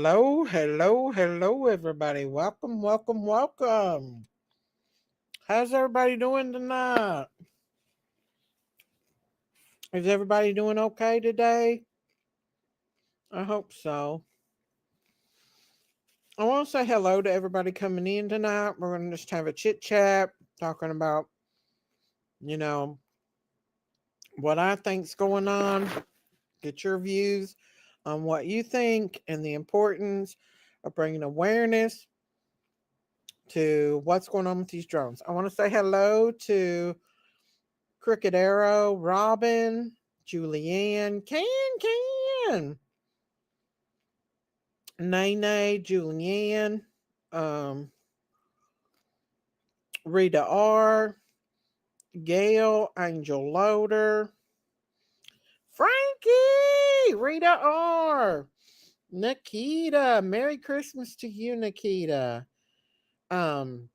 Hello, everybody. Welcome. How's everybody doing tonight? Is everybody doing okay today? I hope so. I want to say hello to everybody coming in tonight. We're going to just have a chit chat talking about, you know, what I think's going on. Get your views on what you think and the importance of bringing awareness to what's going on with these drones. I want to say hello to Cricket Arrow, Robin, Julianne, Can, Nene, Julianne, um, Rita R, Gail, Angel Loader, Frankie, Rita R, Nikita. Merry Christmas to you, Nikita. Um,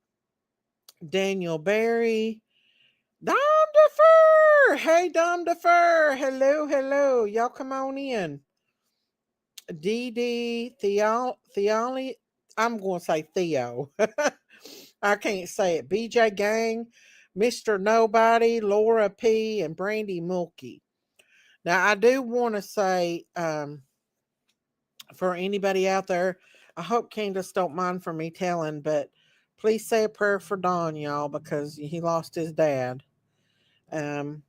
Daniel Barry, Dom Defer. Hey, Dom Defer. Hello. Y'all come on in. DD Theoli. I'm going to say Theo. I can't say it. BJ Gang, Mr. Nobody, Laura P, and Brandy Mulkey. Now, I do want to say, for anybody out there, I hope Candace don't mind for me telling, but please say a prayer for Don, y'all, because he lost his dad. Um,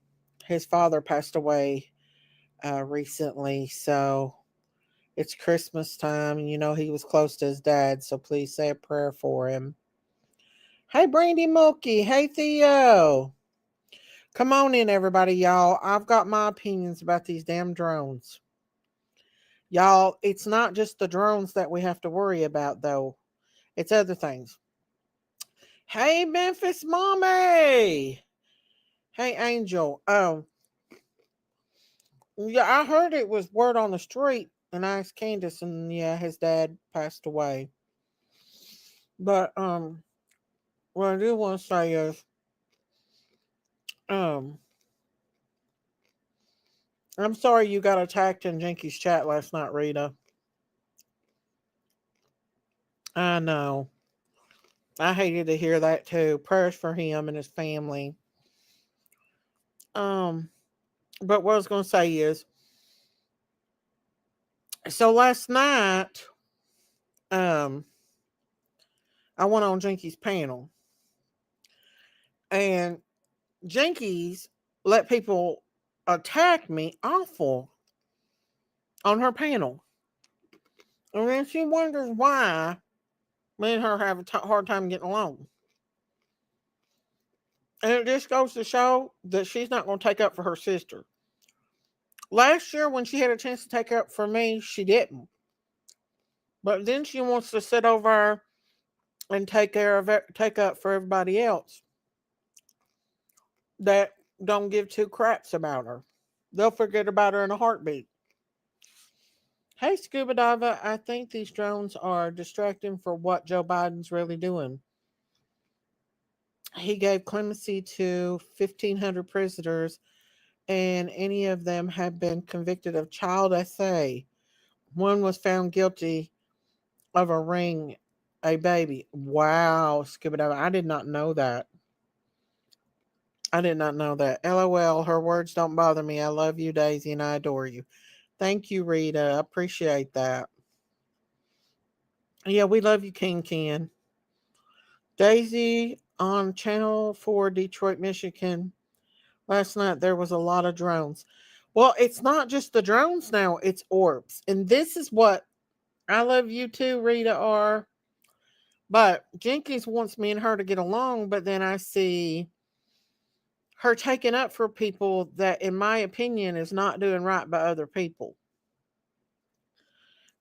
his father passed away recently, so it's Christmas time, and he was close to his dad, so please say a prayer for him. Hey, Brandy Mulkey. Hey, Theo. Come on in, everybody, y'all. I've got my opinions about these damn drones. Y'all, it's not just the drones that we have to worry about, though. It's other things. Hey, Memphis Mommy. Hey, Angel. Oh, yeah, I heard it was word on the street, and I asked Candace, and yeah, his dad passed away. But, what I do want to say is, um, I'm sorry you got attacked in Jinky's chat last night, Rita. I know. I hated to hear that too. Prayers for him and his family. Um, but what I was going to say is, so last night, um, I went on Jinky's panel, and Jinky's let people attack me awful on her panel, and then she wonders why me and her have a hard time getting along. And it just goes to show that she's not going to take up for her sister. Last year, when she had a chance to take up for me, she didn't. But then she wants to sit over and take up for everybody else that don't give two craps about her. They'll forget about her in a heartbeat. Hey, Scuba Diva, I think these drones are distracting for what Joe Biden's really doing. He gave clemency to 1,500 prisoners, and any of them have been convicted of child SA. One was found guilty of a ring a baby. Wow, Scuba Diva, I did not know that. I did not know that. LOL, her words don't bother me. I love you, Daisy, and I adore you. Thank you, Rita. I appreciate that. Yeah, we love you, King Ken. Daisy on Channel 4, Detroit, Michigan. Last night there was a lot of drones. Well, it's not just the drones now, it's orbs. And this is what I love you too, Rita R. But Jenkins wants me and her to get along, but then I see her taking up for people that, in my opinion, is not doing right by other people.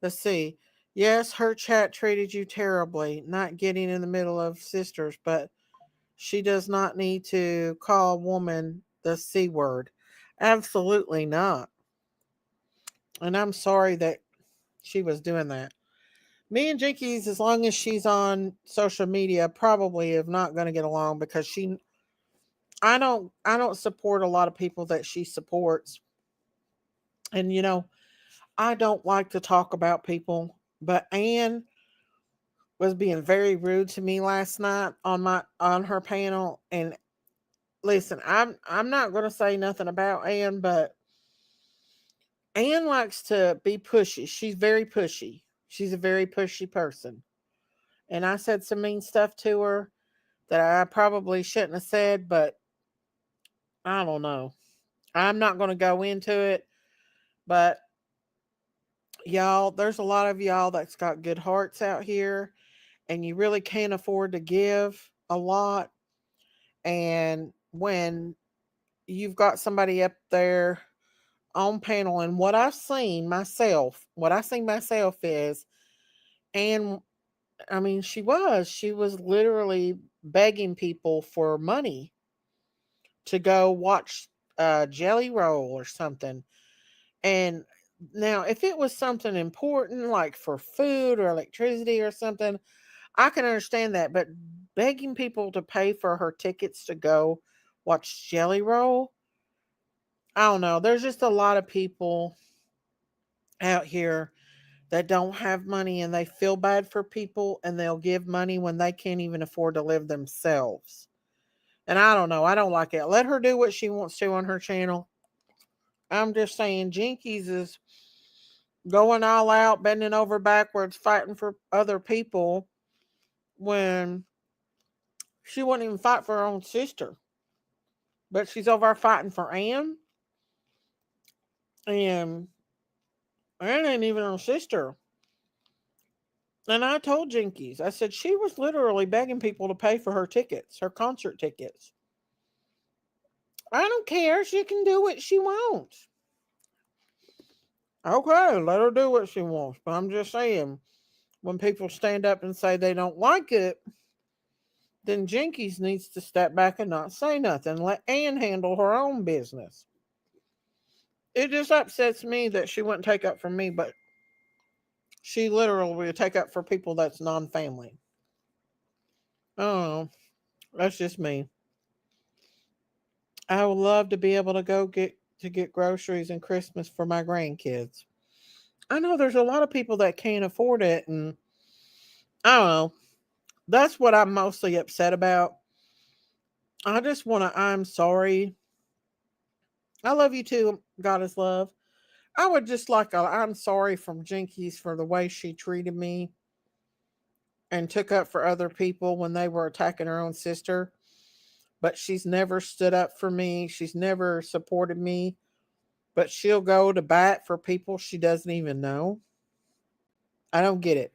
Let's see. Yes, her chat treated you terribly, not getting in the middle of sisters, but she does not need to call a woman the C word. Absolutely not. And I'm sorry that she was doing that. Me and Jinkies, as long as she's on social media, probably are not going to get along because I don't support a lot of people that she supports. And I don't like to talk about people. But Ann was being very rude to me last night on her panel. And listen, I'm not going to say nothing about Ann, but Ann likes to be pushy. She's very pushy. She's a very pushy person. And I said some mean stuff to her that I probably shouldn't have said, but I don't know. I'm not going to go into it, but y'all, there's a lot of y'all that's got good hearts out here, and you really can't afford to give a lot. And when you've got somebody up there on panel, and what I seen myself is, and I mean, she was literally begging people for money to go watch Jelly Roll or something. And now, if it was something important like for food or electricity or something, I can understand that. But begging people to pay for her tickets to go watch Jelly Roll, I don't know. There's just a lot of people out here that don't have money and they feel bad for people and they'll give money when they can't even afford to live themselves. And I don't know. I don't like it. Let her do what she wants to on her channel. I'm just saying, Jinkies is going all out, bending over backwards, fighting for other people when she wouldn't even fight for her own sister. But she's over fighting for Ann, and Ann ain't even her sister. And I told Jinkies, I said she was literally begging people to pay for her tickets, her concert tickets. I don't care. She can do what she wants. Okay, let her do what she wants. But I'm just saying, when people stand up and say they don't like it, then Jinkies needs to step back and not say nothing. Let Ann handle her own business. It just upsets me that she wouldn't take up for me, but she literally would take up for people that's non-family. Oh, that's just me. I would love to be able to get groceries and Christmas for my grandkids. I know there's a lot of people that can't afford it, and I don't know. That's what I'm mostly upset about. I just want to. I'm sorry. I love you too, Goddess Love. I would just like a I'm sorry from Jinkies for the way she treated me and took up for other people when they were attacking her own sister. But she's never stood up for me. She's never supported me. But she'll go to bat for people she doesn't even know. I don't get it.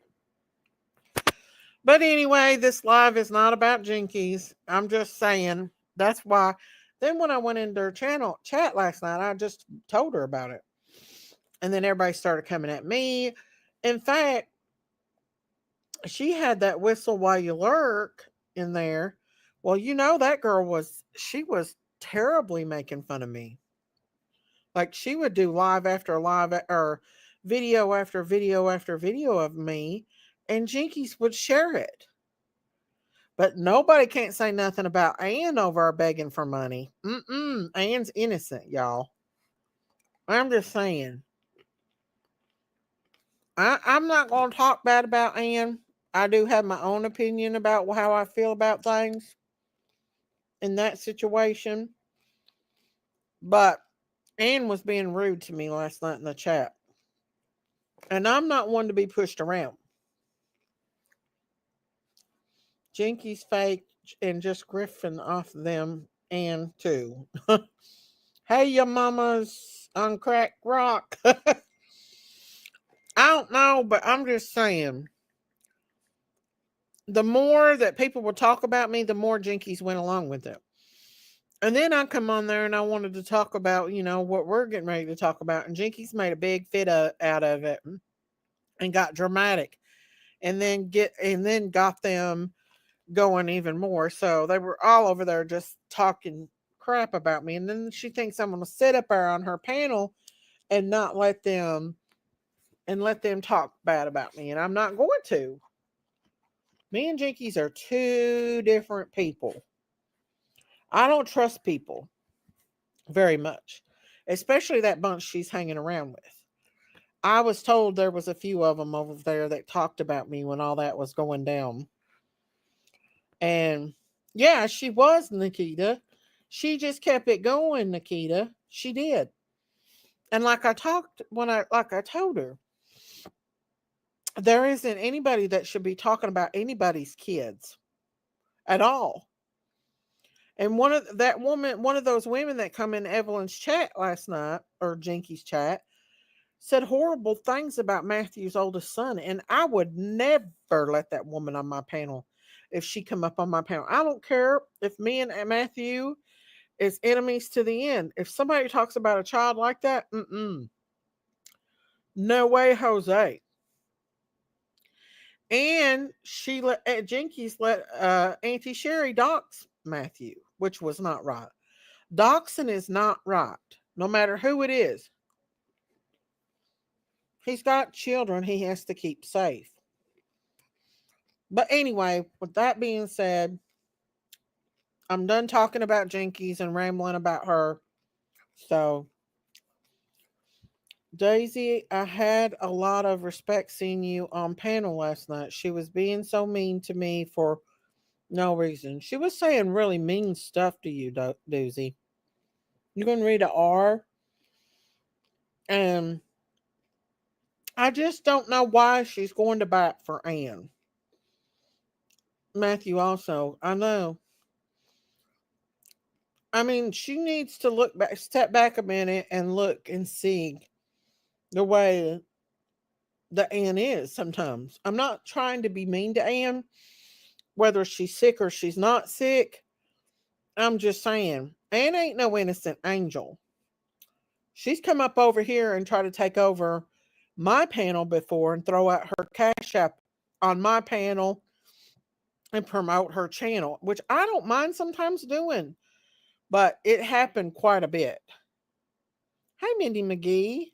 But anyway, this live is not about Jinkies. I'm just saying that's why. Then when I went into her channel chat last night, I just told her about it. And then everybody started coming at me. In fact, she had that whistle while you lurk in there. Well, that girl she was terribly making fun of me. Like she would do live after live or video after video after video of me, and Jinkies would share it. But nobody can't say nothing about Ann over begging for money. Ann's innocent, y'all. I'm just saying. I'm not going to talk bad about Ann. I do have my own opinion about how I feel about things in that situation. But Ann was being rude to me last night in the chat. And I'm not one to be pushed around. Jinky's fake and just griffing off them and too. Hey, your mama's on crack rock. I don't know, but I'm just saying. The more that people would talk about me, the more Jinkies went along with it. And then I come on there and I wanted to talk about, what we're getting ready to talk about. And Jinkies made a big fit out of it and got dramatic. And then got them going even more. So they were all over there just talking crap about me. And then she thinks I'm gonna sit up there on her panel and not let them talk bad about me. And I'm not going to. Me and Jinkies are two different people. I don't trust people very much, especially that bunch she's hanging around with. I was told there was a few of them over there that talked about me when all that was going down. And yeah, she was, Nikita. She just kept it going, Nikita. She did. And like I told her, there isn't anybody that should be talking about anybody's kids at all. And one of those women that come in Evelyn's chat last night, or Jinky's chat, said horrible things about Matthew's oldest son. And I would never let that woman on my panel if she come up on my panel. I don't care if me and Matthew is enemies to the end. If somebody talks about a child like that, no way, Jose. And Jinkies let Auntie Sherry dox Matthew, which was not right. Doxing is not right, no matter who it is. He's got children he has to keep safe. But anyway, with that being said, I'm done talking about Jinkies and rambling about her. So, Daisy, I had a lot of respect seeing you on panel last night. She was being so mean to me for no reason. She was saying really mean stuff to you, Doozy. You can read a R. And I just don't know why she's going to bat for Anne. Matthew also, I know. I mean, she needs to look back, step back a minute and look and see the way that Anne is sometimes. I'm not trying to be mean to Anne, whether she's sick or she's not sick. I'm just saying, Anne ain't no innocent angel. She's come up over here and tried to take over my panel before and throw out her cash app on my panel and promote her channel, which I don't mind sometimes doing, but it happened quite a bit. Hi, Mindy McGee.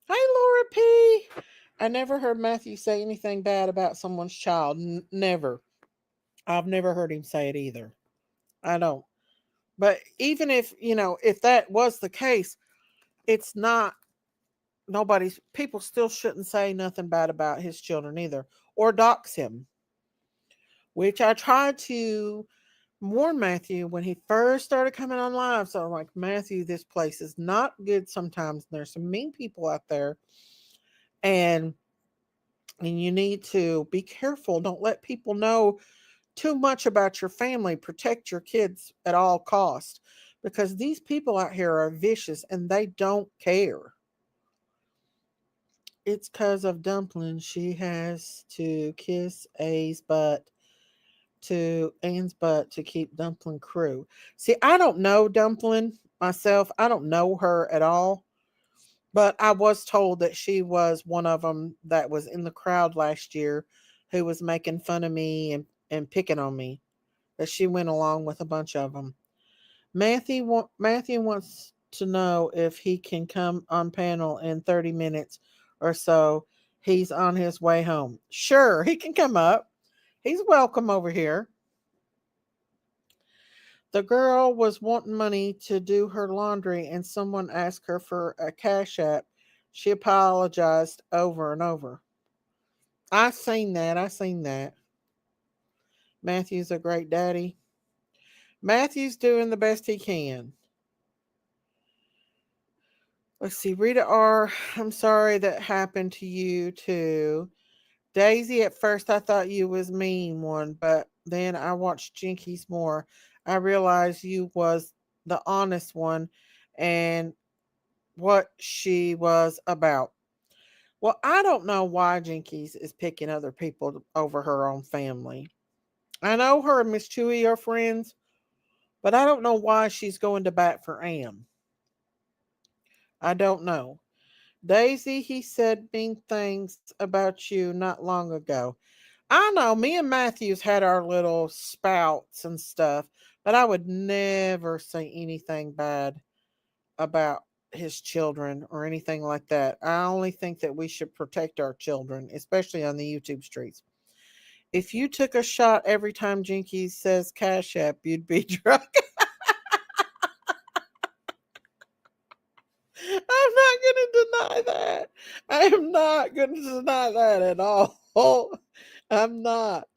Hi, Laura P. I never heard Matthew say anything bad about someone's child. Never. I've never heard him say it either. I don't. But even if that was the case, it's not, people still shouldn't say nothing bad about his children either, or dox him, which I tried to warn Matthew when he first started coming on live. So I'm like, Matthew, this place is not good sometimes. There's some mean people out there. And you need to be careful. Don't let people know too much about your family. Protect your kids at all costs, because these people out here are vicious and they don't care. It's because of Dumpling. She has to kiss Anne's butt to keep Dumpling crew. See, I don't know Dumpling myself. I don't know her at all. But I was told that she was one of them that was in the crowd last year who was making fun of me and picking on me. That she went along with a bunch of them. Matthew wants to know if he can come on panel in 30 minutes or so. He's on his way home. Sure, he can come up. He's welcome over here. The girl was wanting money to do her laundry and someone asked her for a cash app. She apologized over and over. I seen that. Matthew's a great daddy. Matthew's doing the best he can. Let's see. Rita R. I'm sorry that happened to you too. Daisy, at first I thought you was mean one, but then I watched Jinkies more. I realized you was the honest one and what she was about. Well, I don't know why Jinkies is picking other people over her own family. I know her and Miss Chewy are friends, but I don't know why she's going to bat for Anne. I don't know. Daisy, he said mean things about you not long ago. I know me and Matthews had our little spouts and stuff, but I would never say anything bad about his children or anything like that. I only think that we should protect our children, especially on the YouTube streets. If you took a shot every time Jinky says Cash App, you'd be drunk. I'm not going to deny that. I am not going to deny that at all. I'm not.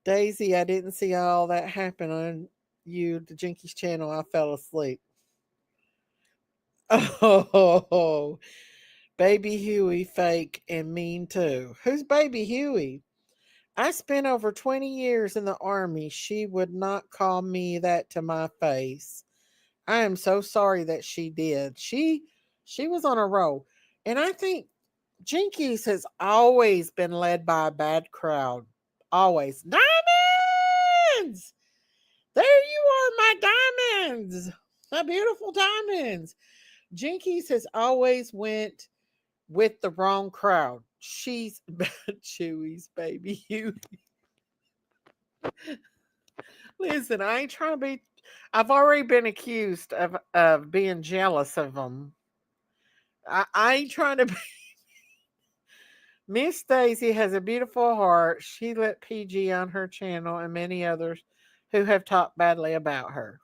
Daisy, I didn't see all that happen on the Jinkies channel. I fell asleep. Oh, Baby Huey fake and mean too. Who's Baby Huey? I spent over 20 years in the army. She would not call me that to my face. I am so sorry that she did. She was on a roll. And I think Jinkies has always been led by a bad crowd. Always. Diamonds! There you are, my diamonds. My beautiful diamonds. Jinkies has always went with the wrong crowd. She's Chewy's baby. You listen. I ain't trying to be. I've already been accused of being jealous of them. I ain't trying to be. Miss Daisy has a beautiful heart. She let PG on her channel and many others who have talked badly about her.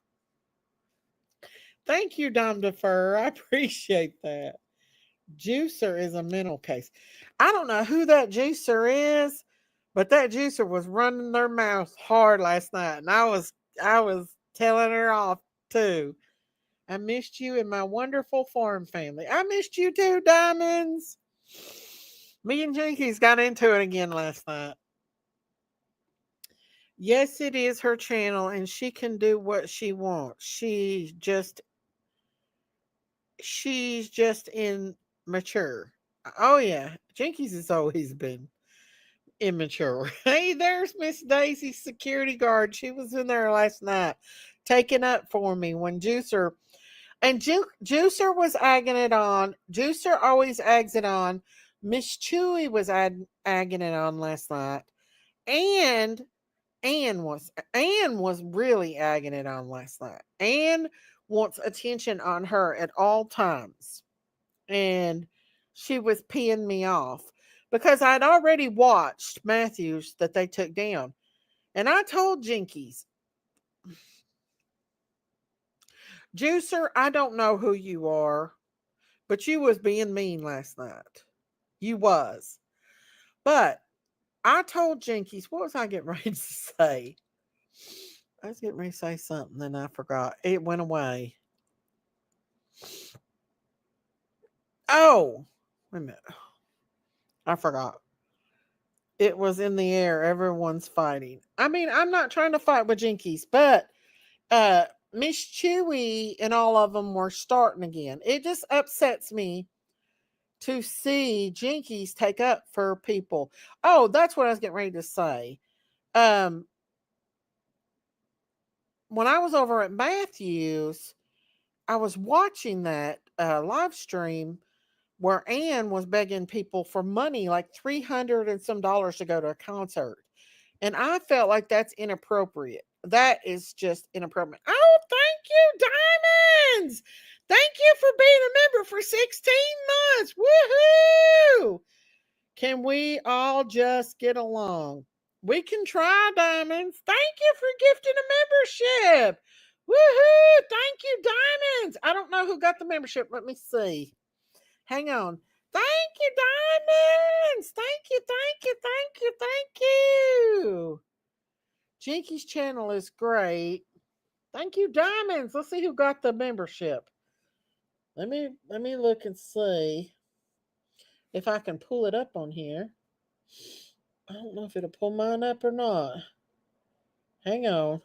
Thank you, Dom Defer. I appreciate that. Juicer is a mental case. I don't know who that juicer is, but that juicer was running their mouth hard last night, and I was telling her off too. I missed you and my wonderful farm family. I missed you too, Diamonds. Me and Jinkies got into it again last night. Yes, it is her channel, and she can do what she wants. She's just immature. Oh yeah, Jinkies has always been immature. Hey, there's Miss Daisy, security guard. She was in there last night, taking up for me when Juicer Juicer was egging it on. Juicer always eggs it on. Miss Chewy was egging it on last night, and Anne was really egging it on last night. Anne wants attention on her at all times, and she was peeing me off because I'd already watched Matthews that they took down, and I told Jinkies, Juicer, I don't know who you are, but you was being mean last night. You was. But I told Jinkies, what was I getting ready to say? I was getting ready to say something, then I forgot. It went away. Oh, wait a minute. I forgot. It was in the air. Everyone's fighting. I mean, I'm not trying to fight with Jinkies, but Miss Chewy and all of them were starting again. It just upsets me to see Jinkies take up for people. Oh, that's what I was getting ready to say. Um, when I was over at Matthews, I was watching that live stream where Ann was begging people for money, like 300 and some dollars to go to a concert. And I felt like that's inappropriate. That is just inappropriate. Oh, thank you, Diamonds. Thank you for being a member for 16 months. Woohoo! Can we all just get along? We can try, Diamonds. Thank you for gifting a membership. Woohoo! Thank you, Diamonds. I don't know who got the membership. Let me see. Hang on. Thank you, Diamonds. Thank you, thank you, thank you, thank you. Jinky's channel is great. Thank you, Diamonds. Let's see who got the membership. Let me look and see if I can pull it up on here. I don't know if it'll pull mine up or not. Hang on.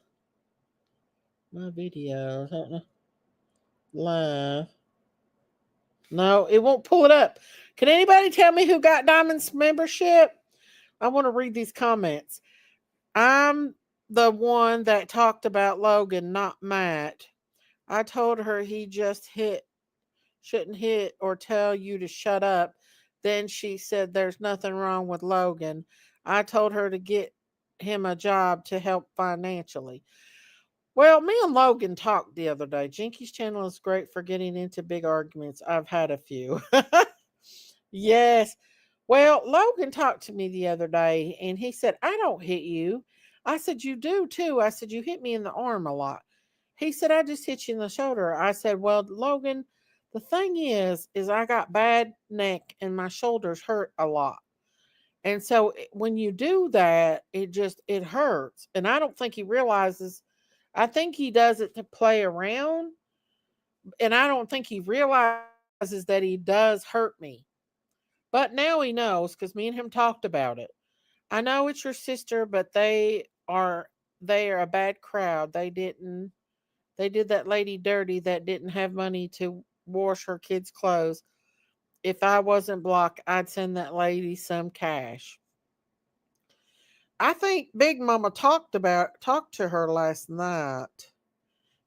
My videos. I don't know. Live. No, it won't pull it up. Can anybody tell me who got Diamond's membership? I want to read these comments. I'm the one that talked about Logan, not Matt. I told her he just shouldn't hit or tell you to shut up. Then she said there's nothing wrong with Logan. I told her to get him a job to help financially. Well, me and Logan talked the other day. Jinky's channel is great for getting into big arguments. I've had a few. Yes. Well, Logan talked to me the other day and he said, I don't hit you. I said, you do too. I said, you hit me in the arm a lot. He said, I just hit you in the shoulder. I said, well, Logan, The thing is I got bad neck and my shoulders hurt a lot. And so when you do that, it hurts. And I don't think he realizes. I think he does it to play around, and I don't think he realizes that he does hurt me. But now he knows because me and him talked about it. I know it's your sister, but they are a bad crowd. They did that lady dirty that didn't have money to wash her kids' clothes. If I wasn't blocked, I'd send that lady some cash. I think Big Mama talked to her last night.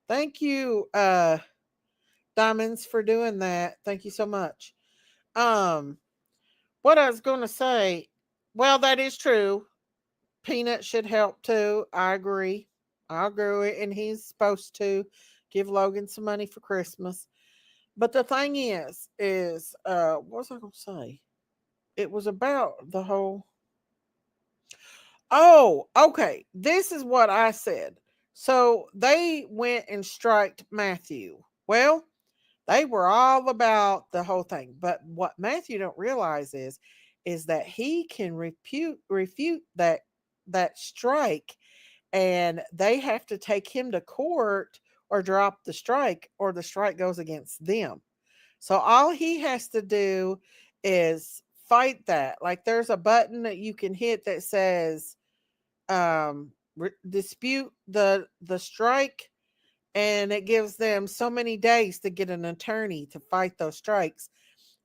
Thank you, Diamonds, for doing that. Thank you so much. Um, what I was gonna say, well, that is true. Peanut should help too. I agree. I agree, and he's supposed to give Logan some money for Christmas. But the thing is, what was I gonna say? It was about the whole. Oh, okay. This is what I said. So they went and striked Matthew. Well, they were all about the whole thing. But what Matthew don't realize is that he can refute that strike, and they have to take him to court or drop the strike, or the strike goes against them. So all he has to do is fight that. Like there's a button that you can hit that says dispute the strike, and it gives them so many days to get an attorney to fight those strikes,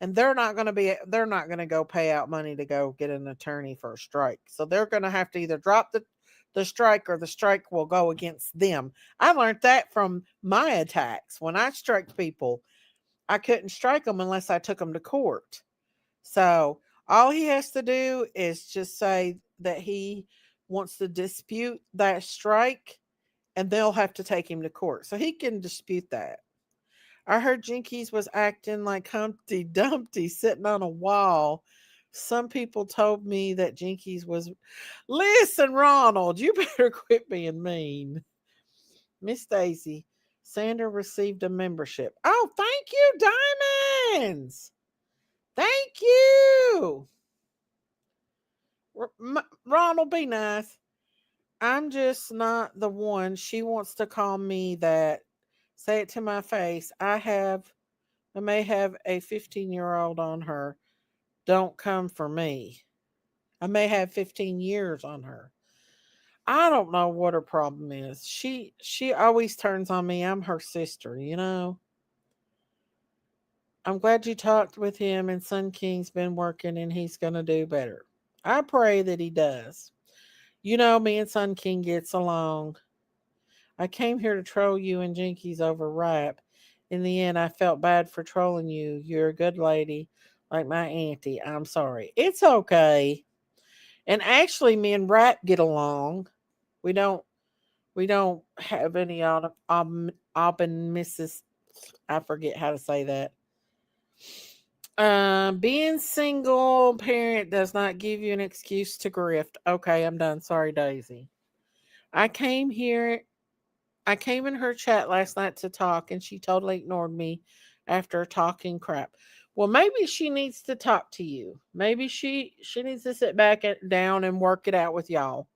and they're not going to go pay out money to go get an attorney for a strike, so they're going to have to either drop the strike, or the strike will go against them. I learned that from my attacks. When I strike people, I couldn't strike them unless I took them to court. So all he has to do is just say that he wants to dispute that strike, and they'll have to take him to court. So he can dispute that. I heard Jinkies was acting like Humpty Dumpty sitting on a wall. Some people told me that Jinkies was. Listen, Ronald, you better quit being mean. Miss Daisy, Sandra received a membership. Oh, thank you, Diamonds. Thank you. Ronald, be nice. I'm just not the one. She wants to call me that. Say it to my face. I may have a 15-year-old on her. Don't come for me. I may have 15 years on her. I don't know what her problem is. She always turns on me. I'm her sister, you know. I'm glad you talked with him, and Sun King's been working and he's going to do better. I pray that he does. You know, me and Sun King gets along. I came here to troll you and Jinkies over rap. In the end, I felt bad for trolling you. You're a good lady, like my auntie. I'm sorry. It's okay. And actually, me and Rap get along. We don't. We don't have any misses. I forget how to say that. Being single parent does not give you an excuse to grift. Okay, I'm done. Sorry, Daisy. I came here I came in her chat last night to talk, and she totally ignored me after talking crap. Well, maybe she needs to talk to you. Maybe she needs to sit back down and work it out with y'all,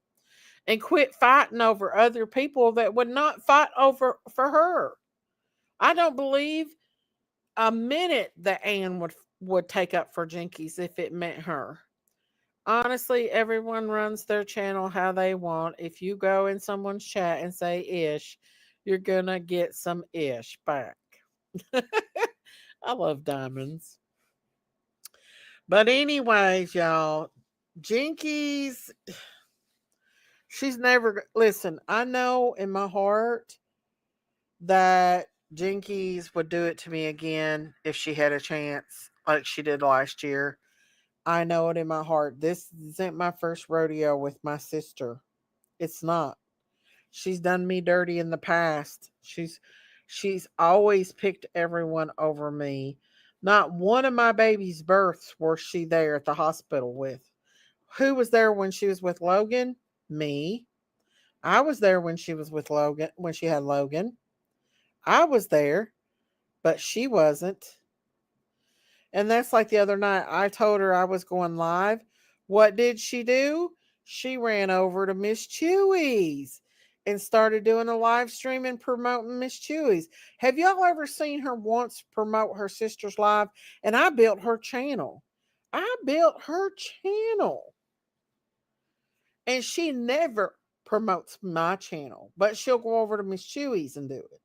and quit fighting over other people that would not fight over for her. I don't believe a minute that Anne would take up for Jinkies if it meant her. Honestly, everyone runs their channel how they want. If you go in someone's chat and say ish, you're gonna get some ish back. I love diamonds. But anyways, y'all, Jinkies, she's never listen. I know in my heart that Jinkies would do it to me again if she had a chance, like she did last year. I know it in my heart. This isn't my first rodeo with my sister. It's not. She's done me dirty in the past. She's always picked everyone over me. Not one of my baby's births was she there at the hospital with. Who was there when she was with Logan? Me. I was there when she was with Logan, when she had Logan. I was there. but she wasn't. And that's like the other night. I told her I was going live. What did she do? She ran over to Miss Chewy's and started doing a live stream and promoting Miss Chewy's. Have y'all ever seen her once promote her sister's live? And I built her channel. I built her channel. And she never promotes my channel, but she'll go over to Miss Chewy's and do it.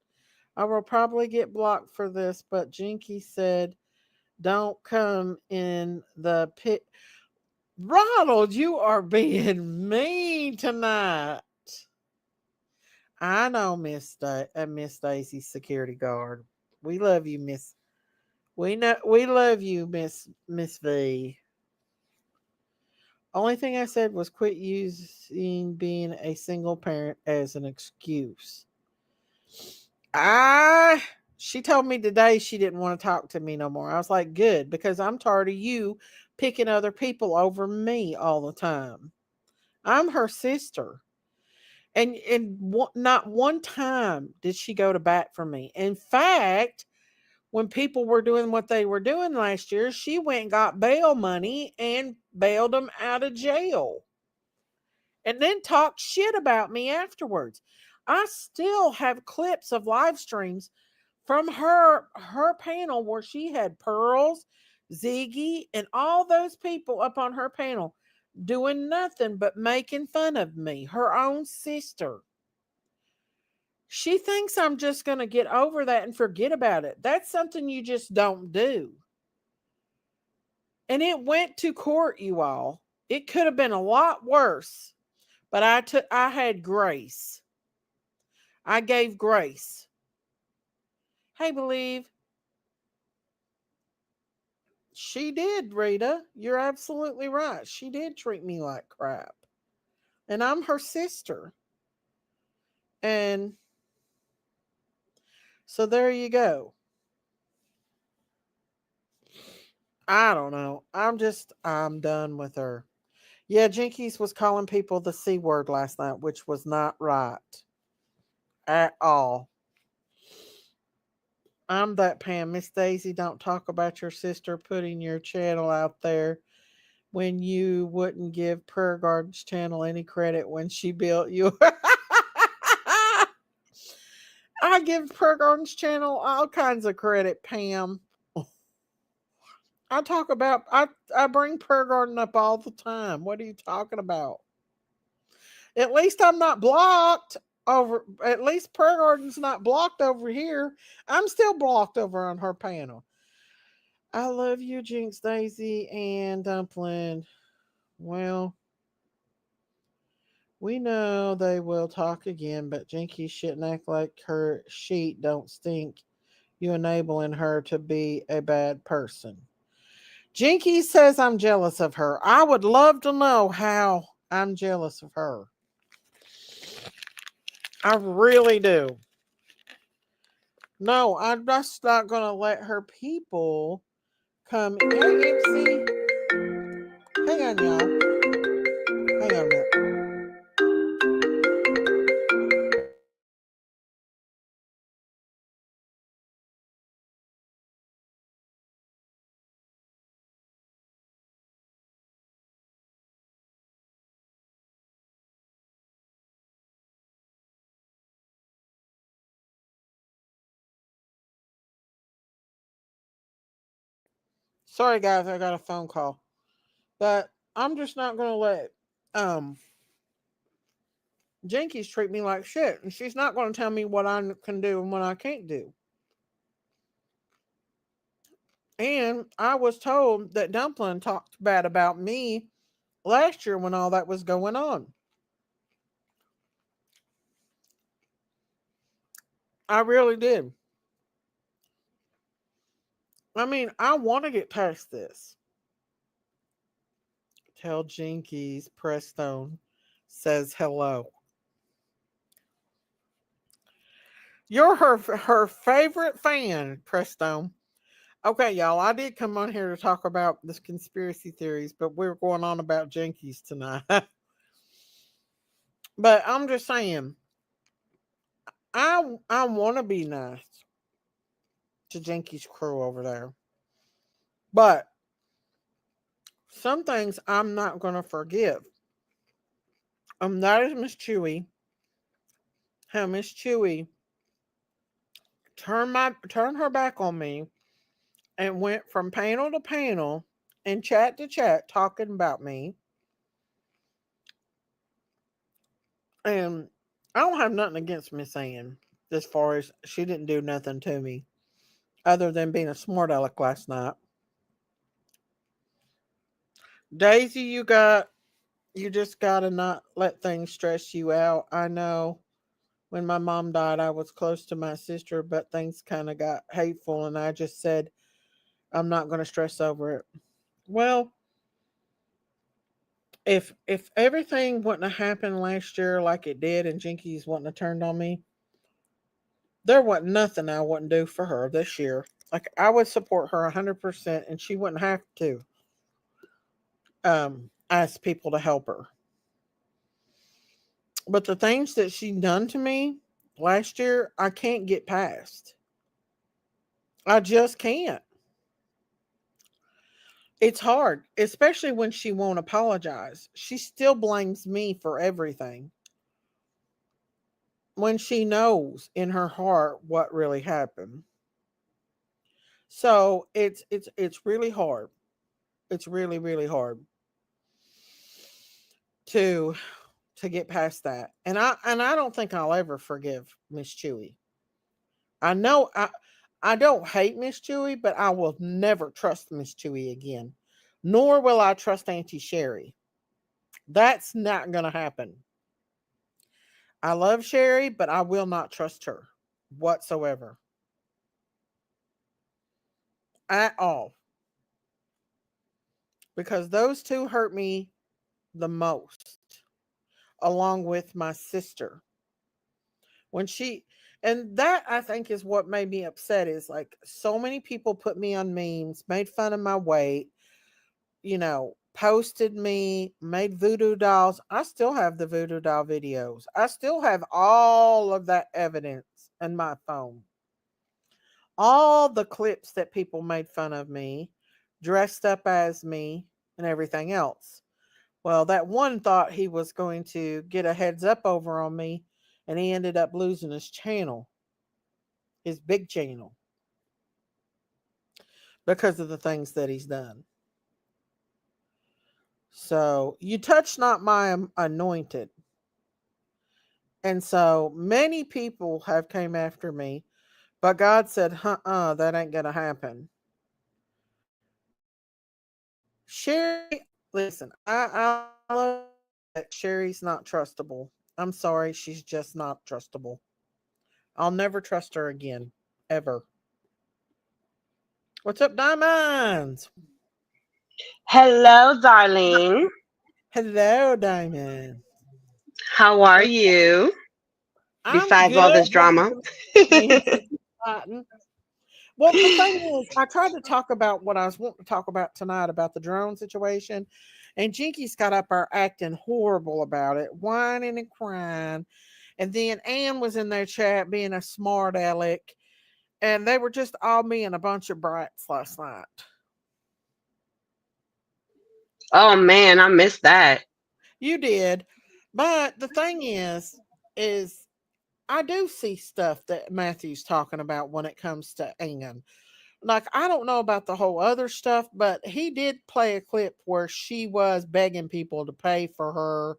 I will probably get blocked for this, but Jinky said, don't come in the pit. Ronald, you are being mean tonight. I know, Miss Daisy, security guard. We love you, Miss. We love you, Miss V. Only thing I said was quit using being a single parent as an excuse. She told me today she didn't want to talk to me no more. I was like, good, because I'm tired of you picking other people over me all the time. I'm her sister. And not one time did she go to bat for me. In fact, when people were doing what they were doing last year, she went and got bail money and bailed them out of jail. And then talked shit about me afterwards. I still have clips of live streams from her panel where she had Pearls, Ziggy, and all those people up on her panel doing nothing but making fun of me, her own sister. She thinks I'm just going to get over that and forget about it. That's something you just don't do. And it went to court, you all. It could have been a lot worse, but I had grace. I gave grace. Hey, Believe. She did, Rita. You're absolutely right. She did treat me like crap. And I'm her sister. And so there you go. I don't know. I'm done with her. Yeah, Jinkies was calling people the C word last night, which was not right at all. I'm that Pam. Miss Daisy, don't talk about your sister putting your channel out there when you wouldn't give Prayer Garden's channel any credit when she built you. I give Prayer Garden's channel all kinds of credit, Pam. I bring Prayer Garden up all the time. What are you talking about? At least I'm not blocked over. At least Prayer Garden's not blocked over here. I'm still blocked over on her panel. I love you, Jinx, Daisy, and Dumpling. Well, we know they will talk again, but Jinky shouldn't act like her sheet don't stink. You enabling her to be a bad person. Jinky says I'm jealous of her. I would love to know how I'm jealous of her. I really do. No, I'm just not going to let her people come. Hey, MC. Hang on, y'all. Hang on a minute. Sorry, guys, I got a phone call. But I'm just not going to let Jinkies treat me like shit. And she's not going to tell me what I can do and what I can't do. And I was told that Dumpling talked bad about me last year when all that was going on. I really did. I mean, I want to get past this. Tell Jinkies Prestone says hello. You're her favorite fan, Prestone. Okay, y'all, I did come on here to talk about this conspiracy theories, but we're going on about Jinkies tonight. But I'm just saying, I want to be nice to Jinky's crew over there. But some things I'm not going to forgive. That is Miss Chewy. How Miss Chewy turned her back on me and went from panel to panel and chat to chat talking about me. And I don't have nothing against Miss Ann as far as she didn't do nothing to me other than being a smart aleck last night. Daisy, you just gotta not let things stress you out. I know when my mom died, I was close to my sister, but things kind of got hateful, and I just said I'm not going to stress over it. Well, if everything wouldn't have happened last year like it did, and Jinkies wouldn't have turned on me, there wasn't nothing I wouldn't do for her this year. Like I would support her 100%, and she wouldn't have to ask people to help her. But the things that she done to me last year, I can't get past. I just can't. It's hard, especially when she won't apologize. She still blames me for everything when she knows in her heart what really happened. So it's really hard. It's really hard to to get past that. And I don't think I'll ever forgive Miss Chewy. I know I don't hate Miss Chewy, but I will never trust Miss Chewy again. Nor will I trust Auntie Sherry. That's not going to happen. I love Sherry, but I will not trust her whatsoever at all because those two hurt me the most, along with my sister. When she, and that I think is what made me upset is like so many people put me on memes, made fun of my weight, posted me, made voodoo dolls. I still have the voodoo doll videos. I still have all of that evidence in my phone. All the clips that people made fun of me, dressed up as me, and everything else. Well, that one thought he was going to get a heads up over on me, and he ended up losing his channel, his big channel, because of the things that he's done. So, you touch not my anointed. And so many people have came after me, but God said, that ain't going to happen. Sherry, listen, I love that Sherry's not trustable. I'm sorry, she's just not trustable. I'll never trust her again, ever. What's up, Diamonds? Hello, darling. Hello, Diamond. How are What's up? you? I'm Besides all good. this drama. Me and Jinky fighting. Well, the thing is, I tried to talk about what I was wanting to talk about tonight about the drone situation, and Jinky's got up there acting horrible about it, whining and crying. And then Ann was in their chat being a smart aleck, and they were just all being a bunch of brats last night. Oh man, I missed that. You did, but the thing is I do see stuff that Matthew's talking about when it comes to Ann. Like I don't know about the whole other stuff, but he did play a clip where she was begging people to pay for her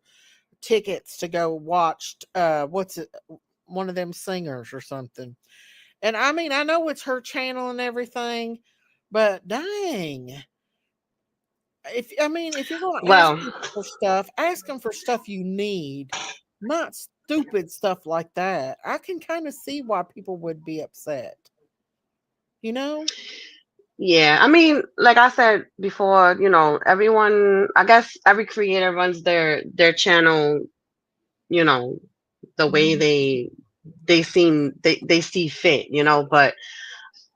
tickets to go watch what's it, one of them singers or something. And I mean, I know it's her channel and everything, but dang, if you're going to ask Well, people for stuff, ask them for stuff you need, not stupid stuff like that. I can kind of see why people would be upset. You know? yeah. I mean, like I said before, everyone. I guess every creator runs their channel. You know, the way Mhm. they see fit. But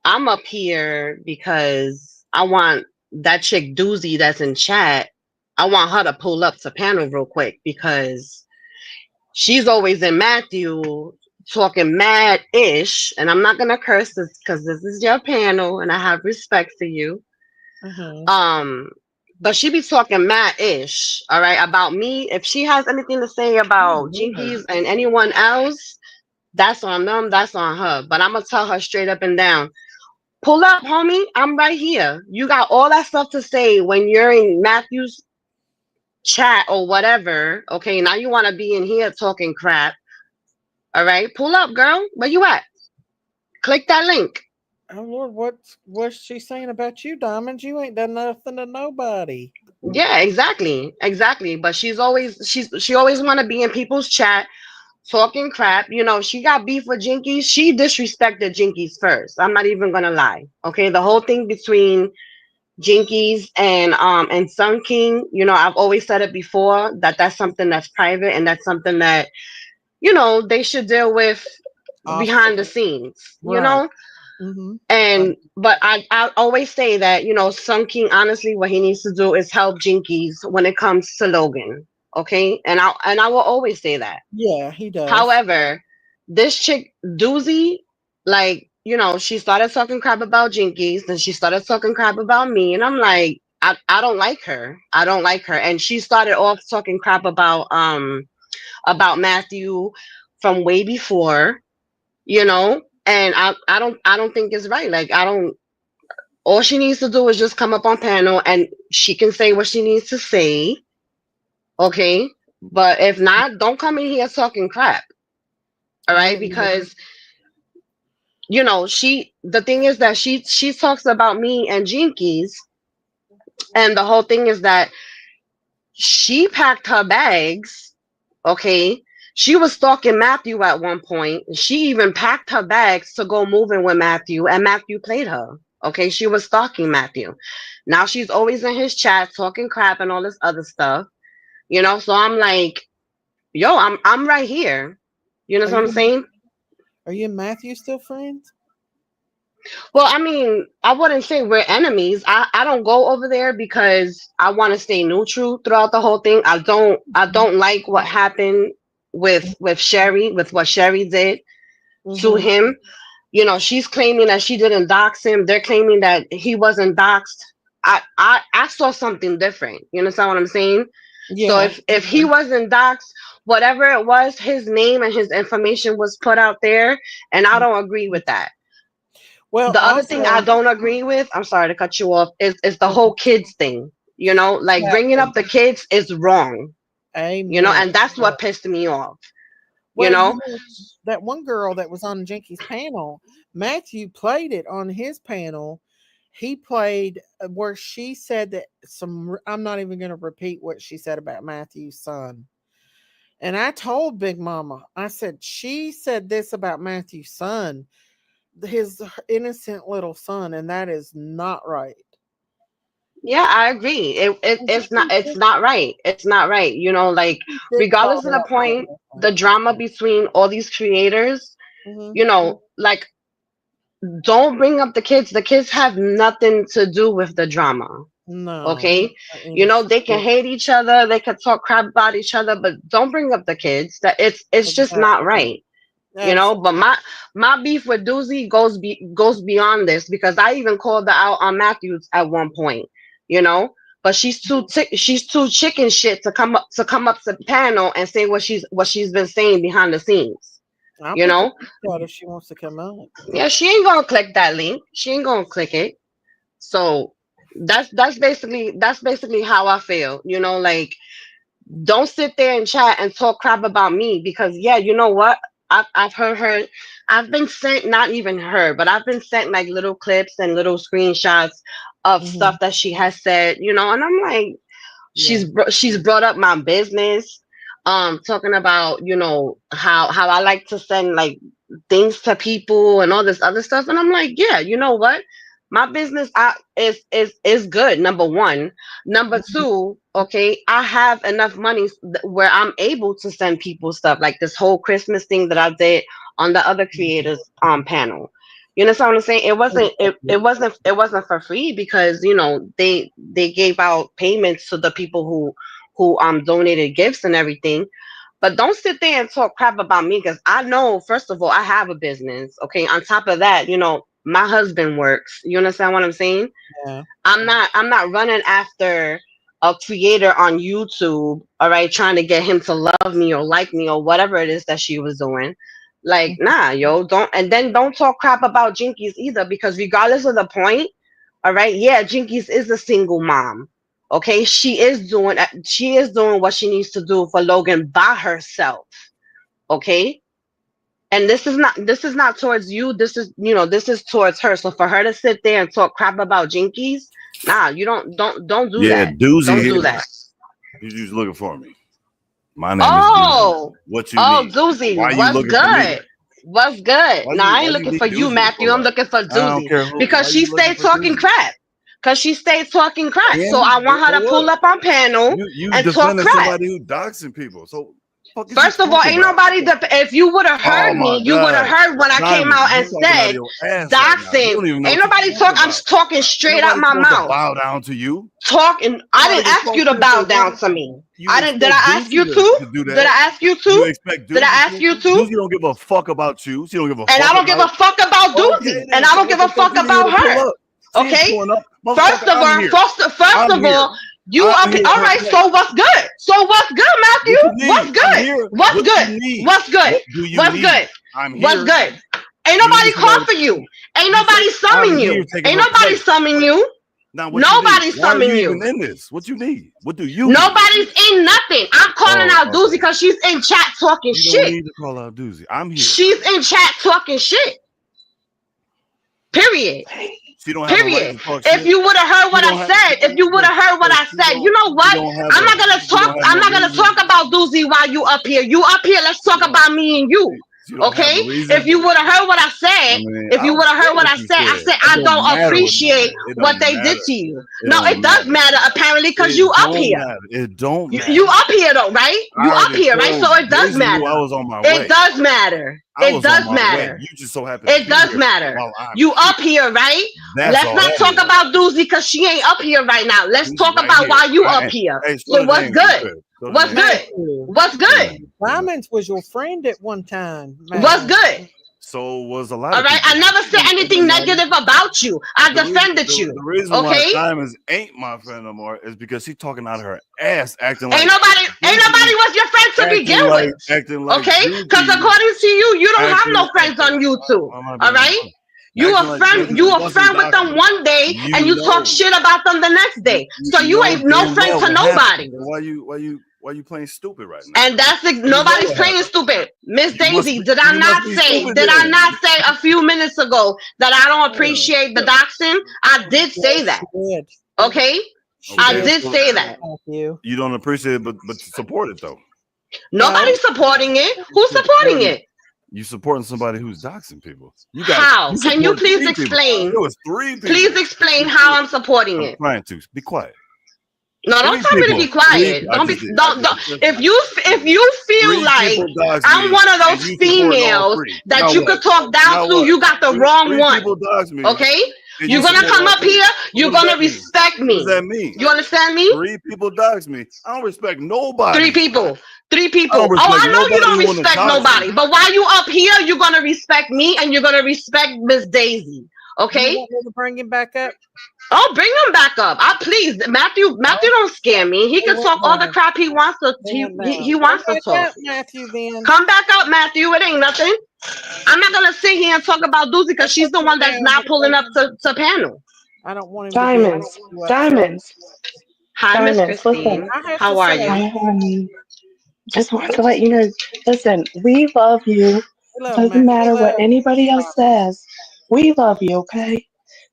I'm up here because I want that chick Doozy that's in chat. I want her to pull up to panel real quick because she's always in Matthew. talking mad ish, and I'm not gonna curse this because this is your panel and I have respect for you. Mm-hmm. Um, but she be talking mad ish, all right, about me. If she has anything to say about Oh, Lord. Jinkies and anyone else, that's on them, that's on her. But I'm gonna tell her straight up and down. Pull up, homie. I'm right here. You got all that stuff to say when you're in Matthew's chat or whatever. Okay, now you want to be in here talking crap. All right, pull up, girl. Where you at? Click that link. Oh Lord, what's she saying about you, Diamonds? You ain't done nothing to nobody. Yeah, exactly, exactly. But she always want to be in people's chat talking crap. You know, she got beef with Jinkies. She disrespected Jinkies first. I'm not even gonna lie. Okay, the whole thing between Jinkies and Sun King. You know, I've always said it before that that's something that's private and that's something that they should deal with Off the behind the scenes. right. Mm-hmm. And but I always say that Sun King, honestly, what he needs to do is help Jinkies when it comes to Logan. Okay, and I will always say that. Yeah, he does. However, this chick Doozy, like, she started talking crap about Jinkies, then she started talking crap about me, and I'm like, I don't like her. I don't like her. And she started off talking crap about Matthew from way before, and I don't think it's right. Like, I don't all she needs to do is just come up on panel and she can say what she needs to say, okay? But if not, don't come in here talking crap. All I right, agree. because the thing is that she talks about me and Jinkies, and the whole thing is that she packed her bags, okay? She was stalking Matthew at one point. She even packed her bags to go moving with Matthew, and Matthew played her. Okay, she was stalking Matthew. Now she's always in his chat talking crap and all this other stuff. So I'm like, yo, I'm right here. You know Are what I'm you saying? are you and Matthew still friends? Well, I mean, I wouldn't say we're enemies. I don't go over there because I want to stay neutral throughout the whole thing. I don't like what happened with Sherry, with what Sherry did to Mm-hmm. him. She's claiming that she didn't dox him. They're claiming that he wasn't doxed. I saw something different. You understand what I'm saying? So Yeah. if he wasn't doxed, whatever it was, his name and his information was put out there, and I don't agree with that. Well, The other thing I also, don't agree with, I'm sorry to cut you off, is the okay, whole kids thing. Like bringing exactly. up the kids is wrong. Amen. And that's what pissed me off. You Well, know, that one girl that was on Jinky's panel, Matthew played it on his panel. He played where she said that I'm not even going to repeat what she said about Matthew's son. And I told Big Mama, I said, she said this about Matthew's son, his innocent little son, and that is not right. yeah, I agree. And It's not right. It's not right. Like, Jinky did call regardless of her the out for it, point, I the think. drama between all these creators, Hmm. like, don't bring up the kids. The kids have nothing to do with the drama. No, Okay, they're innocent. they can hate each other, they can talk crap about each other, but don't bring up the kids. That it's just not Exactly. right. Absolutely. But my beef with Doozy goes beyond this, because I even called her out on Matthews at one point. you know but she's too chicken shit to come up to the panel and say what she's been saying behind the scenes. I'll you put the know link out if she wants to come up. yeah, she ain't gonna click that link, she ain't gonna click it. So that's basically how I feel. Like, don't sit there and chat and talk crap about me, because yeah, you know what? I've heard her. I've been sent, not even her, but I've been sent like little clips and little screenshots of Hmm. stuff that she has said. And I'm like, Yeah. she's brought up my business, talking about how I like to send like things to people and all this other stuff, and I'm like, yeah, you know what, my business is good, number one. Number Mhm. two, okay, I have enough money where I'm able to send people stuff, like this whole Christmas thing that I did on the other creators panel. You know what I'm saying? It wasn't it, it wasn't it wasn't for free, because they gave out payments to the people who donated gifts and everything. But don't sit there and talk crap about me because I know, first of all, I have a business. Okay. On top of that, my husband works. You understand what I'm saying? Yeah. I'm not running after a creator on YouTube, all right, trying to get him to love me or like me or whatever it is that she was doing. Like, nah, yo, don't, and then don't talk crap about Jinkies either, because regardless of the point, all right, yeah, Jinkies is a single mom. Okay, she is doing what she needs to do for Logan by herself. Okay, and this is not towards you. This is towards her. So for her to sit there and talk crap about Jinkies, nah, you don't do Yeah, that. Doozy Don't do here. that. You just looking for me. My name is Doozy. Oh, What you oh, need? Why Doozy, you what's looking for me? good? What's good? Why Nah, you I why ain't you looking need for you, Doozy Matthew. for? I'm Like, looking for I don't Doozy care who. because Why she you looking stayed for talking Doozy? crap. Because she stayed talking crap. So I And want her for to what? pull up on panel You and talk defending crap. somebody who doxing people. So fuck is you First of all, talking ain't about? nobody. If you would have Oh heard my me, you would have God, heard when I came Diamond, out you and talking out of said your ass right now. You doxing. don't even know Ain't what you're nobody talking talk. I'm about. talking Ain't straight out nobody my supposed to mouth. bow down to you. Talking. I Nobody didn't was ask supposed you to to. bow So down why to me. you I didn't. Did expect I ask Doozy you to? to do Did that? I ask you You to? expect Did I Doozy ask to? you to? Doozy don't give a fuck about you. She don't give a And I fuck don't give a about. fuck about Okay, Doozy, and then. I So don't what give a the fuck fuck you need her about to pull her. up? She ain't Okay. pulling up, First motherfucker. of I'm all, here. first I'm of here. all, you I'm up. here All to right. protect. So what's good? So what's good, Matthew? What you need? What's I'm good? here. What's What you good? need? What's good? What do you What's need? good? I'm What's here. good? Ain't You nobody understand call that? for you. Ain't You say nobody I'm summon here you. taking Ain't her nobody place. summon you. Now what you need? Nobody Why are you summon even you. in this? What you need? What do you need? Nobody's in nothing. I'm calling Oh, out Doozy okay. because she's in chat talking You don't shit. need to call out Doozy. I'm here. She's in chat talking shit. Period. She don't have a right Period. to talk If shit. you would have heard She what I don't have. said, if you would have heard what I She said, you don't. know She what? don't have I'm a. not gonna She talk. don't have I'm no not gonna reason. talk about Doozy while you up here. You up here. Let's She talk don't. about me and you. She don't have Okay? a If reason. you would have heard what I I said, mean, if I you don't would have care heard what what I you said, I said. said It I don't don't matter what you appreciate said. It what don't they did matter. to you. It No, don't it does matter. matter apparently because It you up don't here. matter. It don't You matter. up here though, right? I You up already here, right? told So you. it does Daisy knew I matter. was on my It way. does matter. I It was on does my way. matter. You just so happened to It be does here matter. while I'm You here. up here, right? That's Let's all not that talk is. about Doozy because she ain't up here right now. Let's She's talk right about here. why you up here. Hey, slow So the what's name real good? quick. Slow the What's name. good? Matthew, What's Slow the good? name. Slow the name. Diamonds was your friend at one time, What's Matthew. good? So was a lot All of right. people. I never It said don't, it anything don't matter. negative about you. I The reason defended you. the reason why Okay? Diamonds ain't my friend no more is because she talking out of her ass, Ain't nobody was your friend to begin with. acting like Okay? Because Doozy, according to you, you don't have acting no friends acting. on YouTube. Why am I All being like right? this? You Acting a like friend, Doozy you a wasn't friend with them doxing. one day and You you talk know, shit about them the next day. So you know ain't no damn friend well to what happened. nobody. So why you playing stupid right now? And that's You know nobody's what playing happened. stupid. Miss You must Daisy, be did I you must not be say, stupid did I then. not say a few minutes ago that I don't Yeah. appreciate the doxing? I did say Yes, that. she did. Okay? She I Okay, did, did so say that. Matthew. you don't appreciate it, but you support it though. No, Nobody's supporting it. You Who's supporting supporting it? you supporting somebody who's doxing people. How? You Can you support please three people. explain? It was three Please people. explain how I'm supporting I'm it. trying to be quiet. No, don't Three tell me to people. be quiet. I Don't be just did. I don't. just did. If you feel Three like people doxed I'm me, one of and those you supporting all females three. that Now you what? could talk down Now to, what? you got the wrong Three one. people doxed me, Okay? and you You're gonna support come all up three. here, So what you're does gonna that mean? respect What does me. that mean? You understand me? Three people doxed me. I don't respect Three nobody. people. Three I don't people. Oh, respect I know you nobody don't who want to respect dox me. nobody. But while you up here, you're gonna respect me and you're gonna respect Miss Daisy. do you Okay? want me to bring him back up? Oh, bring him back up. I please, Matthew. Matthew No, don't scare me. He he can went talk all the down. crap he wants to. He He, went he, down. he Come wants to back talk. up, Matthew. Then Come back up, Matthew. It ain't nothing. I'm not gonna sit here and talk about Doozy because I'll she's put the him one that's down not pulling because up to panel. I don't want him to get Diamonds, you upset. diamonds, Hi, Miss diamonds. Listen, Christine. I have to How are say, you? hi, honey. Just want to let you know. Listen, we love you. It doesn't We matter what love anybody else says. We love you. Okay?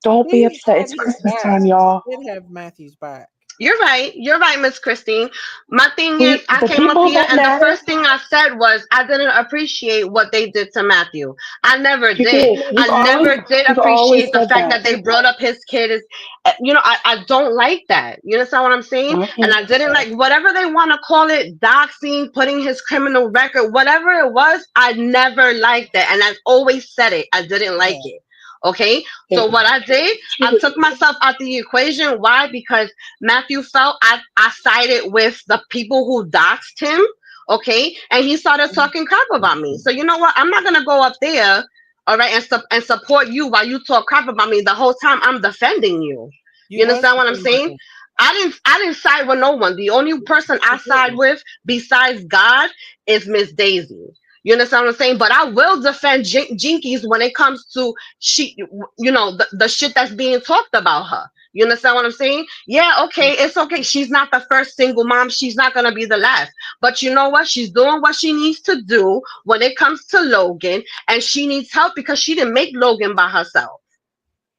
Don't be he upset. had It's his Christmas back. time, He y'all. did have Matthew's back. You're right. You're right, Miss Christine. My thing is, We I the came up people here that and the matter. first thing I said was I didn't appreciate what they did to Matthew. I never You did. did. I never did You've always appreciate the said fact that. that they brought up his kid. I don't like that. You understand what I'm saying? And Okay. I didn't like whatever they want to call it, doxing, putting his criminal record, whatever it was. I never liked it, and I've always said it. I didn't like Yeah. it. Okay, so It, what I did, I she, took myself out the equation. Why? Because Matthew felt I sided with the people who doxed him. Okay, and he started talking crap about me. So you know what? I'm not gonna go up there, all right, and support you while you talk crap about me the whole time I'm defending you. You You was understand what I'm defending saying? me. I didn't side with no one. The only person I You side didn't. with besides God is Miss Daisy. You understand what I'm saying? But I will defend Jinkies when it comes to she, the shit that's being talked about her. You understand what I'm saying? Yeah, okay, it's okay. She's not the first single mom. She's not gonna be the last. But you know what? She's doing what she needs to do when it comes to Logan, and she needs help because she didn't make Logan by herself.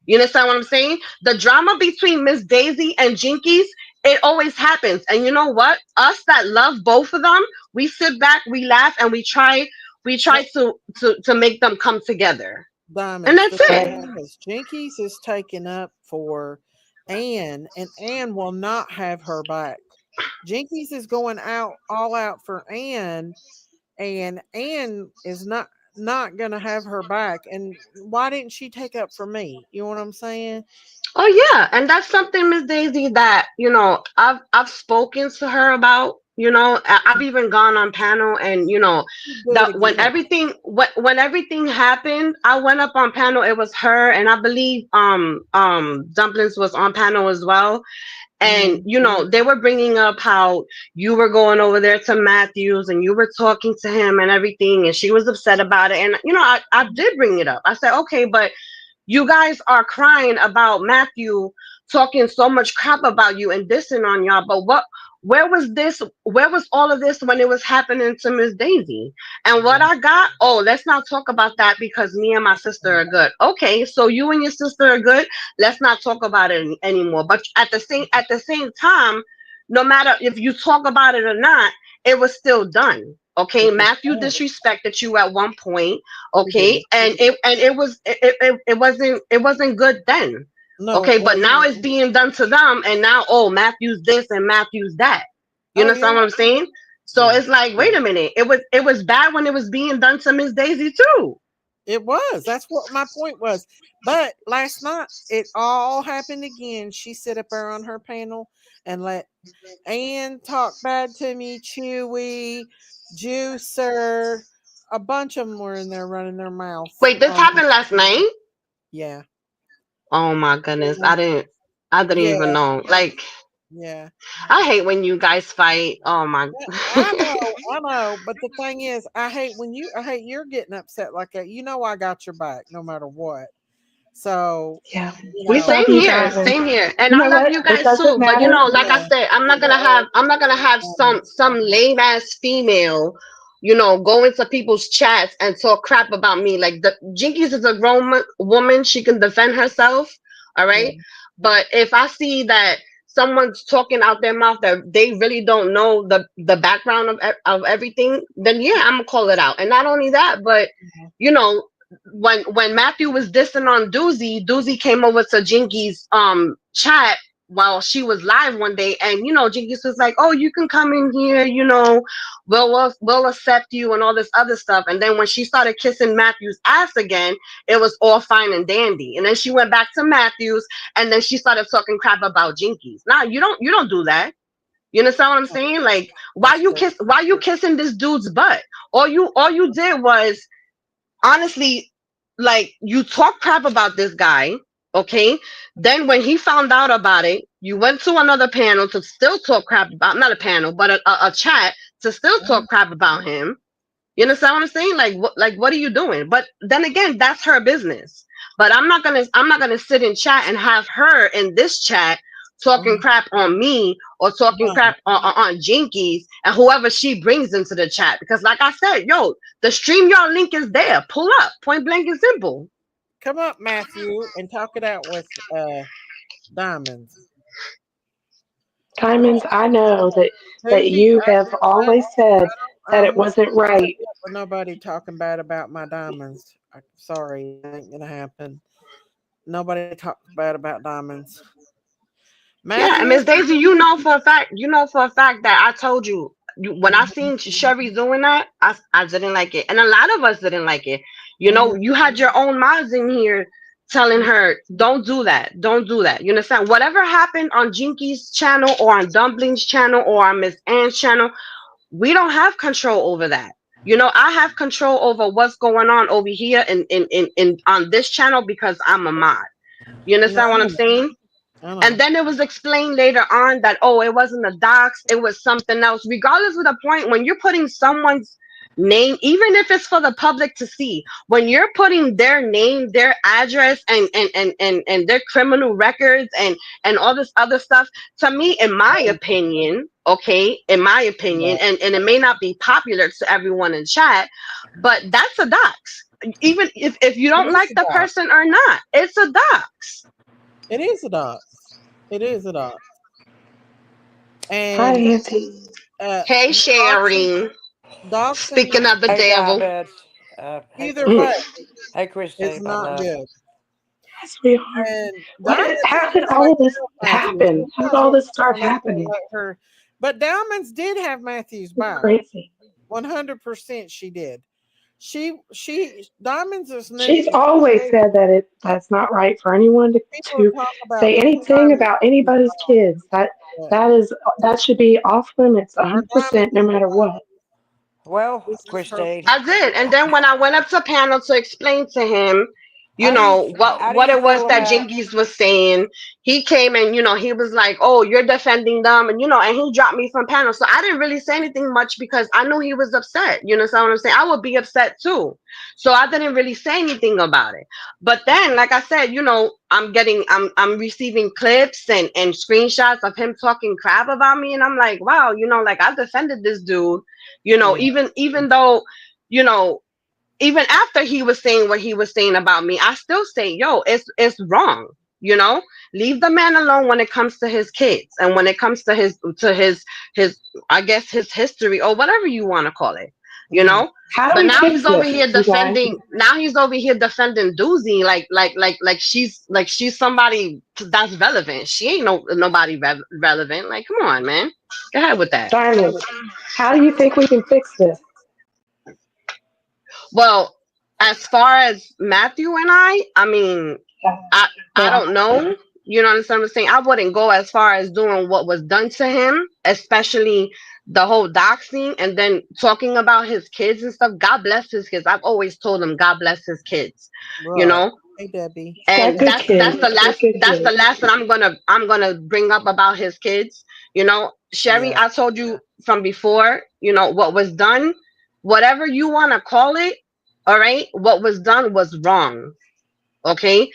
You understand what I'm saying? The drama between Miss Daisy and Jinkies, it always happens. And you know what? Us that love both of them, we sit back, we laugh, and we try Look, to make them come together. And Diamonds. The that's it. thing is, Jinkies is taking up for Anne, and Anne will not have her back. Jinkies is going out all out for Anne, and Anne is not gonna have her back. And why didn't she take up for me? You know what I'm saying? Oh yeah, and that's something, Miss Daisy, that I've spoken to her about. I've even gone on panel, and Do it that when again. everything happened, I went up on panel. It was her, and I believe Dumplings was on panel as well. And Mm, they were bringing up how you were going over there to Matthews and you were talking to him and everything, and she was upset about it. And I did bring it up. I said, okay, but you guys are crying about Matthew talking so much crap about you and dissing on y'all, but where was this? Where was all of this when it was happening to Miss Daisy? And what yeah. I got? Oh, let's not talk about that because me and my sister are good. Okay, so you and your sister are good. Let's not talk about it anymore. But at the same time, no matter if you talk about it or not, it was still done. Okay, It was Matthew fun. disrespected you at one point. He Okay, did. and it wasn't good then. No, it Okay, but wasn't. now it's being done to them, and now, oh, Matthew's this and Matthew's that. You Oh yeah, understand what I'm saying? So yeah. it's like, wait a minute, it was bad when it was being done to Miss Daisy too. It was. That's what my point was. But last night it all happened again. She sit up there on her panel and let Ann talk bad to me, Chewy, Juicer. A bunch of them were in there running their mouths Wait, this on her. happened last night? Yeah. Oh my goodness, And I didn't yeah, even know. Like, yeah. I hate when you guys fight. Oh my. Yeah, I know, but the thing is, I hate you're getting upset like that. You know I got your back no matter what. So, Yeah. you We know, love Same you, here, diamonds. same here, and You I know love what? you It guys doesn't too. But matter. like I yeah. said, I'm not gonna have some lame ass female, go into people's chats and talk crap about me. Like, the Jinkies is a grown woman; she can defend herself. All Yeah. right, but if I see that someone's talking out their mouth that they really don't know the background of everything, then yeah, I'm gonna call it out. And not only that, but Yeah. you know when Matthew was dissing on Doozy came over to Jinky's chat while she was live one day, and Jinky was like, "Oh, you can come in here, we'll accept you and all this other stuff." And then when she started kissing Matthew's ass again, it was all fine and dandy. And then she went back to Matthew's, and then she started talking crap about Jinkies. Now you don't do that. You understand what I'm saying? Like, why That's you true. kiss? Why you kissing this dude's butt? All you did was, honestly, like, you talk crap about this guy. Okay, then when he found out about it, you went to another panel to still talk crap about, not a panel but a chat, to still talk Mhm. crap about him. You understand what I'm saying? Like, what are you doing? But then again, that's her business. But I'm not gonna sit in chat and have her in this chat talking Mhm. crap on me or talking No. crap on Jinkies and whoever she brings into the chat. Because like I said, yo, the StreamYard link is there. Pull up. Point blank and simple. Come up, Matthew, and talk it out with Diamonds. Diamonds, I know that Susie, you have always said that it I'm not wasn't right. putting up with nobody talking bad about my diamonds. Sorry, it ain't gonna happen. Nobody talks bad about diamonds. Yeah, and Matthew, Miss Daisy, you know for a fact that I told you, when I seen Sherry doing that, I didn't like it, and a lot of us didn't like it. mhm, You had your own minds in here telling her, don't do that, don't do that. You understand? Whatever happened on Jinky's channel or on Dumpling's channel or on Miss Ann's channel, we don't have control over that. I have control over what's going on over here in on this channel because I'm a mod. You No, understand what I'm saying? I And know. then it was explained later on that, oh, it wasn't a dox, it was something else. Regardless of the point, when you're putting someone's name, even if it's for the public to see, when you're putting their name, their address, and their criminal records and all this other stuff, to me, in my opinion, okay, in my opinion, and it may not be popular to everyone in chat, but that's a dox. Even if you It don't is like a the doc. person or not, it's a dox. It is a doc. It is a doc. Hi, And Auntie. Hey, doxing, Sherry. doxing Speaking of the Hey, devil. Diabetes. Hey, either Mm. way hey, is Christine, my not love. good. Hi, sweetheart. And Diamonds How is did just like all of this Matthews. happen? How did Sometimes all we're this just start gonna have to happening? let her. But Diamonds did have Matthews It's back. crazy. 100% she did. She Diamonds is She's neutral. always said that that's not right for anyone People to talk about say anything Diamonds. about anybody's kids. That should be off limits Our Diamonds 100% no is matter what. Well, this is her. Christine, I did. And then when I went up to panel to explain to him, how do what you it was feel that about? Jinkies was saying, he came and, he was like, oh, you're defending them. And, and he dropped me from panel. So I didn't really say anything much because I knew he was upset. You know what I'm saying? I would be upset too. So I didn't really say anything about it. But then, like I said, I'm receiving clips and screenshots of him talking crap about me. And I'm like, wow, like I defended this dude, Yeah. even though, you know, even after he was saying what he was saying about me, I still say, yo, it's wrong. Leave the man alone when it comes to his kids and when it comes to his I guess his history or whatever you want to call it. You Hmm. know, How do but we now he's fix over this, here you guys? defending. Now he's over here defending Doozy like she's somebody that's relevant. She ain't nobody relevant. Like, come on, man, go ahead with that. Diamond, how do you think we can fix this? Well, as far as Matthew and I mean, Yeah. I Yeah. don't know. You know what I'm saying? I wouldn't go as far as doing what was done to him, especially the whole doxing and then talking about his kids and stuff. God bless his kids. I've always told him God bless his kids. You Right. know, Hey, Debbie. He's got and good that's kids. the Good, last good that's the kids. last that I'm gonna bring up about his kids. Sherry, Yeah. I told you from before, what was done, whatever you want to call it, all right, what was done was wrong. Okay.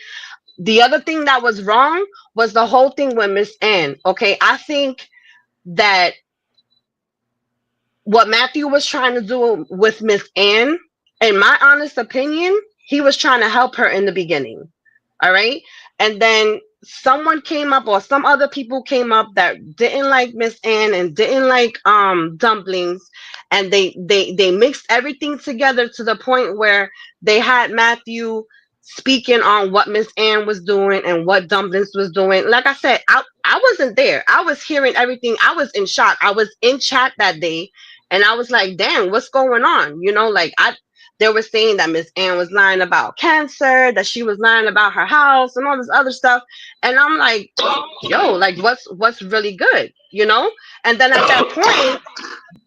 The other thing that was wrong was the whole thing with Miss Ann. Okay. I think that what Matthew was trying to do with Miss Ann, in my honest opinion, he was trying to help her in the beginning. All right. And then someone came up or some other people came up that didn't like Miss Ann and didn't like dumplings. And they mixed everything together to the point where they had Matthew speaking on what Miss Ann was doing and what dumplings was doing. Like I said, I wasn't there. I was hearing everything. I was in shock. I was in chat that day and I was like, damn, what's going on? Like they were saying that Miss Ann was lying about cancer, that she was lying about her house and all this other stuff. And I'm like, yo, like what's really good, And then at that point,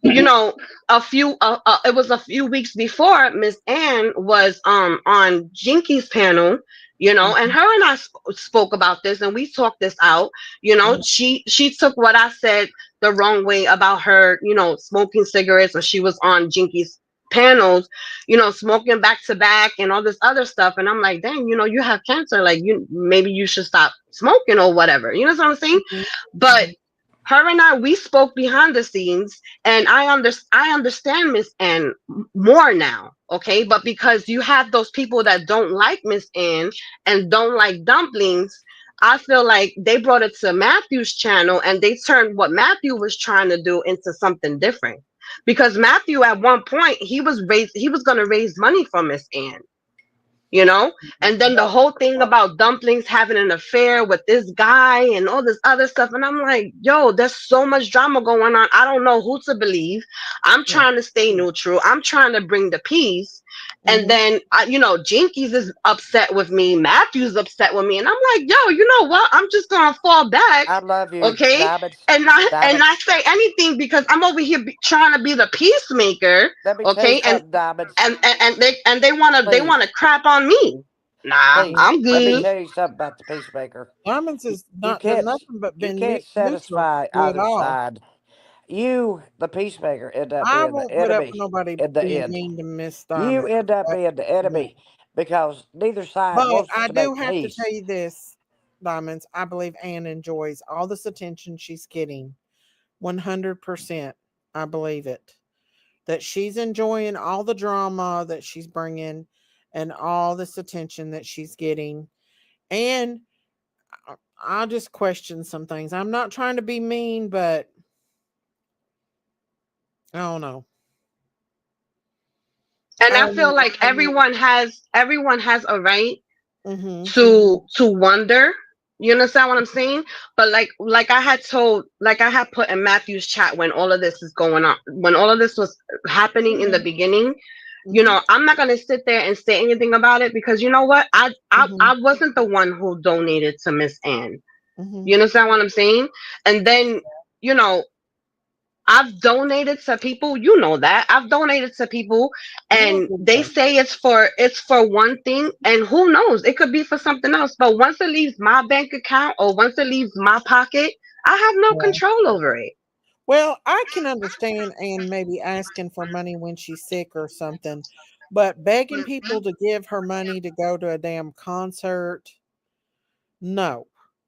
it was a few weeks before Miss Ann was on Jinky's panel, and Hmm. her and I spoke about this and we talked this out. She took what I said the wrong way about her, smoking cigarettes, or she was on Jinky's panels, smoking back to back and all this other stuff. And I'm like, dang, you have cancer, like maybe you should stop smoking or whatever. You know what I'm saying? Hmm. But her and I, we spoke behind the scenes, and I understand Miss Ann more now, okay? But because you have those people that don't like Miss Ann and don't like dumplings, I feel like they brought it to Matthew's channel and they turned what Matthew was trying to do into something different. Because Matthew, at one point, he was gonna raise money from Miss Ann, and then the whole thing about dumplings having an affair with this guy and all this other stuff. And I'm like, yo, there's so much drama going on. I don't know who to believe. I'm Yeah. trying to stay neutral. I'm trying to bring the peace. And Mm-hmm. then, Jinkies is upset with me. Matthew's upset with me. And I'm like, yo, you know what? I'm just going to fall back. I love you, Okay. diamonds. And not Diamonds. say anything because I'm over here trying to be the peacemaker. Let me tell you Okay. And, something, diamonds. and, and, and they want to Please, crap on me. Nah, please. I'm Let me good. tell you something about the peacemaker. Diamonds has You not done can't. nothing but You been can't neutral satisfy through it either all. side. You, the peacemaker, end up I being the won't put up with enemy nobody in the being end. mean to Miss You Diamond. end up That's being the that. enemy because neither side But wants I to do make have to tell peace. you this, Diamonds. I believe Anne enjoys all this attention she's getting. 100%. I believe it. That she's enjoying all the drama that she's bringing and all this attention that she's getting. And I'll just question some things. I'm not trying to be mean, but I don't know. And I I don't feel know. like everyone has a right Mm-hmm. to wonder. You understand what I'm saying? But like I had put in Matthew's chat when all of this is going on, when all of this was happening in the beginning, Mm-hmm. I'm not gonna sit there and say anything about it because you know what? I I, Mm-hmm. I wasn't the one who donated to Miss Ann. Mm-hmm. You understand what I'm saying? And then, you know, I've donated to people, you know that. I've donated to people You're a and good they person. say it's for one thing and who knows, it could be for something else. But once it leaves my bank account or once it leaves my pocket, I have no Yeah. control over it. Well, I can understand Anne maybe asking for money when she's sick or something, but begging people to give her money to go to a damn concert, no.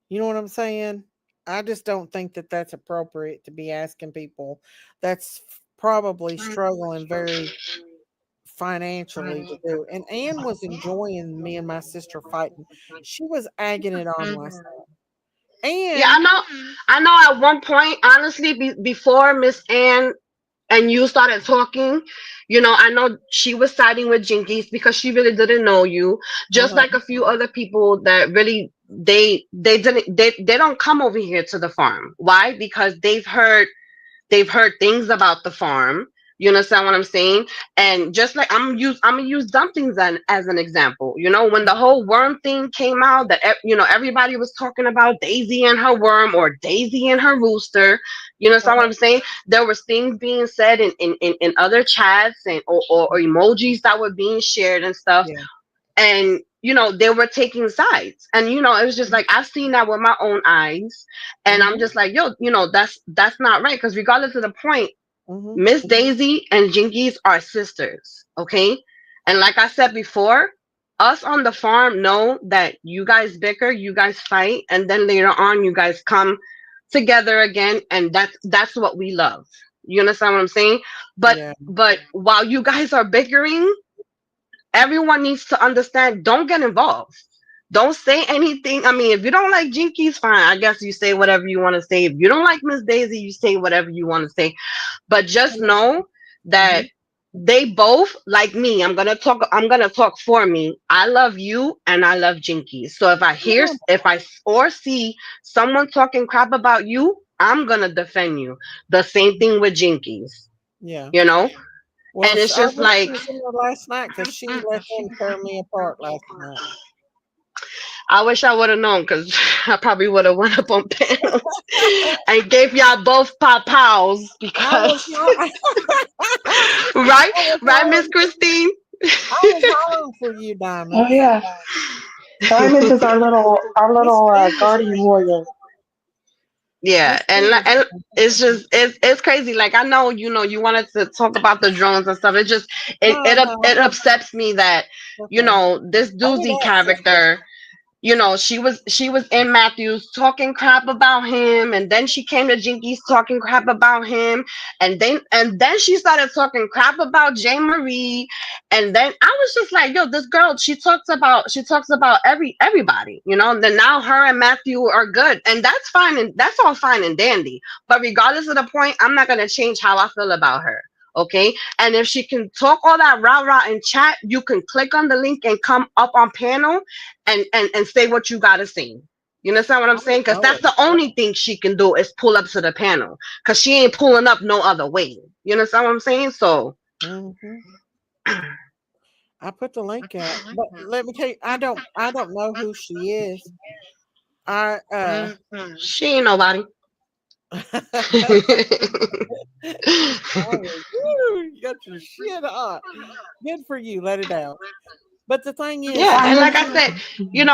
You know what I'm saying? I just don't think that that's appropriate to be asking people that's probably struggling very financially to do. And Anne was enjoying me and my sister fighting. She was egging it on last night. Yeah, And I know at one point, honestly, before Miss Ann and you started talking, I know she was siding with Jinkies because she really didn't know you. Just uh-huh, like a few other people that really they don't come over here to the farm. Why? Because they've heard things about the farm. You understand what I'm saying? And just like I'm gonna use dumplings as an example. When the whole worm thing came out, that everybody was talking about Daisy and her worm or Daisy and her rooster. You understand what uh-huh, I'm saying? There was things being said in other chats and or emojis that were being shared and stuff, yeah. and they were taking sides, and it was just like I've seen that with my own eyes, and I'm Mm-hmm, just like, yo, that's not right, because regardless of the point, mm-hmm, Miss Daisy and Jinkies are sisters, okay? And like I said before, us on the farm know that you guys bicker, you guys fight, and then later on you guys come together again, and that's what we love. You understand what I'm saying? but yeah. but while you guys are bickering, everyone needs to understand, don't get involved. Don't say anything. I mean, if you don't like Jinkies, fine. I guess you say whatever you want to say. If you don't like Miss Daisy, you say whatever you want to say. But just know that Mm-hmm. they both like me. I'm gonna talk for me. I love you and I love Jinkies. So if I or see someone talking crap about you, I'm gonna defend you. The same thing with Jinkies, Yeah. you know? Well, And it's I just wish she like, was in there last night because she let them tear me apart last night. I wish I would have known, because I probably would have went up on panels and gave y'all both pop pows I was because not. right, I was right, Miss hollering. Christine. I was hollering for you, Oh Diamonds. yeah, Diamonds is our Miss little Speed was guardian warrior. Yeah, Miss Speed was. and it's crazy. Like, I know, you wanted to talk about the drones and stuff. It just No, no, it upsets me that okay. this Hold it doozy up, sister. character, she was in Matthews talking crap about him, and then she came to Jinkies talking crap about him, and then she started talking crap about Jane Marie, and then I was just like, yo, this girl, she talks about everybody, and then now her and Matthew are good, and that's fine, and that's all fine and dandy. But regardless of the point, I'm not gonna change how I feel about her. Okay, and if she can talk all that rah rah in chat, you can click on the link and come up on panel and say what you gotta say. You understand what I'm saying? Because Oh, that's the only thing she can do is pull up to the panel. Because she ain't pulling up no other way. You understand what I'm saying? So mm-hmm. I put the link out, but let me tell you, I don't know who she is. I She ain't nobody. oh, woo, you got your shit on. Good for you. Let it out. But the thing is, Yeah, and like I said,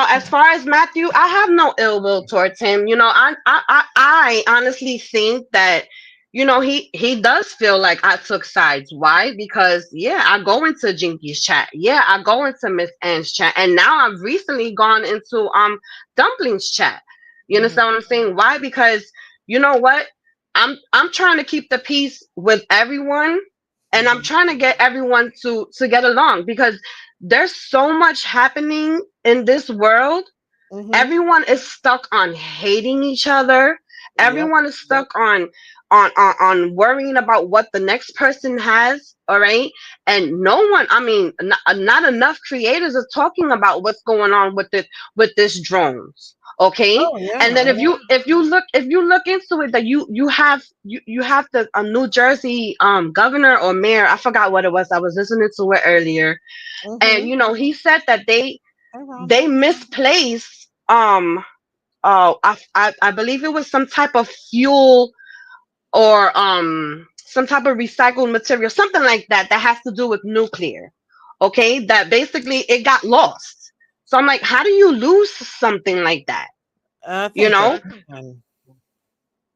as far as Matthew, I have no ill will towards him. I honestly think that, he does feel like I took sides. Why? Because yeah, I go into Jinky's chat. Yeah, I go into Miss Ann's chat, and now I've recently gone into Dumpling's chat. You mhm, understand what I'm saying? Why? Because you know what? I'm trying to keep the peace with everyone, and I'm mhm, trying to get everyone to get along because there's so much happening in this world. mhm, Everyone is stuck on hating each other. yep, Everyone is stuck on worrying about what the next person has. All right, and no one. I mean, not enough creators are talking about what's going on with this drones. Okay, oh yeah, and then I know. if you look into it, that you have the New Jersey governor or mayor. I forgot what it was. I was listening to it earlier, and Mhm. he said that they Hey they Rhonda. misplaced I believe it was some type of fuel or some type of recycled material, something like that has to do with nuclear. Okay, that basically it got lost. So I'm like, how do you lose something like that? I You think that know? and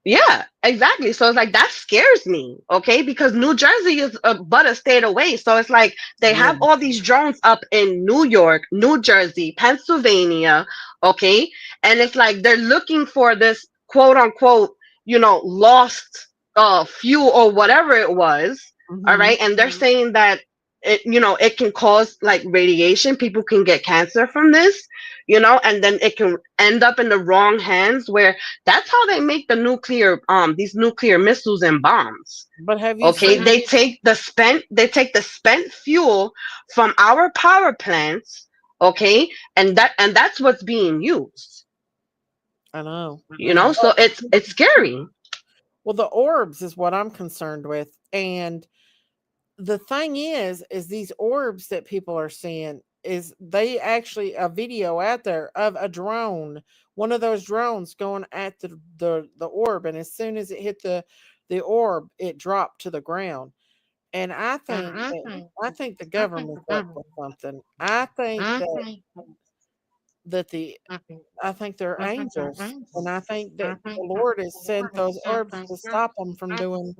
Yeah, exactly. So it's like that scares me, okay? Because New Jersey is but a state away. So it's like they yeah, have all these drones up in New York, New Jersey, Pennsylvania, okay? And it's like they're looking for this quote unquote, lost fuel or whatever it was, all mhm, right? And they're saying that it can cause like radiation. People can get cancer from this, and then it can end up in the wrong hands where that's how they make these nuclear missiles and bombs. but have you Okay, seen? they take the spent fuel from our power plants, okay, and that's what's being used. I know. So it's scary. Well, the orbs is what I'm concerned with, and the thing is these orbs that people are seeing is they actually a video out there of a drone, one of those drones going at the orb, and as soon as it hit the orb, it dropped to the ground. And I think the government's up to something. That the I think they're angels, and I think that the Lord has sent those orbs to stop them from doing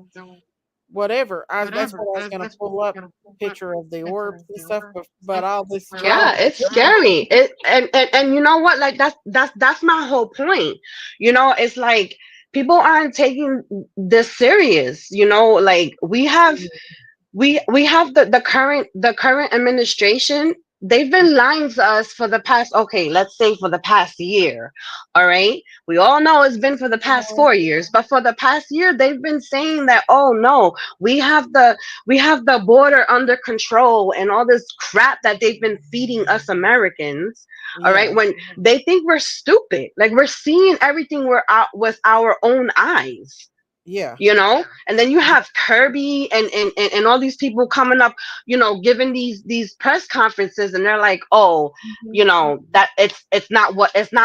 whatever. That's what I was going to pull up picture of the orbs and stuff, but all this Yeah, drone. it's scary. And you know what? Like that's my whole point. It's like people aren't taking this serious. Like we have the current administration. They've been lying to us for the past, okay, let's say for the past year. All right, we all know it's been for the past Uh, 4 years, but for the past year they've been saying that, oh no, we have the border under control and all this crap that they've been feeding us Americans. All yeah, right, when they think we're stupid, like we're seeing everything with our own eyes. yeah, And then you have Kirby and all these people coming up, giving these press conferences, and they're like, oh, mhm, that it's not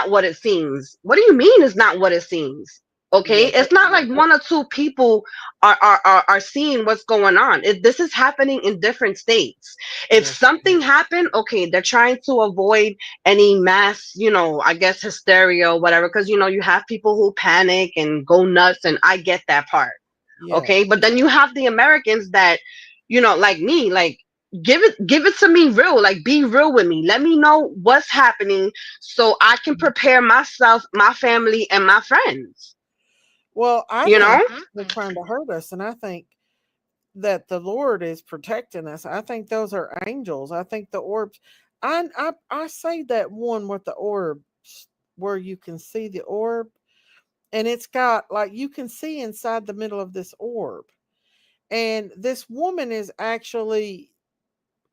what it seems. What do you mean it's not what it seems? Okay, yeah, it's not like one or two people are seeing what's going on. This is happening in different states. If yeah, something happened, okay, they're trying to avoid any mass, I guess, hysteria or whatever, because you have people who panic and go nuts, and I get that part. yeah, Okay, but then you have the Americans that, like me, like give it to me real, like be real with me, let me know what's happening so I can prepare myself, my family, and my friends. well, I you think know they're trying to hurt us, and I think that the Lord is protecting us. I think those are angels. I think the orbs. I say that one with the orbs where you can see the orb, and it's got like you can see inside the middle of this orb, and this woman is actually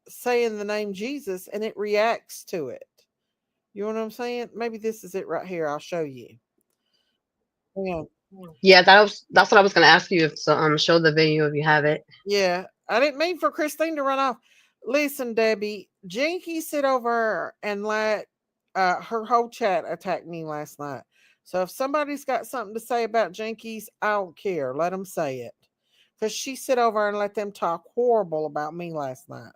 saying the name Jesus, and it reacts to it. You know what I'm saying? Maybe this is it right here. I'll show you. Yeah, yeah, that's what I was going to ask you, if so show the video if you have it. yeah. I didn't mean for Christine to run off, Listen, Debbie, Jinky sit over and let her whole chat attack me last night. So if somebody's got something to say about Jinkies, I don't care. Let them say it. Because she sit over and let them talk horrible about me last night.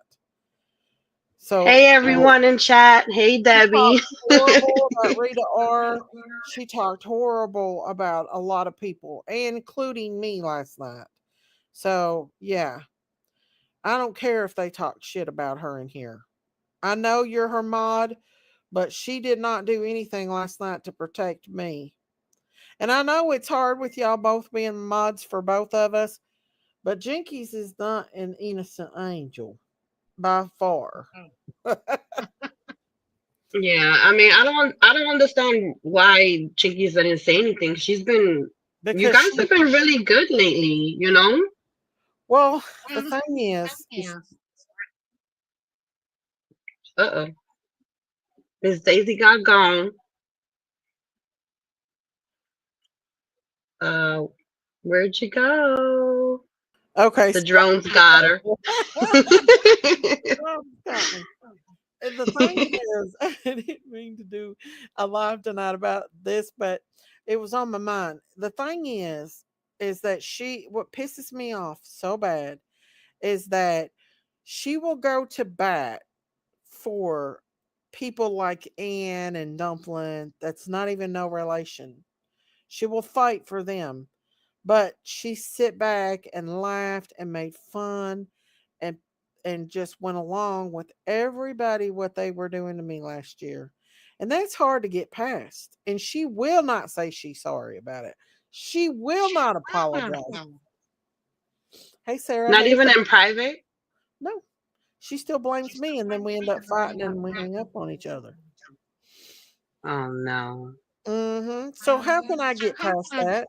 So Hey everyone in chat. Hey she Debbie. talked horrible about Rita R. She talked horrible about a lot of people, including me last night. So yeah, I don't care if they talk shit about her in here. I know you're her mod, but she did not do anything last night to protect me. And I know it's hard with y'all both being mods for both of us, but Jinkies is not an innocent angel by far. Yeah, I mean, I don't understand why Chinky's didn't say anything. You Because guys she, have been really good lately, you know? well, the thing is Uh-oh. Miss Daisy got gone. Uh, where'd you go? okay. The So, drones got her. got me. And the thing is, I didn't mean to do a live tonight about this, but it was on my mind. The thing is that what pisses me off so bad is that she will go to bat for people like Ann and Dumpling that's not even no relation. She will fight for them, but she sit back and laughed and made fun and just went along with everybody what they were doing to me last year. And that's hard to get past. And she will not say she's sorry about it. She will not apologize. Hey Sarah, Not hey. even in private? No. She still blames me and then we end up fighting and we hang up on each other. Oh no. So how can I get past that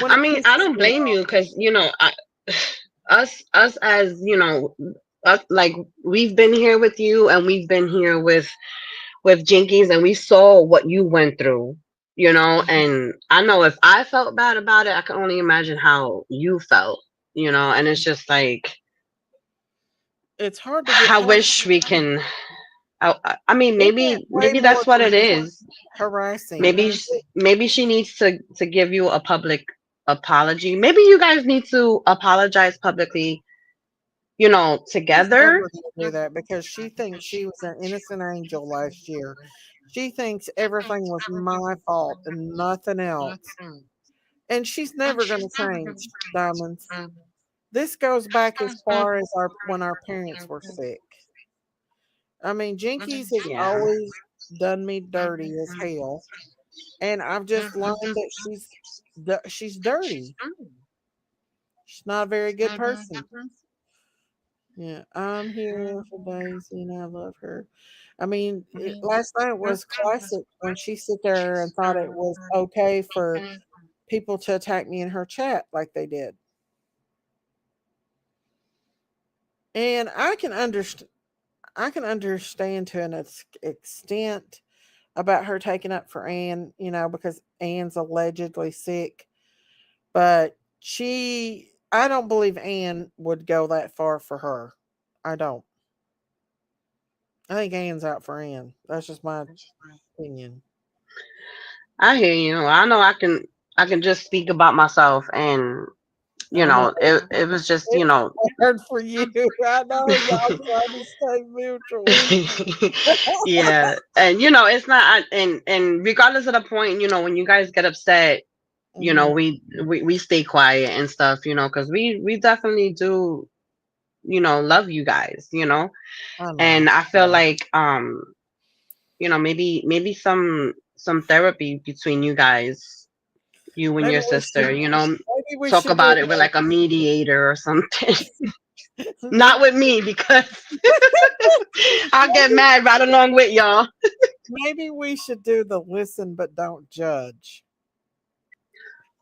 when I it mean, I pisses don't me blame off? you because us as us like we've been here with you and we've been here with Jinkies and we saw what you went through, and I know if I felt bad about it, I can only imagine how you felt, and it's just like It's hard to get I past. wish we can. I mean, It went way maybe more that's what than it just is. harassing. Maybe she needs to give you a public apology. Maybe you guys need to apologize publicly, She's together. never going to do that because she thinks she was an innocent angel last year. She thinks everything was my fault and nothing else. And she's never going to change, Diamonds. This goes back as far as when our parents were sick. I mean, Jinkies has Yeah. always done me dirty as hell, and I've just learned that she's dirty. She's not a very good person. Yeah, I'm here for Daisy, and I love her. I mean, last night was classic when she sit there and thought it was okay for people to attack me in her chat like they did, and I can understand. I can understand to an extent about her taking up for Anne, because Anne's allegedly sick. But I don't believe Anne would go that far for her. I don't. I think Anne's out for Anne. That's just my opinion. I hear you. I know I can just speak about myself and I know it was just, it's hard for you. I know y'all trying to stay mutual. yeah. And it's not and regardless of the point, when you guys get upset, Mhm. we stay quiet and stuff, because we definitely do, love you guys, I and know. I feel like maybe some therapy between you guys, you and Maybe your we sister, should. Maybe we talk should do about it with like a mediator or something. it. Maybe, Not with me because I'll get mad right along with y'all. maybe we should do the listen but don't judge.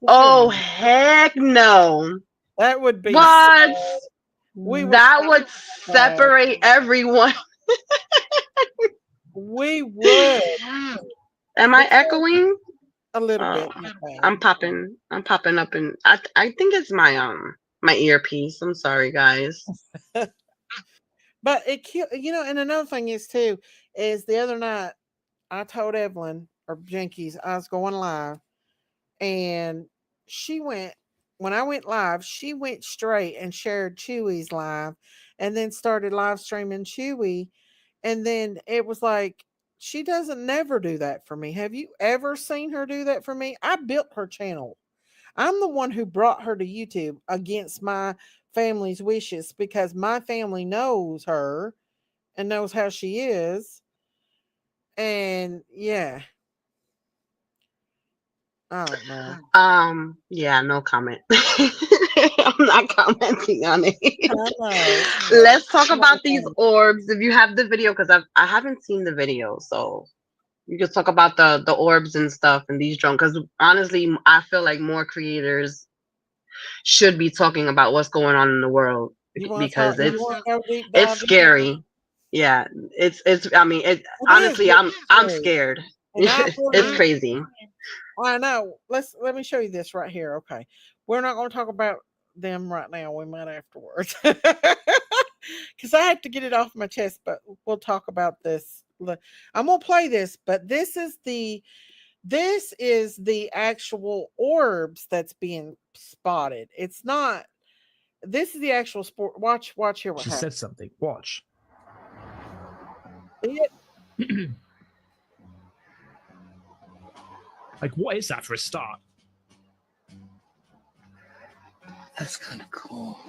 'Cause Oh heck no. that would be What? we would That fight would bad. separate everyone. We would Am I because echoing? a little Uh, bit, not bad. I'm popping up, and I think it's my earpiece. I'm sorry, guys. But it and another thing is too, is the other night I told Evelyn or Jinkies I was going live, and she went when I went live, she went straight and shared Chewy's live, and then started live streaming Chewy, and then it was like she doesn't never do that for me. Have you ever seen her do that for me? I built her channel. I'm the one who brought her to YouTube against my family's wishes because my family knows her and knows how she is. And yeah, I don't know. Yeah, no comment. I'm not commenting on it. I know. Let's talk about these orbs. If you have the video, because I haven't seen the video, so you can talk about the orbs and stuff and these drones. Because honestly, I feel like more creators should be talking about what's going on in the world You want to talk? because You want to go deep it's dive into it? scary. Yeah, it's. I mean, it. It is. Honestly, I'm scary. scared. And I It's crazy. I know. Let me show you this right here. Okay. We're not going to talk about them right now. We might afterwards. Because I have to get it off my chest, but we'll talk about this. I'm going to play this, but this is the actual orbs that's being spotted. It's not. This is the actual sport. Watch here. What She happens. said something. Watch. See it? Like, what is that for a start? That's kind of cool.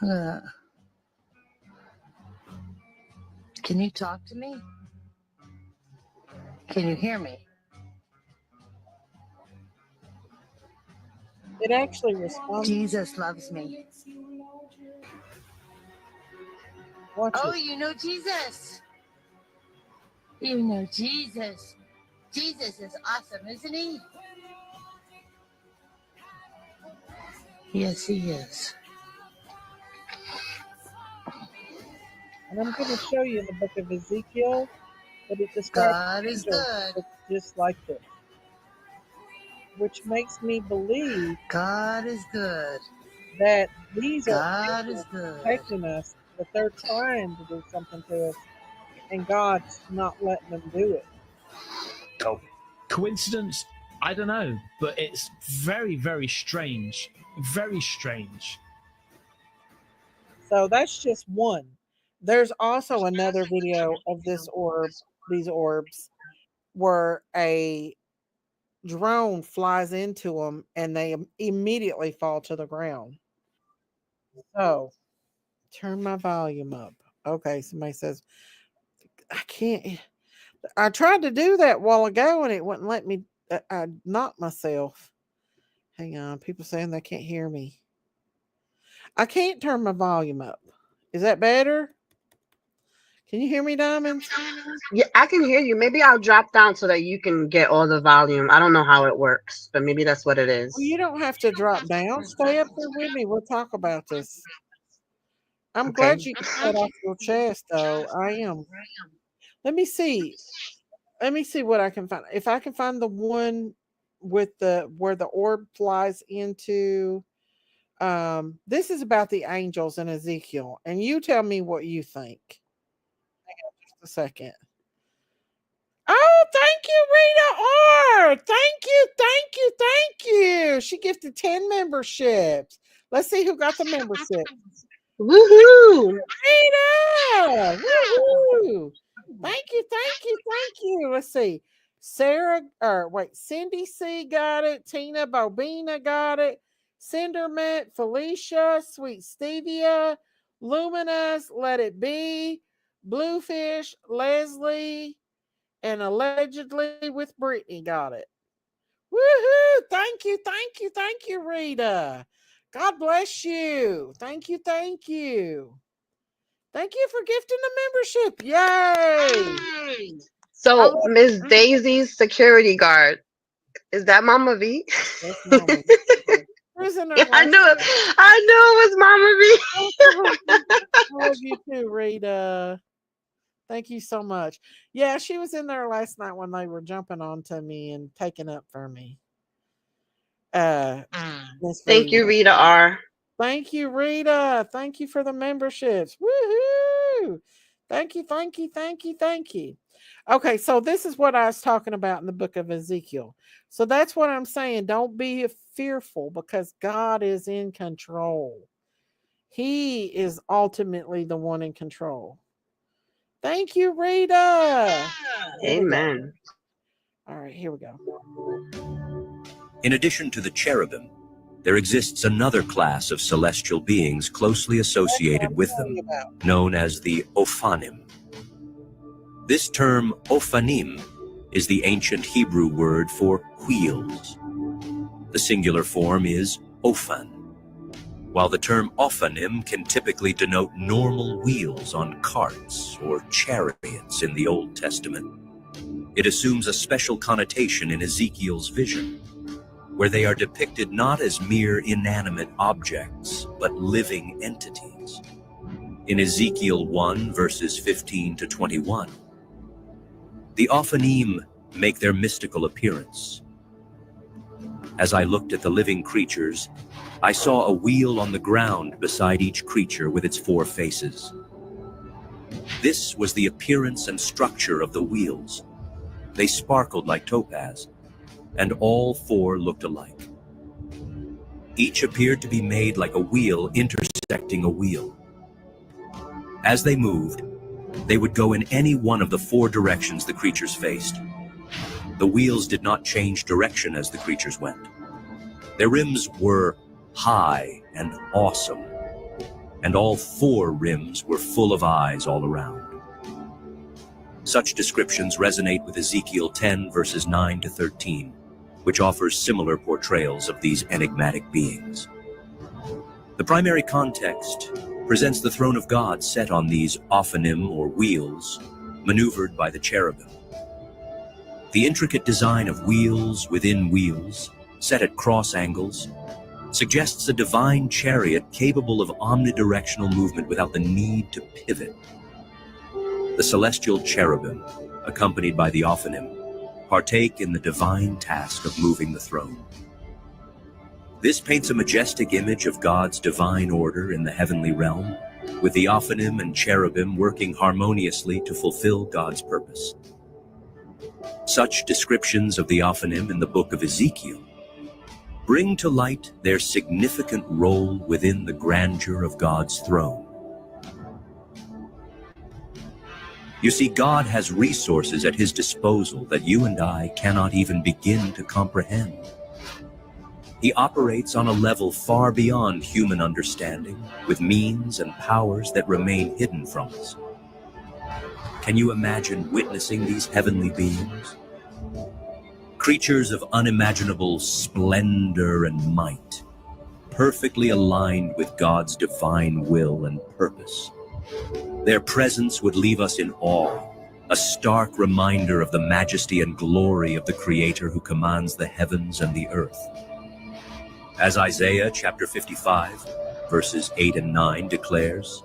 Look at that. Can you talk to me? Can you hear me? It actually responds. Jesus loves me. Watch Oh, it. you know Jesus. You know Jesus. Jesus is awesome, isn't he? Yes, he is. And I'm going to show you in the book of Ezekiel that it describes God is good. just like this, which makes me believe God is good. that these God are is good. protecting us, that they're trying to do something to us, and God's not letting them do it. Oh, coincidence? I don't know, but it's very, very strange. Very strange. So that's just one. There's also another video of these orbs, where a drone flies into them and they immediately fall to the ground. So, turn my volume up. Okay, somebody says, I can't. I tried to do that a while ago and it wouldn't let me. I knocked myself. Hang on. People saying they can't hear me. I can't turn my volume up. Is that better? Can you hear me, Diamonds? Yeah, I can hear you. Maybe I'll drop down so that you can get all the volume. I don't know how it works, but maybe that's what it is. Well, you don't have to drop down. Stay up there with me. We'll talk about this. I'm glad you got that off your chest, though. I am. Let me see. Let me see what I can find. If I can find the one with the where the orb flies into. This is about the angels in Ezekiel, and you tell me what you think. Hang on just a second. Oh, thank you, Rita R. Thank you. She gifted 10 memberships. Let's see who got the membership. Woohoo! Rita! Woohoo! Thank you. Let's see. Cindy C got it. Tina Bobina got it. Cindermint, Felicia, Sweet Stevia, Luminous, Let It Be, Bluefish, Leslie, and allegedly with Brittany got it. Woohoo! Thank you, Rita. God bless you. Thank you. Thank you for gifting the membership. Yay! So Miss Daisy's security guard, is that Mama V? That's Mama. Who's in there? I knew it was Mama V. I love you too, Rita. Thank you so much. Yeah, she was in there last night when they were jumping onto me and taking up for me. Miss Thank you, Rita. Rita R. Thank you, Rita. Thank you for the memberships. Woohoo! Thank you, thank you, thank you, thank you. Okay, so this is what I was talking about in the book of Ezekiel. So that's what I'm saying. Don't be fearful because God is in control. He is ultimately the one in control. Thank you, Rita. Here we go. Amen. All right, here we go. In addition to the cherubim, there exists another class of celestial beings closely associated with them, known as the Ophanim. This term, Ophanim, is the ancient Hebrew word for wheels. The singular form is Ophan, while the term Ophanim can typically denote normal wheels on carts or chariots in the Old Testament. It assumes a special connotation in Ezekiel's vision, where they are depicted not as mere inanimate objects, but living entities. In Ezekiel 1, verses 15 to 21, the Ophanim make their mystical appearance. As I looked at the living creatures, I saw a wheel on the ground beside each creature with its 4 faces. This was the appearance and structure of the wheels. They sparkled like topaz, and all 4 looked alike. Each appeared to be made like a wheel intersecting a wheel. As they moved, they would go in any one of the 4 directions the creatures faced. The wheels did not change direction as the creatures went. Their rims were high and awesome, and all 4 rims were full of eyes all around. Such descriptions resonate with Ezekiel 10, verses 9 to 13, which offers similar portrayals of these enigmatic beings. The primary context presents the throne of God set on these Ophanim or wheels, maneuvered by the cherubim. The intricate design of wheels within wheels, set at cross angles, suggests a divine chariot capable of omnidirectional movement without the need to pivot. The celestial cherubim, accompanied by the Ophanim, partake in the divine task of moving the throne. This paints a majestic image of God's divine order in the heavenly realm, with the Ophanim and cherubim working harmoniously to fulfill God's purpose. Such descriptions of the Ophanim in the book of Ezekiel bring to light their significant role within the grandeur of God's throne. You see, God has resources at his disposal that you and I cannot even begin to comprehend. He operates on a level far beyond human understanding, with means and powers that remain hidden from us. Can you imagine witnessing these heavenly beings? Creatures of unimaginable splendor and might, perfectly aligned with God's divine will and purpose. Their presence would leave us in awe, a stark reminder of the majesty and glory of the Creator who commands the heavens and the earth. As Isaiah chapter 55, verses 8 and 9 declares,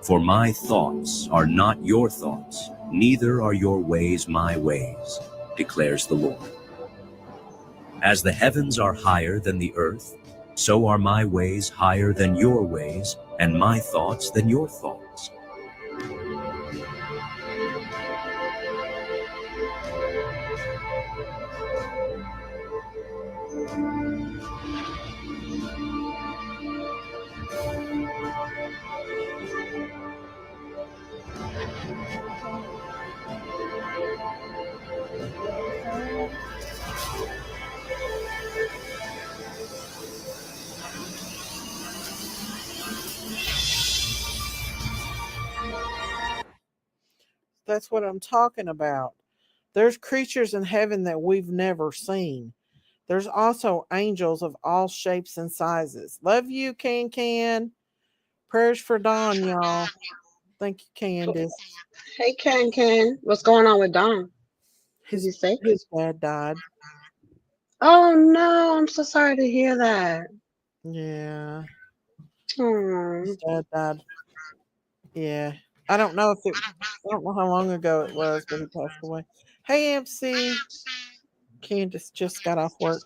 "For my thoughts are not your thoughts, neither are your ways my ways, declares the Lord. As the heavens are higher than the earth, so are my ways higher than your ways, and my thoughts than your thoughts." That's what I'm talking about. There's creatures in heaven that we've never seen. There's also angels of all shapes and sizes. Love you, Can. Prayers for Dawn, y'all. Thank you, Candace. Hey, Ken. What's going on with Dom? Is he sick? His dad died. Oh, no. I'm so sorry to hear that. Yeah. Hmm. His dad died. Yeah. I don't know how long ago it was, but he passed away. Hey, MC. Candace just got off work.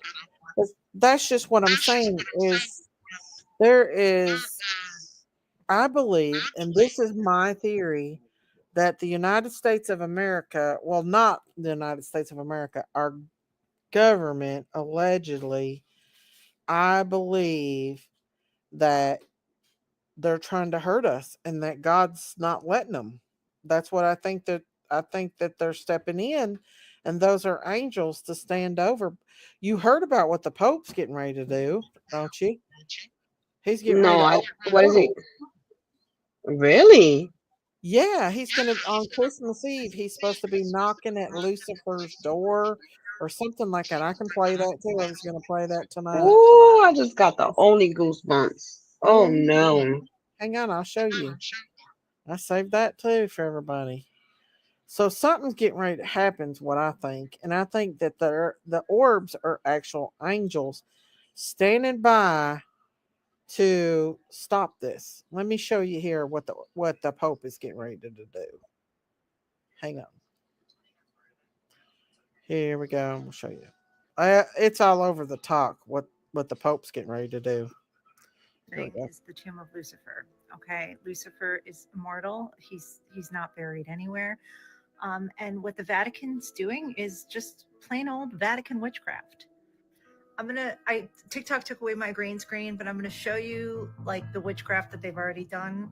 that's just what I'm saying is there is, I believe, and this is my theory, that the United States of America, well, not the United States of America, our government allegedly, I believe that they're trying to hurt us and that God's not letting them. That's what I think that they're stepping in and those are angels to stand over. You heard about what the Pope's getting ready to do, don't you? He's getting ready No, to I. open What is he? portals. Really? Yeah, he's gonna on Christmas Eve. He's supposed to be knocking at Lucifer's door or something like that. I can play that too. I was gonna play that tonight. Ooh, I just got the only goosebumps. Oh Mhm. no. Hang on, I'll show you. I saved that too for everybody. So something's getting ready to happen, is what I think, and I think that the orbs are actual angels standing by to stop this. Let me show you here what the Pope is getting ready to do. Hang on. Here we go. We'll show you. It's all over the talk. What the Pope's getting ready to do. Here we go. Is the tomb of Lucifer. Okay, Lucifer is immortal. He's not buried anywhere. And what the Vatican's doing is just plain old Vatican witchcraft. TikTok took away my green screen, but I'm gonna show you like the witchcraft that they've already done.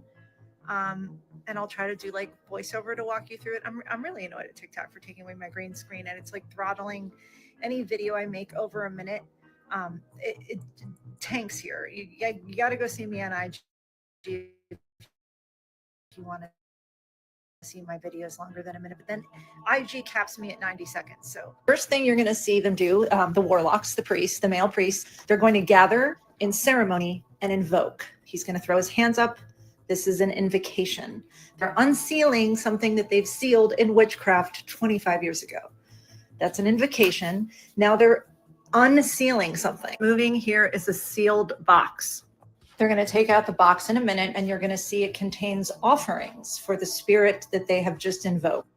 And I'll try to do like voiceover to walk you through it. I'm really annoyed at TikTok for taking away my green screen, and it's like throttling any video I make over a minute. It tanks here. You got to go see me on IG if you want to see my videos longer than a minute, but then IG caps me at 90 seconds. So first thing you're going to see them do, the warlocks, the priests, the male priests, they're going to gather in ceremony and invoke. He's going to throw his hands up. This is an invocation. They're unsealing something that they've sealed in witchcraft 25 years ago. That's an invocation. Now they're unsealing something. Moving here is a sealed box. They're going to take out the box in a minute, and you're going to see it contains offerings for the spirit that they have just invoked.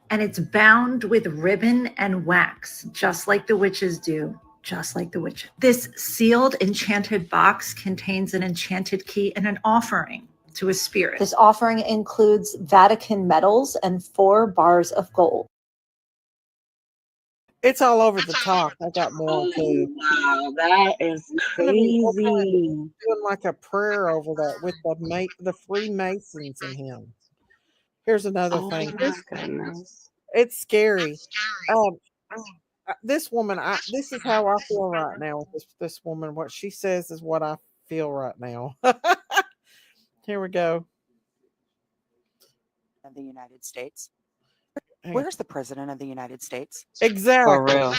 And it's bound with ribbon and wax, just like the witches do, just like the witches. This sealed, enchanted box contains an enchanted key and an offering to a spirit. This offering includes Vatican medals and 4 bars of gold. It's all over the talk. I got more too. Wow, that is crazy. Doing like a prayer over that with the Freemasons in him. Here's another thing. My goodness. It's scary. This woman, this is how I feel right now with this woman. What she says is what I feel right now. Here we go. Of the United States. Where's the president of the United States? Exactly. For real.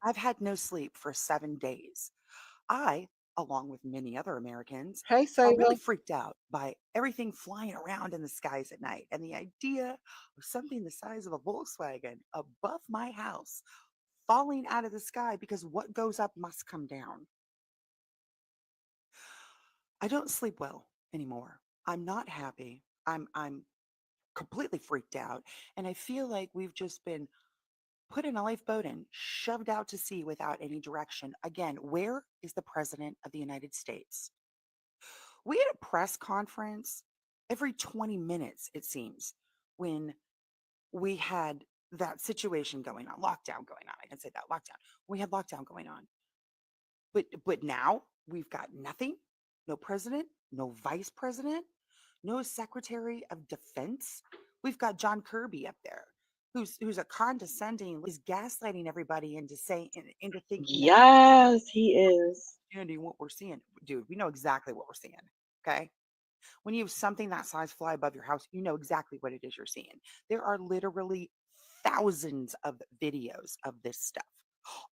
I've had no sleep for 7 days. I, along with many other Americans, Hey, are really Saba. freaked out by everything flying around in the skies at night, and the idea of something the size of a Volkswagen above my house falling out of the sky, because what goes up must come down. I don't sleep well anymore. I'm not happy. I'm completely freaked out, and I feel like we've just been put in a lifeboat and shoved out to sea without any direction. Again, where is the president of the United States? We had a press conference every 20 minutes, it seems, when we had that situation going on, lockdown going on. I can say that, lockdown. We had lockdown going on. But now we've got nothing. No president, no vice president, no secretary of defense. We've got John Kirby up there, who's a condescending, is gaslighting everybody into thinking. Yes, he is. Understanding what we're seeing, dude. We know exactly what we're seeing. Okay. When you have something that size fly above your house, you know exactly what it is you're seeing. There are literally thousands of videos of this stuff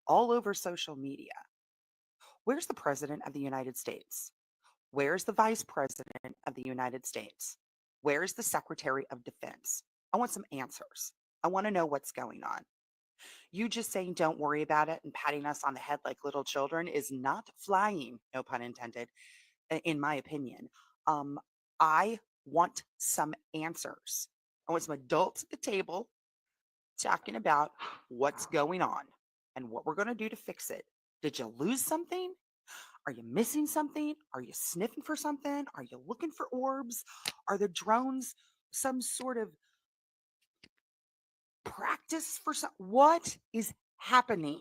all over social media. Where's the president of the United States? Where's the vice president of the United States? Where's the secretary of defense? I want some answers. I want to know what's going on. You just saying don't worry about it and patting us on the head like little children is not flying, no pun intended, in my opinion. I want some answers. I want some adults at the table talking about what's going on and what we're going to do to fix it. Did you lose something? Are you missing something? Are you sniffing for something? Are you looking for orbs? Are the drones some sort of practice for some? What is happening?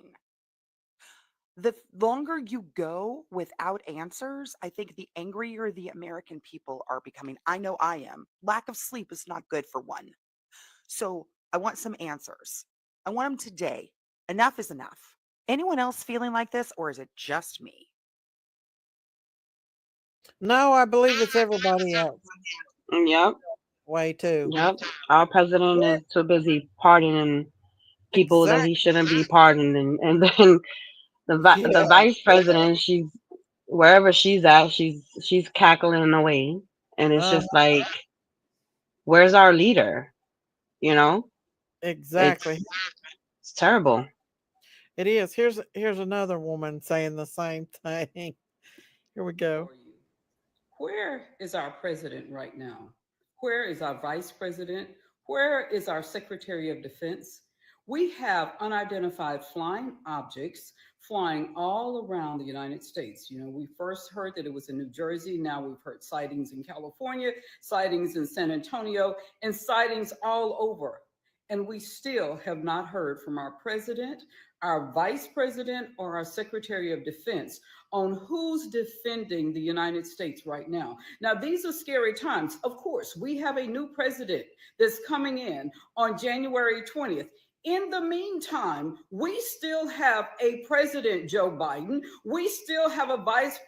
The longer you go without answers, I think the angrier the American people are becoming. I know I am. Lack of sleep is not good for one. So I want some answers. I want them today. Enough is enough. Anyone else feeling like this, or is it just me? No, I believe it's everybody else Yep. way too. Yep. Our president is too busy pardoning people that he Exactly. shouldn't be pardoning, and then the Yeah. vice president, she's wherever she's at, she's cackling away, and it's Uh, just like, where's our leader? You know, exactly. it's terrible. It is. Here's another woman saying the same thing. Here we go. for you. Where is our president right now? Where is our vice president? Where is our secretary of defense? We have unidentified flying objects flying all around the United States. You know, we first heard that it was in New Jersey. Now we've heard sightings in California, sightings in San Antonio, and sightings all over. And we still have not heard from our president, our vice president, or our secretary of defense on who's defending the United States right now. Now, these are scary times. Of course, we have a new president that's coming in on January 20th. In the meantime, we still have a president, Joe Biden. We still have a vice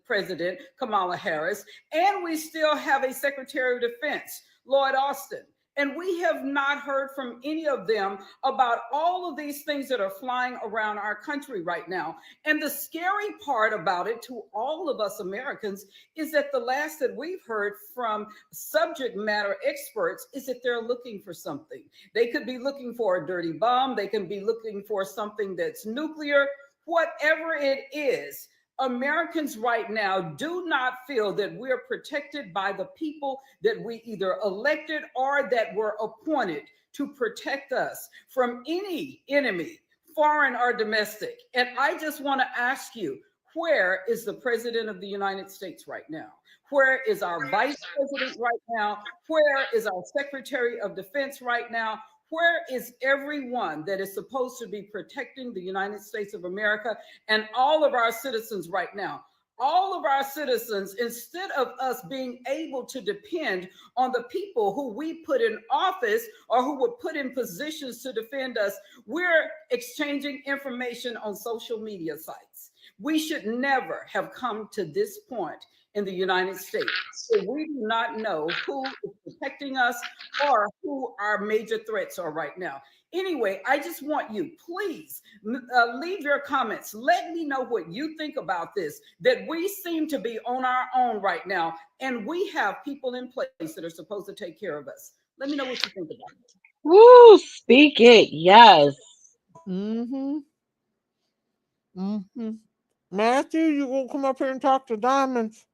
president, Kamala Harris. And we still have a secretary of defense, Lloyd Austin. And we have not heard from any of them about all of these things that are flying around our country right now. And the scary part about it to all of us Americans is that the last that we've heard from subject matter experts is that they're looking for something. They could be looking for a dirty bomb. They can be looking for something that's nuclear, whatever it is. Americans right now do not feel that we're protected by the people that we either elected or that were appointed to protect us from any enemy, foreign or domestic. And I just want to ask you, where is the president of the United States right now? Where is our vice president right now? Where is our secretary of defense right now? Where is everyone that is supposed to be protecting the United States of America and all of our citizens right now? All of our citizens, instead of us being able to depend on the people who we put in office or who were put in positions to defend us, we're exchanging information on social media sites. We should never have come to this point in the United States. So we do not know who is protecting us or who our major threats are right now. Anyway, I just want you, please leave your comments. Let me know what you think about this, that we seem to be on our own right now, and we have people in place that are supposed to take care of us. Let me know what you think about it. Woo, speak it. Yes. Mm-hmm. Mm-hmm. Matthew, you gonna come up here and talk to Diamonds?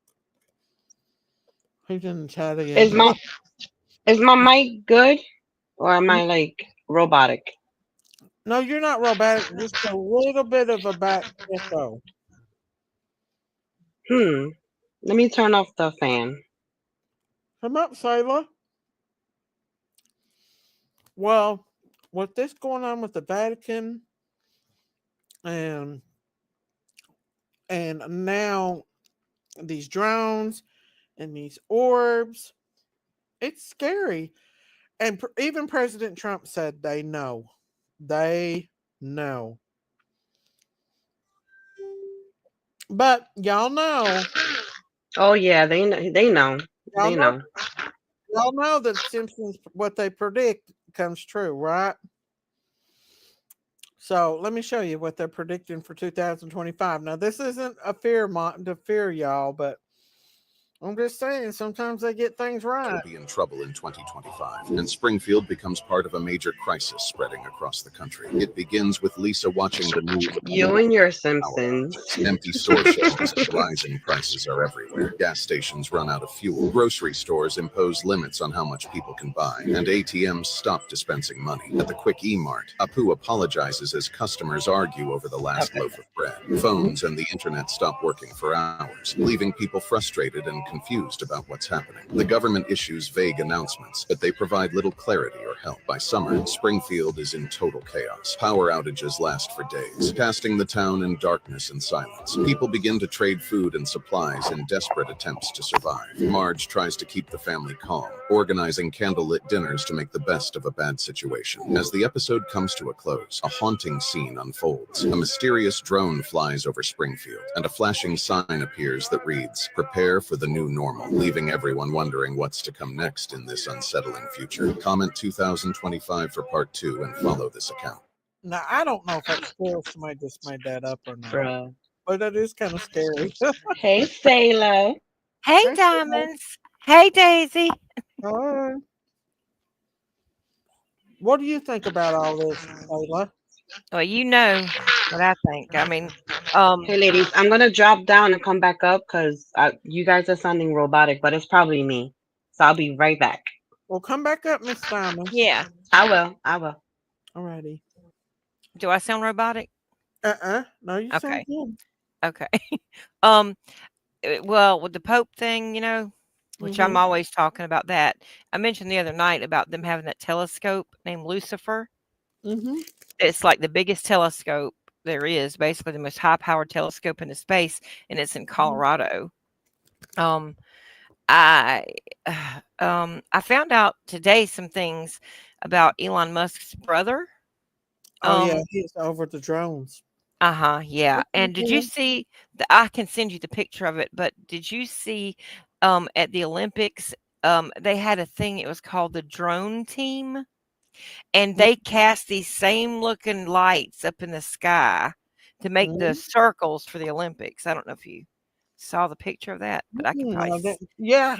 He's in the chat again. Is my mic good, or am I like robotic? No, you're not robotic. Just a little bit of a back echo. Let me turn off the fan. Come up, Sailor. Well, with this going on with the Vatican and now these drones and these orbs, it's scary. And even President Trump said they know. They know. But y'all know. Oh yeah, they know. They know. Y'all They know. know. Y'all know that Simpsons, what they predict comes true, right? So let me show you what they're predicting for 2025. Now, this isn't a fear to fear y'all, but I'm just saying, sometimes they get things right. Will be in trouble in 2025, and Springfield becomes part of a major crisis spreading across the country. It begins with Lisa watching the news. You and your Simpsons. Empty store shelves, rising prices are everywhere. Gas stations run out of fuel. Grocery stores impose limits on how much people can buy, and ATMs stop dispensing money. At the Quick E-Mart, Apu apologizes as customers argue over the last loaf of bread. Phones and the internet stop working for hours, leaving people frustrated and confused about what's happening. The government issues vague announcements, but they provide little clarity or help. By summer, Springfield is in total chaos. Power outages last for days, casting the town in darkness and silence. People begin to trade food and supplies in desperate attempts to survive. Marge tries to keep the family calm, organizing candlelit dinners to make the best of a bad situation. As the episode comes to a close, a haunting scene unfolds. A mysterious drone flies over Springfield, and a flashing sign appears that reads, "Prepare for the new normal," leaving everyone wondering what's to come next in this unsettling future. Comment 2025 for part 2 and follow this account. Now, I don't know if that scares somebody just made that up or not, Bruh. but that is kind of scary. Hey, Sailor. Hey, Hey, Diamonds. Hey, Daisy. Hi. What do you think about all this, Layla? Well, you know what I think. I mean, Hey, ladies, I'm going to drop down and come back up because you guys are sounding robotic, but it's probably me. So I'll be right back. Well, come back up, Miss Diamond. yeah. I will. Alrighty. Do I sound robotic? No, you sound Okay. good. Okay. Well, with the Pope thing, you know, which I'm Mhm. always talking about that. I mentioned the other night about them having that telescope named Lucifer. Mhm. It's like the biggest telescope there is, basically the most high-powered telescope into space, and it's in Colorado. I I found out today some things about Elon Musk's brother. Oh yeah, he's over the drones. Yeah. And did you see I can send you the picture of it, but did you see at the Olympics they had a thing, it was called the drone team, and they cast these same looking lights up in the sky to make the circles for the Olympics. I don't know if you saw the picture of that, but I could probably Yeah,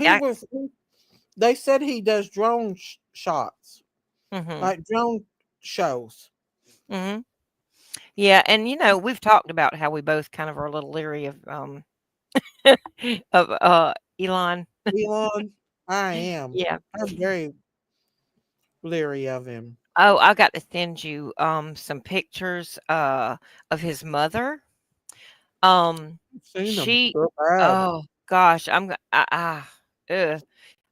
they said he does drone shots, like drone shows. Mhm. Yeah, and you know, we've talked about how we both kind of are a little leery of Elon. Elon, I am. Yeah. I'm very leery of him. Oh, I got to send you some pictures of his mother. Seen them. She So bad. oh gosh, ugh.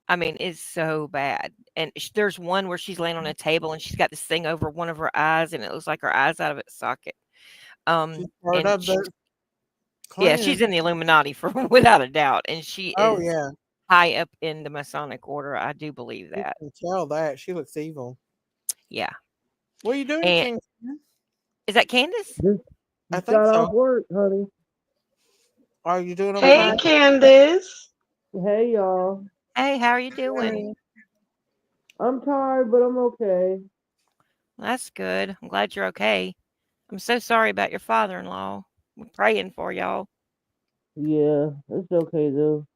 I mean, it's so bad. And there's one where she's laying on a table and she's got this thing over one of her eyes, and it looks like her eyes out of its socket. She's part And of the yeah, clan. she's in the Illuminati for without a doubt, and she Oh is yeah, high up in the Masonic order. I do believe you that. can tell that she looks evil. Yeah. What are you doing, And King? is that Candace? I think Got so. off work, honey. Are you doing Hey, okay? Candace. Hey, y'all. Hey, how are you doing? I'm tired, but I'm okay. That's good. I'm glad you're okay. I'm so sorry about your father-in-law. We're praying for y'all. Yeah, it's okay though.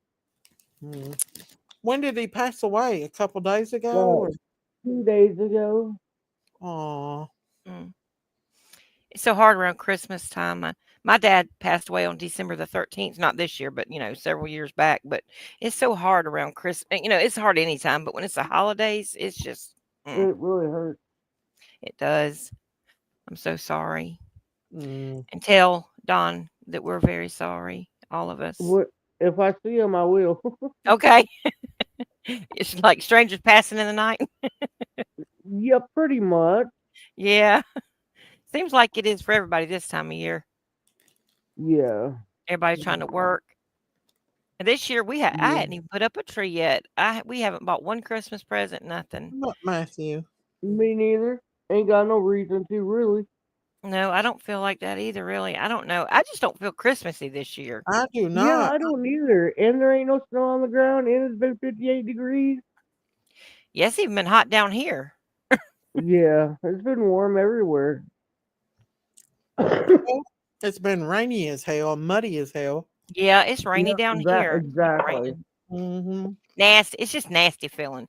When did he pass away? A couple days ago? Like 2 days ago. Oh, It's so hard around Christmas time. My dad passed away on December the 13th, not this year, but, you know, several years back. But it's so hard around Christmas. You know, it's hard anytime, but when it's the holidays, it's just, It really hurts. it does. I'm so sorry. Mm. And tell Don that we're very sorry, all of us. If I see him, I will. Okay. It's like strangers passing in the night. Yeah, pretty much. Yeah. Seems like it is for everybody this time of year. Yeah. Everybody's trying to work. And this year I hadn't even put up a tree yet. We haven't bought one Christmas present, nothing. Not Matthew. Me neither. Ain't got no reason to, really. No, I don't feel like that either, really. I don't know. I just don't feel Christmassy this year. I do Yeah, not. I don't either. And there ain't no snow on the ground, and it's been 58 degrees. Yeah, it's even been hot down here. Yeah, it's been warm everywhere. It's been rainy as hell, muddy as hell. Yeah, it's rainy Yeah, down that here. It's been exactly. raining. Mm-hmm. Nasty. It's just nasty feeling.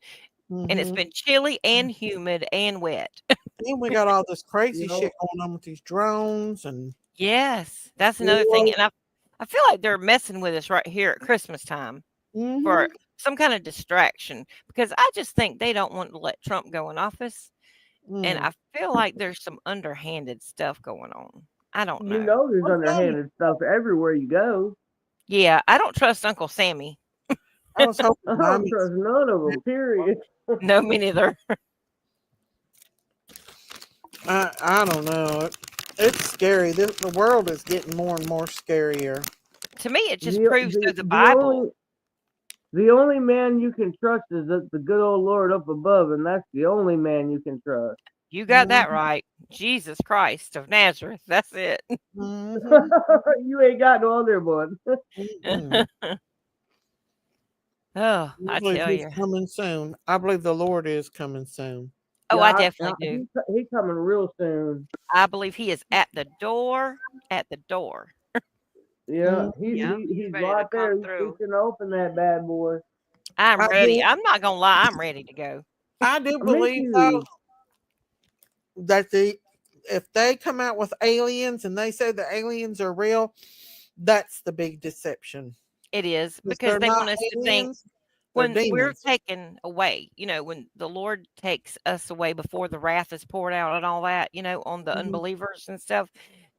And it's Mm-hmm. been chilly and humid and wet. Then we got all this crazy You know, shit going on with these drones and Yes, that's you another thing. know, And I feel like they're messing with us right here at Christmas time for mm-hmm. some kind of distraction because I just think they don't want to let Trump go in office. And Mm. I feel like there's some underhanded stuff going on. I don't you know. know, there's I'm telling you, underhanded stuff everywhere you go. Yeah, I don't trust Uncle Sammy. I was hoping I don't Diamonds. trust none of them. Period. No, me neither. I don't know. It's scary. The world is getting more and more scarier. To me, it just The proves the through the the Bible. only man you can trust is the good old Lord up above, and that's the only man you can trust. You got that right. Jesus Christ of Nazareth. That's it. Mm-hmm. You ain't got no other one. Mm-mm. Oh, I I believe tell he's you. coming soon. I believe the Lord is coming soon. Oh, Yeah, I definitely do. he coming real soon. I believe he is at the door. At the door. Yeah, Mm. he's right there. He's fixing to open that bad boy. I'm I ready. do. I'm not gonna lie. I'm ready to go. I do Me believe though too. that if they come out with aliens and they say the aliens are real, that's the big deception. It is Because because they're they not want us to think aliens, they're when we're demons. taken away, when the Lord takes us away before the wrath is poured out and all that, on the Mm-hmm. unbelievers and stuff,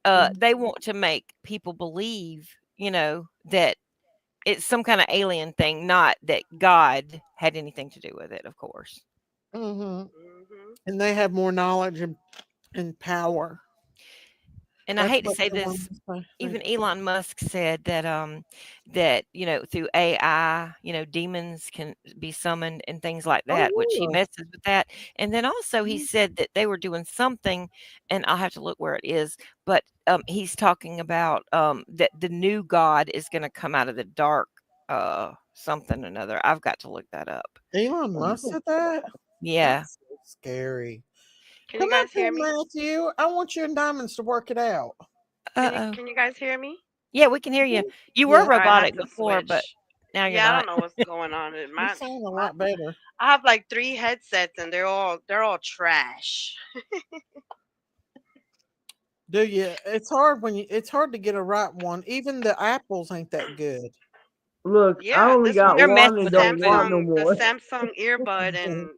Mm-hmm. they want to make people believe, that it's some kind of alien thing, not that God had anything to do with it, of course. Mm-hmm. And they have more knowledge and power. And I That's hate to what say they want this, to say. even Elon Musk said that through AI, demons can be summoned and things like that, which he Oh messes with that. And then also he said that they were doing something, and I'll have to look where it is, but he's talking about that the new God is going to come out of the dark, something or another. I've got to look that up. Elon yeah. Musk said that? Yeah. That's so scary. Can you Come up guys here, hear me? Matthew. I want you and Diamonds to work it out. Uh-oh. Can you guys hear me? Yeah, we can hear you. You were Yeah, All right, I had robotic to before, but switch. now you're Yeah, I not. don't know what's going on. you sound a My lot better. I have like 3 headsets and they're all trash. Do you? It's hard to get a right one. Even the apples ain't that good. Look, I Yeah, only this one got They're is one messing and with their don't want food. no The more. Samsung earbud Mhm. and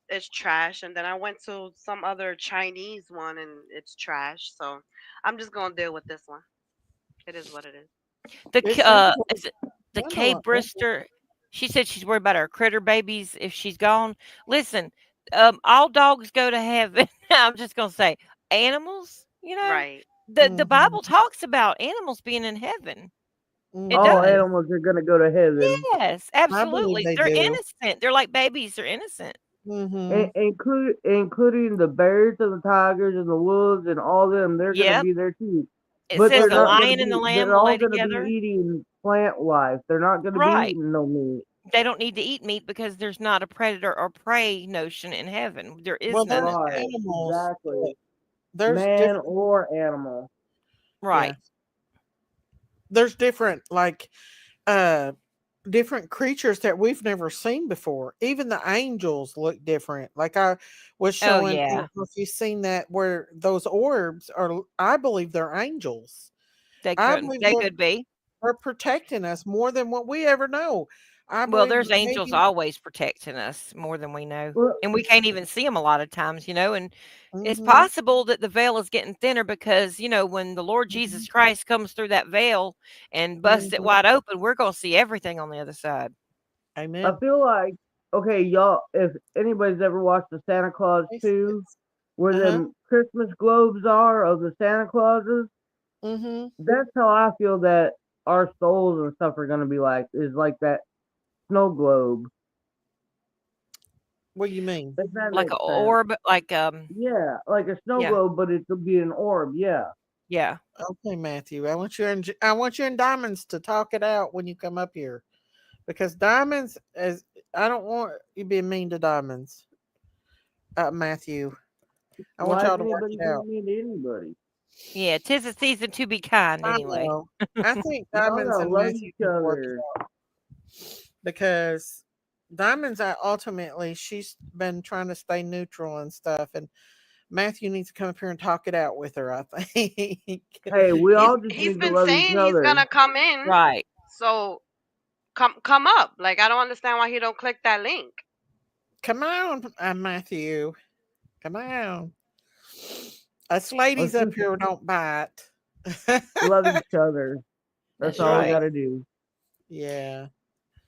it's trash. And then I went to some other Chinese one and it's trash. So I'm just gonna deal with this one. It is what it is. It sounds like Is it the sound a Kay lot better. Brister? She said she's worried about her critter babies if she's gone. Listen, all dogs go to heaven. I'm just gonna say animals. Right. The Mm-hmm. Bible talks about animals being in heaven. It Mm-hmm. All does. animals are gonna go to heaven, Yes, I believe absolutely. they They're do. innocent. They're like babies. They're innocent. Mm-hmm. including the bears and the tigers and the wolves and all them. They're gonna Yep. be there too, It but says they're the not gonna lion and the be. lamb They're will all lay gonna be together. eating plant life. They're not gonna be Right. eating no meat. They don't need to eat meat because there's not a predator or prey notion in heaven. There is Well, none there's of that. Right, animals, but exactly. there's Man different. or animal. Yeah, Right. there's different uh different creatures that we've never seen before. Even the angels look different. Like I was Oh showing, I yeah. don't know if you've seen that where those orbs are. I believe they're angels. They I could believe they could be. they're protecting us more than what we ever know. I Well, believe there's that angels maybe. always protecting us more than we know. Well, And we can't even see them a lot of times, and it's Hmm. possible that the veil is getting thinner because, when the Lord Jesus Christ comes through that veil and busts it Hmm. wide open, we're going to see everything on the other side. I Amen. feel like, okay, y'all. If anybody's ever watched the Santa Claus 2, where Uh-huh. them Christmas globes are of the Santa Clauses, Hmm. that's how I feel that our souls and stuff are gonna be like. Is like that snow globe. What do you mean? If that Like makes an sense. orb, Yeah, like a snow yeah. globe, but it could be an orb. Yeah. Yeah. Okay, Matthew. I want you and Diamonds to talk it out when you come up here, because Diamonds is. I don't want you being mean to Diamonds, Matthew. I want Why is y'all to work anybody it out. being mean to anybody? Yeah, 'tis a season to be kind I anyway. know. I think Y'all Diamonds gotta and love Matthew each need to work it other. out. because Diamond's ultimately she's been trying to stay neutral and stuff, and Matthew needs to come up here and talk it out with her. I think. Hey, we all just He's need to been love each saying he's other. gonna come in. Right. So come up. Like I don't understand why he don't click that link. Come on, Matthew. Come on. Us ladies Let's up just here don't bite. love each other. That's That's all we right. got to do. Yeah.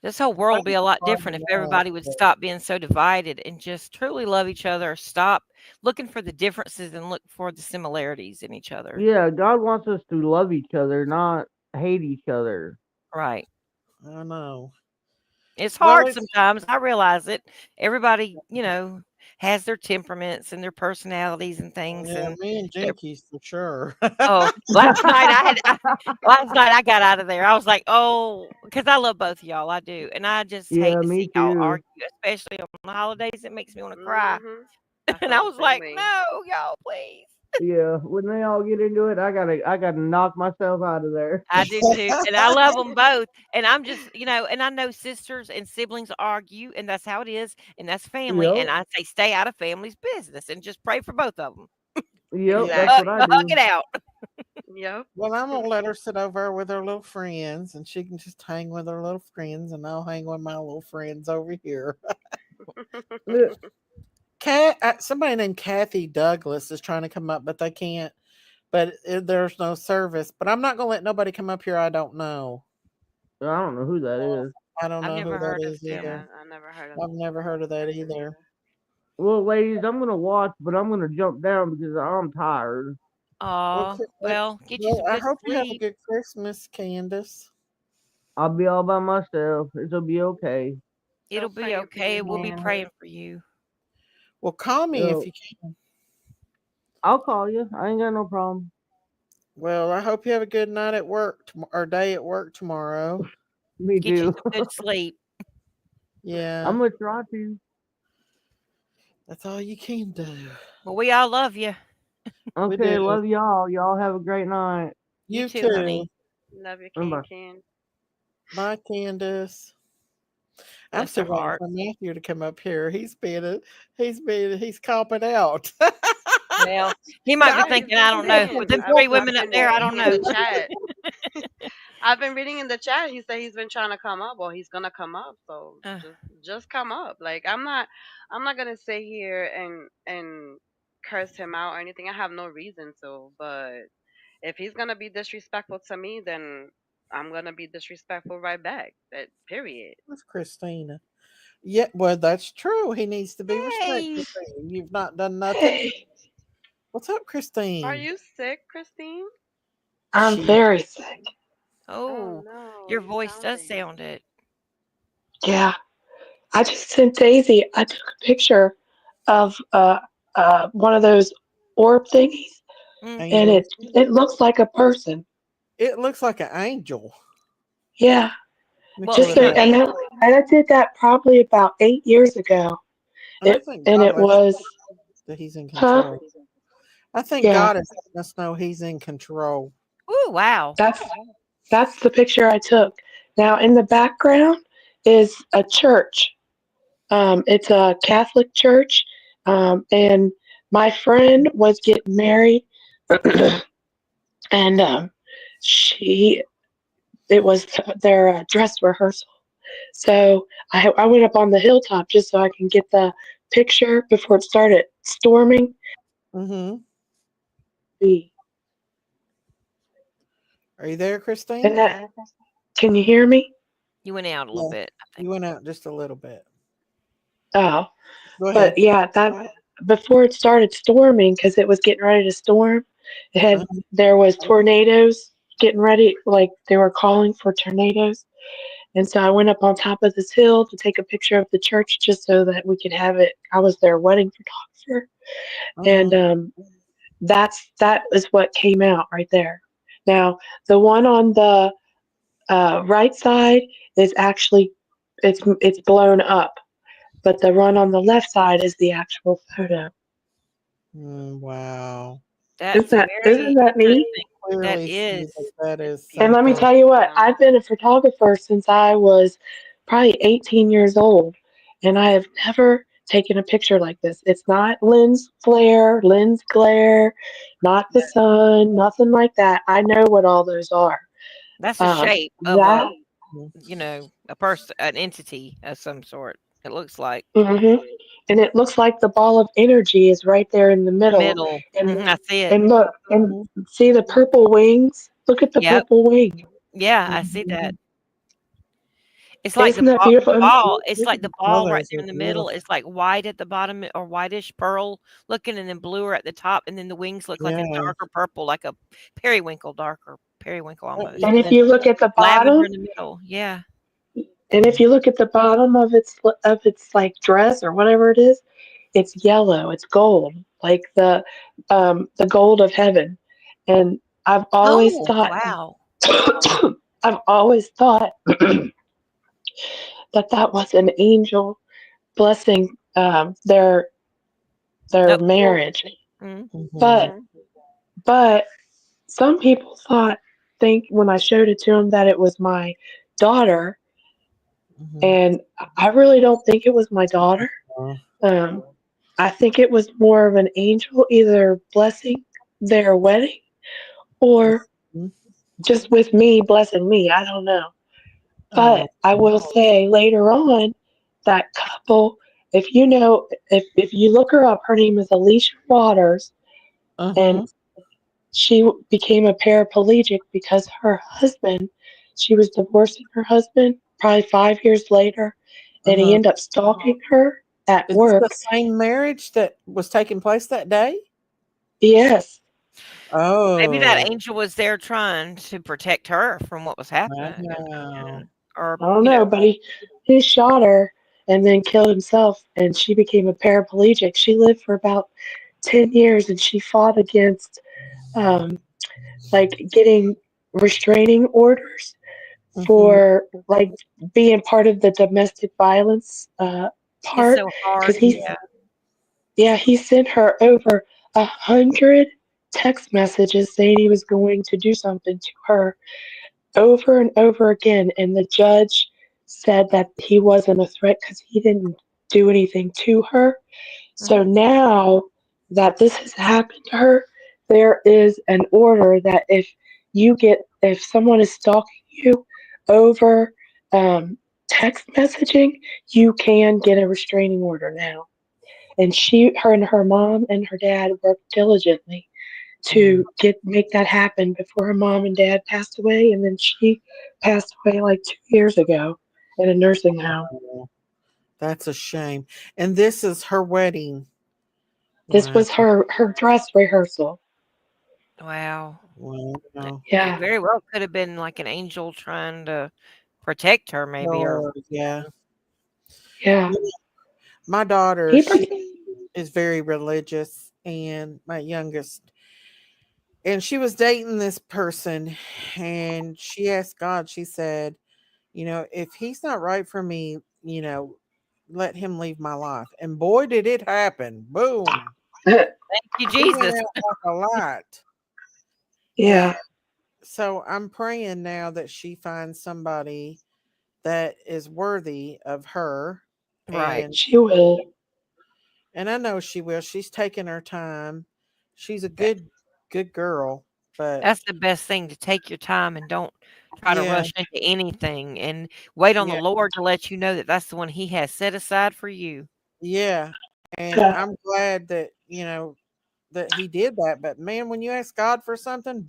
This whole world would be a lot Hard different if enough, everybody would but stop being so divided and just truly love each other. Stop looking for the differences and look for the similarities in each other. Yeah, God wants us to love each other, not hate each other. Right. I know. It's Well, hard it's sometimes. I realize it. Everybody, has their temperaments and their personalities and things, yeah, and me and their Jinkies for sure. oh, last night I got out of there. I was like, oh, because I love both of y'all. I do, and I just hate Yeah, to me see y'all too. argue, especially on the holidays. It makes me want to cry. Mhm. I And feel I the was same like, way. no, y'all, please. Yeah, when they all get into it, I gotta knock myself out of there. I do too, and I love them both. And I'm just, and I know sisters and siblings argue, and that's how it is, and that's family. Yep, And I say, stay out of family's business, and just pray for both of them. And yep, just that's hug, what I Exactly. hug do. it out. Yep. Well, I'm gonna let her sit over with her little friends, and she can just hang with her little friends, and I'll hang with my little friends over here. Look, Somebody named Kathy Douglas is trying to come up, but they can't. But there's no service. But I'm not gonna let nobody come up here I don't know. I don't know who that is. I don't I've know who never that heard of is Yeah, either. them. I never heard of I've never heard of that them either. either. Well, ladies, I'm gonna watch, but I'm gonna jump down because I'm tired. Well, Aw, well, get you well, some I good hope you have a sleep. good Christmas, Candace. I'll be all by myself. It'll be okay. It'll Still be praying for okay. you, We'll be Um, Candace. praying for you. well, call me if So you can. I'll call you. I ain't got no problem. Well, I hope you have a good night at work or day at work tomorrow. Me Get you too. some good sleep. Yeah, I'm gonna try to. that's all you can do. Well, we all love you. We Okay, do. love y'all. Y'all have a great night. You You too, too. honey. Love you, Bye. Ken. Bye, Candace. I'm Bless her still waiting heart. for Matthew to come up here. He's copping out. Well, he might be Yeah, he's thinking, I been don't know. saying. With them I've three I've women up been there, I don't reading in know. the chat. I've been reading in the chat. He said he's been trying to come up, or he's gonna come up. So Uh, just come up. Like I'm not gonna sit here and curse him out or anything. I have no reason to. But if he's gonna be disrespectful to me, then I'm gonna be disrespectful right back. That period. What's Christina? Yeah, well, that's true. He needs to be respectful hey. to you. You've not done nothing. Hey, What's up, Are Christine? you sick, Christine? I'm She. very sick. Oh Oh, no, your you voice does sounding. sound it. Yeah, I just sent Daisy. I took a picture of one of those orb thingies, Mm. and Angels. it looks like a person. It looks like an angel. Yeah, Let me Well, pull just it so, up. and I did that probably about 8 years ago. And I think And God it lets us was, know that He's in huh? control. I think Yeah, God is letting us know He's in control. ooh, wow. that's that's the picture I took. Now in the background is a church. It's a Catholic church, and my friend was getting married, and she it was their dress rehearsal. So I went up on the hilltop just so I can get the picture before it started storming. Mm-hmm. The Are you there, and Christine? that can you hear me? You went out a little Yeah. bit, I think. You went out just a little bit. Oh, Go but ahead. yeah, that before it started storming because it was getting ready to storm. There was tornadoes getting ready, like they were calling for tornadoes. And so I went up on top of this hill to take a picture of the church just so that we could have it. I was their wedding photographer, and Uh-huh. that is what came out right there. Now the one on the right side is actually it's blown up, but the one on the left side is the actual photo. Wow. Isn't That's that isn't very that neat? interesting. That Clearly see is. that that It's is And let me something. beautiful. tell you what, Yeah. I've been a photographer since I was probably 18 years old, and I have never taken a picture like this. It's not lens flare, lens glare, not the sun, nothing like that. I know what all those are. That's a shape of That a person, an entity of some sort. It looks like hmm and it looks like the ball of energy is right there in the the middle. middle. And I see it. and look and see the purple wings. Look at the Yep. purple wing. Yeah, I see that. It's like Isn't that beautiful? the ball. It's like the ball right Colors there are in the middle. beautiful. It's like white at the bottom or whitish pearl looking, and then bluer at the top, and then the wings look like a Yeah. darker purple, like a periwinkle, darker periwinkle almost. And if you look at the Lavender bottom, in the middle. Yeah. and if you look at the bottom of its like dress or whatever it is, it's yellow. It's gold, like the gold of heaven. And I've always Oh, thought, wow. I've always thought that that was an angel blessing their Oh. marriage. Mhm. But but some people think when I showed it to them that it was my daughter, and I really don't think it was my daughter. Um, I think it was more of an angel either blessing their wedding or just with me blessing me. I don't know. But I will say later on, that couple, if you look her up, her name is Alicia Waters, and she became a paraplegic because her husband, she was divorcing her husband probably 5 years later, and he ended up stalking her at Is this the work. same marriage that was taking place that day? Yes. Maybe that Oh. angel was there trying to protect her from what was happening, Wow. or I don't know, but he shot her and then killed himself, and she became a paraplegic. She lived for about 10 years, and she fought against um, like getting restraining orders for like being part of the domestic violence it's part so hard. because he sent her over 100 text messages saying he was going to do something to her over and over again, and the judge said that he wasn't a threat because he didn't do anything to her. So now that this has happened to her, there is an order that if someone is stalking you over text messaging, you can get a restraining order now. And her and her mom and her dad worked diligently to make that happen before her mom and dad passed away, and then she passed away like 2 years ago in a nursing home. That's a shame. And this is her wedding. This Wow. was her dress rehearsal. Wow. Wow. It Yeah. very well could have been like an angel trying to protect her, maybe, or Oh, yeah. Yeah. My daughter, He she is very religious, and my youngest, and she was dating this person, and she asked God, she said, if he's not right for me, let him leave my life. And boy, did it happen. Boom. thank you, He went Jesus. out like a light. And Yeah. so I'm praying now that she finds somebody that is worthy of her. Right. She will. And I know she will. She's taking her time. She's a That- good girl. But That's the best thing, to take your time and don't try to yeah, rush into anything, and wait on the yeah, Lord to let you know that that's the one He has set aside for you. yeah. And Yeah. I'm glad that, that he did that. But man, when you ask God for something,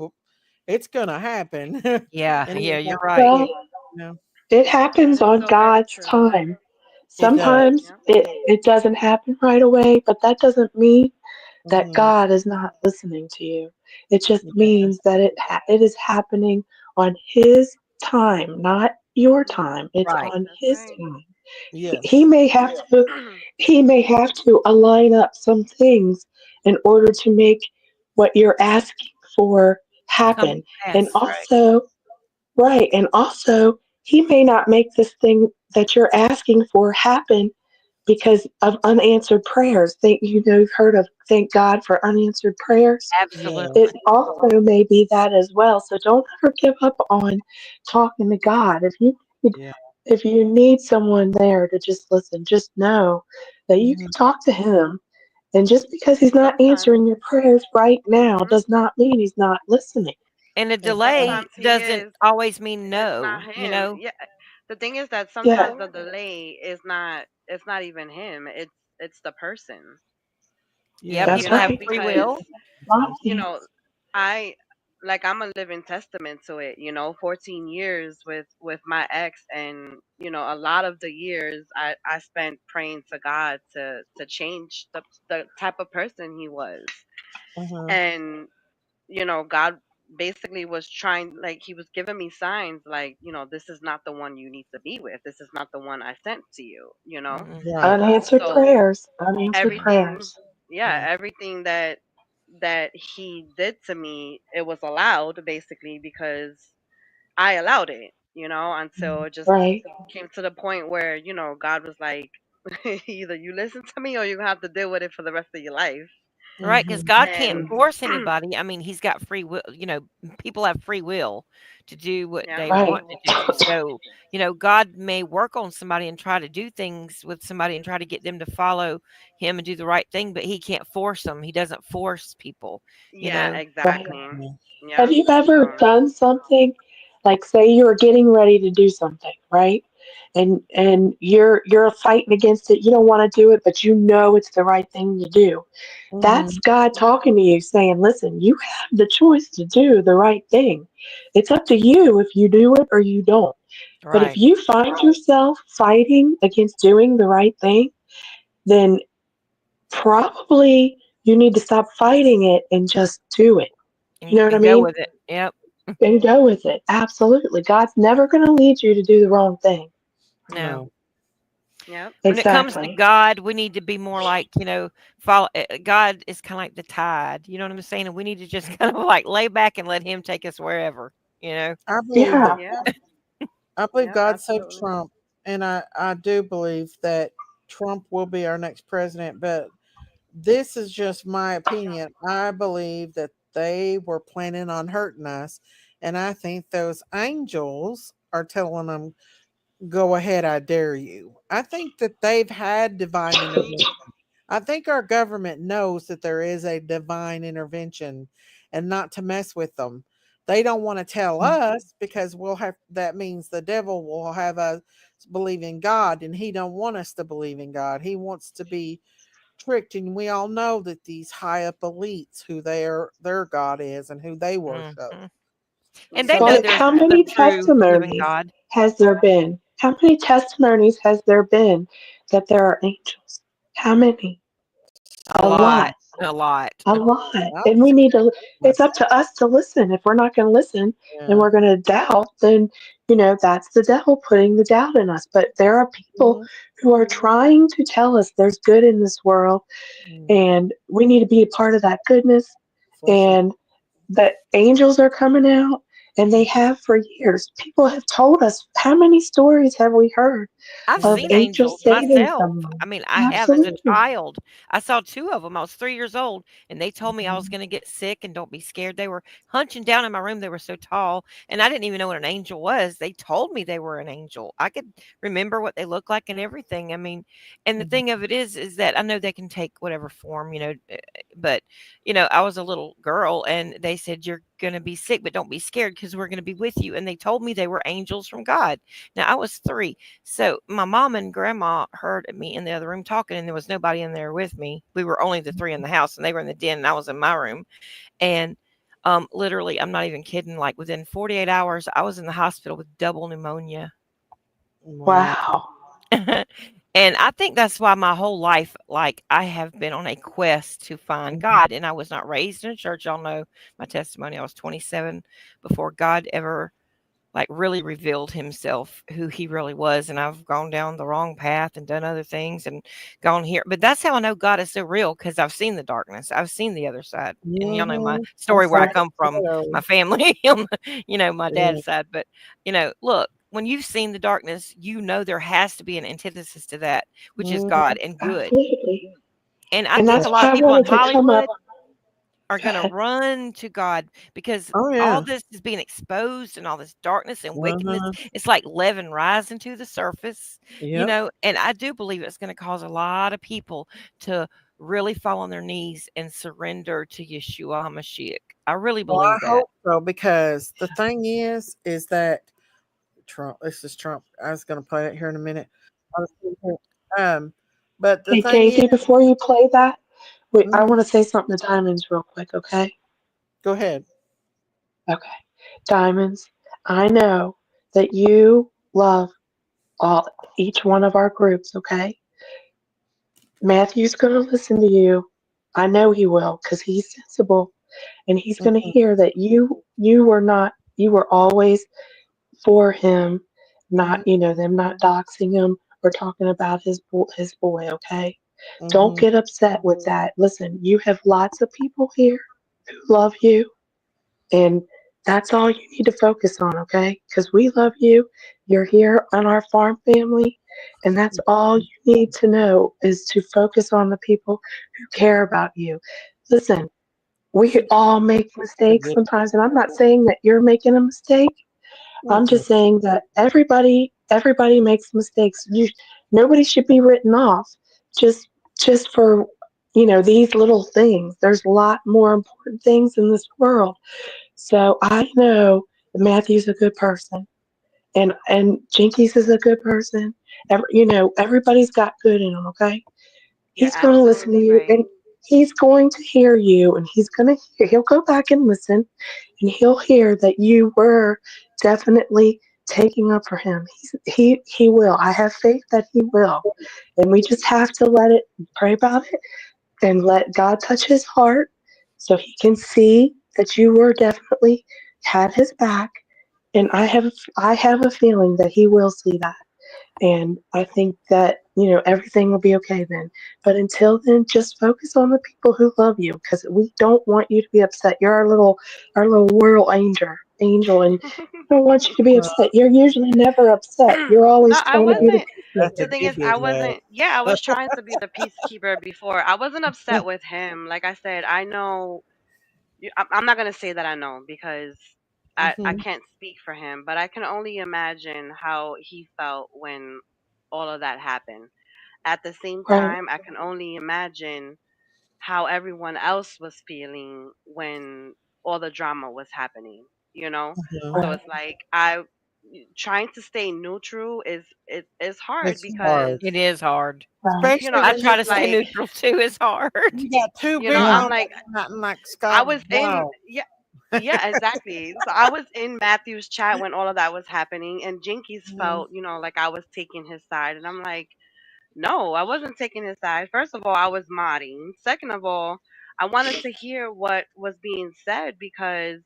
it's gonna happen. And Yeah, he yeah, ain't you're got to right. do Well, it, you know. it happens That is on so very God's true. time. It does. Sometimes Yep. it doesn't happen right away, but that doesn't mean that Hmm. God is not listening to you. It just Yeah, means that it is happening on His time, not your time. It's Right. on That's His right. time. He yes. may have to align up some things in order to make what you're asking for Come to happen. And pass. Right. also, right, and also he may not make this thing that you're asking for happen because of unanswered prayers. You've heard of thank God for unanswered prayers. It Absolutely. Yes. also may be that as well. So don't ever give up on talking to God. Yeah. if you need someone there to just listen, just know that you can talk to him. And just because he's not Sometimes. answering your prayers right now Hmm. does not mean he's not listening. And a Exactly. delay Sometimes he doesn't is. always mean It's not no, you him. know? Yeah. The thing is that Yeah, sometimes the delay is not. It's not even him. It's the person. Yeah, Yeah. that's You people have know, right. free because will. Lot of you know, things. I like I'm a living testament to it. 14 years with my ex, and a lot of the years I spent praying to God to change the type of person he was, Mm-hmm. and God basically was trying, like, he was giving me signs, like, this is not the one you need to be with. This is not the one I sent to you. Mm-mm. Right. Unanswered So prayers. Unanswered everything, prayers. yeah, Yeah. everything that he did to me, it was allowed basically because I allowed it, until it just Right. came to the point where, God was like, either you listen to me or you have to deal with it for the rest of your life. Right, because Mm-hmm. God can't And force anybody. I mean, he's got free will, people have free will to do what yeah, they Right. want to do. So, God may work on somebody and try to do things with somebody and try to get them to follow him and do the right thing, but he can't force them. He doesn't force people, you yeah, know. Right. exactly. Have Yeah. you ever So done something like say you're getting ready to do something, right? And you're fighting against it. You don't want to do it, but you know it's the right thing to do. Mm-hmm. That's God talking to you saying, "Listen, you have the choice to do the right thing. It's up to you if you do it or you don't. But if Right. you find yourself fighting against doing the right thing, then probably you need to stop fighting it and just do it. You know what I And go mean? with it. Yep. And go with it. Absolutely. God's never going to lead you to do the wrong thing. No. No. yep. When it comes to Exactly. God, we need to be more like, follow God is kind of like the tide. You know what I'm saying? And we need to just kind of like lay back and let him take us wherever, you know? I believe Yeah. that. Yeah. I believe Yep. God saved Absolutely. Trump, and I do believe that Trump will be our next president. But this is just my opinion. I believe that they were planning on hurting us, and I think those angels are telling them, "Go ahead, I dare you." I think that they've had divine intervention. I think our government knows that there is a divine intervention and not to mess with them. They don't want to tell us because we'll have that means the devil will have us believe in God and he don't want us to believe in God. He wants to be tricked and we all know that these high up elites who their God is and who they worship. Mhm. And they know Mhm. But there's how the many true living testimonies God. has there been? How many testimonies has there been that there are angels? How many? A A lot. lot. A lot. A lot. I've And we seen need to, it's this. up to us to listen. If we're not going to listen and Yeah. we're going to doubt, then, that's the devil putting the doubt in us. But there are people Mhm. who are trying to tell us there's good in this world Mm, and we need to be a part of that goodness. for sure. And that angels are coming out and they have for years. People have told us how many stories have we heard I've of seen Mhm. angels angels saving myself. someone? I mean, I have as a Absolutely. child. I saw two of them. I was 3 years old, and they told me I was Mhm. going to get sick and don't be scared. They were hunching down in my room. They were so tall, and I didn't even know what an angel was. They told me they were an angel. I could remember what they looked like and everything. I mean, and the Mhm. thing of it is that I know they can take whatever form, but I was a little girl, and they said you're going to be sick, but don't be scared because we're going to be with you. And they told me they were angels from God. Now I was 3. So my mom and grandma heard me in the other room talking, and there was nobody in there with me. We were only the 3 in the house, and they were in the den, and I was in my room. And literally, I'm not even kidding. Like within 48 hours, I was in the hospital with double pneumonia. Wow. Wow. And I think that's why my whole life, like I have been on a quest to find God. And I was not raised in a church. Y'all know my testimony. I was 27 before God ever like really revealed himself who he really was, and I've gone down the wrong path and done other things and gone here, but that's how I know God is so real, because I've seen the darkness, I've seen the other side. And y'all know my Mhm. story That's where I like a come from, shadow. my family, on my Yeah. dad's side. But look, when you've seen the darkness, there has to be an antithesis to that, which is Mhm. God and good. Absolutely. And I And think that's a why lot of I people in wanted to come up. Hollywood, are Go going to ahead. run to God because Oh all yeah. this is being exposed and all this darkness and wickedness. Uh-huh. It's like leaven rising to the surface, Yep. and I do believe it's going to cause a lot of people to really fall on their knees and surrender to Yeshua HaMashiach. I really Well, believe I that. hope so because the thing is that Trump. This is Trump. I was going to play it here in a minute. I was gonna but the Hey, thing is, Casey, before you play that, wait, I mhm, want to say something to Diamonds real quick, okay? go ahead. Okay. Diamonds, I know that you love all each one of our groups, okay? Matthew's going to listen to you. I know he will because he's sensible and he's going to Mhm, hear that you were always for him, not, mhm, them not doxing him or talking about his boy, okay? Don't mhm, get upset with that. Listen, you have lots of people here who love you, and that's all you need to focus on, okay? Because we love you. You're here on our farm family, and that's all you need to know is to focus on the people who care about you. Listen, we She all make mistakes did. sometimes, and I'm not saying that you're making a mistake. I'm Mm-mm. just saying that everybody makes mistakes. Nobody should be written off just just for these little things. There's a lot more important things in this world. So I know that Matthew's a good person, and Jinkies is a good person. Everybody's got good in them. Okay, You're he's going to listen to absolutely you, right. and he's going to hear you, and he'll go back and listen, and he'll hear that you were definitely taking up for him. He will. I have faith that he will, and we just have to pray about it, and let God touch his heart, so he can see that you were definitely had his back. And I have a feeling that he will see that. And I think that, everything will be okay then. But until then, just focus on the people who love you, because we don't want you to be upset. You're our little world angel, and we don't want you to be Uh, upset. You're usually never upset. You're No, always I trying to be the wasn't. that's The a peacemaker. thing is, good I love. wasn't. Yeah, I was trying to be the peacekeeper before. I wasn't upset with him. Like I said, I know. I'm not gonna say that I know because I Mhm, can't speak for him, but I can only imagine how he felt when all of that happened. At the same Right, time, I can only imagine how everyone else was feeling when all the drama was happening, you know? mhm. So right, it's like I trying to stay neutral is hard It's hard, because It is hard. right. especially I it's when try you to just got stay like neutral too. It's hard. you got two big Yeah, I'm dogs like fighting like I Scott and was in Dog. yeah. Yeah, exactly. So I was in Matthew's chat when all of that was happening, and Jinkies Mhm, felt, like I was taking his side, and I'm like, no, I wasn't taking his side. First of all, I was modding. Second of all, I wanted to hear what was being said because,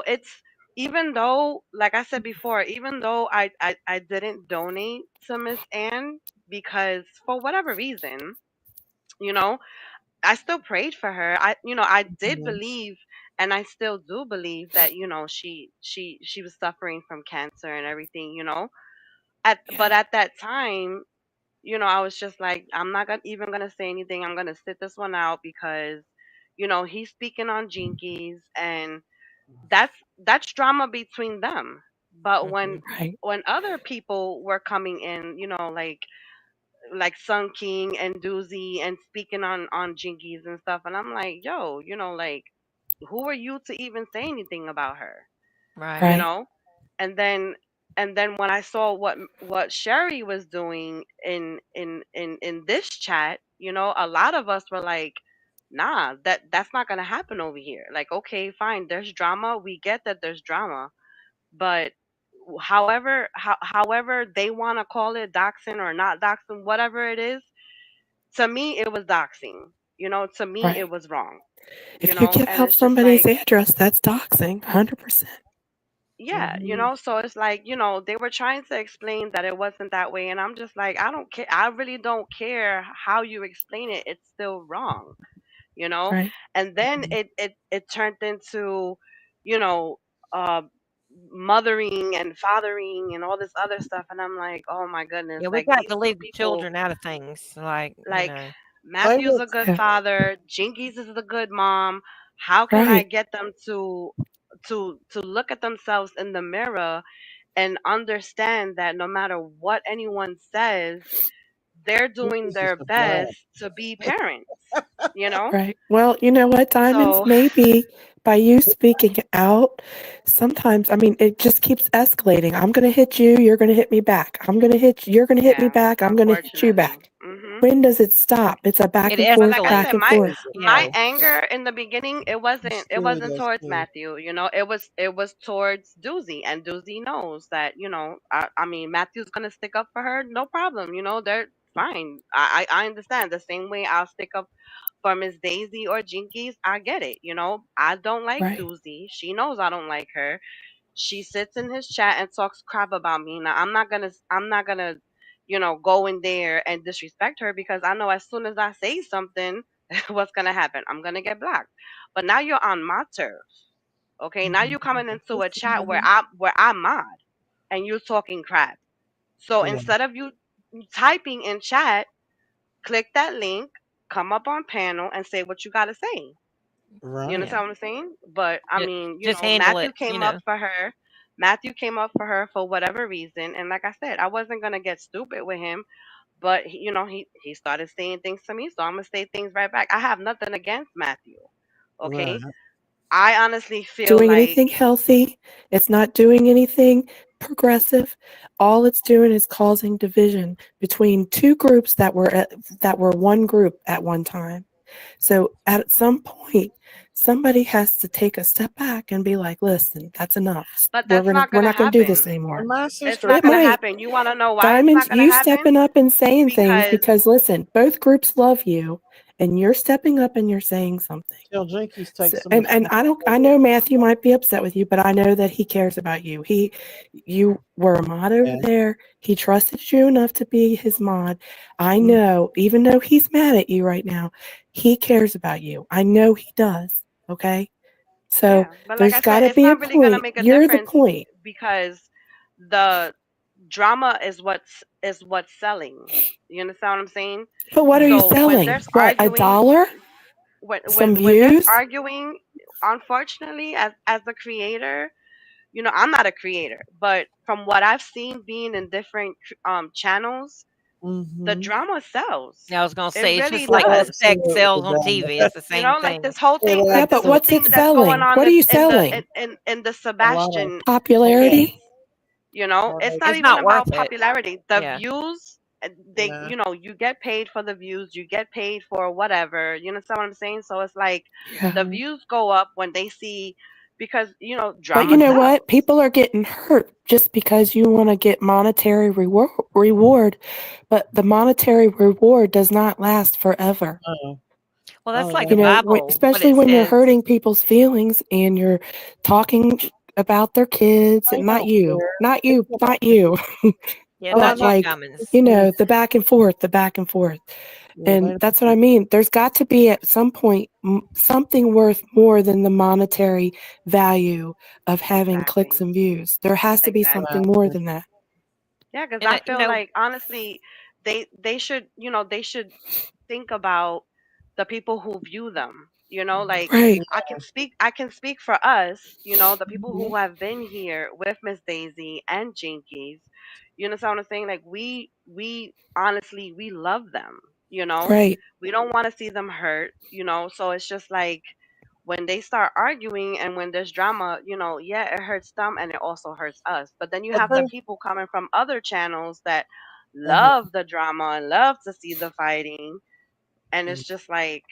it's even though, like I said before, even though I didn't donate to Miss Anne because for whatever reason, you know, I still prayed for her. I did mhm. believe and I still do believe that, she was suffering from cancer and everything, but yeah, at that time, I was just like, I'm not even gonna say anything. I'm gonna sit this one out because, he's speaking on Jinkies, and that's drama between them. But when Mhm. right, when other people were coming in, like Sun King and Doozy and speaking on Jinkies and stuff, and I'm like, yo, like, who are you to even say anything about her? Right. you right, know and then when I saw what Sherry was doing in this chat, a lot of us were like, nah, that's not gonna happen over here. Like, okay, fine, there's drama, we get that there's drama, but however they want to call it, doxing or not doxing, whatever it is, to me it was doxing. To me right. it was wrong. If you give And out it's just somebody's like, address, that's doxing, 100%. yeah, Mhm. so it's like, they were trying to explain that it wasn't that way, and I'm just like, I don't care. I really don't care how you explain it. It's still wrong, you know? Right. And then it turned into, you know, uh mothering and fathering and all this other stuff, and I'm like, oh my goodness, Yeah, we like got these to two leave the people, children out of things. Like, like Play Matthew's with a good Yeah. father. Jinkies is a good mom. How can I Right. get them to look at themselves in the mirror and understand that no matter what anyone says, they're doing Jesus their the blood. best to be parents, you know? Right. Well, you know what, Diamonds? So, Maybe by you speaking out, sometimes, I mean, it just keeps escalating. I'm going to hit you. You're going to hit me back. I'm going to hit you. You're going to hit me yeah, back. I'm going to hit you unfortunately. back. Mhm. When does it stop? It's a back It and But forth, like I escalates. said, back and my forth. my Yeah. anger in the beginning, it wasn't Sure it is, towards too. Matthew, it was towards Doozy, and Doozy knows that, I mean, Matthew's gonna stick up for her, no problem, they're fine. I understand the same way I'll stick up for Miss Daisy or Jinkies. I get it, I don't like Right. Doozy. She knows I don't like her. She sits in his chat and talks crap about me. Now I'm not gonna go in there and disrespect her, because I know as soon as I say something, what's gonna happen? I'm gonna get blocked. But now you're on my turf. Okay, now you're coming into a chat where I'm mod and you're talking crap. So Yeah, instead of you typing in chat, click that link, come up on panel and say what you gotta say. You right. Yeah. understand what I'm saying? But I Ju- mean, Just handle Matthew it. came up for her. Matthew came up for her for whatever reason, and like I said, I wasn't gonna get stupid with him, but he started saying things to me, so I'm gonna say things right back. I have nothing against Matthew. Right. Okay, I honestly feel Doing like, anything healthy. It's not doing anything progressive. All it's doing is causing division between two groups that were one group at one time. So at some point, somebody has to take a step back and be like, "Listen, that's enough. but that's not We're gonna not gonna do this happen. And anymore." my It's sister not It gonna might. happen. You want to know why it's Diamonds, not gonna you happen? stepping up and saying things Because because listen, both groups love you, and you're stepping up and you're saying something. till Jinkies So, takes some and I accountability. know Matthew might be upset with you, but I know that he cares about you. You were a mod over Yeah. there. He trusted you enough to be his mod. I Mm, know, even though he's mad at you right now, he cares about you. I know he does. Okay. So yeah, but like there's I got said, to it's be a not really gonna point. make a You're the difference, point. because the drama is what's selling. You understand what I'm saying? But what are you mm, So when selling? there's What, a arguing, dollar? when Some when when there's views? arguing, unfortunately, as a creator, I'm not a creator, but from what I've seen being in different channels, the mm-hmm. drama sells. I was gonna It say it's really just like It the does. sex absolutely sells on does. TV. It's the same Like thing. this whole It thing, Yeah, like but this whole what's absolutely it thing that's going selling? on What are in, you in the in, selling? in the a lot of Sebastian case. Popularity? It's right. not It's even not worth about it. popularity. The Yeah. views, they, Yeah. you get paid for the views, you get paid for whatever. You understand what I'm saying? So it's like Yeah. the views go up when they see, because But you drama know what? sells. People are getting hurt just because you want to get monetary reward, but the monetary reward does not last forever. Oh, Well, that's oh like You the no. know, Bible. What especially it when you're says. hurting people's feelings and you're talking about their kids, I and don't care. not It's you, what not you, Yeah, well, I but not know you, like, it's diamonds. the back and forth, the back and forth. yeah, And wait a that's what I minute. mean. There's got to be at some point something worth more than the monetary value of having clicks Exactly. and views. There has to be something Exactly. more Exactly. than that. Yeah, because And I you feel know, like, honestly, they should think about the people who view them. Like, Right. I can speak for us. The people Mhm. who have been here with Miss Daisy and Jinkies. You understand what I'm saying? Like, we honestly, we love them. Right. We don't want to see them hurt. So it's just like, when they start arguing and when there's drama, yeah, it hurts them and it also hurts us. But then you But have the there's people coming from other channels that uh love the drama and love to see the fighting. And it's just like,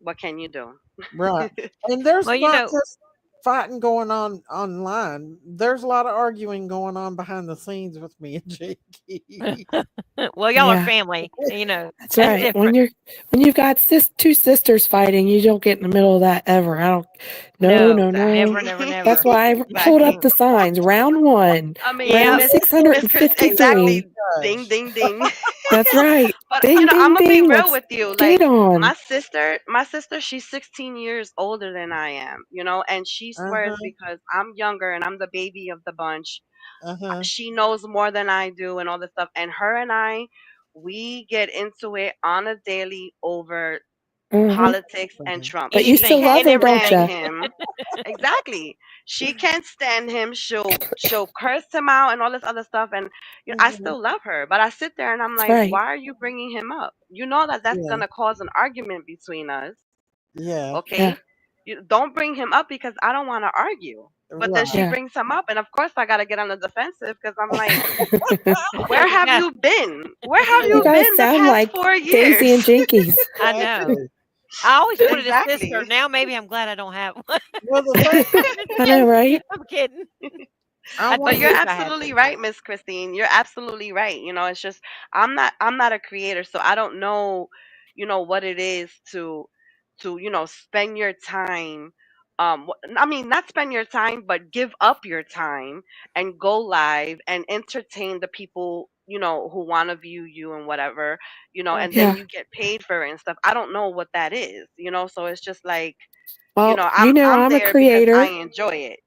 what can you do? right. And there's well, you not know, just fighting going on online. There's a lot of arguing going on behind the scenes with me and Jakey. well, y'all are Yeah. family. You know, That's that's right. different. When you've got two sisters fighting, you don't get in the middle of that ever. I don't. No, No, no, no. never, Exactly. never, That's never. why I pulled up Exactly. the signs. Round one, I mean, Yeah. round Miss Chris, 653. exactly. Oh Ding, gosh. ding, ding. That's right. But Ding, I'm ding, gonna be ding. real Let's with you. get it Like, on. my sister, she's 16 years older than I am. And she swears Uh-huh. because I'm younger and I'm the baby of the bunch. Uh-huh. She knows more than I do and all this stuff. And her and I, we get into it on a daily over Mhm. politics and Trump. But you She still Anything, love can't her, don't stand you? him. Exactly. She can't stand him. She'll curse him out and all this other stuff. And I still love her, but I sit there and I'm That's like, right. why are you bringing him up? You know that's Yeah. gonna cause an argument between us. Yeah. Okay, Yeah. you don't bring him up because I don't want to argue. But then she Right. Yeah. brings him up, and of course I gotta get on the defensive because I'm like, where have Yeah, you been? Where have You you Yeah. guys been the sound past like 4 years? Daisy and Jinkies. I know. Exactly. I always wanted a sister. Exactly. Now maybe I'm glad I don't have one. Well, the thing I know, right? I'm kidding. I I But want just you're wish to, I had absolutely one. right, Miss Christine. You're absolutely right. It's just I'm not a creator, so I don't know, what it is to spend your time. I mean, not spend your time, but give up your time and go live and entertain the people who want to view you and whatever, and then Yeah. you get paid for it and stuff. I don't know what that is. So it's just like, Well, I'm I'm a there because I creator, enjoy it.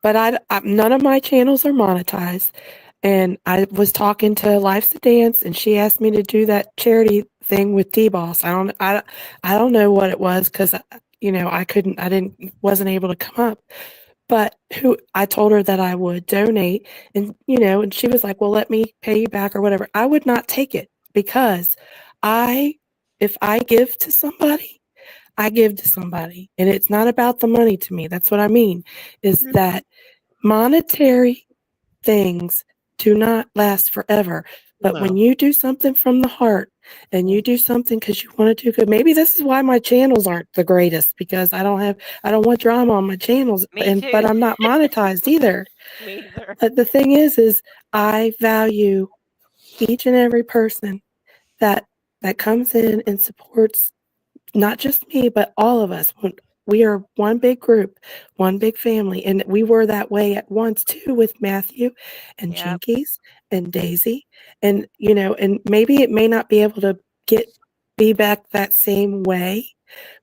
but none of my channels are monetized. And I was talking to Life's a Dance, and she asked me to do that charity thing with T-Boss. I don't know what it was because wasn't able to come up. But who I told her that I would donate, and and she was like, "Well, let me pay you back or whatever." I would not take it because I, if I give to somebody, I give to somebody, and it's not about the money to me. That's what I mean. Is that monetary things do not last forever. But when no. you do something from the heart and you do something because you want to do good, maybe this is why my channels aren't the greatest because I don't want drama on my channels, Me but too. I'm not monetized either. Me either. But the thing is I value each and every person that comes in and supports not just me, but all of us. We are one big group, one big family. And we were that way at once too with Matthew and Yep. Jinkies and Daisy. And, and maybe it may not be able to be back that same way,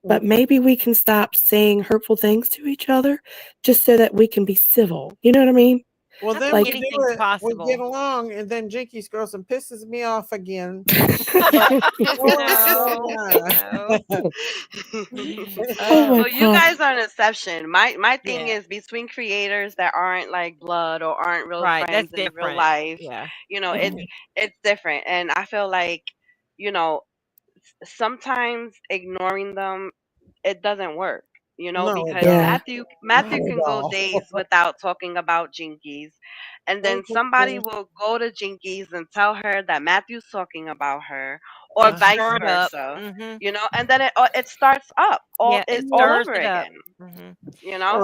but maybe we can stop saying hurtful things to each other just so that we can be civil. You know what I mean? Well, I then think we Like, do anything's it. We get possible. along, and then Jinkies goes and pisses me off again. No, Oh, no. oh my. my Well, you God. guys are an exception. My thing Yeah. is between creators that aren't like blood or aren't real Right. That's friends in real different. life, Yeah. it's Mhm. it's different. And I feel like, you know, sometimes ignoring them, it doesn't work. No, it Because don't. Yeah. Matthew Not at can go all. days without talking about Jinkies, and then somebody will go to Jinkies and tell her that Matthew's talking about her, or And vice stir it up. versa. Hmm. And then it starts up Yeah. It all stirs over it up. again. Hmm.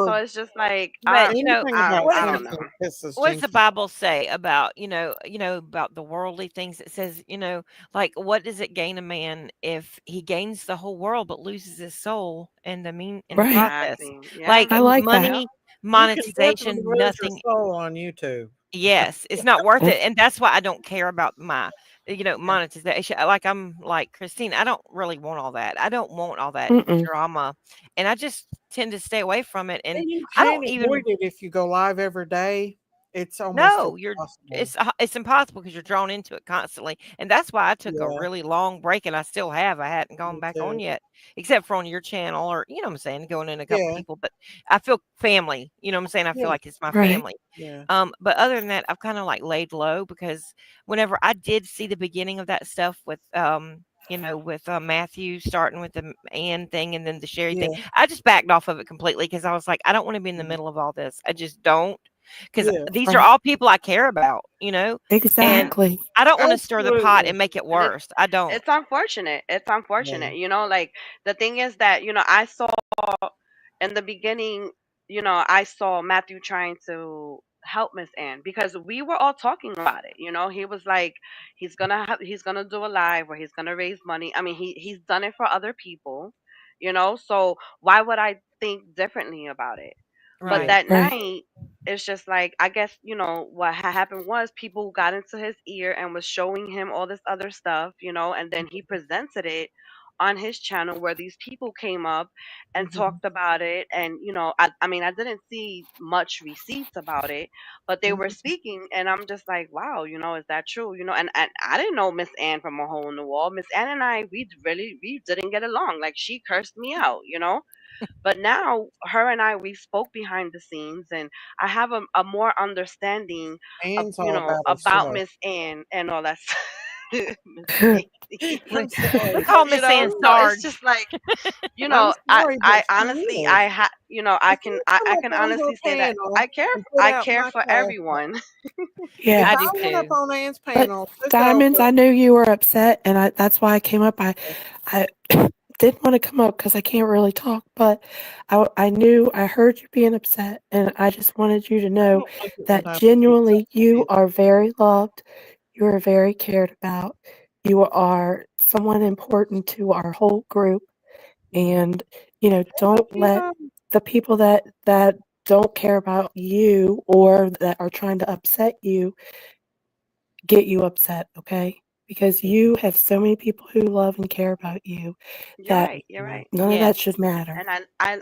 So Or it's just like But anything about I don't know. anything pisses what's the Jinkies. Bible say about about the worldly things? It says like what does it gain a man if he gains the whole world but loses his soul in the Right. process? Exactly. Yeah. Like I like that. Yep. money, You can definitely monetization, lose your nothing. soul on YouTube. Yes, it's not worth Mm, it, and that's why I don't care about my, monetization. Like I'm like Christine, I don't really want all that. I don't want all that Mm-mm. drama, and I just tend to stay away from it. And And you I can't don't avoid even it if you go live every day. It's almost no, impossible. it's impossible because you're drawn into it constantly, and that's why I took a Yeah, really long break, and I still have. I hadn't gone me back on too. yet, except for on your channel or what I'm saying, going in a couple Yeah, people. But I feel family. You know what I'm saying? I feel yeah, like it's my Right. family. yeah, But other than that, I've kind of like laid low because whenever I did see the beginning of that stuff with with Matthew starting with the Ann thing and then the Sherry thing, yeah, I just backed off of it completely because I was like, I don't want to be in the yeah, middle of all this. I just don't, because yeah. these are Right. all people I care about, and Exactly. I don't want to stir the pot Absolutely. and make it And worse. I don't. it's unfortunate. It's Yeah, unfortunate. Like the thing is that, I saw in the beginning, I saw Matthew trying to help Miss Ann because we were all talking about it. He was like, he's gonna do a live where he's gonna raise money. I mean, he's done it for other people. So why would I think differently about it? But yeah, Right. that Right. night, it's just like, I guess, what happened was people got into his ear and was showing him all this other stuff, and then he presented it on his channel where these people came up and Mhm. talked about it. And I mean, I didn't see much receipts about it, but they were Mhm. speaking, and I'm just like, wow, is that true? And I didn't know Miss Ann from a hole in the wall. Miss Ann and I, we didn't get along. Like, she cursed me out. But now her and I, we spoke behind the scenes, and I have a more understanding of Anne's all about about herself. Miss Ann and all that stuff. Miss Ann. I'm We sorry. call Miss Ann So it's Sarge. just like, I'm sorry, but I she honestly, is. I If can, you I come up can on her honestly say that panel and put I out care my for cash, everyone. if Yeah. I I do went up too. on Anne's But panel, took Diamonds, over, I knew you were upset, and that's why I came up. I didn't want to come up because I can't really talk, but I knew I heard you being upset, and I just wanted you to I know don't think it would that have to be genuinely you something. are very loved. You are very cared about. You are someone important to our whole group, and don't let Yeah, the people that don't care about you or that are trying to upset you get you upset, okay? Because you have so many people who love and care about you You're that right. You're right. none of that should Yes. matter. And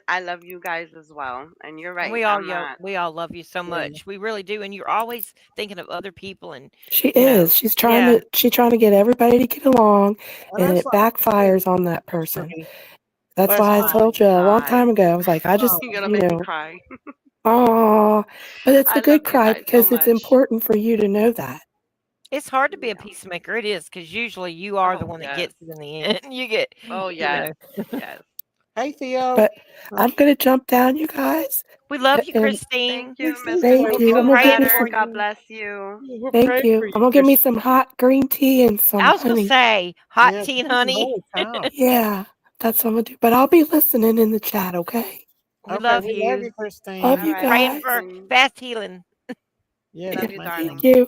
I love you guys as well. And you're And right. I'm not. we all love you so yeah. much. We really do. And you're always thinking of other people and She you know, is. yeah. She's trying to get everybody to get along, And and that's it like I said backfires on that to person. me That's last why I night. Oh told you a long God, time ago. I was like, I just, Oh, you're gonna make me cry. oh, but it's I a good love you cry guys so because it's much. important for you to know that. It's hard to be a Yeah. peacemaker. It is because usually you are the Oh one that yes. gets it in the end. You get, Oh you yes. know. Yes. hey Theo. But I'm gonna jump down, you guys, We love you, and Thank Christine. you, We'll Miss. thank pray We'll you. be for I'm We're gonna get praying me better. for some. God you. bless you. We'll Thank pray you. for you, I'm gonna get me Christine. some hot green tea and some I was gonna honey. say hot Yeah, tea and she's a honey. holy cow. Yeah, that's what I'm gonna do. But I'll be listening in the chat, okay? We Okay, love we love you. you, Love All Christine. you right, Praying guys. for Kristen. fast healing. Yes, Love Yeah, you, thank ma'am. darling. you.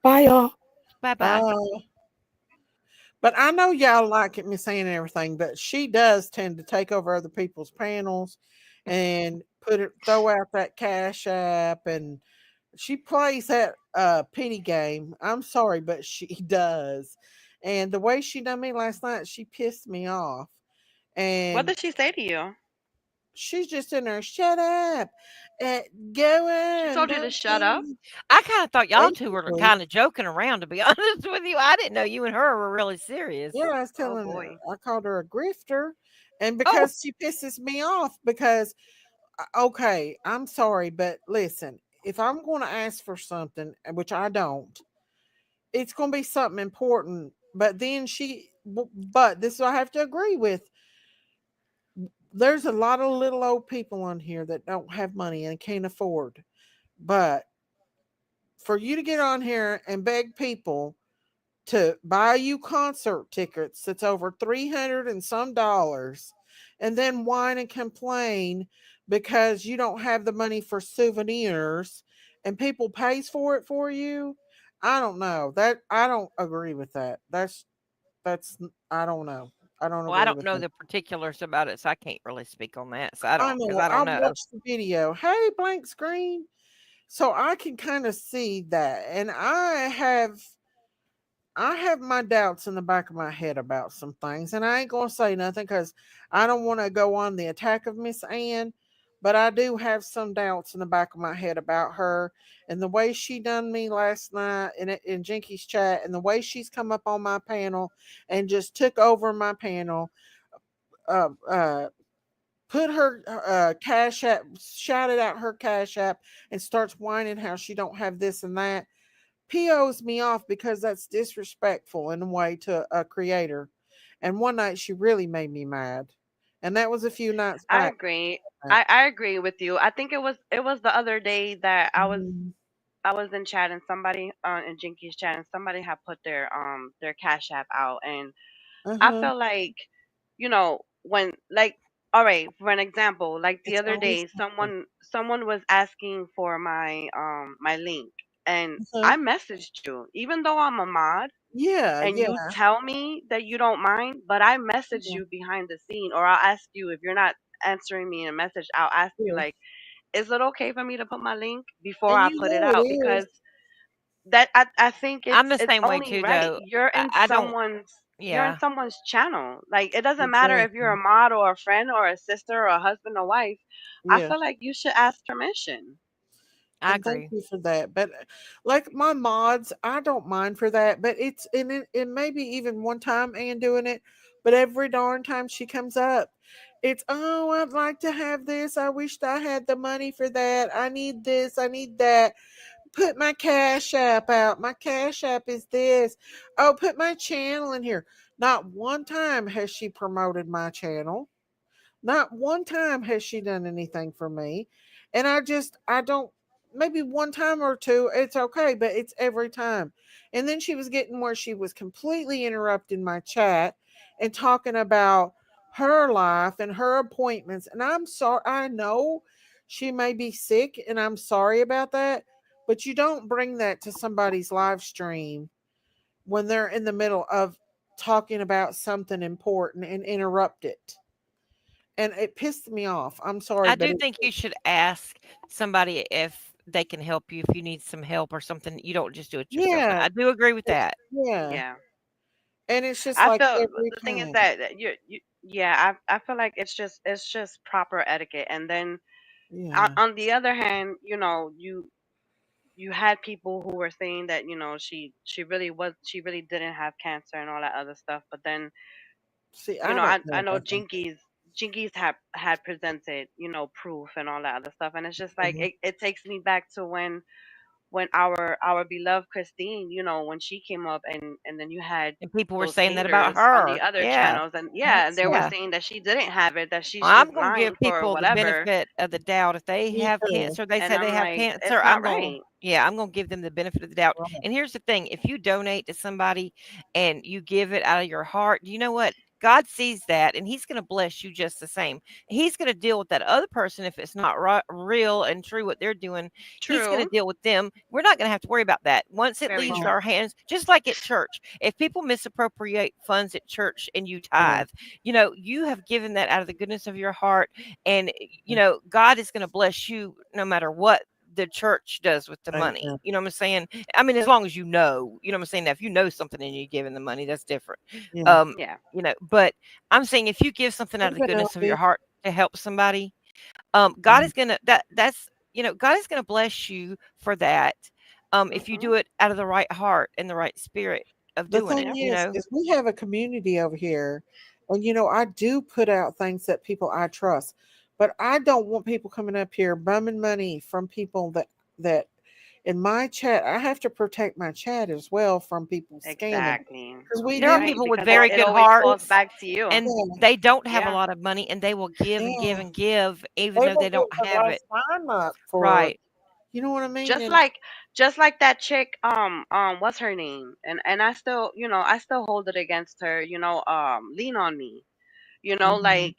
Bye, y'all. Bye bye. Bye. But I know y'all like it, Miss Ann and everything, but she does tend to take over other people's panels and throw out that cash app, and she plays that pity game. I'm sorry, but she does. And the way she done me last night, she pissed me off. What And did she say to you? she's just in there, shut up, go She on, told you to don't shut up. say I kind of thought y'all two were basically. kind of joking around, to be honest with you. I didn't know you and her were really serious. Yeah, I was Oh telling her, boy. I called her a grifter, and Oh, because she pisses me off, because okay, I'm sorry, but listen, if I'm going to ask for something, which I don't, it's going to be something important. But then but this I have to agree with. There's a lot of little old people on here that don't have money and can't afford. But for you to get on here and beg people to buy you concert tickets that's over 300 and some dollars, and then whine and complain because you don't have the money for souvenirs and people pays for it for you, I don't know, that I don't agree with that. That's I don't know, I don't well, I agree don't with know that. the particulars about it, so I can't really speak on that. So I I don't, because know, I I don't know. watched the video, hey, blank screen, so I can kind of see that, and I have my doubts in the back of my head about some things, and I ain't gonna say nothing because I don't want to go on the attack of Miss Ann, but I do have some doubts in the back of my head about her and the way she done me last night in Jinky's chat, and the way she's come up on my panel and just took over my panel, uh, uh, put her cash app, shouted out her cash app, and starts whining how she don't have this and that. POs me off because that's disrespectful in a way to a creator. And one night she really made me mad. And that was a few nights I back. agree. I agree with you. I think it was the other day that Mhm. I was in chat, and somebody in Jinky's chat, and somebody had put their cash app out, and I Uh-huh. felt like, when, like, all right, for an example, like the It's other always day, something. someone was asking for my link, and Uh-huh. I messaged you, even though I'm a mod, Yeah, and yeah, you tell me that you don't mind, but I messaged yeah, you behind the scene, or I'll ask you if you're not answering me in a message. I'll ask you, yeah. like, is it okay for me to put my link before And I you put it know it out? is. Because that I think I'm it's the it's same way only too, right. though. You're in I don't. someone's. You're on Yeah, someone's channel. Like, it doesn't matter if you're a Exactly. mod or a friend or a sister or a husband or wife. I Yeah. feel like you should ask permission. I And thank agree. you for that. But like my mods, I don't mind for that. But it's and it maybe even one time Ann doing it, but every darn time she comes up, it's oh, I'd like to have this. I wished I had the money for that. I need this. I need that. Put my cash app out. My cash app is this. Oh, put my channel in here. Not one time has she promoted my channel. Not one time has she done anything for me. And I don't, maybe one time or two, it's okay, but it's every time. And then she was getting where she was completely interrupting my chat and talking about her life and her appointments. And I'm sorry, I know she may be sick and I'm sorry about that, but you don't bring that to somebody's live stream when they're in the middle of talking about something important and interrupt it, and it pissed me off. I'm sorry, I but do it think you should ask somebody if they can help you if you need some help or something. You don't just do it yourself. yeah, I do agree with that. yeah, Yeah. and it's just I like feel every the thing is time. that you yeah, I feel like it's just proper etiquette. And then Yeah. on the other hand, you had people who were saying that, she really didn't have cancer and all that other stuff. But then, See, I don't I know know about that. Jinkies had presented, proof and all that other stuff. And it's just like Mhm. it takes me back to when our beloved Christine, when she came up, and then you had And people were those saying that about haters on the her. other Yeah. channels, and yeah, and That's they were Yeah. saying that she didn't have it, that Well, she's I'm just gonna give lying for people the whatever. benefit of the doubt. If they me have too. cancer, they And say they I'm have like, it's cancer, not I'm gonna right. yeah, I'm gonna give them the benefit of the doubt. Right. And here's the thing, if you donate to somebody and you give it out of your heart, you know what? God sees that and he's going to bless you just the same. He's going to deal with that other person if it's not real and true what they're doing. He's going to True. deal with them. We're not going to have to worry about that. Once it Very leaves Right. true. our hands, just like at church, if people misappropriate funds at church and you Yeah. tithe, you have given that out of the goodness of your heart. And, Yeah. God is going to bless you no matter what the church does with the money. Amen. You know what I'm saying? I mean, as long as what I'm saying? Now, if you know something and you're giving the money, that's different. Yeah. Um, Yeah. but I'm saying if you give something out of the Even goodness of your LB. heart to help somebody, God Mhm. is gonna God is gonna bless you for that. If you Mhm. do it out of the right heart and the right spirit of The doing thing it, Yep. is we have a community over here, and I do put out things that people I trust, but I don't want people coming up here bumming money from people that in my chat. I have to protect my chat as well from people scamming Exactly. because we there are do Right. people with Because very it good always falls hearts back to you. and yeah, they don't have a Yeah. lot of money and they will give and give yeah. and give even They though will they give don't the have it. last time up for Right. what I mean. Just And like just like that chick, what's her name? And I still hold it against her, Lean on Me. mhm, Like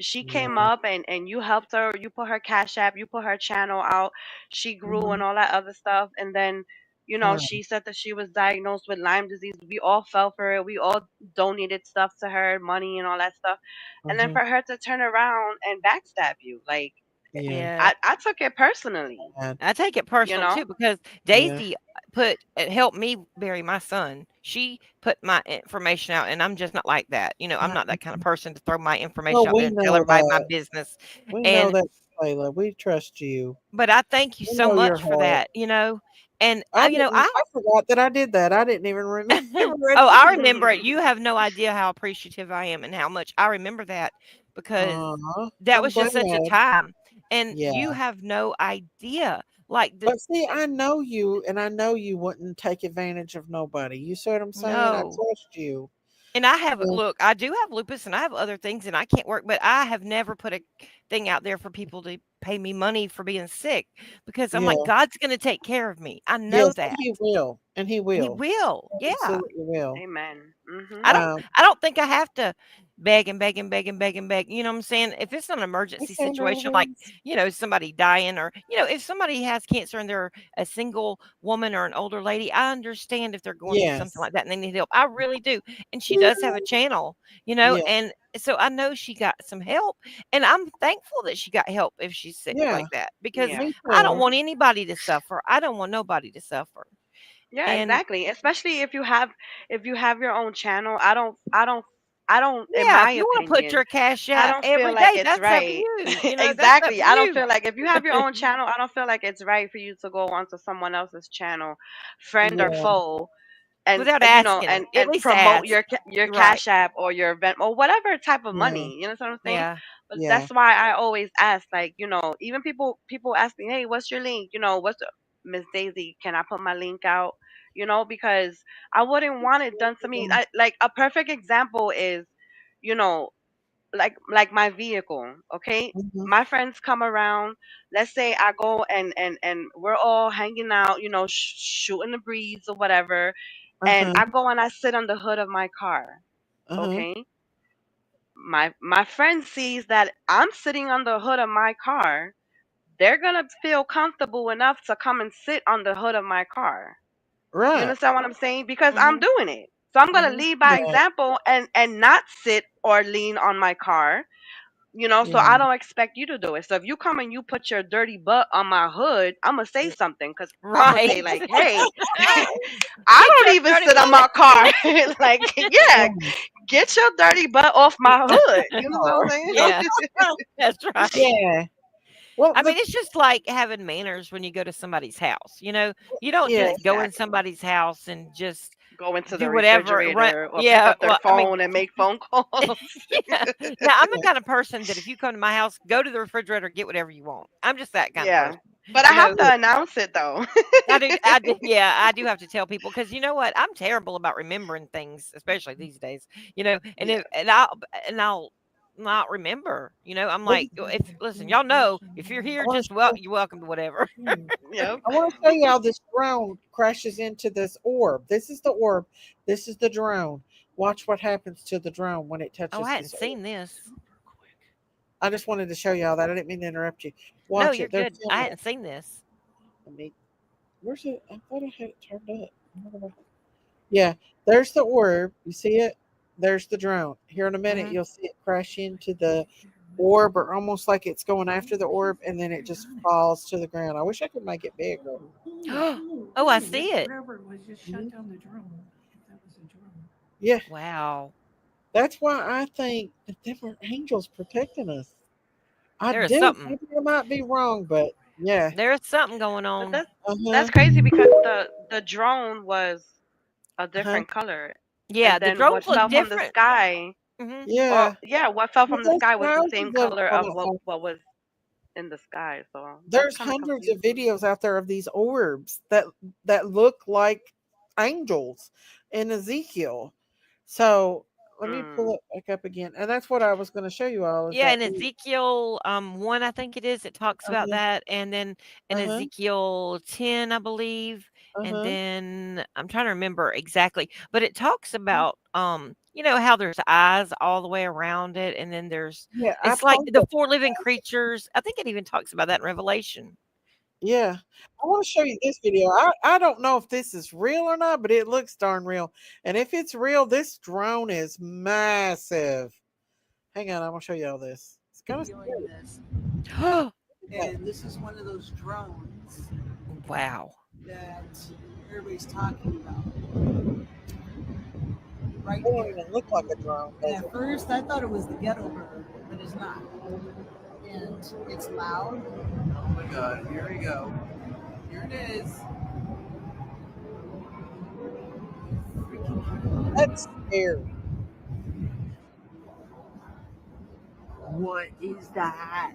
she came yeah, up, and you helped her, you put her cash app, you put her channel out, she grew and mhm, all that other stuff. And then, right, she said that she was diagnosed with Lyme disease. We all fell for it. We all donated stuff to her, money and all that stuff. And then mhm, for her to turn around and backstab you, like, yeah, Yeah. I took it personally, bad, I take it you personal know? too because yeah, Daisy helped me bury my son. She put my information out, and I'm just not like that. I'm not that kind of mhm. person to throw my Well, information out there we and tell know everybody my that. business. We know And that, Layla. We trust you. but I thank you We so know your much for heart. that. And I I didn't. I forgot that I did that. I didn't even remember oh, I it. remember it. You have no idea how appreciative I am and how much I remember that because that I'm was just such a glad. time, and Yeah. you have no idea. Like But see, I know you, and I know you wouldn't take advantage of nobody. You see what I'm saying? I no. trust you. And I have Yeah. look, I do have lupus and I have other things and I can't work, but I have never put a thing out there for people to pay me money for being sick because I'm like, Yeah. God's going to take care of me. I know Yes, and that. he will, and he He will. will. Yeah. Absolutely will. Amen. Mhm. I don't Um, I don't think I have to beg and beg and beg and beg and beg. You know what I'm saying? If it's an I emergency can situation like, Rose. somebody dying or, if somebody has cancer and they're a single woman or an older lady, I understand if they're going through something Yes. like that and they need help. I really do. And she Yeah. does have a channel, Yeah. and so I know she got some help and I'm thankful that she got help if she's sick Yeah. like that because Yeah. Me I don't too. want anybody to suffer. I don't want nobody to suffer. Yeah, And exactly. Especially if you have your own channel. I don't in yeah, if my you want to put opinion, your cash I out don't feel every like day, it's that's up to right. you. That's up Exactly. to I don't you. feel like if you have your own channel, I don't feel like it's right for you to go onto someone else's channel, friend or Yeah. foe, and Without you know, asking. At and least promote ask. your Right. Cash App or your event or whatever type of Yeah. money. You know what I'm saying? Yeah. But Yeah. that's why I always ask, like, you know, even people ask me, hey, what's your link? You know, what's the, Miss Daisy? Can I put my link out? You know, because I wouldn't want it done to me. Like a perfect example is, you know, like my vehicle. Okay, Mhm. my friends come around. Let's say I go and we're all hanging out, you know, shooting the breeze or whatever, and Uh-huh. I go and I sit on the hood of my car. Uh-huh. Okay, my friend sees that I'm sitting on the hood of my car. They're gonna feel comfortable enough to come and sit on the hood of my car. You Right. understand what I'm saying? Because I'm Mhm. doing it. So I'm gonna Mhm. lead by Yeah. example and not sit or lean on my car. You know, so Yeah. I don't expect you to do it. So if you come and you put your dirty butt on my hood, I'm gonna say something because I'm gonna Right. say like, "Hey, I Get don't your even dirty sit on butt. my car." Like, yeah, Right. get your dirty butt off my hood. You know what I'm Oh. saying? Yeah. That's right. Yeah. Well, I the mean, it's just like having manners when you go to somebody's house. You don't yeah. just go in Exactly. somebody's house and just Go into the do whatever. refrigerator or pick Yeah. up their Well, I mean, phone and make phone calls. yeah. Now, I'm the Yeah. kind of person that if you come to my house, go to the refrigerator, get whatever you want. I'm just that kind of Yeah, person. but I You have know, Yeah. to announce it though. yeah, I do have to tell people because you know what? I'm terrible about remembering things, especially these days. And Yeah. if and I'll not remember. I'm Well, like, if listen, y'all know, if you're I here, want just to. you're welcome to whatever. Yep. I want to show you how this drone crashes into this orb. This is the orb. This is the drone. Watch what happens to the drone when it Oh, touches I hadn't this orb. seen this. I just wanted to show you all that. I didn't mean to interrupt you. No, Watch you're it. They're good. I filming it. hadn't seen this. Let me. Where's it? I thought I had it turned up. Where do I- Yeah, there's the orb. You see it? There's the drone. Here in a minute, Hmm. you'll see it crash into the orb, or almost like it's going after the orb, and then it just falls to the ground. I wish I could make it bigger. Oh, I see it. Mhm. Yeah, Wow. that's why I think that there were angels protecting us. I There is do. something. Maybe I might be wrong, but yeah. There's something going But on. Uh-huh. that's crazy because the drone was a Uh-huh. different color, Yeah, and the then drones what look fell from the different. sky, Hmm. or Yeah. yeah, what fell Well, from the there's sky was the same thousands of color well, of not what was in the sky. So that's there's kind of hundreds of confusing. videos out there of these orbs that look like angels in Ezekiel. So let me pull Mm. it back up again, and that's what I was going to show you all is Yeah, that in Ezekiel 1, I think it is, it talks about uh-huh, that. And then in uh-huh, Ezekiel 10, I believe. And uh-huh. then I'm trying to remember exactly, but it talks about how there's eyes all the way around it, and then Yeah, I it's like posted. the four living creatures. I think it even talks about that in Revelation. Yeah, I want to show you this video. I don't know if this is real or not, but it looks darn real. And if it's real, this drone is massive. Hang on, I'm gonna show you all this. It's kind of scary. This. Oh, And this is one of those drones wow. that everybody's talking about. Right They don't there. even look like a drone, And does it? at first I thought it was the ghetto bird, but it's not. And it's loud. Oh my god, here we go. Here it is. That's scary. What is that?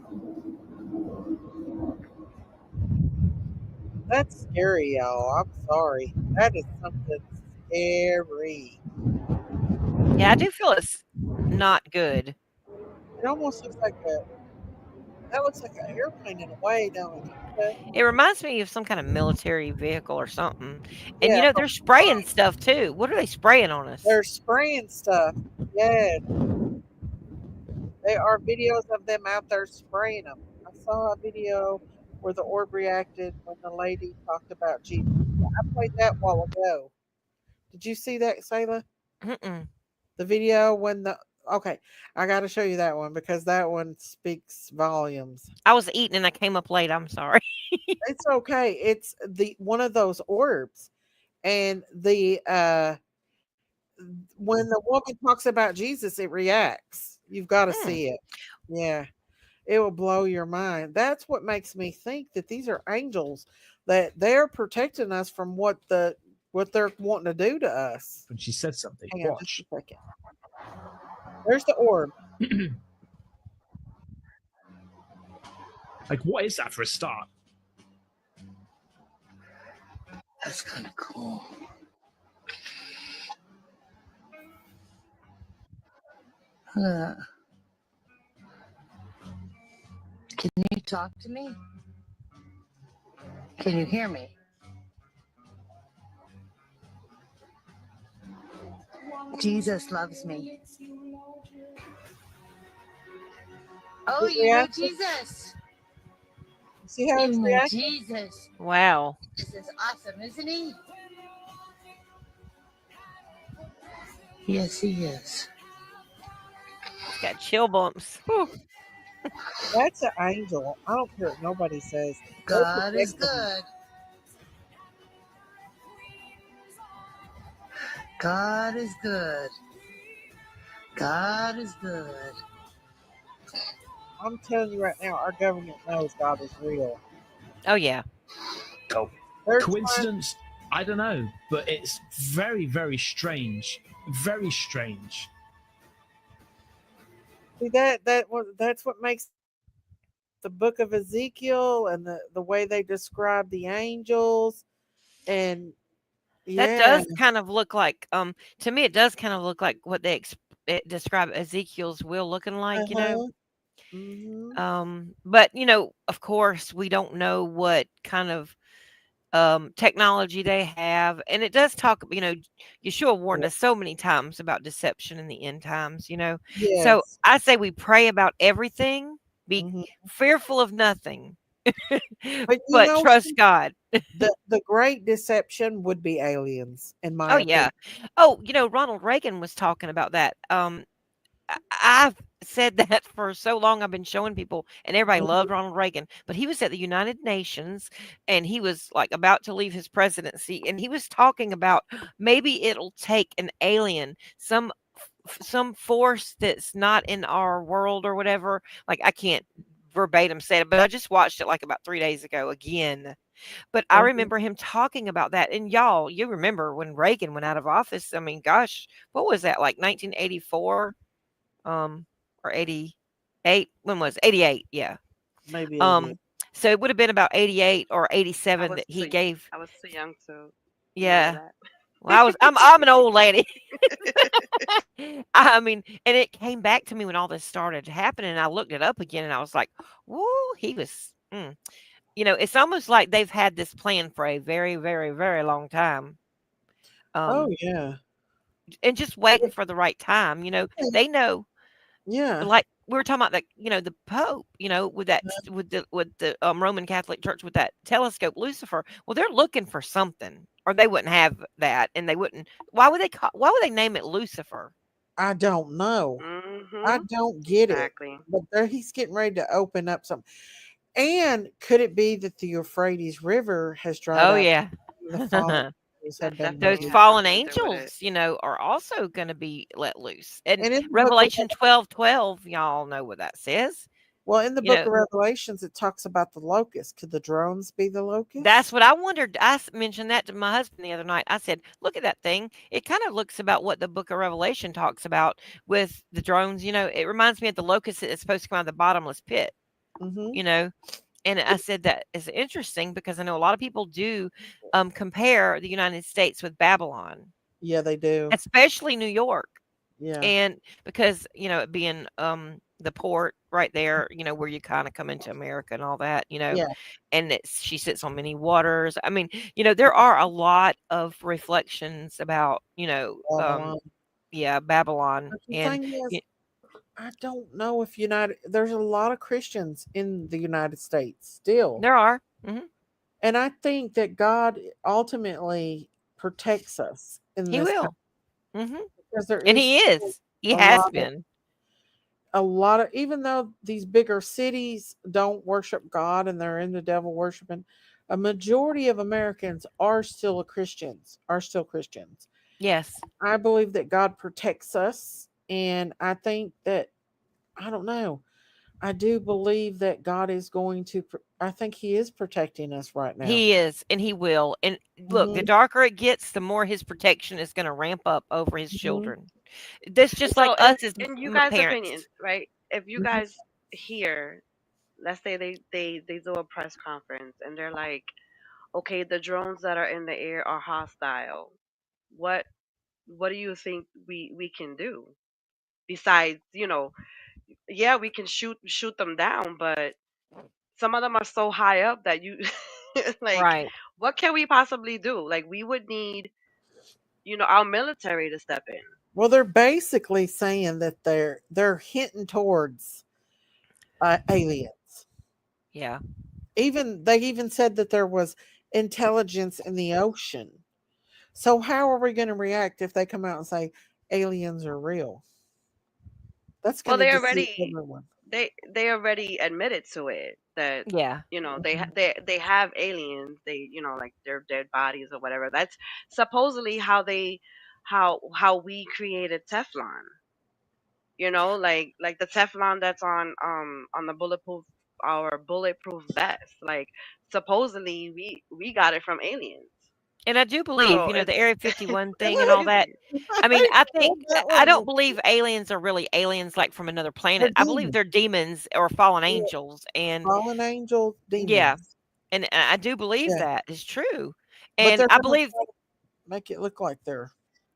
That's scary, y'all. I'm sorry. That is something scary. Yeah, I do feel it's not good. It almost looks like a that looks like an airplane in a way, don't it? Kinda? It reminds me of some kind of military vehicle or something. And Yeah, they're spraying stuff too. What are they spraying on us? they're spraying stuff. Yeah, there are videos of them out there spraying them. I saw a video where the orb reacted when the lady talked about Jesus. Yeah, I played that a while ago. Did you see that, Sayla? Mm-mm. The video when the okay, I got to show you that one because that one speaks volumes. I was eating and I came up late. I'm sorry. It's okay. It's the one of those orbs, And when the woman talks about Jesus, it reacts. You've got to Hmm. see it. Yeah. It will blow your mind. That's what makes me think that these are angels, that they're protecting us from what they're wanting to do to us. When she said something, Hang on just watch. a second. There's the orb. Like, what is that for a start? That's kind of cool. Look at that. Can you talk to me? Can you hear me? Jesus loves me. Oh, It you know reacts. Jesus. See how it's You know reacting? Jesus. Wow. This is awesome, isn't he? Yes, he is. It's got chill bumps. Whew. That's an angel. I don't care what nobody says. They're God is protecting you. good. God is good. God is good. I'm telling you right now, our government knows God is real. Oh yeah. Oh, They're trying. coincidence? I don't know, but it's very, very strange. Very strange. See that's what makes the book of Ezekiel and the way they describe the angels and That yeah. does kind of look like to me it does kind of look like what describe Ezekiel's will looking like, Uh-huh. Mm-hmm. But of course we don't know what kind of technology they have, and it does talk, Yeshua warned us so many times about deception in the end times, so Yes. I say we pray about everything, be Mm-hmm. fearful of nothing, But but trust God. the great deception would be aliens, in my Oh opinion. yeah. Oh, Ronald Reagan was talking about that. I've said that for so long. I've been showing people, and everybody loved Mhm. Ronald Reagan. But he was at the United Nations, and he was like about to leave his presidency, and he was talking about maybe it'll take an alien, some force that's not in our world or whatever. Like I can't verbatim say it, but I just watched it like about 3 days ago again. But I Uh-huh. remember him talking about that. And y'all, you remember when Reagan went out of office? I mean, gosh, what was that, like 1984? Or 88? When was it? 88? Yeah. Maybe 88. So it would have been about 88 or I 87 was that he gave. I was too young to remember Yeah. that. Well, I'm an old lady. I mean, and it came back to me when all this started happening. And I looked it up again, and I was like, "Woo!" He was. It's almost like they've had this plan for a very, very, very long time. Oh Um, yeah. and just waiting for the right time. They know, Yeah. like we were talking about, that the Pope, with the Roman Catholic Church with that telescope Lucifer. Well, they're looking for something, or they wouldn't have that, and they wouldn't. Why would they name it Lucifer? I don't know. I Mhm. don't get it. Exactly. But there he's getting ready to open up some. And could it be that the Euphrates River has dried Oh up yeah. and the fallen angels have That been Those definitely released? has fallen something to do with it. angels, are also going to be let loose. And And in the book of Revelation 12:12, y'all know what that says. well, in the You book know, of Revelations, it talks about the locust. Could the drones be the that's locusts? what I wondered. Mentioned that to my husband the other night. I said, "Look at that thing. It kind of looks about what the book of Revelation talks about with the drones. It reminds me of the locust that's supposed to come out of the bottomless pit, Mm-hmm. you know." And I said that is interesting because I know a lot of people do compare the United States with Babylon, Yeah, they do. especially New York. Yeah. And because, it being the port right there, where you kind of come into America and all that, Yeah. and she sits on many waters. I mean, there are a lot of reflections about, Babylon. yeah, Babylon. But the And thing is, I don't know if there's a lot of Christians in the United States still. there are. And I think that God ultimately protects us in He this will. country because there And is he still is. He a has lot of been. even though these bigger cities don't worship God and they're in the devil worshiping, a majority of Americans are still Christians, Yes. I believe that God protects us. And I think that, I don't know, I do believe that God is going to, I think He is protecting us right now. He is, and he will. And look, the Hmm. darker it gets, the more his protection is going to ramp up over his Hmm. children. That's just like So, us as in you guys' opinion, parents. right? If you Hmm. guys hear, let's say they do a press conference and they're like, okay, the drones that are in the air are hostile. What what do you think we can do besides, yeah, we can shoot them down, but some of them are so high up that you like, Right. what can we possibly do? Like, we would need, our military to step in. Well, they're basically saying that they're hinting towards aliens. Yeah. Even they even said that there was intelligence in the ocean. So how are we going to react if they come out and say aliens are real? That's Well, going to deceive everyone. they already admitted to it that Yeah. Mhm. they have aliens. They, like their dead bodies or whatever. That's supposedly how we created Teflon. Like the Teflon that's on the bulletproof our bulletproof vest. Like, supposedly we got it from aliens. And I do believe, So the Area 51 it's thing and all that. crazy. I mean, I think That I was don't believe aliens are really aliens like from another they're planet. I believe demons. they're demons or fallen Yeah. angels. And Fallen angel yeah, demons. and I do believe Yeah. that is true. But And they're I going to believe, make it look like they're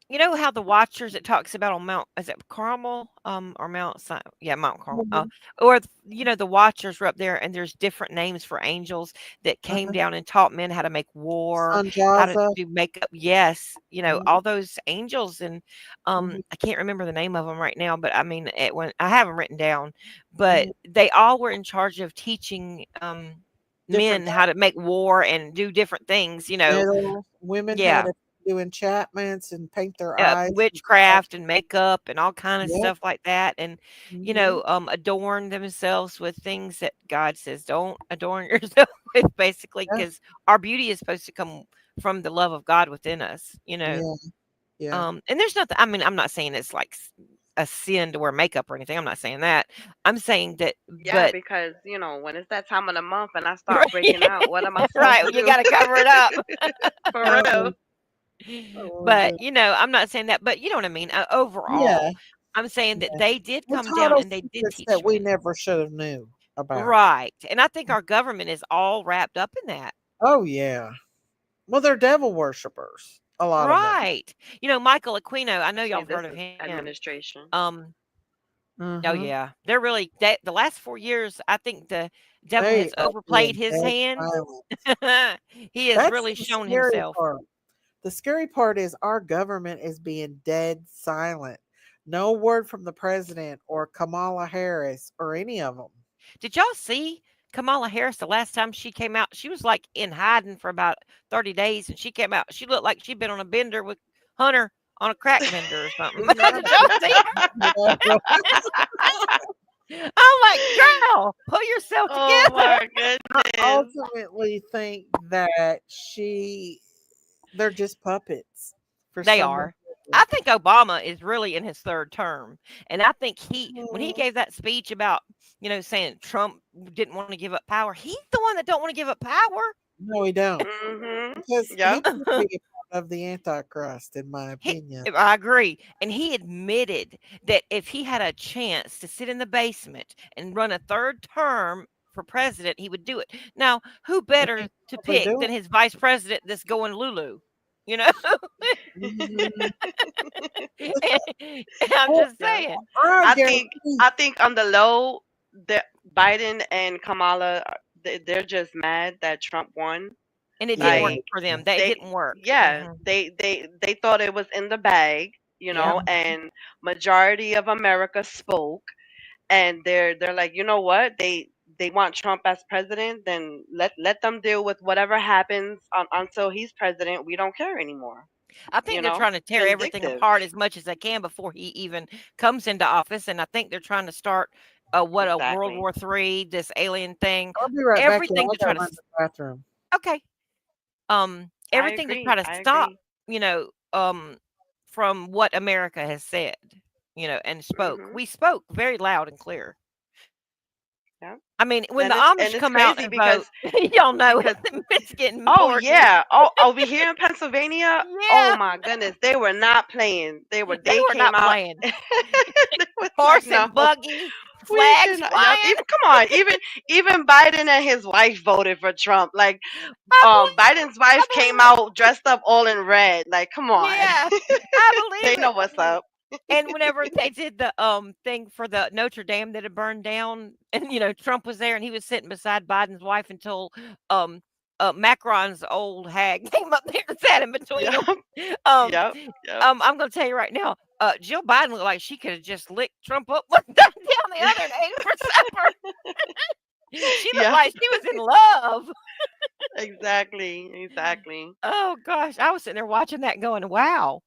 you know how the Watchers it talks about on Mount, is it Carmel, or Mount yeah, Mount Carmel, Mhm. or the Watchers were up there, and there's different names for angels that came Uh-huh. down and taught men how to make war, how to Sanjaza. do makeup. Yes, Mhm. all those angels, and Mhm. I can't remember the name of them right now, but I mean, when I have them written down, but Mhm. they all were in charge of teaching Different men how to make war and do different things. metals. Women had Yeah, to do enchantments and paint their eyes and stuff. witchcraft and makeup and all kind of Yep. stuff like that, and Mhm. adorn themselves with things that God says don't adorn yourself with, basically, Yeah. because our beauty is supposed to come from the love of God within us. Yeah. Yeah. And there's nothing. I mean, I'm not saying it's like a sin to wear makeup or anything. I'm not saying that. I'm saying that, Yeah, but because when it's that time of the month and I start right, breaking out, what am I supposed right, to well, you do? got to cover it up. For real. Oh, oh, But, good. I'm not saying that, but you know what I mean? Yeah. Overall, I'm saying that Yeah. they did We're come taught down us and they did secrets that teach we men. never should have knew about. Right. And I think our government is all wrapped up in that. Oh yeah. Well, they're devil worshippers. A lot of them. Right. Michael Aquino, I know y'all Especially have heard this of him. administration. Um, oh Mm-hmm. yeah. They're really the last 4 years, I think the devil They has are overplayed being his dead hand. silent. He has That's really the shown scary himself. part. The scary part is our government is being dead silent. No word from the president or Kamala Harris or any of them. Did y'all see Kamala Harris the last time she came out? She was like in hiding for about 30 days, and she came out. She looked like she'd been on a bender with Hunter on a crack bender or something. Did y'all see her? I'm like, girl, pull yourself Oh together. my I goodness. ultimately think that they're just puppets for They someone. are. I think Obama is really in his third term. And I think when he Mm, gave that speech about, saying Trump didn't want to give up power, he's the one that don't want to give up power. no, he don't. Because he Yep. could be a part of the Antichrist, in my He opinion. I agree, and he admitted that if he had a chance to sit in the basement and run a 3rd term for president, he would do it. Now, who And he's better to probably pick doing than his vice president that's going Lulu, you know? it. I'm Oh, just Yeah. saying. I I think guarantee. I think on the low, the Biden and Kamala, they're just mad that Trump won. And it didn't work Like, Yeah. for them. That it they didn't work. yeah, Mhm. they thought it was in the bag, Yeah. and majority of America spoke, and they're like, you know what? They want Trump as president, then let them deal with whatever happens until he's president. We don't care anymore. I think they're trying to tear everything Vindictive. apart as much as they can before he even comes into office, and I think they're trying to start a World Exactly. War III, this alien thing, I'll be right back, everything y'all. to I try gotta to run to the bathroom. Okay. Everything to try to I stop, agree. you know, from what America has said, and spoke. Mhm. We spoke very loud and clear. Yeah. I mean, when the And Amish it's come out crazy and vote, because y'all know because it's getting oh important. yeah, oh over here in Pennsylvania, oh Yeah, my goodness, they were not playing. they They were came not out. playing. It was like Horse no, and buggy, we flags cannot. Yep. flying. Even come on, even Biden and his wife voted for Trump. Like I believe it. Biden's I wife came believe it. out dressed up all in red. Like come on, Yeah, I they believe know it. what's up. And whenever they did the thing for the Notre Dame that had burned down, and Trump was there, and he was sitting beside Biden's wife until um Macron's old hag came up there and sat in between Yep. them. Um, Yep. Yep. I'm gonna tell you right now, Jill Biden looked like she could have just licked Trump up one down the other and ate him for supper. She looked Yep. like she was in love. Exactly. Exactly. Oh gosh, I was sitting there watching that, going, "Wow,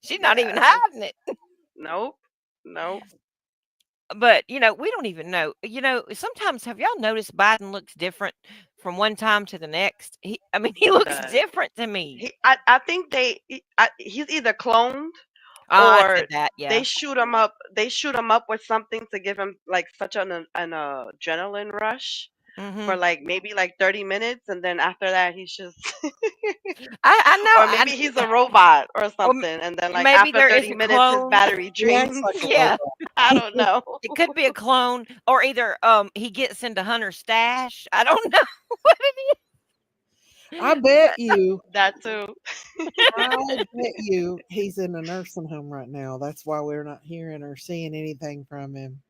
she's not even Yes. hiding it." Nope. Nope. But, we don't even know. Sometimes have y'all noticed Biden looks different from one time to the next? I mean, he He looks does. different to me. I think he's either cloned I or said that, they yeah. shoot him up. They shoot him up with something to give him like such an adrenaline rush for Mhm. like maybe like 30 minutes, and then after that he's just I or know, maybe he's a robot or or something, and then like maybe after there is 30 a minutes his clone. battery He acts drains. like a Yeah, I robot. don't know. it could be a clone, or either he gets into Hunter's stash. I don't know what it I is. bet you, That too. I bet you he's in a nursing home right now. That's why we're not hearing or seeing anything from him.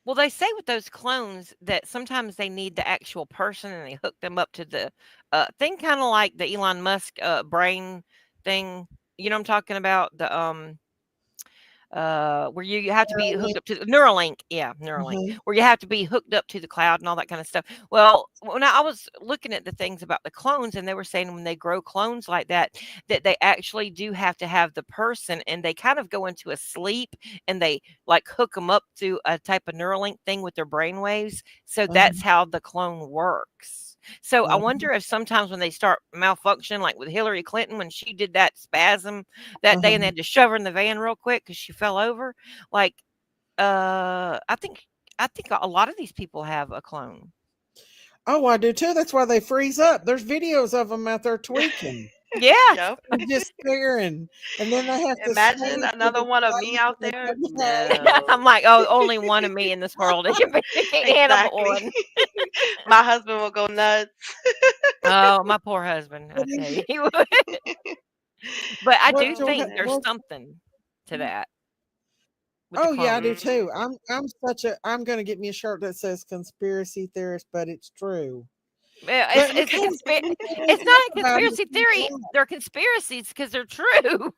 Well, they say with those clones that sometimes they need the actual person and they hook them up to the thing, kind of like the Elon Musk brain thing. You know what I'm talking about? The where you have to be hooked up to Neuralink. Yeah, Neuralink, Uh-huh. where you have to be hooked up to the cloud and all that kind of stuff. Well, when I was looking at the things about the clones, and they were saying when they grow clones like that, that they actually do have to have the person, and they kind of go into a sleep, and they like hook them up to a type of Neuralink thing with their brain waves. So that's Uh-huh. how the clone works. So I Uh-huh. wonder if sometimes when they start malfunctioning, like with Hillary Clinton when she did that spasm that day and they Uh-huh. had to shove her in the van real quick because she fell over. Like, I think a lot of these people have a clone. Oh, I do too. That's why they freeze up. There's videos of them out there tweaking. Yes. Yep. They're just staring. And then they have to stay Imagine to another the one of me place out and they there. come home. I'm No. like, oh, only one of me in this world. You can't handle but Exactly. one. My husband will go nuts. Oh, my poor husband, I What tell is you, he would. But I do Oh think there's man. something to that with the Oh yeah, I do clones. too. Mhm. I'm gonna get me a shirt that says conspiracy theorist, but it's true. Well, But it's a because conspiracy. everything we It's not talk a about is conspiracy theory. They're conspiracies because they're true.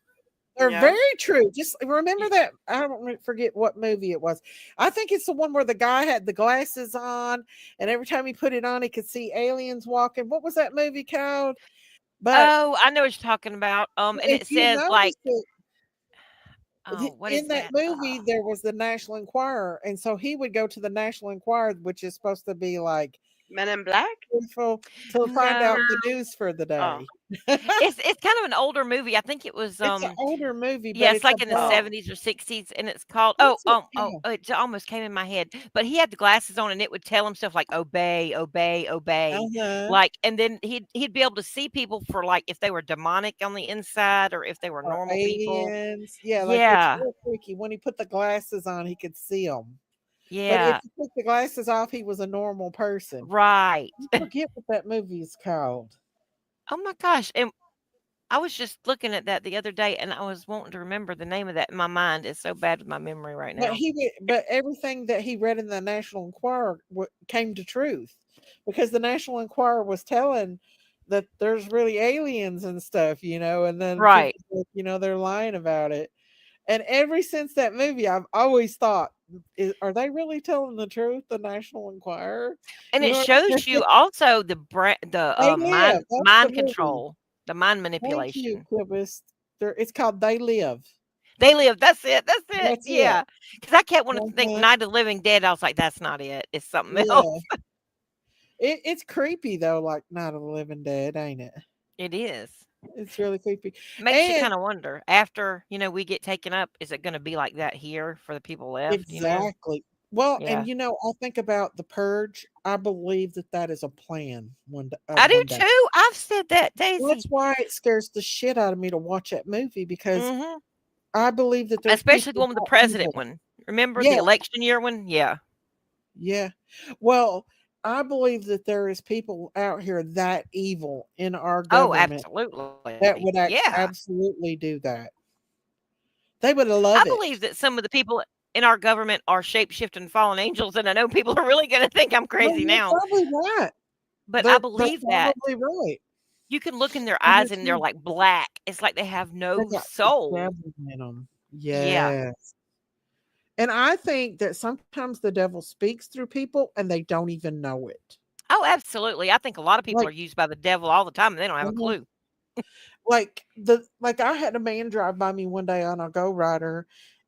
they're Yeah. very true. Just remember that I don't forget what movie it was. I think it's the one where the guy had the glasses on, and every time he put it on, he could see aliens walking. What was that movie called? But Oh, I know what you're talking about. And if it you says like, notice it, oh, what in is that that? movie, there was the National Enquirer, and so he would go to the National Enquirer, which is supposed to be like Men in Black? truthful to find No, out the news for the Oh. day. it's kind of an older movie. I think it was It's an older movie, yeah, but it's it's like in the Oh. about 70s or 60s, and it's called what's it called? it almost came in my head. But he had the glasses on, and it would tell him stuff like obey, obey, obey. Uh-huh. Like, and then he'd be able to see people for like if they were demonic on the inside or if they were Or normal people. aliens. Yeah, like it's Yeah, real freaky. When he put the glasses on, he could see them. But if yeah, he took the glasses off, he was a normal person. right. I forget what that movie is called. Oh my gosh. And I was just looking at that the other day, and I was wanting to remember the name of that in my mind. It's so bad with my memory right But now. but everything that he read in the National Enquirer came to truth, because the National Enquirer was telling that there's really aliens and stuff, and then people Right. said, they're lying about it. And ever since that movie, I've always thought, are they really telling the truth? The National Enquirer, And you it know, shows you also the they live. mind That's the mind movie. control, the mind Thank you, manipulation. Quibus. It's called They Live. They live. That's it. That's it. That's it. Yeah. Because I kept wanting to think Uh-huh. Night of the Living Dead. I was like, that's not it. It's something else. Yeah. It's creepy though, like Night of the Living Dead, ain't it? It is. It's really creepy. Makes you And kind of wonder after, we get taken up, is it going to be like that here for the people left? exactly. Well, and Yeah. I think about the purge. I believe that that is a plan I of do one day. too. I've said that, That's Daisy. why it scares the shit out of me to watch that movie because Hmm. I believe that there's Especially the people one with the that president evil. one. Remember Yeah, the election year one? Yeah. yeah. Well, I believe that there is people out here that evil in our Oh, government absolutely. that would Yeah. absolutely do that. They would I love it. believe that some of the people in our government are shape shifting fallen angels, and I know people are really going to think I'm Well, crazy you're now, probably right. but I They're believe that. probably right. You can look in their I do eyes and they're too. like black. It's like they have They no got the soul. devil in them. Yeah. Yes. And I think that sometimes the devil speaks through people and they don't even know it. Oh, absolutely. I think a lot of people are Like, used by the devil all the time and they don't have a mhm. clue. Like I had a man drive by me one day on a Go Rider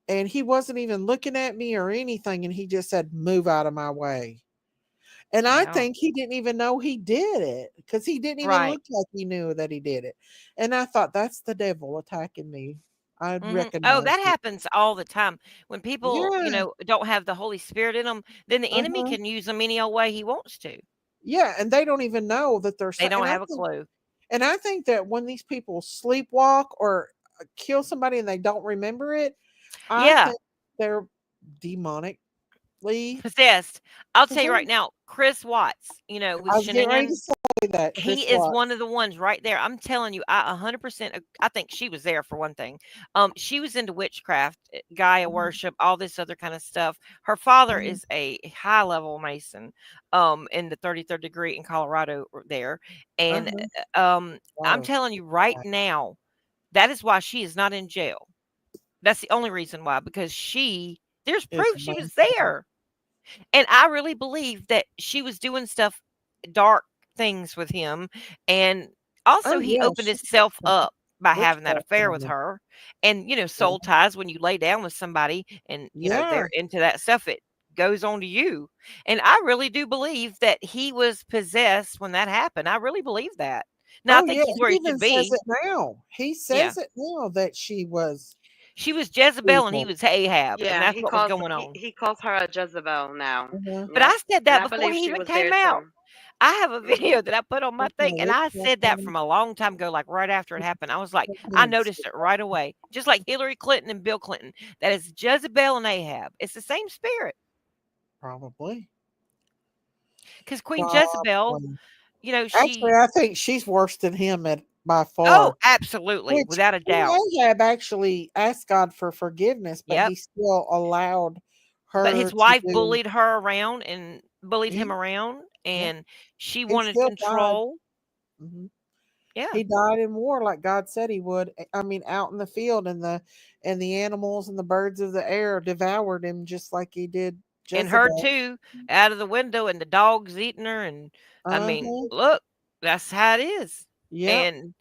and he wasn't even looking at me or anything and he just said, "Move out of my way." And I Yeah. think he didn't even know he did it because he didn't even Right. look like he knew that he did it. And I thought, that's the devil attacking me. I Oh, recognize that it. happens all the time. When people, Yeah. don't have the Holy Spirit in them, then the enemy Uh-huh. can use them any old way he wants to. Yeah, and they don't even know that they're They don't and have a clue. I think that when these people sleepwalk or kill somebody and they don't remember it, I Yeah. think they're demonically Possessed. I'll tell you right possessed. now, Chris Watts, with I was getting ready Shenanigan, to say that, he Chris is one Watts. of the ones right there. I'm telling you, I 100%. I think she was there for one thing. She was into witchcraft, Gaia Mhm, worship, all this other kind of stuff. Her father mhm, is a high level Mason, in the 33rd degree in Colorado there, and uh-huh. Lot I'm of telling you right that. now, that is why she is not in jail. That's the only reason why, because there's It's proof she was amazing. there. And I really believe that she was doing stuff, dark things with him. And also, Oh, he yeah, opened she's himself got some up by having that witchcraft affair in with her. her. And, Yeah. soul ties, when you lay down with somebody and, Yeah. they're into that stuff, it goes on to you. And I really do believe that he was possessed when that happened. I really believe that. Now, I Oh, think yeah, he's where he he even should says be. it now. He Yeah. says it now that she was She was Jezebel and he evil. was Ahab. And Yeah, that's he what was calls going he, on. he calls her a Jezebel now. Uh-huh. But I Yep. said And that I before believe he she even was there came out. too. I have a Hmm. video that I put on my What kind thing, of and I witchcraft said that in from a long time ago, like right after it happened. I was like, what I kind of noticed it right away, just like Hillary Clinton and Bill Clinton. That is Jezebel and Ahab. It's the same spirit. probably. Because Queen Jezebel, Probably. Actually, she, I think she's worse than him by oh, far. absolutely, Which without a doubt. Ahab actually asked God for forgiveness, but Yep. he still allowed But his her to wife do. bullied her around and bullied Yeah, him around, yeah. and she He wanted still died. control. Mhm. Yeah. He died in war like God said he would. I mean, out in the field, and the animals and the birds of the air devoured him just like he did And her Jezebel. too, out of the window, and the dog's eating her, and I mean, Uh-huh. look, that's how it is. Yep. And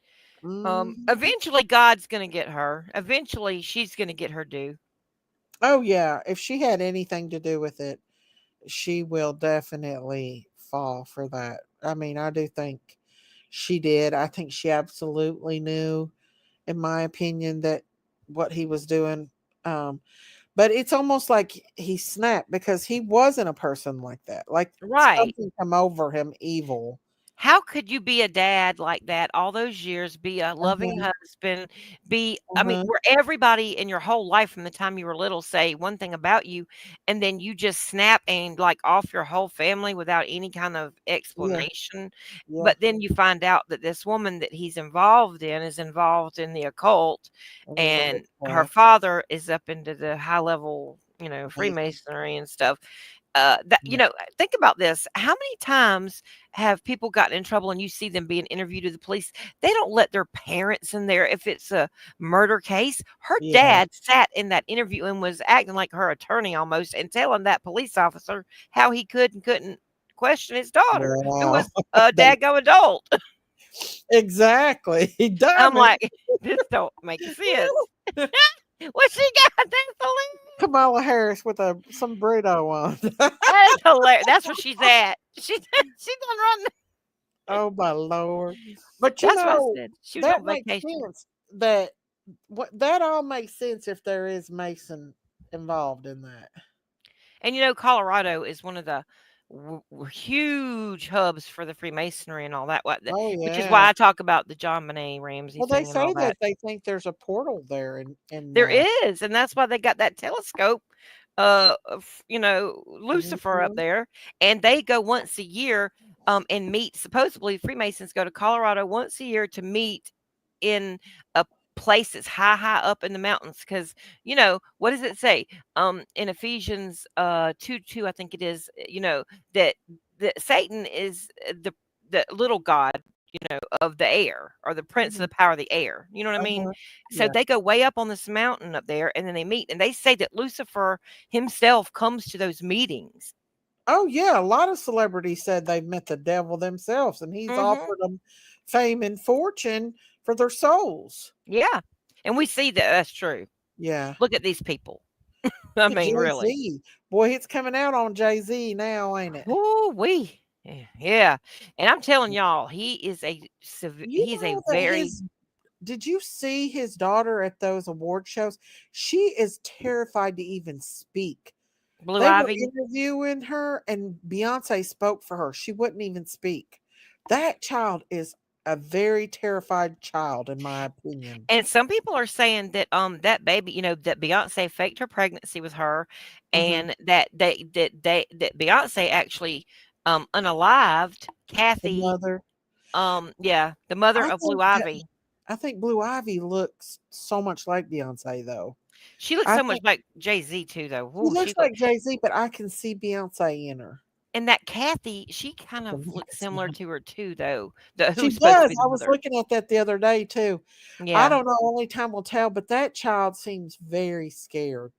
Mhm. eventually God's gonna get her. Eventually she's gonna get her due. Oh yeah. If she had anything to do with it, she will definitely fall for that. I mean, I do think she did. I think she absolutely knew, in my opinion, that what he was doing. Um, but it's almost like he snapped because he wasn't a person like that. Like Right. something come over him evil. How could you be a dad like that all those years, be a loving Uh-huh. husband, I mean, Uh-huh. where everybody in your whole life from the time you were little say one thing about you, and then you just snap and like off your whole family without any kind of Yeah. explanation. Yeah. But then you find out that this woman that he's involved in is involved in the occult, And in the and her witchcraft. father is up into the high level, Amazing. Freemasonry and stuff. Yeah. Think about this. How many times have people gotten in trouble and you see them being interviewed to the police? They don't let their parents in there if it's a murder case. Her Yeah. dad sat in that interview and was acting like her attorney almost and telling that police officer how he could and couldn't question his daughter, who Wow. was a They daggum adult. exactly. I'm Dummy. like, this don't make sense. What she got? That's hilarious. Kamala Harris with a sombrero on. That is hilarious. That's where she's at. She done run. Oh my lord! But That's what I said. She was that on makes vacation. sense. That all makes sense if there is Mason involved in that. And Colorado is one of the huge hubs for the Freemasonry and all that. Oh Which is why yeah. I talk about the John Bonet Ramsey Well, they thing and all say that that. they think there's a portal there, in There is, and that's why they got that telescope, Lucifer up mhm. there, and they go once a year, and meet. Supposedly, Freemasons go to Colorado once a year to meet in a place that's high up in the mountains. Because what does it say? In Ephesians 2:2, I think it is. That Satan is the little god, of the air, or the prince of Mhm. the power of the air. You know what I mean? Uh-huh. So Yeah. they go way up on this mountain up there, and then they meet, and they say that Lucifer himself comes to those meetings. Oh yeah, a lot of celebrities said they've met the devil themselves, and he's Hmm. offered them fame and fortune for their souls. Yeah, and we see that that's true. Yeah. Look at these people. I mean, Jay really. Z, boy, it's coming out on Jay Z now, ain't it? Ooh, yeah. And I'm telling y'all, he is You he's a know that very his Did you see his daughter at those award shows? She is terrified to even speak. Blue They were Ivy. interviewing her, and Beyonce spoke for her. She wouldn't even speak. That child is a very terrified child, in my opinion. And some people are saying that that baby, that Beyonce faked her pregnancy with her, Mhm. and that Beyonce actually unalived The Kathy. mother. Yeah, the mother I of Blue think that Ivy. I think Blue Ivy looks so much like Beyonce, though. She looks I so much think like Jay-Z too, though. she Ooh, looks like Jay Z, but I can see Beyonce in her. and that Kathy, she kind of looks similar to her too, though. The She who's supposed to does. be the I was mother. looking at that the other day too. I Yeah. don't know, only time will tell, but that child seems very scared.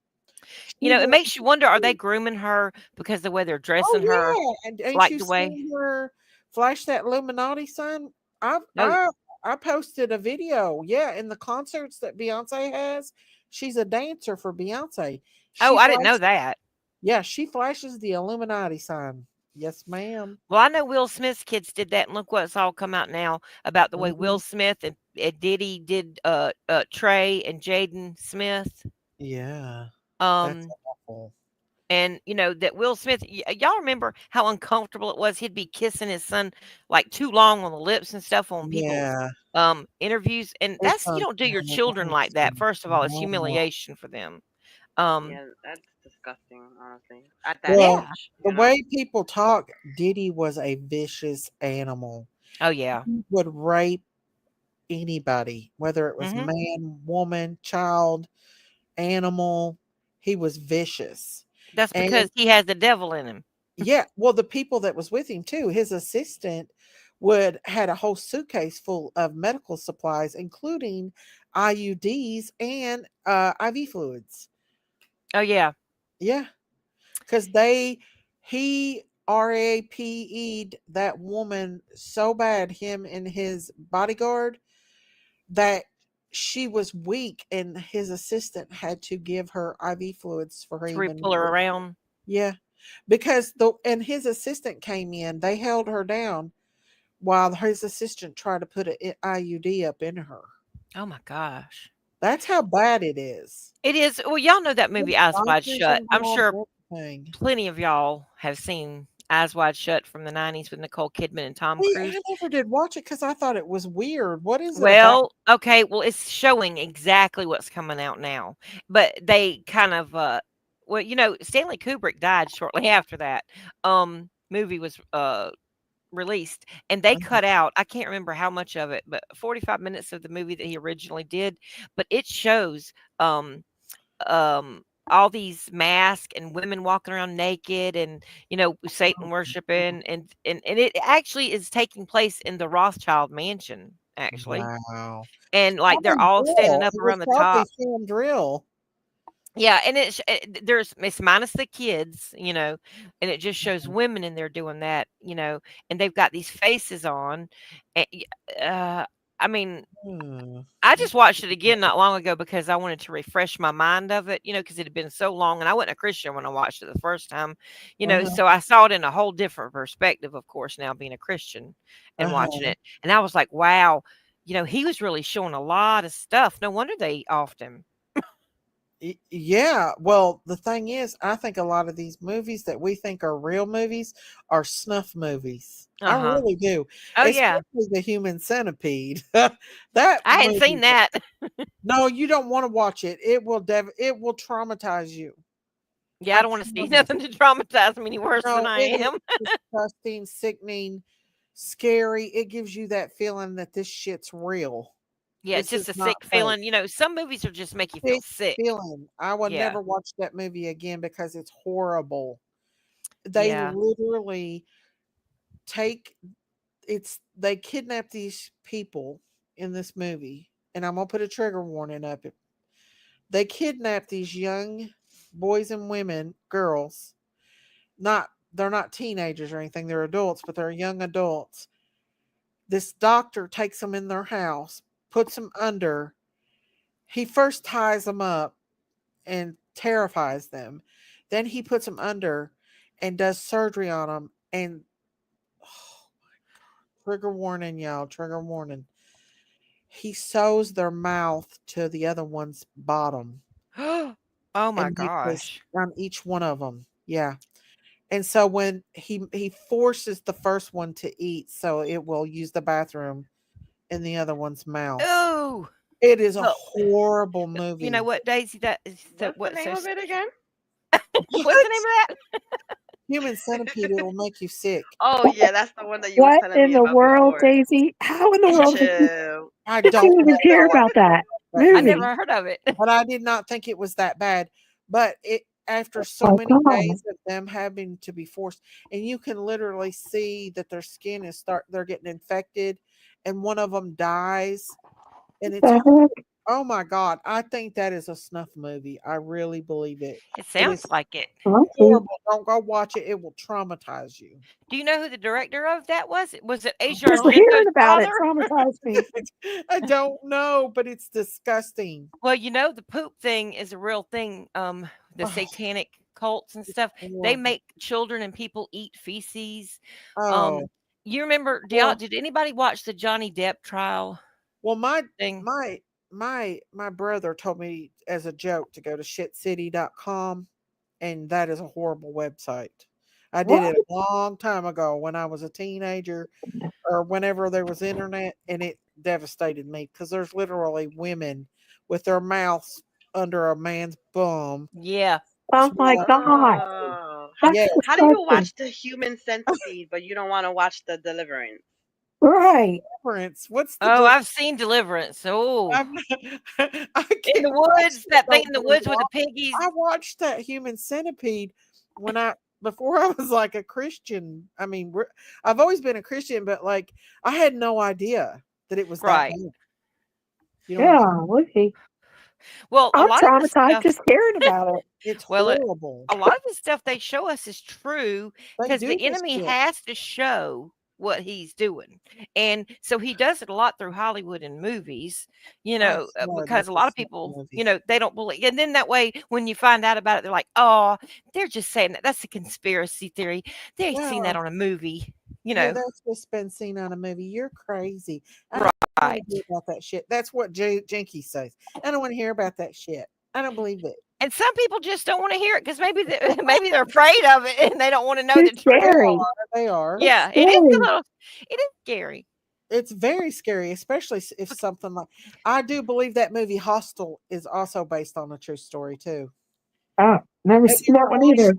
She It looks makes you wonder, are they grooming her because the way they're Oh dressing her, yeah, and ain't like you the way? seen her flash that Illuminati sign? I No. I I posted a video. Yeah, in the concerts that Beyonce has, she's a dancer for Beyonce. Oh, She I didn't know flashes that. Yeah, she flashes the Illuminati sign. Yes, ma'am. Well, I know Will Smith's kids did that, and look what's all come out now about the way Will Mhm. Smith and Diddy did Trey and Jaden Smith. Yeah, that's Um, awful. and that Will Smith, y'all remember how uncomfortable it was? He'd be kissing his son like too long on the lips and stuff on people's Yeah. interviews, and His you son's don't do your doing children like that. it. First of all, it's No. humiliation for them. Um, Yeah, that's disgusting, honestly. At that Well, yeah. age, the way people talk, Diddy was a vicious animal. Oh yeah. He would rape anybody, whether it was Hmm. man, woman, child, animal. He was vicious. That's And because he has the devil in him. yeah, well, the people that was with him too, his assistant would had a whole suitcase full of medical supplies, including IUDs and IV fluids. Oh yeah. Yeah, because he RAPE'd that woman so bad, him and his bodyguard, that she was weak, and his assistant had to give her IV fluids for her To even. pull her around. Yeah, because his assistant came in, they held her down while his assistant tried to put an IUD up in her. Oh my gosh. That's how bad it is. It is. Well, y'all know that There's movie Eyes Wide doctors Shut. I'm involved sure and everything. plenty of y'all have seen Eyes Wide Shut from the 90s with Nicole Kidman and Tom See, Cruise. I never did watch it because I thought it was weird. What is it about? Well, okay, well, it's showing exactly what's coming out now. But they kind of well, Stanley Kubrick died shortly after that movie was released, and they Mhm. cut out, I can't remember how much of it, but 45 minutes of the movie that he originally did, but it shows all these masks and women walking around naked, and Satan worshiping, and it actually is taking place in the Rothschild mansion, actually. Wow. And like they're Probably all standing real. up It was around the probably top. filmed real. Yeah, and it's minus the kids, and it just shows Mhm. women in there doing that, and they've got these faces on, and uh I mean, Hmm. I just watched it again not long ago because I wanted to refresh my mind of it, because it had been so long, and I wasn't a Christian when I watched it the first time, Uh-huh. so I saw it in a whole different perspective, of course, now being a Christian and watching Uh-huh. it. And I was like, wow, he was really showing a lot of stuff. No wonder they offed him. Yeah. Well, the thing is, I think a lot of these movies that we think are real movies are snuff movies. I Uh-huh. really do. Oh, yeah. Especially the Human Centipede. That I hadn't seen movie. that. No, you don't want to watch it. It will traumatize you. Yeah, I I don't want to see tell you. nothing to traumatize me any worse than No, I it is am. disgusting, sickening, scary. It gives you that feeling that this shit's real. Yeah, it's This is just a not sick fake. feeling. Some movies will just make you feel Sick sick. feeling. I will Yeah. never watch that movie again because it's horrible. They Yeah. literally take they kidnap these people in this movie, and I'm gonna put a trigger warning up. They kidnap these young boys and women, girls. They're not teenagers or anything, they're adults, but they're young adults. This doctor takes them in their house, puts them under. He first ties them up and terrifies them. Then he puts them under and does surgery on them. And oh, trigger warning, y'all, trigger warning. He sews their mouth to the other one's bottom Oh my and uses gosh. on each one of them. Yeah. And so when he forces the first one to eat, so it will use the bathroom in the other one's mouth. Oh. It is a Well, horrible you know movie. what, Daisy? That is What's the what name so of it again? what's the name of that? Human Centipede, it'll make you sick. Oh yeah, that's the one that you was What telling in me the about world, before. Daisy? How in the world Chill. I did don't you even know hear how I about that that I movie, movie? never heard of it. but I did not think it was that bad. But it after so Oh many my God. days of them having to be forced, and you can literally see that their skin they're getting infected, and one of them dies, and What the heck? oh my God, I think that is a snuff movie. I really believe it. It It sounds is like it. horrible. Don't go watch it. It will traumatize you. Do you know who the director of that was? Was it Asia Just No, Argento's hearing about it father? traumatized me. I don't know, but it's disgusting. Well, the poop thing is a real thing. The Oh, satanic cults and it's stuff, they horrible. make children and people eat feces. Oh, Um, you remember? well, Did anybody watch the Johnny Depp trial well, thing? my brother told me as a joke to go to shitcity.com, and that is a horrible website. I did What? it a long time ago when I was a teenager or whenever there was internet, and it devastated me because there's literally women with their mouths under a man's bum. Yeah. Oh my God. Oh, Yeah, That's how do you disgusting. watch the Human Centipede, but you don't want to watch the Deliverance? Right. Deliverance. What's the Oh, I've seen Deliverance. Oh, I'm not, I in can't the watch woods, it that thing no in the more, woods with the y'all. piggies. I watched that Human Centipede when before I was like a Christian. I mean, I've always been a Christian, but like I had no idea that it was that Right. bad. You know what I'm Yeah. saying? Okay. Well, a I'm lot of the traumatized stuff. just hearing about it. It's Well, horrible. a lot of the stuff they show us is true They because do the this enemy shit. has to show what he's doing. And so he does it a lot through Hollywood and movies, I swear because a that's a lot of snuff people, movie. they don't believe. And then that way, when you find out about it, they're like, oh, they're just saying that. That's a conspiracy theory. They ain't seen that Yeah, on a movie, yeah, that's just been seen on a movie. You're crazy. I don't want to Right. hear about that shit. That's what Jinky says. I don't want to hear about that shit. I don't believe it. And some people just don't want to hear it because maybe maybe they're afraid of it and they don't want to know Too the They truth. scary. are. They are. It's Yeah, scary. it is scary. It's very scary, especially if something like I do believe that movie Hostel is also based on a true story too. Oh, never Have you seen that ever one watched either. it?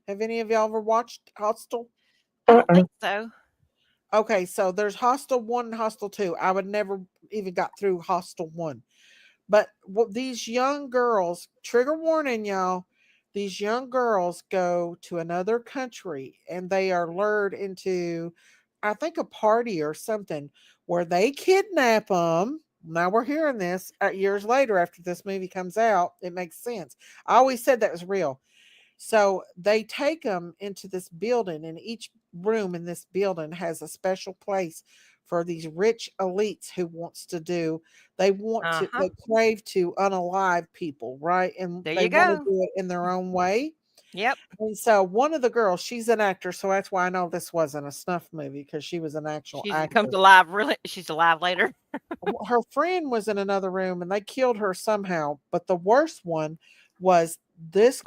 Have any of y'all ever watched Hostel? I don't Uh-uh. think so. Okay, so there's Hostel 1 and Hostel 2. I would never even got through Hostel 1. But what these young girls, trigger warning, y'all, these young girls go to another country and they are lured into, I think, a party or something where they kidnap them. Now we're hearing this years later after this movie comes out. It makes sense. I always said that was real. So they take them into this building, and each room in this building has a special place for these rich elites who wants to do. They want to. Uh-huh. They crave to unalive people, right? And There they you want to go. do it in their own way. Yep. And so one of the girls, she's an actor, so that's why I know this wasn't a snuff movie because she was an actual She comes actor. alive. Really, she's alive later. Her friend was in another room and they killed her somehow. But the worst one was this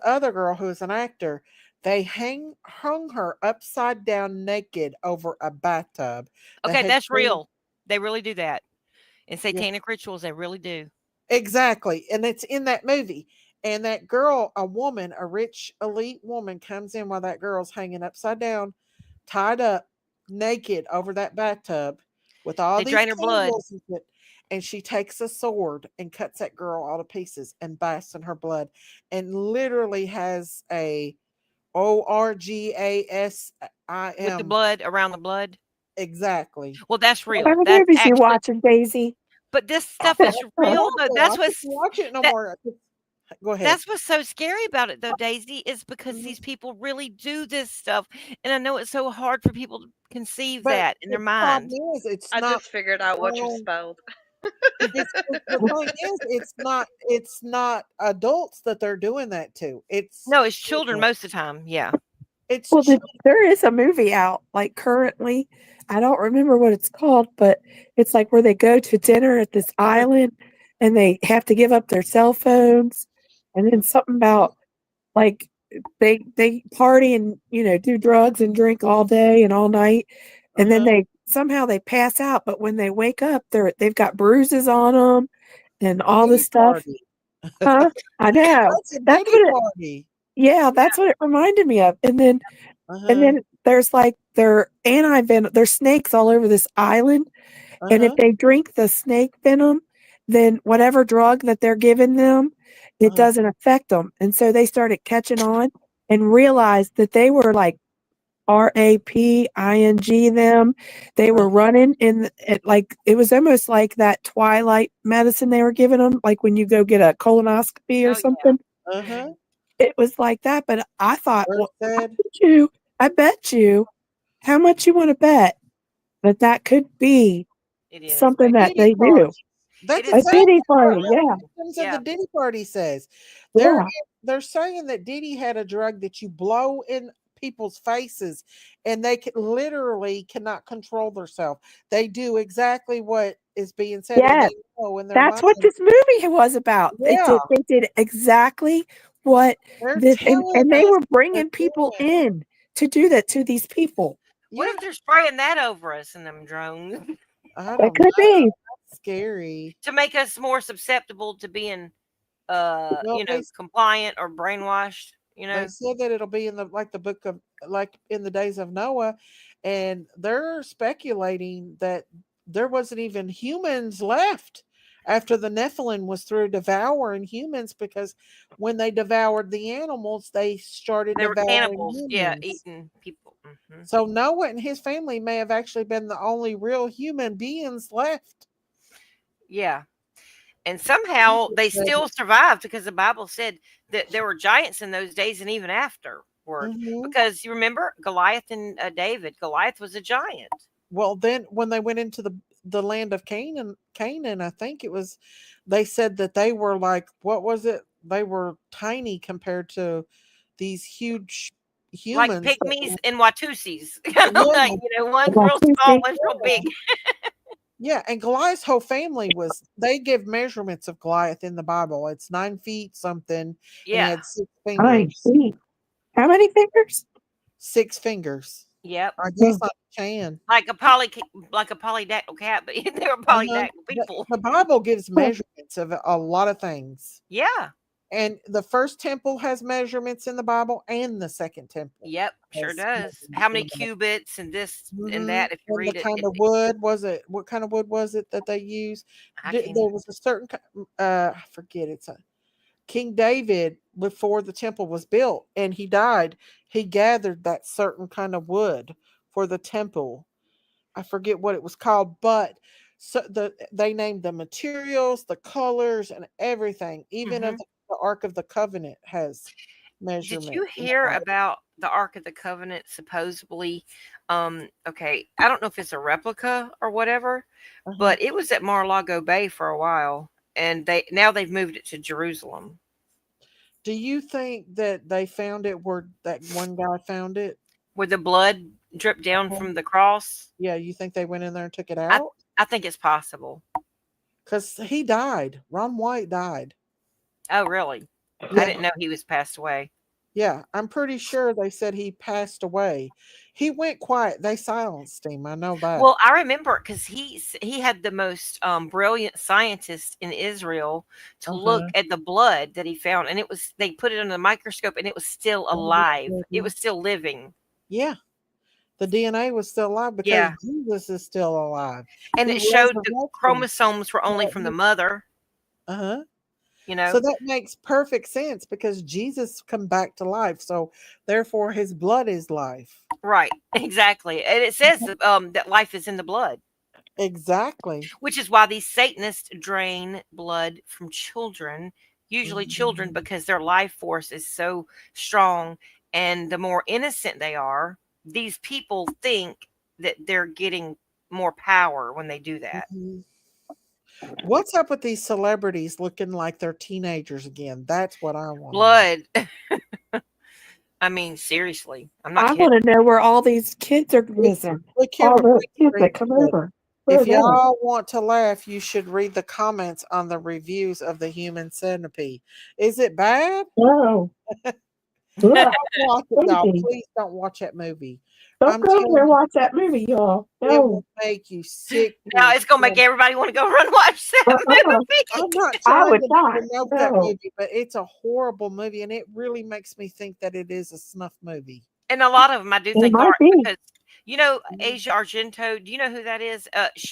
other girl who is an actor. They hung her upside down naked over a bathtub that Okay, had that's clean. real. They really do that in Yeah, satanic rituals. They really do. exactly. And it's in that movie. And that girl, a woman, a rich elite woman, comes in while that girl's hanging upside down, tied up, naked over that bathtub with all They these drain her blood. candles and shit. And she takes a sword and cuts that girl all to pieces and basks in her blood and literally has a With the ORGASIM. blood around the blood. Exactly. Well, that's What real. That's movies you actually. watching, Daisy? But this stuff is real. Though. I couldn't watch it no That. more. Go ahead. That's what's so scary about it, though, Daisy, is because Mhm. these people really do this stuff, and I know it's so hard for people to conceive But that in the their problem mind. is, it's I not just figured out what you grown. spelled. The thing is, it's not adults that they're doing that to. It's No, it's children children. most of the time. Yeah. It's Well, children. there is a movie out like currently. I don't remember what it's called, but it's like where they go to dinner at this island and they have to give up their cell phones, and then something about like they party and do drugs and drink all day and all night, and then Uh-huh. they pass out, but when they wake up, they've got bruises on them and all this Diddy stuff. party. Huh? I know. That's a That's Diddy what it. party. Yeah, that's what it reminded me of. And Uh-huh. then there's like their anti-venom, there's snakes all over this island. And if Uh-huh. they drink the snake venom, then whatever drug that they're giving them, it Uh-huh. doesn't affect them. And so they started catching on and realized that they were like raping them. They were Uh-huh. running like it was almost like that twilight medicine they were giving them, like when you go get a colonoscopy or Oh yeah. something. Uh-huh. It was like that, but I thought, Bird well, said. I bet you, how much you want to bet that could be It is. something that Diddy they party. do. It That's is A based. exactly Diddy what party, yeah, Revelations of the Yeah. Diddy party says. They're yeah, they're saying that Diddy had a drug that you blow in people's faces and they can literally cannot control themselves. They do exactly what is being said or yes. they know in their That's mind. what this movie was about. Yeah, They did exactly what they're this, telling and they us were what they're bringing people doing. in to do that to these people. What Yeah, if they're spraying that over us in them drones I That don't could know. be. That's scary. to make us more susceptible to being, Well, compliant or brainwashed? they said that it'll be in the book of like in the days of Noah, and they're speculating that there wasn't even humans left after the Nephilim was through devouring humans because when they devoured the animals, they started They were devouring cannibals. Yeah, humans. eating people. Hmm. So Noah and his family may have actually been the only real human beings left. Yeah. And somehow they still survived because the Bible said that there were giants in those days and even afterward. Mhm. Because you remember Goliath and David. Goliath was a giant. Well, then when they went into the land of Canaan, I think it was, they said that they were like, what was it? They were tiny compared to these huge Like humans. pygmies and Watusis. I don't know, Yeah, one's real small, one's real big. yeah. And Goliath's whole family was. They give measurements of Goliath in the Bible. It's 9 feet something, and he Yeah. had six I fingers. see. How many fingers? 6 fingers. Yep. I guess I can. Like a polydactyl cat, but they were Uh-huh. polydactyl people. The Bible gives Huh. measurements of a lot of things. Yeah. And the first temple has measurements in the Bible, and the second temple Yep. Sure has does. measurements How in many the Bible. cubits and this and Mhm. that? If you And the read it, kind of wood was it? What kind of wood was it that they used? I There can't. was a certain, I forget. It's a King David before the temple was built, and he died. He gathered that certain kind of wood for the temple. I forget what it was called, but they named the materials, the colors, and everything. Even of Hmm. the Ark of the Covenant has measurement. you hear about the Ark of the Covenant supposedly? Okay, I don't know if it's a replica or whatever, but it was at Mar-a-Lago Bay for a while, and they've moved it to Jerusalem. Do you think that they found it where that one guy found it? Where the blood dripped down from the cross? Yeah, you think they went in there and took it I out? I think it's possible. Because he died. Ron White died. Oh, really? I Yeah. didn't know he was passed away. Yeah, I'm pretty sure they said he passed away. He went quiet. They silenced him. I know that. Well, I remember because he had the most brilliant scientist in Israel to look at the blood that he found, and they put it under the microscope, and it was still alive. It was still living. Yeah, the DNA was still alive because Yeah. Jesus is still alive, and He it showed the resurrected. chromosomes were only from the mother. You know, So that makes perfect sense because Jesus come back to life. So therefore, his blood is life. right? Exactly, and it says that life is in the blood. Exactly. Which is why these Satanists drain blood from children, usually children, because their life force is so strong. And the more innocent they are, these people think that they're getting more power when they do that. What's up with these celebrities looking like they're teenagers again? That's what I want. Blood. I mean, seriously, I'm not I kidding. want to know where all these kids are missing. Look here, All those kids read that come it. over. Where If are they? y'all want to laugh, you should read the comments on the reviews of the Human Centipede. Is it bad? No. Don't watch it, y'all. Crazy. Please don't watch that movie. Don't I'm go over telling there and you, watch that movie, y'all. it No. will make you sick. to Now your it's gonna make stomach. everybody want to go run watch that movie. I'm not I trying would to not. promote that No. movie, but it's a horrible movie, and it really makes me think that it is a snuff movie. And a lot of them I do It think might are be. because you know Asia Argento. Do you know who that is?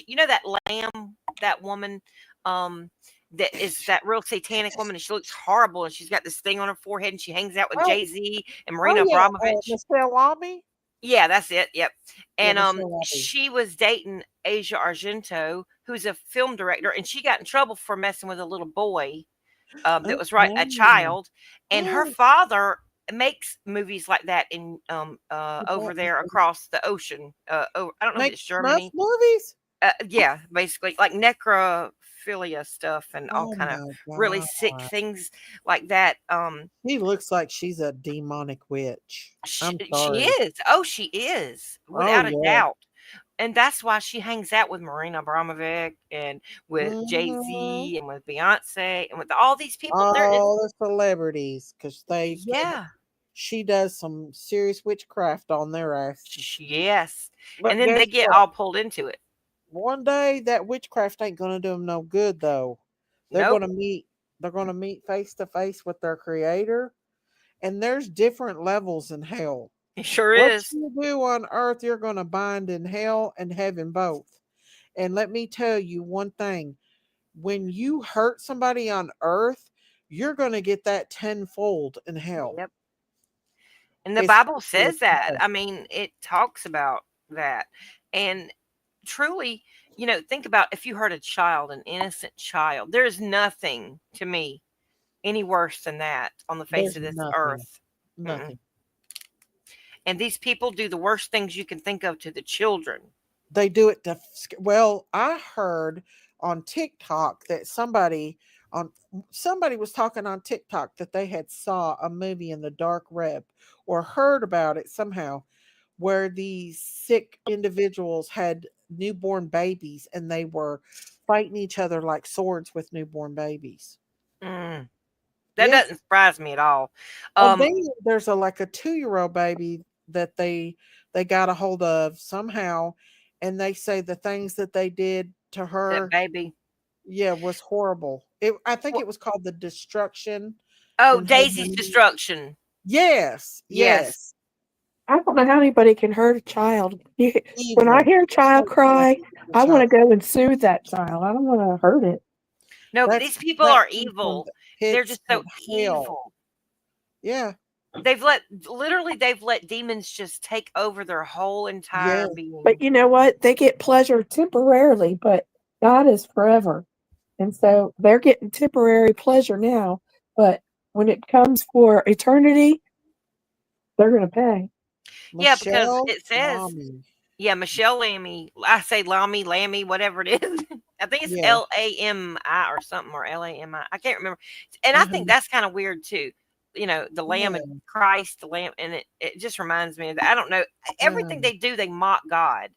You know that Lamb, that woman, that is that real satanic woman, and she looks horrible, and she's got this thing on her forehead, and she hangs out with Oh, Jay-Z and Marina yeah, Abramovich. Michelle Lobby. Yeah, that's it. Yep. Yeah, And Michelle Lobby. she was dating Asia Argento, who's a film director, and she got in trouble for messing with a little boy that was a child, and her father makes movies like that in over there across the ocean. I don't know if it's Germany. Movies? Yeah, basically like necrophilia stuff and all Oh kind of my really sick God. things like that. She looks like she's a demonic witch. I'm She sorry. is. Oh, she is without a yeah. doubt. And that's why she hangs out with Marina Abramovic and with Jay-Z and with Beyonce and with all these people. All the celebrities, because Yeah. she does some serious witchcraft on their ass. Yes. But And then they guess get what? all pulled into it. One day that witchcraft ain't gonna do them no good though. They're Nope. gonna meet. They're gonna meet face to face with their creator, and there's different levels in hell. It sure What is. you do on earth, you're gonna bind in hell and heaven both. And let me tell you one thing: when you hurt somebody on earth, you're gonna get that tenfold in hell. Yep. And the It's Bible says that. horrible. I mean, it talks about that. And truly, think about if you hurt a child, an innocent child, there's nothing to me any worse than that on the face There's of this nothing. earth. Nothing. And these people do the worst things you can think of to the children. They do it to well, I heard on TikTok that somebody was talking on TikTok that they had saw a movie in the dark web or heard about it somehow where these sick individuals had newborn babies and they were fighting each other like swords with newborn babies. That Yes. doesn't surprise me at all. And then there's a 2-year-old baby that they got a hold of somehow, and they say the things that they did to her, that baby. yeah, was horrible. I think it was called the destruction. Oh, in her Daisy's baby. destruction. Yes, yes. I don't know how anybody can hurt a child. When I Evil. hear a child That's cry, a I want to child. go and soothe that child. I don't want to hurt it. No, but That's these people that are comes from evil. the They're pits just so of hell. evil. Yeah. They've let demons just take over their whole entire Yes. being. But you know what? They get pleasure temporarily, but God is forever. And so they're getting temporary pleasure now, but when it comes for eternity, they're going to pay. Yeah, because Michelle it says, Lamy. yeah, Michelle Lammy. I say Lammy, whatever it is. I think it's Yeah. Lami or something, or Lami. I can't remember. And I think Mhm. that's kind of weird too. You know, the Lamb Yeah. and Christ, the Lamb, and it just reminds me of that. I don't know. Everything Yeah. they do, they mock God.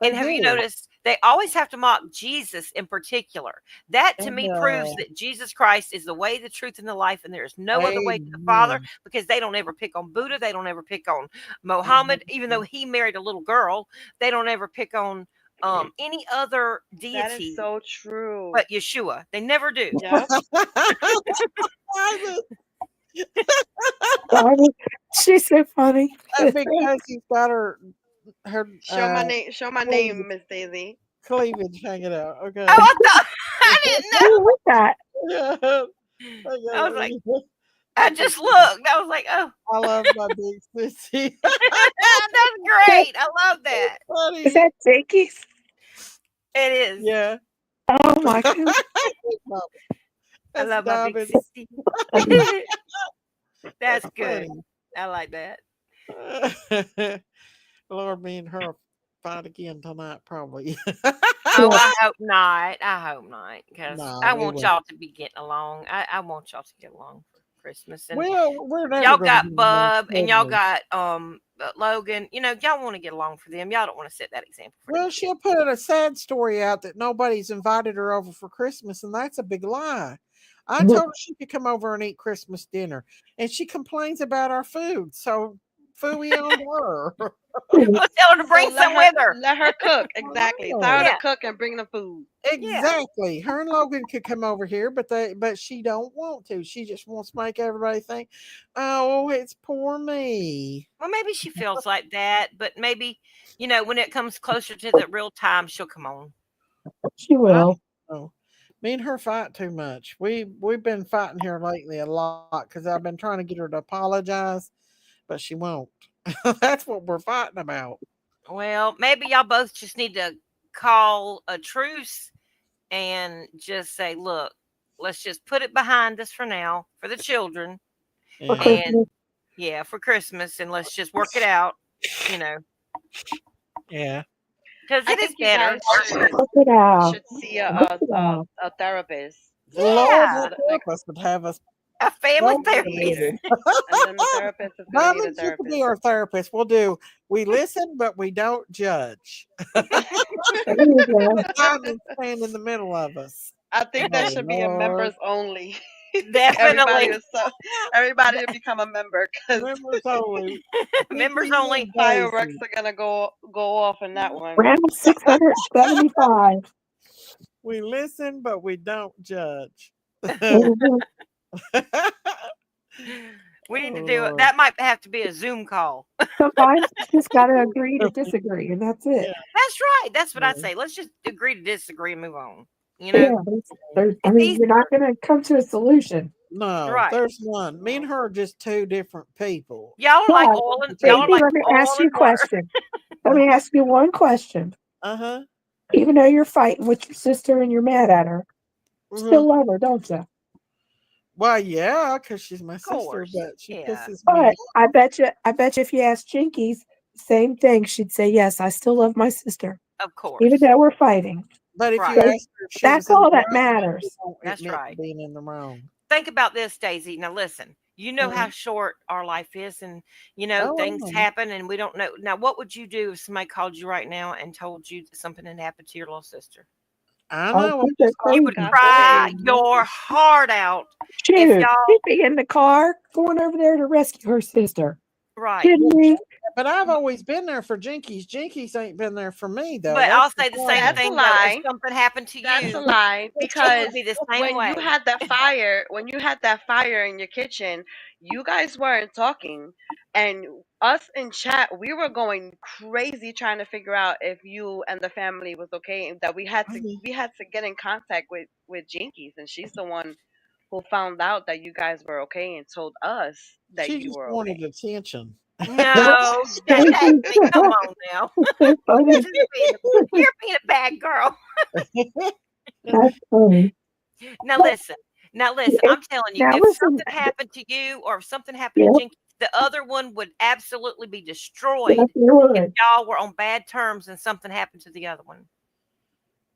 They And have you do. noticed they always have to mock Jesus in particular? That to And me proves that Jesus Christ is the way, the truth, and the life, and there is no other way to the Father, amen. because they don't ever pick on Buddha, they don't ever pick on Mhm. Muhammad, even though he married a little girl. They don't ever pick on any other That is deity so true. but Yeshua. They never do. Yep. Barbie, she's so funny. Because he's got her Show my name. Show my cleavage, name, Miss Daisy. cleavage hanging out. Oh, Okay. I thought I didn't know. Who was that? Yeah. I was like, I just looked. I was like, oh, I love my big sissy. that's great. I love that. Is that Jakey's? It is. Yeah. Oh my God. I That's love my big Dobbin. sissy. That's good. Funny. I like that. Lord, me and her fight again tonight, probably. Oh, I hope not. I hope not, because No, I we want won't. y'all to be getting along. I want y'all to get along for Christmas. And Well, we're never y'all gonna got get along Bub and y'all totally. got Logan. You know, y'all want to get along for them. Y'all don't want to set that example for Well, them. she'll put a sad story out that nobody's invited her over for Christmas, and that's a big lie. I told her she could come over and eat Christmas dinner, and she complains about our food. So, fooey on her. Well, tell her to bring some with her. Let her cook. Exactly. Tell her Yeah. to cook and bring the food. Exactly. Her and Logan could come over here, but she don't want to. She just wants to make everybody think, "Oh, it's poor me." Well, maybe she feels like that, but maybe, you know, when it comes closer to the real time, she'll come on. She will. Oh, me and her fight too much. We've been fighting here lately a lot because I've been trying to get her to apologize, but she won't. That's what we're fighting about. Well, maybe y'all both just need to call a truce and just say, look, let's just put it behind us for now, for the children. For Yeah. And Christmas. yeah, for Christmas, and let's just work it out, you know, Yeah. because I it is think you better. guys should Work it out. should see Work it out. a therapist. Lord, Yeah, that therapist would have us a family both therapist. related. And then the therapist is gonna need a Diamond, you can be therapist. our therapist. We listen, but we don't judge. There you go. Diamond stand in the middle of us. I think that Oh should be a Lord. members only. Definitely. Everybody to become a member because Members only. Members Vicky only. and fireworks Daisy. are gonna go off in that one. Round 675. We listen, but we don't judge. Mhm. We need to Oh do it. Lord. That might have to be a Zoom call. Sometimes you just got to agree to disagree, and that's it. Yeah. That's right. That's what I'd Yeah. say. Let's just agree to disagree and move on. You Yeah, know, I it's mean, easy. you're not going to come to a solution. No, Right. there's one. Me and her are just two different people. Y'all are like But, oil and Two y'all are Daisy, like let me oil ask you and a water. question. Let me ask you one question. Uh-huh. Even though you're fighting with your sister and you're mad at her, still love her, don't you? Well, yeah, because she's my sister, course. but she Yeah. pisses me But off. I bet you if you asked Jinkies, same thing. She'd say, yes, I still love my sister, Of course. even though we're fighting. But if you Right. ask her if she That's was in all the that wrong, she matters. won't That's admit to right. being in the wrong. Think about this, Daisy. Now listen. You know how short our life is, and you know Oh, I things know. happen, and we don't know. Now, what would you do if somebody called you right now and told you that something had happened to your little sister? I I know. I think they're just thought You you would crazy. God cry forbid. your heart out if Shoot, y'all. she'd be in the car going over there to rescue her sister. Right. Kidding me? But I've always been there for Jinkies. Jinkies ain't been there for me though. But I'll That's the say the same That's a problem. thing though. If lie. something happened to That's a you, lie she because would be the same when you way. had that fire in your kitchen, you guys weren't talking, and us in chat, we were going crazy trying to figure out if you and the family was okay, and that we had to get in contact with Jinkies, and she's the one who found out that you guys were okay and told us that She you just were wanted okay. attention. No, Daisy, Daisy, come on now. it's so funny. You're being a bad girl. That's funny. Now listen. Now listen, If, I'm telling you, now if listen, something happened to you or if something happened yeah, to Jinky, the other one would absolutely be yes, destroyed it if would. y'all were on bad terms and something happened to the other one.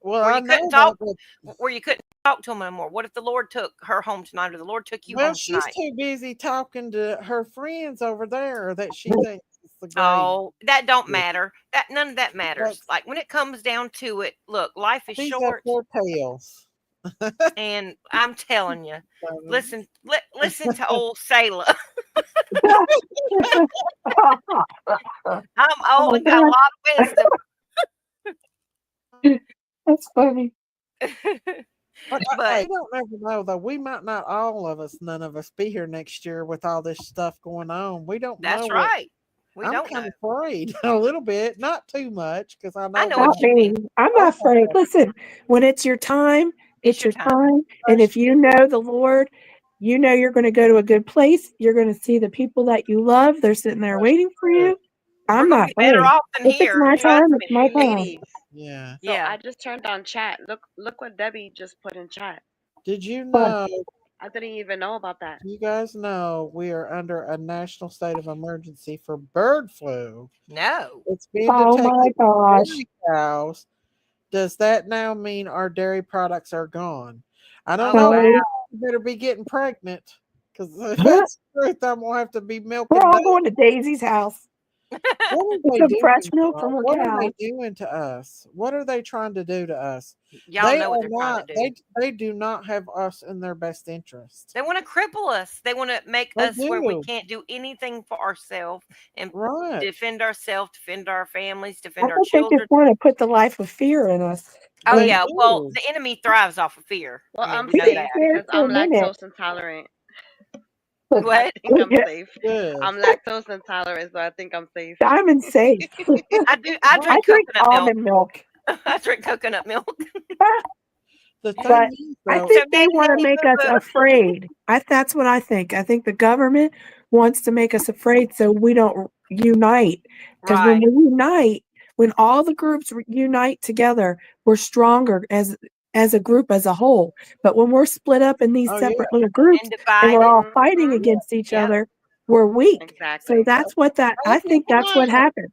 Well, Where I you couldn't know that, talk but where you couldn't talk to them anymore. What if the Lord took her home tonight or the Lord took you well, home she's tonight? too busy talking to her friends over there that she thinks is the great. Oh, that don't matter. That none of that matters. That's Like when it comes down to it, look, life is she's up short, her tails. and I'm telling you, So, listen to old Sailor. I'm Oh old my and got a God. lot of wisdom. That's funny. but But we don't never know though. We might not all of us, none of us, be here next year with all this stuff going on. We don't know that's what. right. We I'm don't kind know. of afraid a little bit, not too much, because I I know know that Not what you me. mean. I'm not afraid. okay. Listen, when it's your time, It's it's your your time. time. And if you know the Lord, you know you're going to go to a good place. You're going to see the people that you love. They're sitting there That's waiting for true. you. We're I'm gonna not be better afraid. off than If it's here. my Trust time, it's me. my Hey, time. ladies. Yeah. So Yeah. I just turned on chat. Look what Debbie just put in chat. Did you But know? I didn't even know about that. You guys know we are under a national state of emergency for bird flu. No. It's being oh my detected in gosh. dairy cows. Does that now mean our dairy products are gone? I don't Oh know. wow. But So you better be getting pregnant because if we're that's the truth, I'm gonna have to be milking all babies. going to Daisy's house. What are Get they some fresh doing, milk y'all? from her What are cow. they doing to us? What are they trying to do to us? Y'all They know what are they're trying to not. do. They do not have us in their best interest. They want to cripple us. They want to make They us where we do. can't do anything for ourselves and Right. defend ourselves, defend our families, I defend our think they just children. want to put the life of fear in us. Oh They And yeah. Well, do. the enemy thrives off of fear. Well, I mean, I'm we know he was that. safe scared because for I'm a minute. lactose intolerant. I But What? think I'm yeah, safe. Good. I'm lactose intolerant, so I think I'm safe. Diamond's safe. I do. I Well, I drink drink coconut milk. almond milk. I drink coconut milk. the thing But is, I though, So think they daddy, want to daddy, make boo us boo. afraid. That's what I think. I think the government wants to make us afraid so we don't unite. Because when Right. we unite, when all the groups unite together, we're stronger as a group as a whole. But when we're split up in these oh yeah, separate little groups And and we're divided. all fighting Hmm. yeah. against each Yep. other, we're weak. So Exactly. that's what that Hey, I think come that's what on, happened.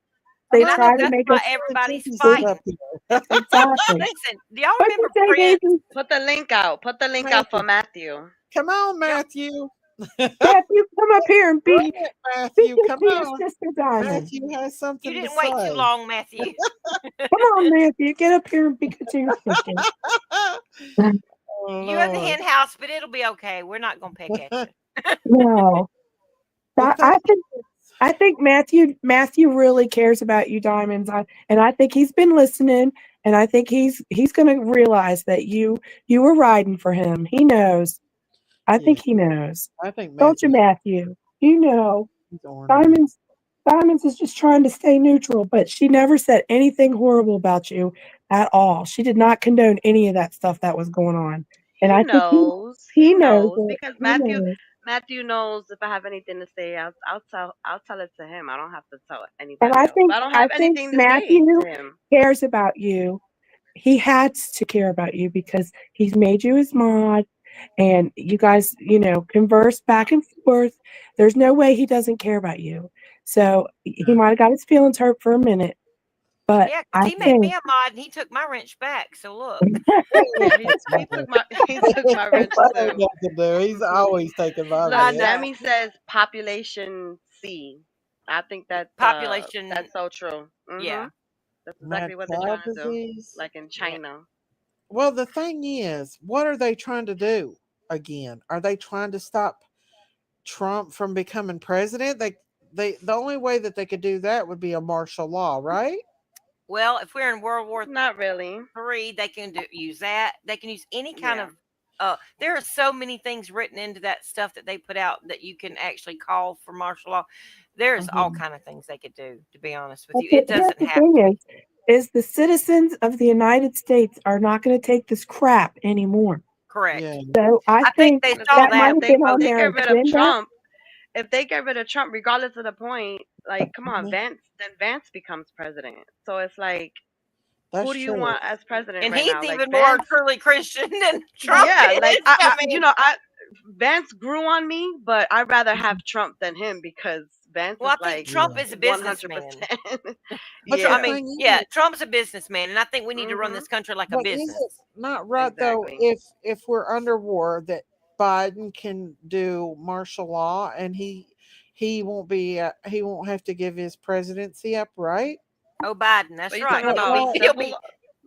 They And I come think on. try to Let's that's make why us get everybody's Jesus weak. up fighting. here. Exactly. Listen, do y'all What'd you remember say, Prince? Daisy? Put the link out. Put the link out for Matthew, Matthew. come on, Yep. Matthew. Matthew, come up here and Bring be it, speak Matthew. this Come to your on. sister Diamond. Matthew has You something to didn't wait too say. long, Matthew. Come on, Matthew, get up here and be good to your sister. oh You in the Lord. hen house, but it'll be okay. We're not gonna peck at you. No, the thing I think is, Matthew really cares about you, Diamonds. And I think he's been listening, and I think he's going to realize that you were riding for him. He knows. I yeah, think he knows. I think Don't you, Matthew's Matthew? You know, ornery. Diamonds. Diamonds is just trying to stay neutral, but she never said anything horrible about you at all. She did not condone any of that stuff that was going on. And He I think knows. He he knows knows it. because He knows. Matthew knows if I have anything to say, I'll tell it to him. I don't have to tell And anybody else. But I don't I have think anything to say Matthew to him. cares about you. He has to care about you because he's made you his mod and you guys, converse back and forth. There's no way he doesn't care about you. So he Yeah. might have got his feelings hurt for a minute, but Yeah, because I he made me think a mod and he took my wrench back. So look. Yeah, he took my he took my wrench What I too. got to do? He's always taking my Look, I rent. know. Demi says population C. I think Population. that's so true. Yeah. That's Mad exactly what they're cow trying to do, disease. like in Yeah. China. Well, the thing is, what are they trying to do again? Are they trying to stop Trump from becoming president? The only way that they could do that would be a martial law, right? Well, if we're in World War Not really. III, they can use that. They can use any kind Yeah. of. There are so many things written into that stuff that they put out that you can actually call for martial law. There's all Mhm. kind of things they could do. To be honest with but you, it here's doesn't the have to thing be is the citizens of the United States are not going to take this crap anymore. Yeah. correct. So I I think think they The saw thing that is, might that if have when they been if on they COVID. their get rid of agenda. Trump, if they get rid of Trump, regardless of the point, like, come on, Mhm. Vance becomes president. So it's like That's Who do you true. want as president And right he's now? Like even more Vance? truly Christian than Trump Yeah, is. like I mean, Vance grew on me, but I'd rather have Trump than him because Vance well, is I think like Trump is a businessman. 100%. But I the Yeah. mean, thing yeah, is, Trump's a businessman, and I think we need to run Mhm. this country like a but is it business. not right though Exactly. if we're under war that Biden can do martial law and he won't have to give his presidency up, right? Oh, Biden, So that's you right. talking Is that about right? He'll civil, be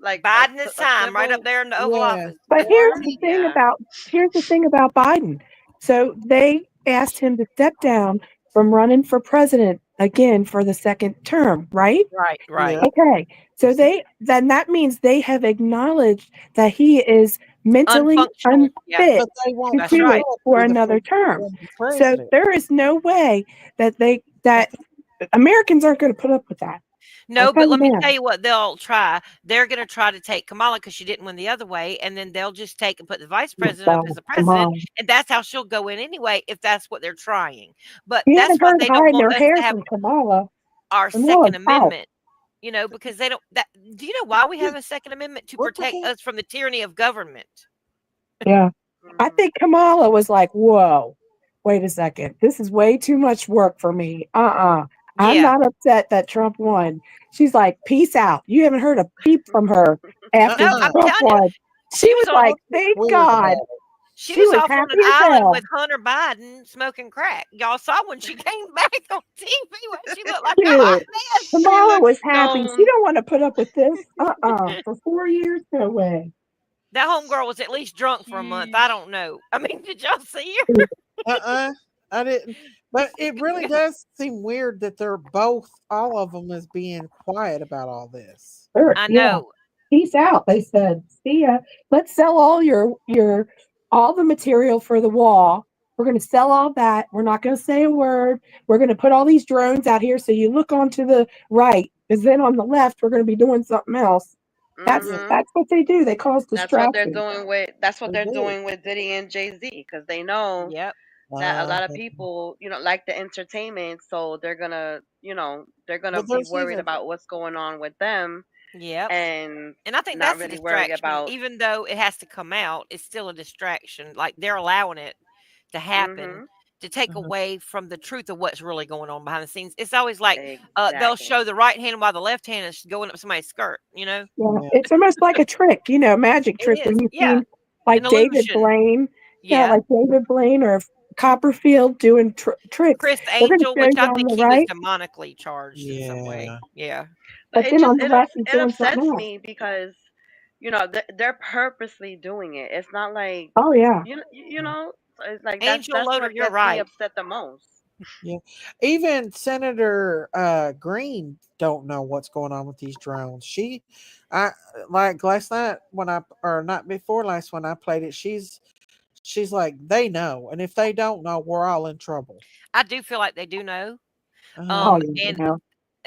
like Biden this a time, right up civil there in the Oval Yeah. Office. But war? Yeah. here's the thing about Biden. So they asked him to step down from running for president again for the second term, right? Right, right. Yeah. Okay. So then that means they have acknowledged that he is mentally Unfunctional. Yeah, unfit But they to won't that's put do him right. it up for for the another first term. term as So president. there is no way that I that think Americans aren't going to put up with that. I'll No, tell but you let me now. tell you what they'll try. They're going to try to take Kamala because she didn't win the other way, and then they'll just take and put the vice president up as the Come president, on. and that's how she'll go in anyway if that's what they're trying. But You that's haven't why heard they don't hiding want their us hair to have from Kamala. our Kamala's Second out. Amendment. Because they don't. Do you know why we have a Second Amendment? To what the protect heck? us from the tyranny of government. Yeah. I Mhm. think Kamala was like, whoa, wait a second. This is way too much work for me. I'm Yeah. not upset that Trump won. She's like, peace out. You haven't heard a peep from her after No, I'm Trump telling you, won. she She was was off. like, Something's thank weird God. about it. She She was was off on happy an as island hell. with Hunter Biden smoking crack. Y'all saw when she came back on TV. What she looked like a Dude, hot mess. She Kamala looks was happy. She stoned. don't want to put up with this. For 4 years, no way. That homegirl was at least drunk for a month. I Sheesh. don't know. I mean, did y'all see her? Uh-uh. I didn't. But it really does seem weird that they're both, all of them, is being quiet about all this. I Yeah. know. Peace out. They said, see ya. Let's sell all all the material for the wall. We're going to sell all that. We're not going to say a word. We're going to put all these drones out here so you look on to the right, because then on the left we're going to be doing something else. Yeah, Mhm. That's what they do. They cause distraction. That's what they they're do. doing with Diddy and Jay-Z because they know Yep. that a Uh, lot of people, like the entertainment, so they're gonna but be there's worried even, about what's going on with them Yep. and And I think not that's a really worry distraction. about. Even though it has to come out, it's still a distraction. Like they're allowing it to happen Mhm. to take uh, away from the truth of what's really going on behind the scenes. It's always like they'll show Exactly. the right hand while the left hand is going up somebody's skirt. Yeah, yeah. it's almost like a trick, magic It trick when is. you've Yeah. seen An like David illusion. Blaine. Yeah, Yeah. like David Blaine or Copperfield doing tricks. Chris They're going to Angel, show which you I on think the he was right, demonically charged in some way. Yeah. Yeah. But but it then just on the left he's it doing something upsets else. me because they're purposely doing it. It's not like Oh yeah. you know. So it's like Angel that's Loader, what you're gets me right. upset the most. Yeah. Even Senator Green don't know what's going on with these drones. I like last night when or not before last when I played it, she's like, they know. And if they don't know, we're all in trouble. I do feel like they do know. Uh-huh. Oh yeah. And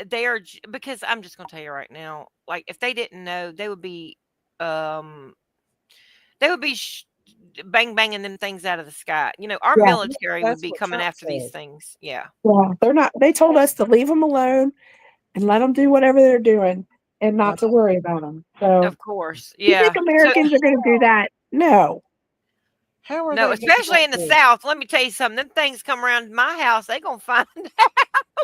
they are because I'm just going to tell you right now, like if they didn't know, um they would be bang banging them things out of the sky. Our Yeah. military would That's be what coming Trump after these said. things. Yeah. Yeah. They're not. They told us to leave them alone and let them do whatever they're doing and not to worry about them. So Of course. you think Yeah. So Americans are going to do that? No. How are no, they getting that especially in the good? South. Let me tell you something. Them things come around my house, they gonna find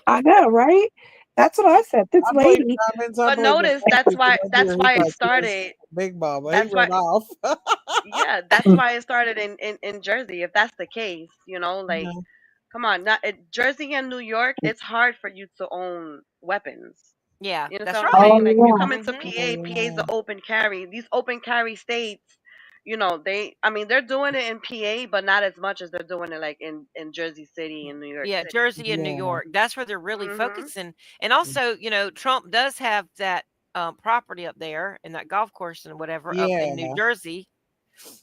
I know, right? That's what I said. This I believe lady. diamonds, I But believe in notice Patrick, and then that's here he's why it like this started. big mama. He That's run why off. Yeah, that's why it started in Jersey. If that's the case, like Uh-huh. come on, not Jersey and New York. It's hard for you to own weapons. Yeah, You know that's what I'm right. saying? Like you Oh come into Mhm. Oh, PA, PA's yeah. an open carry. These open carry states, they're doing it in PA, but not as much as they're doing it like in Jersey City and New York Yeah, City. Jersey and New Yeah. York. That's where they're really Mhm. focusing. And also, Trump does have that property up there in that golf course and whatever up in New Yeah. Jersey,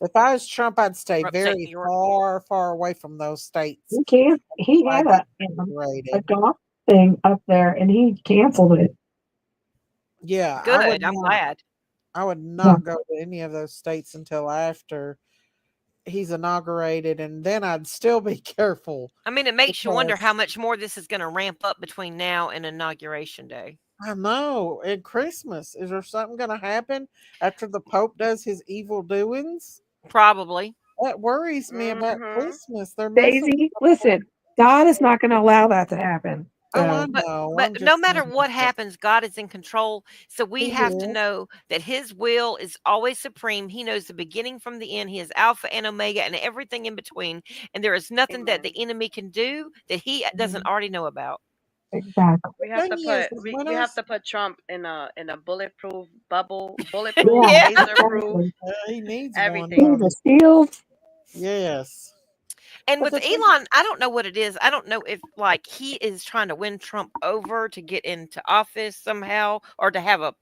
If I was Trump, I'd stay or upstate very New York. far, far away from those states. He can't. He I had get a rated. golf thing up there, and he canceled it. Yeah, Good. I'm glad. I would Yeah. not go to any of those states until after he's inaugurated, and then I'd still be careful I mean, it makes you wonder because how much more this is going to ramp up between now and Inauguration Day. I know. At Christmas, is there something going to happen after the Pope does his evil doings? Probably. That worries me about Mm-hmm. Christmas. They're messing. Daisy, listen, God is not going to allow that to happen. Oh, I So know. But I'm no just matter saying what that happens, God is in control. So we He have to is. know that His will is always supreme. He knows the beginning from the end. He is Alpha and Omega and everything in between. And there is nothing that Amen. the enemy can do that He doesn't Mhm. already know about. exactly. We The have to thing is, put when we I have to put Trump in a bulletproof, Yeah, laser proof, exactly. he needs one, everything. He's don't a he? shield. Yes. And But with the thing, Elon, I don't know what it is. I don't know if like he is trying to win Trump over to get into office somehow or to have a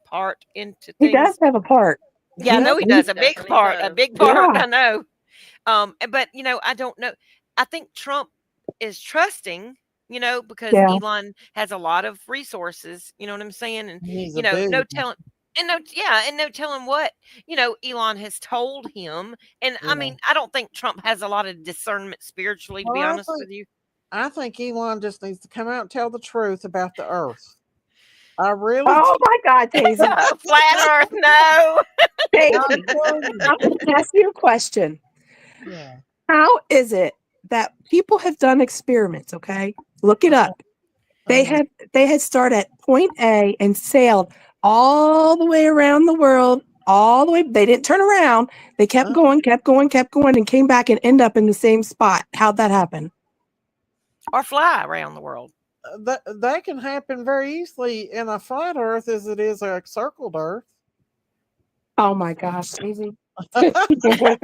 part into He does things. have a part. Yeah, I know he does He a big definitely part, a does. big part. Yeah, I know. But I don't know. I think Trump is trusting, because yeah. Elon has a lot of resources. You know what I'm saying? And he's a no billionaire. telling. And no telling what Elon has told him. And I Yeah. mean, I don't think Trump has a lot of discernment spiritually, to Well, be honest with you. I think Elon just needs to come out and tell the truth about the Earth. I really Oh my God, Daisy. Flat Earth, no. I Daisy, tell I'm you. going to ask you a question. Yeah. How is it that people have done experiments? Okay, look it Uh-huh. up. They Uh-huh. had they had started at point A and sailed all the way around the world, all the way. They didn't turn around. They kept Uh, going, kept going, kept going, and came back and end up in the same spot. How'd that happen? Or fly around the world. that can happen very easily in a flat Earth as it is a circled Earth. Oh my gosh, Daisy. I'm sticking I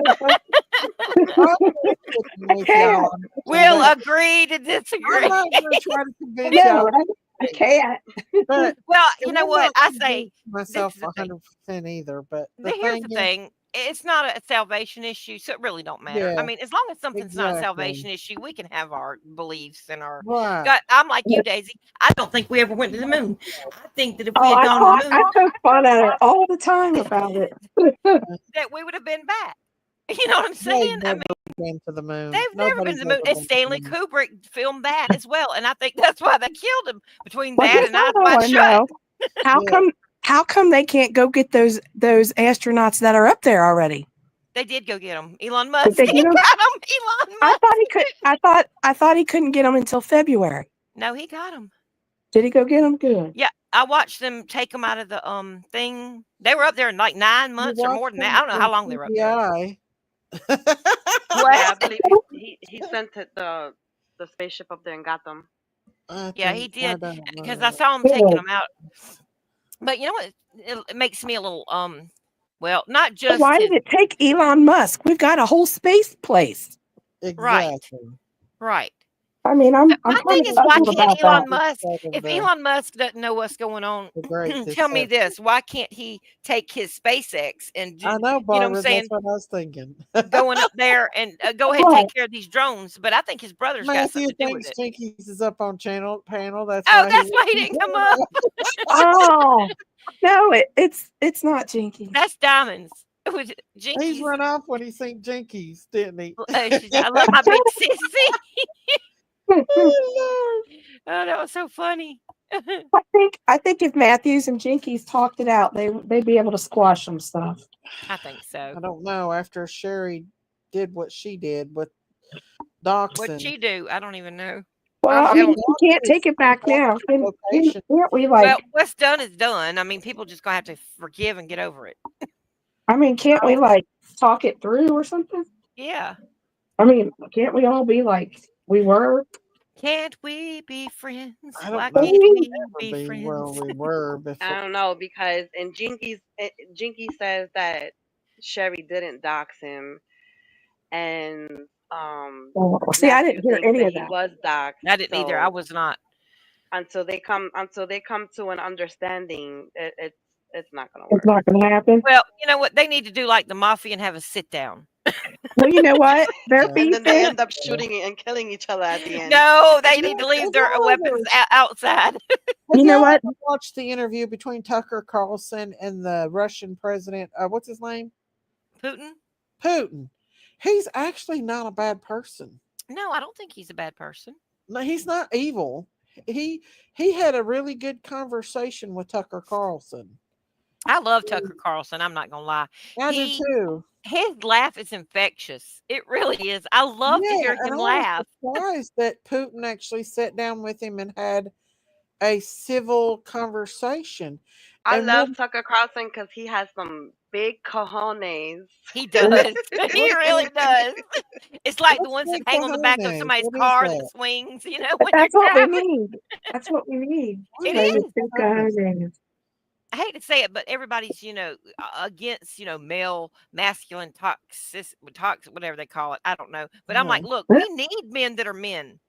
with y'all can't. on this one, We'll but agree to I'm disagree. not going to try to convince No, y'all. I can't. But Well, and you know I'm what? not I say convinced this myself is the thing. 100% either. But the Here's thing the is, thing. It's not a salvation issue, so it really don't matter. I yeah, mean, as long as something's not a exactly. salvation issue, we can have our beliefs and our Right. God. I'm like you, Daisy. I don't think we ever went to the moon. I think that if we Oh, had gone to the I moon, poke fun at her all the time about it. that we would have been back. You know what I'm saying? They've I never mean, been to the moon. they've never been to Nobody's the moon. ever And been to the Stanley moon. Kubrick filmed that as well, and I think that's why they killed him. Between Well, that here's and what Eyes I Wide want to Shut. know. How Yeah. come they can't go get those astronauts that are up there already? They did go get him. Elon Did Musk. they He get them? got him. Elon I thought he Musk. could. I thought he couldn't get them until February. No, he got him. Did he go get them? Good. Yeah, I watched them take them out of the thing. They were up there in like 9 You months or watch more than that. them I don't know on how long they were up there. CGI. Yeah, I What? believe he sent the spaceship up there and got them. Yeah, he I did don't because I know. saw him taking Good. them out. But you know what? It makes me a little well, not But just why his did it take Elon Musk? We've got a whole space place. right, Exactly. right. I mean, But I'm my kind thing of is, why puzzled can't about that. Elon Musk? Instead of If Elon Musk doesn't know what's going on, the great tell me deception. this: why can't he take his SpaceX and do? I know, You know what I'm Barbara. That's saying? what I was thinking. Going up there and go ahead and Right. take care of these drones. But I think his brother's got Matthew something to do with thinks it. Jinkies is up on panel. That's Oh, why that's why he didn't come up. Oh no, it's not Jinky. That's Diamonds. It was he's Jinkies. run off when he seen Jinkies, didn't he? I love my big sissy. Oh, Oh, that was so funny. I think if Matthews and Jinkies talked it out, they'd be able to squash some stuff. I think so. I don't know. After Sherry did what she did with What'd Doxson, she do? I don't even know. Well, I I mean, mean, we can't take it back now. Can't we Well, like? what's done is done. I mean, people just gonna have to forgive and get over it. I mean, can't we like talk it through or something? Yeah. I mean, can't we all be like we were? Can't we be friends? I Why don't know. can't we Never be be where friends? we were I before. don't know because Jinky says that Sherry didn't dox him, and Well, see, I Matthew didn't hear thinks any that of he that. was doxed. I didn't either. I So was not. until they come to an understanding, it's not gonna It's work. not going to happen. Well, you know what? They need to do like the mafia and have a sit down. Well, you know what? They're Yeah. And then they beefing. end up shooting and killing each other at the end. No, they As need to long leave their weapons as outside. You Have know y'all what? ever watched the interview between Tucker Carlson and the Russian president? What's his name? Putin? Putin. He's actually not a bad person. No, I don't think he's a bad person. No, he's not evil. he had a really good conversation with Tucker Carlson. I love Tucker Carlson. I'm not gonna lie. I do He too. his laugh is infectious. It really is. I love to Yeah, hear and him I was laugh. surprised that Putin actually sat down with him and had a civil conversation. I And what love Tucker Carlson because he has some big cojones. He does. He what's really does. It's like the what's ones that big hang on the back of cojones? somebody's What is car that that? swings, But when you're that's what we driving. need. That's what we need. What It is Like big the is. two cojones? guys. I hate to say it, but everybody's, against, male masculine toxic, whatever they call it. I don't know. But I'm like, No, look, we need men that are men.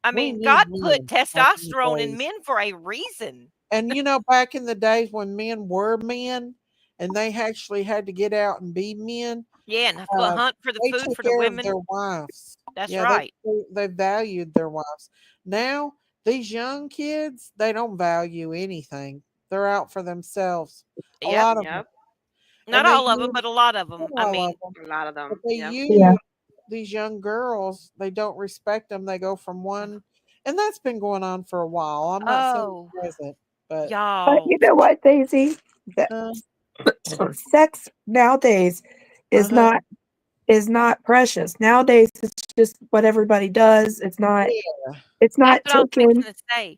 I we mean, need God put men back in the testosterone in days. men for a reason. And back in the days when men were men and they actually had to get out and be men, Yeah, and uh, hunt for the they food took for the care of women. their wives. That's Yeah, right. they valued their wives. Now these young kids, they don't value anything. They're out for themselves. A Yep. lot of them, Yep, Not and they all of them, use but a lot of not them. I all of mean, them, a lot of but them. they Yep. Yeah. use these young girls. They don't respect them. They go from one, and that's been going on for a while. I'm not saying oh, it hasn't, but But y'all. you know what, Daisy? That uh, sex nowadays is uh-huh. not precious. Nowadays it's just what everybody does. It's not Yeah, That's what I was taken. fixing to say.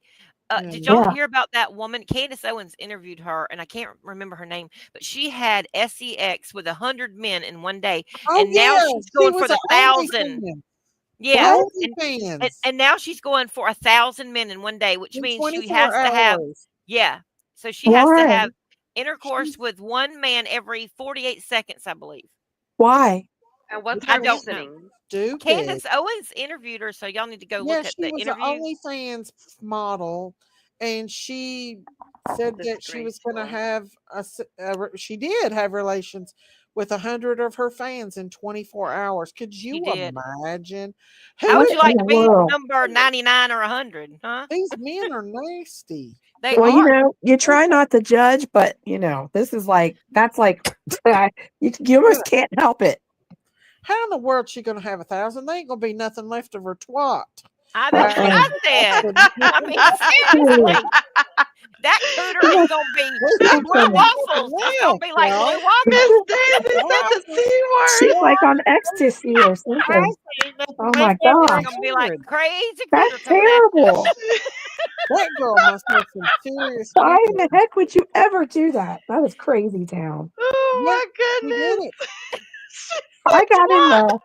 yeah, Did y'all Yeah. hear about that woman? Candace Owens interviewed her, and I can't remember her name, but she had sex with 100 men in one day, oh and now yeah, she's she going for was the an 1,000. OnlyFans. Yeah, What? and OnlyFans and now she's going for 1,000 men in one day, which in means she 24 has to have, hours. yeah. So she has to Why? have intercourse She's with one man every 48 seconds, I believe. Why? And what's I her because don't know. reasoning? stupid. Candace Owens interviewed her, so y'all need to go Yeah, look at she the was an interview. OnlyFans model, and she said that she was going to Disgraceful. have she did have relations with 100 of her fans in 24 hours. Could She you did. imagine? Who How would What you would in like the to be do world? number 99 or 100, huh? These men are nasty. They Well, are. you try not to judge, but this is that's like you almost can't help it. How in the world she gonna have 1,000? They ain't gonna be nothing left of her twat. That's what Uh-uh. I said. I mean, Seriously. seriously, that cooter is gonna be She's blue gonna Uh-uh. have nothing waffles. It's gonna left, be like blue y'all. Miss waffles. Daisy said the Thousands, C She's word. like on ecstasy or something. Oh my It's gosh. gonna be like 100. crazy cooter That's coming at you. terrible. That girl must have some serious Why in the cooking. heck would you ever do that? That is crazy town. Oh Yeah, my she did it. goodness. I got in the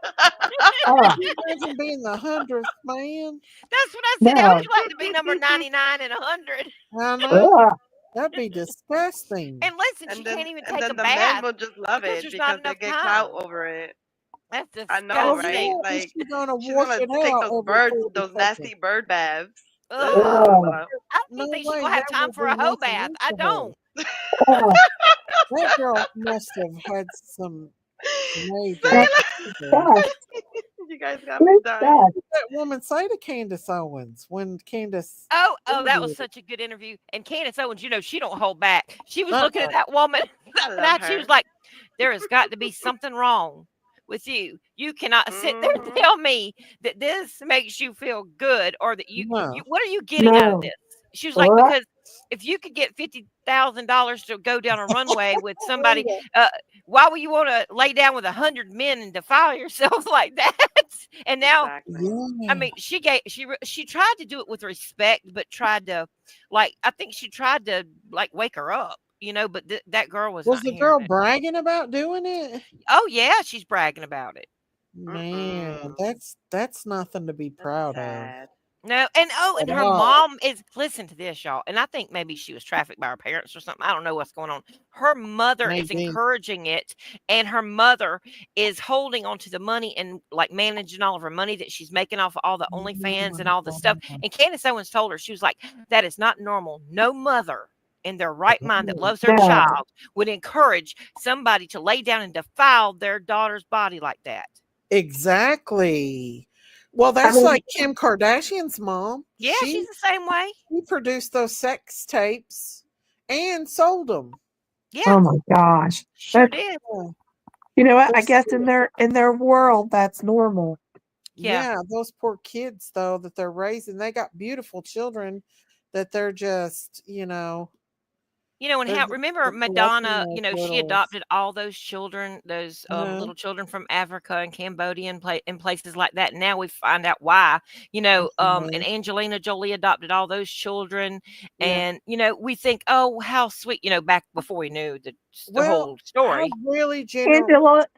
Could uh you imagine being the 100th man? That's what I said. How would no. you like to be number 99 and 100? I know. Ugh. That'd be disgusting. And listen, she and then can't even and take a then the men bath will just love because it there's not because they enough get clout time. over it. That's I know, Well, right? disgusting. yeah, is Like she gonna she's wash gonna it take out those every birds, 40 those seconds? nasty bird baths. Ugh. Ugh. Ugh. I don't No think she's way, gonna have that time would for be a hoe nothing bath. new I for her. don't. Ugh. That girl must have had some major Say That's issues. best. you guys got me Who's dying. best? What did that woman say to Candace Owens when Candace Oh, that was interviewed her? such a good interview. And Candace Owens, she don't hold back. She was looking Uh-uh. at that woman, I and love she was her. like, "There has got to be something wrong with you. You cannot sit there and Hmm. tell me that this makes you feel good, or that you No. what are you getting out of No. this?" She was like, Ugh. "Because if you could get $50,000 to go down a runway with somebody, Rita, why would you want to lay down with 100 men and defile yourself like that?" And now Exactly. I yeah. mean, she tried to do it with respect, but tried to I think she tried to wake her up, but that girl was Was not the hearing girl it. bragging about doing it? Oh yeah, she's bragging about it. Man, Mm-mm. that's nothing to be That's proud of sad. No, and at her all. mom is listen to this, y'all. And I think maybe she was trafficked by her parents or something. I don't know what's going on. Her mother is Maybe. encouraging it, and her mother is holding on to the money and managing all of her money that she's making off of all the OnlyFans and all the stuff. And Candace Owens told her, she was like, "That is not normal. No mother in their right mind that loves their No. child would encourage somebody to lay down and defile their daughter's body like that." Exactly. Well, I that's mean, like Kim Kardashian's mom. Yeah, she's the same way. She produced those sex tapes and sold them. Yeah, oh my gosh. sure That's did. Yeah. you know what? I That's guess in their world that's normal. Yeah, those poor kids though that they're raising, they got beautiful children that they're just, And they're how just remember neglecting Madonna, those she littles. adopted all those children, those Uh-huh. little children from Africa and Cambodia and places like that. Now we find out why, and Mhm. Angelina Jolie adopted all those children. Yeah. And, we think, oh, how sweet, back before we knew the Well, whole I story. really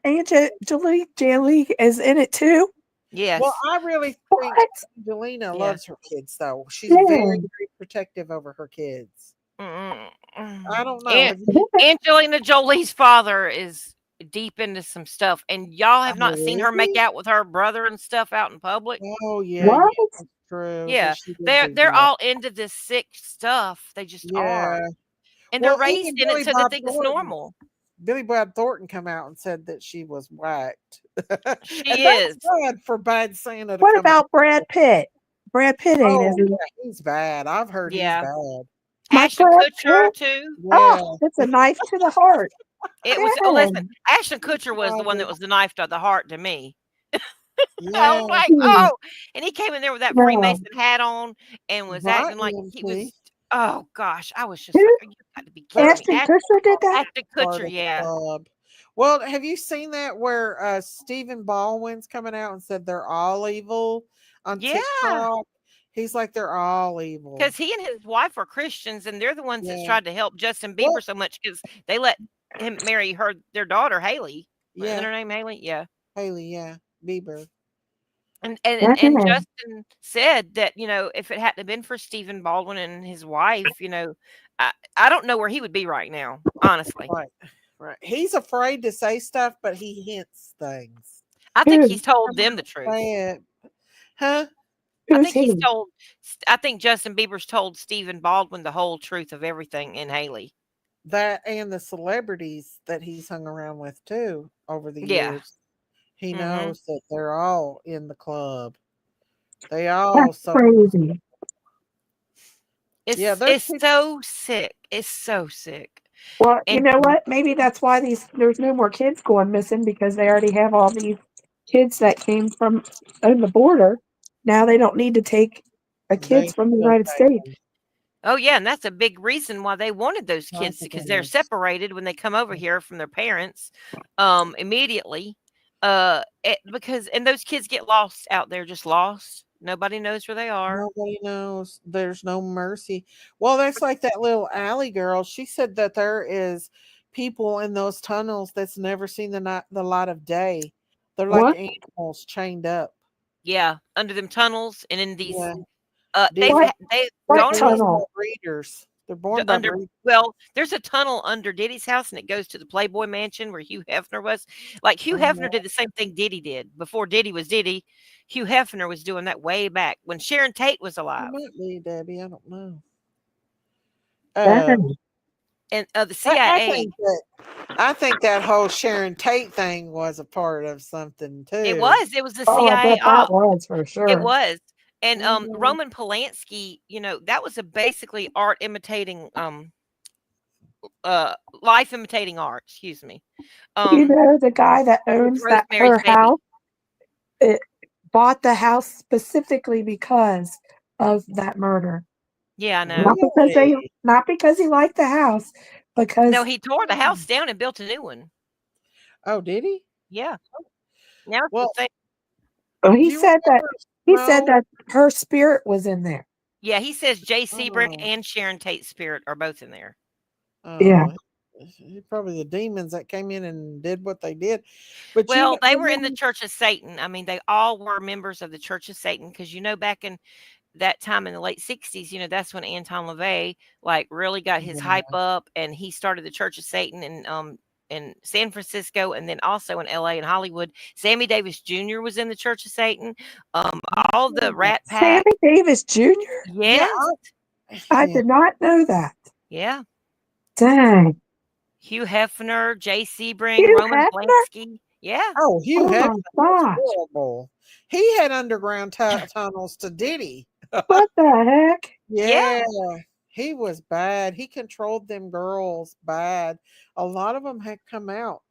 Angelina Jolie is in it too. well, Yes. I really think What? Angelina Yeah. loves her kids though. She's Yeah. very, very protective over her kids. Mm-mm. I don't know. And Have you Angelina Jolie's father is deep into some stuff, and y'all have not seen Oh, is her make he? out with her brother and stuff out in public. Oh yeah, What? that's true. Yeah, She did they're do they're that. all into this sick stuff. They just are, Yeah. and they're Well, raised even in it, so they think it's normal. Billy Bob Thornton come out and said that she was whacked. And She that's is. bad for Bad Santa to What come out. about Brad Pitt? Brad Pitt ain't Oh in it. yeah, he's bad. I've heard he's Yeah, bad. My Ashton Brad Kutcher Pitt? too. Yeah. Oh, it's a knife to the heart. It was. Listen, Dang. Ashton Kutcher was the one that Probably. was the knife to the heart to me. I Yeah. was like, Hmm. oh, and he came in there with that No. Freemason hat on and was Right, acting like he EMT. was. Oh gosh, I was just like, Who? you got to be kidding That's me, Ashton Kutcher did that? Ashton part Kutcher. of the Yeah, club. Well, have you seen that where Stephen Baldwin's coming out and said they're all evil on yeah, TikTok? He's like they're all evil. because he and his wife are Christians, and they're the ones that's Yeah. tried to help Justin Bieber Well, so much because they let him marry their daughter Haley. Isn't yeah, her name Haley? Yeah. Haley, yeah, Bieber. And Dang. Justin said that, if it hadn't been for Stephen Baldwin and his wife, I don't know where he would be right now, honestly. Right, right. He's afraid to say stuff, but he hints things. I think Who? he's told I'm them the not truth. say it. Huh? Who's he? I think Justin Bieber's told Stephen Baldwin the whole truth of everything in Haley. That and the celebrities that he's hung around with too over the Yeah. years. He Mhm. knows that they're all in the club. They That's all so crazy. yeah, It's so sick. It's so sick. Well, you And know what? Maybe that's why there's no more kids going missing because they already have all these kids that came from on the border. Now they don't need to take they kids from the still United take States. them. oh yeah, and that's a big reason why they wanted those Oh, kids because they're goodness. separated when they come over here from their parents immediately. Because and those kids get lost out there, just lost. Nobody knows where they are. Nobody knows. There's no mercy. Well, that's like that little alley girl. She said that there is people in those tunnels that's never seen the light of day. They're like What? animals chained up. Yeah, under them tunnels and in these Yeah. What? they've What gone in these tunnel? breeders. They're born by under breeders. well, there's a tunnel under Diddy's house and it goes to the Playboy Mansion where Hugh Hefner was. Like Hugh Hefner did the same thing Diddy did. Before Diddy was Diddy, Hugh Hefner was doing that way back when Sharon Tate was It alive. might be, Debbie. I don't know. Dang. And the I CIA, I think that whole Sharon Tate thing was a part of something it too. was the Oh, I CIA bet that op. was for It sure. was. And Mhm. Roman Polanski, that was a basically art imitating life imitating art, excuse me. You know, the guy that With owns Rosemary's her Baby. house, it bought the house specifically because of that murder. Yeah, I know. Not because he liked the house, because No, he tore the house down and built a new one. Oh, did he? Yeah. Now it's Well, the same. he do you said that remember her spirit was in there. Yeah, he says Jay Sebring Oh. and Sharon Tate's spirit are both in there. Yeah. Probably the demons that came in and did what they did. But Well, they were in the Church of Satan. I mean, they all were members of the Church of Satan because back in that time in the late 60s, that's when Anton LaVey really got his hype up and he started the Church of Satan in San Francisco and then also in LA and Hollywood. Sammy Davis Jr. was in the Church of Satan. All the Rat Pack. Sammy Davis Jr.? Yes. I did not know that. Yeah. Dang. Hugh Hefner, Jay Sebring, Hugh Roman Hefner? Polanski. Yeah. Oh, Hugh Oh, Hefner my was gosh. horrible. He had underground tunnels to Diddy. What the heck? Yeah, he was bad. He controlled them girls bad. A lot of them had come out.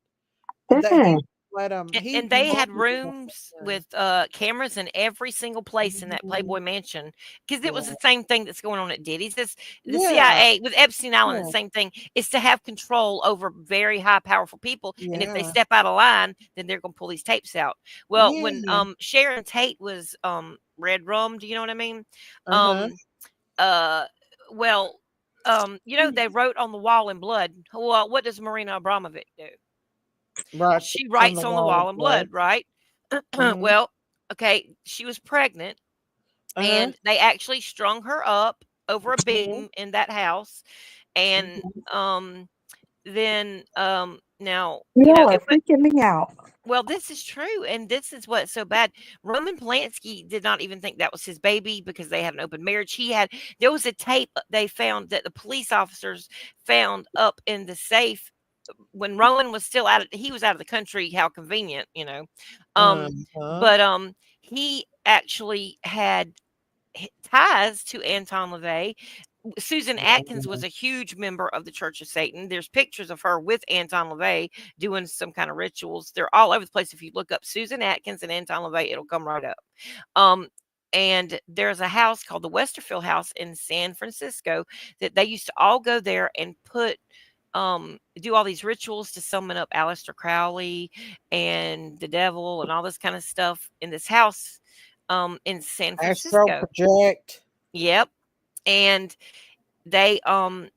That Dang. let him. And they had rooms with cameras in every single place in that Playboy mansion because it was the same thing that's going on at Diddy's. The Yeah. CIA with Epstein Island, Yeah. the same thing is to have control over very high, powerful people. And if they Yeah. step out of line, then they're going to pull these tapes out. Well, when Yeah. Sharon Tate was red rum, do you know what I mean? Uh-huh. Uh, well, they wrote on the wall in blood. Well, what does Marina Abramovic do? Right She on the writes on the wall of wall in blood, blood. right? Mhm. Well, okay, she was pregnant, Uh-huh. and they actually strung her up over a Mhm. beam in that house, and Mhm. then now Y'all are it went. freaking me out. Well, this is true, and this is what's so bad. Roman Polanski did not even think that was his baby because they had an open marriage. There was a tape they found that the police officers found up in the safe when Rowan was still he was out of the country. How convenient, Um, Uh-huh. but he actually had ties to Anton LaVey. Susan Atkins was a huge member of the Church of Satan. There's pictures of her with Anton LaVey doing some kind of rituals. They're all over the place. If you look up Susan Atkins and Anton LaVey, it'll come right up. And there's a house called the Westerfield House in San Francisco that they used to all go there and do all these rituals to summon up Aleister Crowley and the devil and all this kind of stuff in this house in San Astro Francisco. project. Yep. And they Anton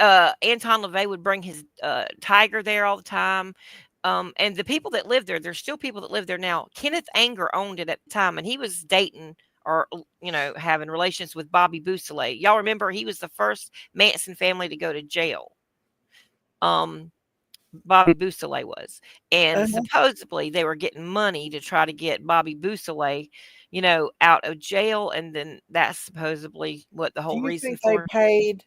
LaVey would bring his tiger there all the time. And the people that live there's still people that live there now. Kenneth Anger owned it at the time, and he was dating or having relations with Bobby Boussalet. Y'all remember he was the first Manson family to go to jail. Bobby Boussalet was, and Uh-huh. supposedly they were getting money to try to get Bobby Boussalet, out of jail, and then that's supposedly what the Do whole you reason think they for. paid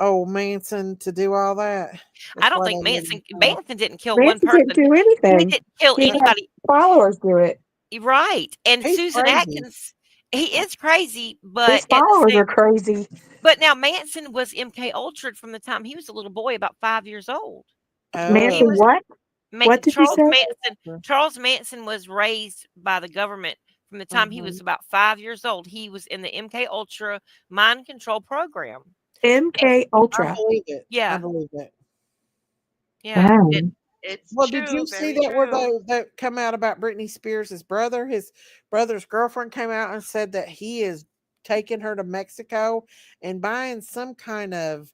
Manson to do all that? I That's don't why think they let him go. Manson didn't kill one Manson didn't person. do He anything. didn't kill He had anybody. followers do it. Right. And He's Susan crazy. Atkins, he is crazy, His but at the followers same are crazy. but now Manson was MK Ultra from the time he was a little boy, about 5 years old. He Manson Oh. was what? What did you Charles say? Manson. Charles Manson was raised by the government from the time he was Mhm. about 5 years old. He was in the MK Ultra mind control program. And MK I Ultra. believe it. I yeah, believe it. yeah. Wow. It's Well, did true, you see very that where true. that come out about Britney Spears' brother? His brother's girlfriend came out and said that he is taking her to Mexico and buying some kind of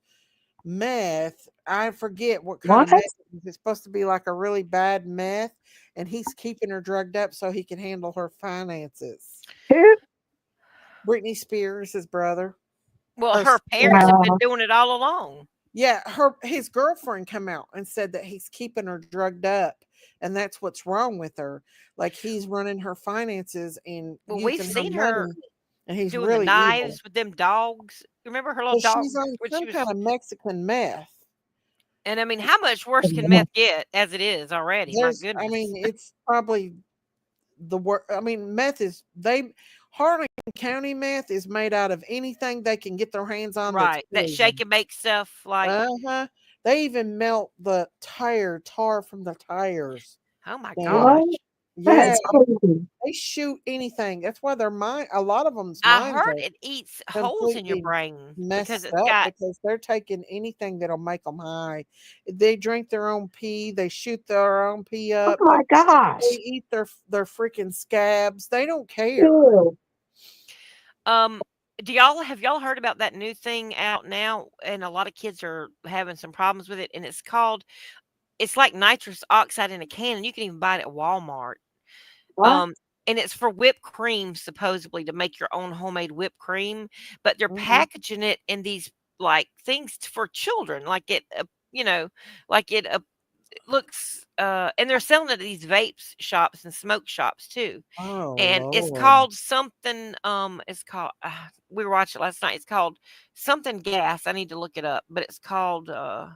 meth. I forget what kind What? of meth it is. It's supposed to be like a really bad meth, and he's keeping her drugged up so he can handle her finances. Who? Britney Spears, his brother. Well, Her her parents have been Wow. doing it all along. Yeah, his girlfriend come out and said that he's keeping her drugged up, and that's what's wrong with her. Like he's running her finances and Well, we've using her seen her money, and he's doing the really evil. knives with them dogs. Remember her little Well, dog she's on when she some kind was. of Mexican meth. And I mean, how much worse can meth get as it is already? My I goodness. mean, it's probably the worst. I mean, Harlan County meth is made out of anything they can get their hands on that's Right. That shake poison. and bake stuff, like, Uh-huh. They even melt the tar from the tires oh my down. What? gosh. Yeah, That's crazy. they shoot anything. That's why a lot of them's I minds heard are it eats holes in your completely brain because messed it's up got. because they're taking anything that'll make them high. They drink their own pee. They shoot their own pee Oh up. my They gosh. eat their freaking scabs. They don't care. Ew. Um, have y'all heard about that new thing out now? And a lot of kids are having some problems with it. And it's like nitrous oxide in a can, and you can even buy it at Walmart. What? Um, and it's for whipped cream, supposedly to make your own homemade whipped cream, but they're Mhm. packaging it in these like things for children, like like it looks, and they're selling it at these vape shops and smoke shops too. Oh And it's Lord. called something, we were watching it last night. It's called something gas. I need to look it up, but it's called, I'll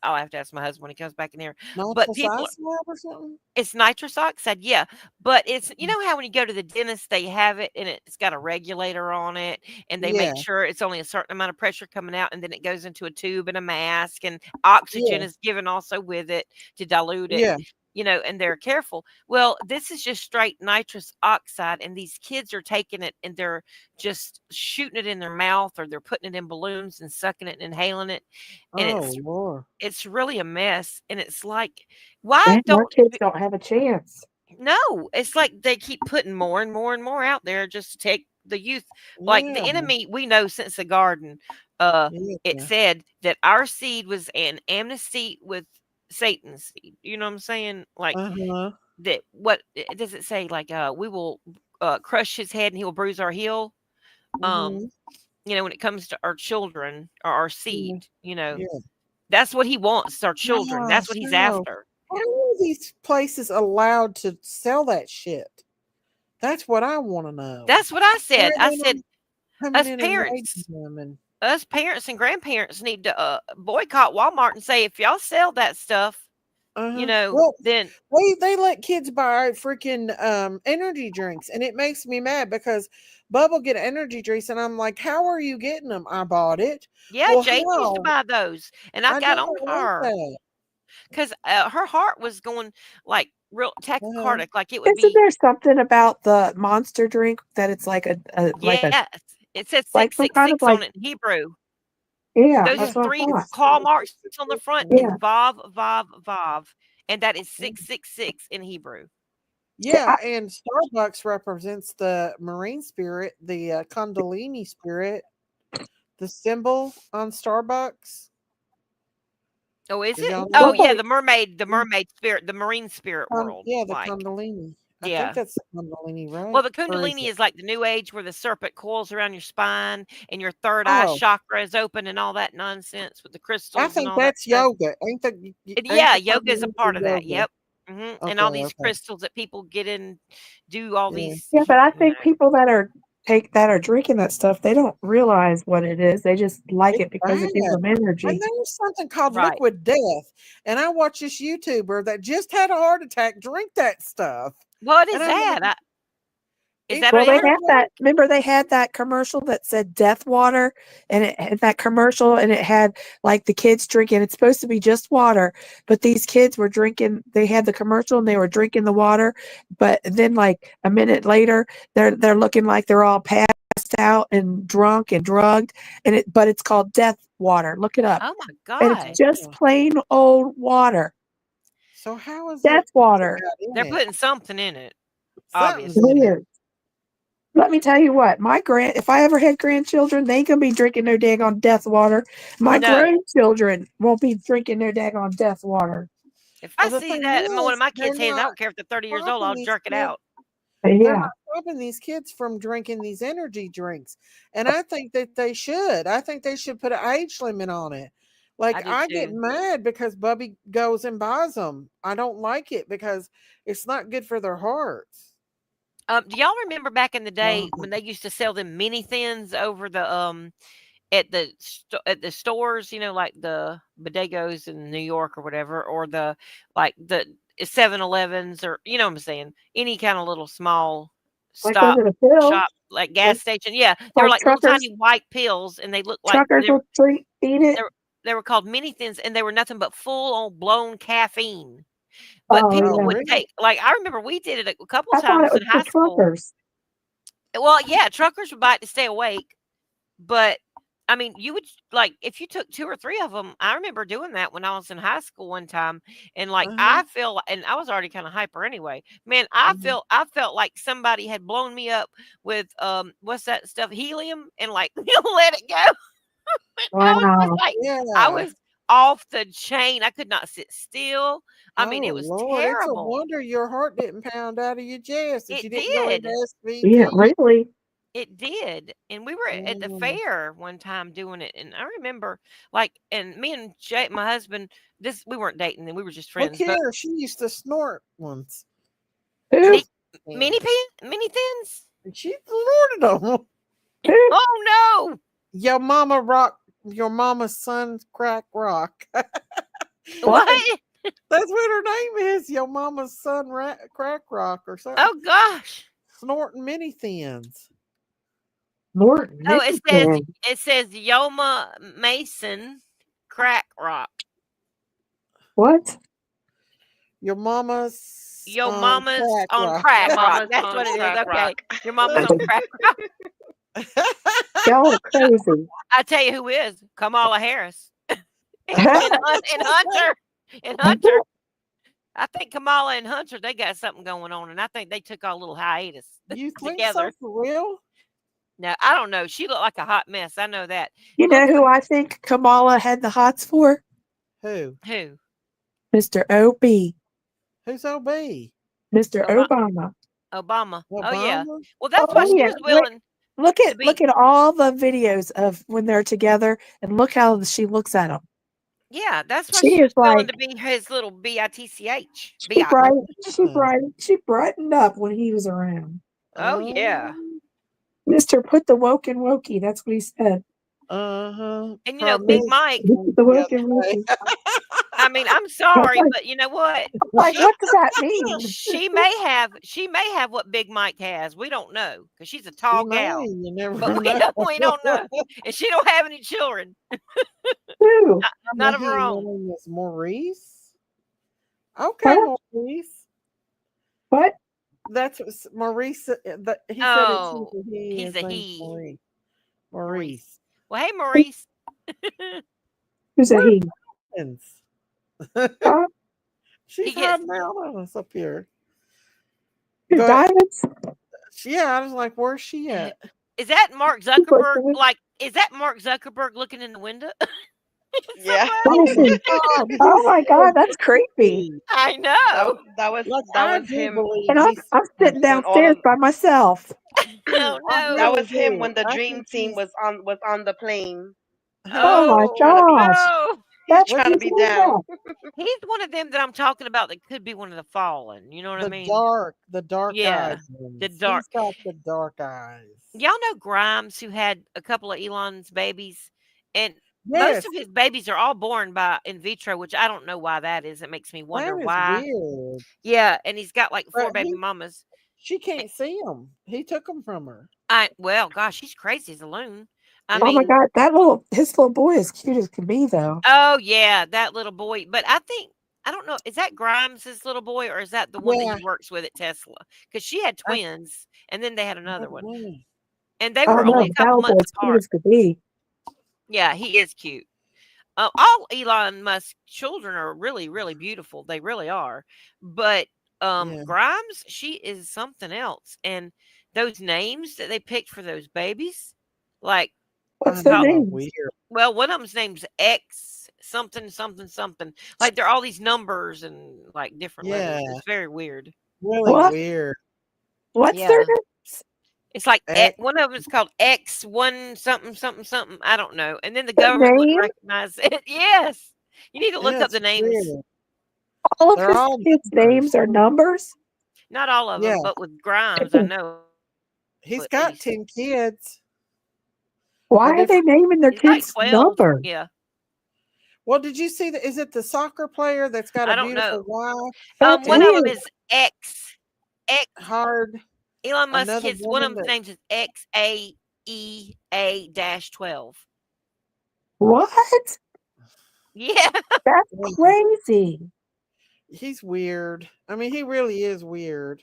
have to ask my husband when he comes back in here. But Nitrous people oxide or something? it's nitrous oxide, yeah, but it's how when you go to the dentist, they have it and it's got a regulator on it, and they Yeah. make sure it's only a certain amount of pressure coming out, and then it goes into a tube and a mask, and oxygen Yeah. is given also with it to dilute it. Yeah. and they're careful. Well, this is just straight nitrous oxide, and these kids are taking it and they're just shooting it in their mouth, or they're putting it in balloons and sucking it and inhaling it. And Oh Lord. it's really a mess. And it's like, why And our don't kids don't have a chance. no, it's like they keep putting more and more and more out there just to take the youth. Like the Yeah. enemy, we know since the garden, it Yeah. said that our seed was an amnesty with Satan's seed. You know what I'm saying? Like Uh-huh. that. What does it say? Like, we will crush his head and he will bruise our heel. Mm-hmm. When it comes to our children or our Yeah. seed, Yeah. that's what he wants. Our children. Gosh, That's what he's no. after. How are these places allowed to sell that shit? That's what I want to know. That's what I Why said. are I they said, not coming us in and raiding parents, them? And us parents and grandparents need to boycott Walmart and say, if y'all sell that stuff, well, then they let kids buy freaking energy drinks, and it makes me mad because Bubba get energy drinks, and I'm like, how are you getting them? I bought it. yeah, Well, Jane used to how? buy those, and I I got don't on like her that. because her heart was going like real tachycardic, like it would Isn't be. there something about the monster drink that it's like a Yes, it says like some kind of 666 like on it in Hebrew. yeah, Those that's what I 3 thought. claw marks on the front is Yeah. Vav, Vav, Vav, and that is 666 in Hebrew. Yeah, and Starbucks represents the marine spirit, the Kundalini spirit, the symbol on Starbucks. Oh, is Did it? y'all Oh, know yeah, that? the mermaid spirit, the marine spirit world, Yeah, the like. Kundalini. I think Yeah. that's the Kundalini, Well, right? the Or is Kundalini it? is like the new age where the serpent coils around your spine and your third eye Oh, chakra is open and all that nonsense with the I crystals and think all that that's stuff. yoga. Ain't Yeah, the yoga is a Kundalini part of that. yoga? Yep. And all Okay, these okay. crystals that people get in, do all Yeah. these. Yeah, but I think people that are drinking that stuff, they don't realize what it is. They just like It's it because bad. it gives them And energy. there's something called Right. liquid death. And I watched this YouTuber that just had a heart attack drink that stuff. What And is I'm that? like, Is it that Well, an they tastes had energy like that. Remember, they had that commercial that said "Death Water," and it had that commercial, and it had like the kids drinking. It's supposed to be just water, but these kids were drinking. They had the commercial, and they were drinking the water. But then, like a minute later, they're looking like they're all passed out and drunk and drugged, but it's called Death Water. Look it up, Oh my and it's God. just plain old water. So how is Death it water. got in They're it? putting something in it, Something's in obviously. it. Weird. Let me tell you what, if I ever had grandchildren, they ain't gonna be drinking their daggone death water. My No. grandchildren won't be drinking their daggone death water. If I Well, the see thing that in one of is, my they're kids' hands, I not don't care if they're 30 years old, stopping I'll these jerk it kids. out. They're Yeah. not stopping these kids from drinking these energy drinks. And I think that they should. I think they should put an age limit on it. Like, I do I get too. mad because Bubby goes and buys them. I don't like it because it's not good for their hearts. Do y'all remember back in the day Uh-huh. when they used to sell them mini thins over the at the stores, like the bodegas in New York or whatever, or the 7-Elevens, or you know what I'm saying, any kind of little small Like those stop are the pills. shop like gas Like, station. Yeah, they were like like little truckers tiny white pills, and they looked like truckers will feed it. they were called mini thins, and they were nothing but full on blown caffeine. But Oh Oh, people yeah. would really? take, like, I remember we did it a couple I thought it times was in for high school. truckers. Well, yeah, truckers would buy it to stay awake, but I mean, you would like if you took 2 or 3 of them. I remember doing that when I was in high school one time, and like Uh-huh. I feel, and I was already kind of hyper anyway. Man, I felt like somebody had blown me up with what's that stuff, helium, and like let it go. I was just Wow. like, I Yeah. was off the chain. I could not sit still. I mean, Oh, it was Lord. It's a terrible. wonder your heart didn't pound out of your chest that you It didn't go into did. Yeah, SVT. really. It did, and we were at the Mm. fair one time doing it, and I remember, like, and me and Jay, my husband, this we weren't dating, and we were just Look friends, but here. She used to snort once. Who? me, And mini thins. she snorted them. Who? Oh no! Your mama rock, your mama's son crack rock. What? What? That's what her name is. Your mama's son crack rock or something. Oh gosh! Snorting mini thins. Morton Oh, Michigan. it says Yoma Mason crack rock. What? Your mama's Your on mama's crack on rock. crack Your rock. mama's That's on what it is. crack Okay. rock. Your mama's on crack rock. Y'all are crazy. I tell you who is Kamala Harris. and Hunter. And Hunter. I think Kamala and Hunter, they got something going on, and I think they took a little hiatus You think together. so for real? Now, I don't know. She looked like a hot mess. I know that. You know who I think Kamala had the hots for? Who? Who? Mr. O.B. Who's OB? Mr. Obama. Obama. Oh, yeah. Obama? Well, that's why Oh she yeah. was willing Look to at be. all the videos of when they're together, and look how she looks at him. Yeah, that's why She she is was willing like to be his little bitch. she brightened up when he was around. Oh, yeah. Mr. Put the woke in wokey. That's what he said. And, Big Mike. Put the woke in wokey. I mean, I'm sorry, but you know what? Like, what does that mean? She may have what Big Mike has. We don't know because she's a tall gal. You never But know. we don't know, and she don't have any children. Who? Not of her His own. name is Maurice. Okay, Maurice. What? That's what Maurice. He Oh, said it's he. he's His a name's he. Maurice. Well, hey, Maurice. Who's a he? She's hiding out on us up here. Who, Diamonds? Yeah, I was like, where's she at? Is that Mark Zuckerberg? Is that Mark Zuckerberg looking in the window? Yeah. Oh my God, that's creepy. I know. That was him. And I'm sitting when all downstairs of by myself. Oh no. that was him when the dream team was on the plane. Oh my Trying to be gosh. he's That's trying to be down. He's one of them that I'm talking about that could be one of the fallen. You know what I mean? The dark Yeah, eyes. the dark. He's got the dark eyes. Y'all know Grimes, who had a couple of Elon's babies, and Yes. most of his babies are all born by in vitro, which I don't know why that is. It makes me wonder That is why. weird. Yeah, and he's got like 4 But baby mamas. She can't see him. He took them from her. Well, gosh, he's crazy as a loon. I Oh my mean, God, his little boy is cute as can be though. oh yeah, that little boy. But I don't know, is that Grimes' little boy or is that the one that he works with at Tesla? Because she had twins, and then they had another one, and they Oh were no, only a that couple little boy months is cute apart. as could be. Yeah, he is cute. All Elon Musk's children are really, really beautiful. They really are. But Grimes, she is something else. And those names that they picked for those babies, like What's their name? well, one of them's name's X something something something. Like they're all these numbers and like different letters. It's very weird. Really weird. What's their name? It's like one of them is called X1 something something something. I don't know. And then the government wouldn't recognize it. Yes. You need to look up the names. All of his kids' names are numbers? Not all of them, but with Grimes, I know. He's got 10 kids. Why are they naming their He's like kids 12. numbers? Yeah. Well, did you see that? Is it the soccer player that's got I a don't beautiful know. wife? One of them is X. Hard. Elon Musk's Another kids, one of woman them's names is XAEA-12. What? Yeah. That's crazy. He's weird. I mean, he really is weird.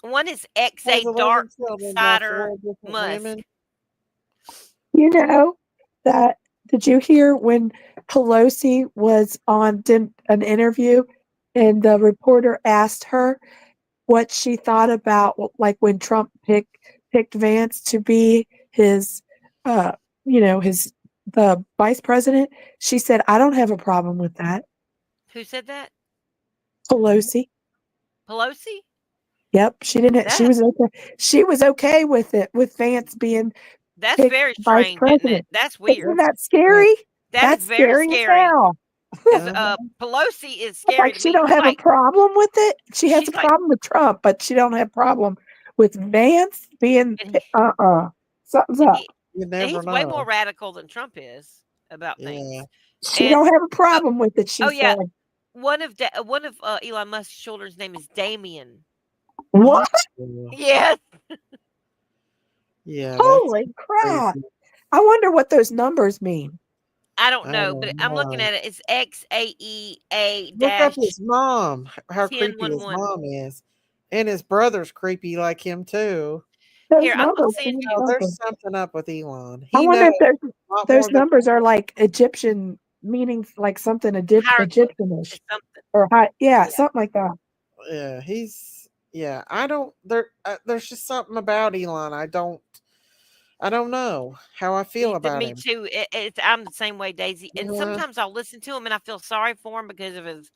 One is XA Dark Cider Musk. You know that? Did you hear when Pelosi was on an interview and the reporter asked her what she thought about, like, when Trump picked Vance to be his, the vice president? She said, "I don't have a problem with that." Who said that? Pelosi. Pelosi? Yep, she didn't. She was okay. She was okay with it, with Vance being That's picked very vice strange, isn't it? president. That's weird. Isn't that scary? That's very scary as scary. hell. Because Pelosi is scary Like, to she me. don't She's have like, a problem with it. She has a she's like- problem with Trump, but she don't have a problem with Vance being something's up. You and he's never way know. more radical than Trump is about things. She don't have a problem with it. She Oh yeah, said, one of Elon Musk's children's name is Damien. "What? Yes. Yeah. Holy crap! I wonder what those numbers mean." I don't I know, but don't I'm looking know. at it. It's XAEA Look up dash his mom. How creepy his 1011. mom is, and his brother's creepy like him too. Those Here, I'm gonna numbers send mean you. Oh, there's something. something up with Elon. I He wonder knows if a lot more those than numbers are like Egyptian, meaning like something Hieroglyph Egyptianish is something. or yeah, Yeah. something like that. yeah. Yeah. I don't. There's just something about Elon. I don't know how I feel about Me him. too. I'm the same way, Daisy. And Uh, sometimes I'll listen to him and I feel sorry for him because of his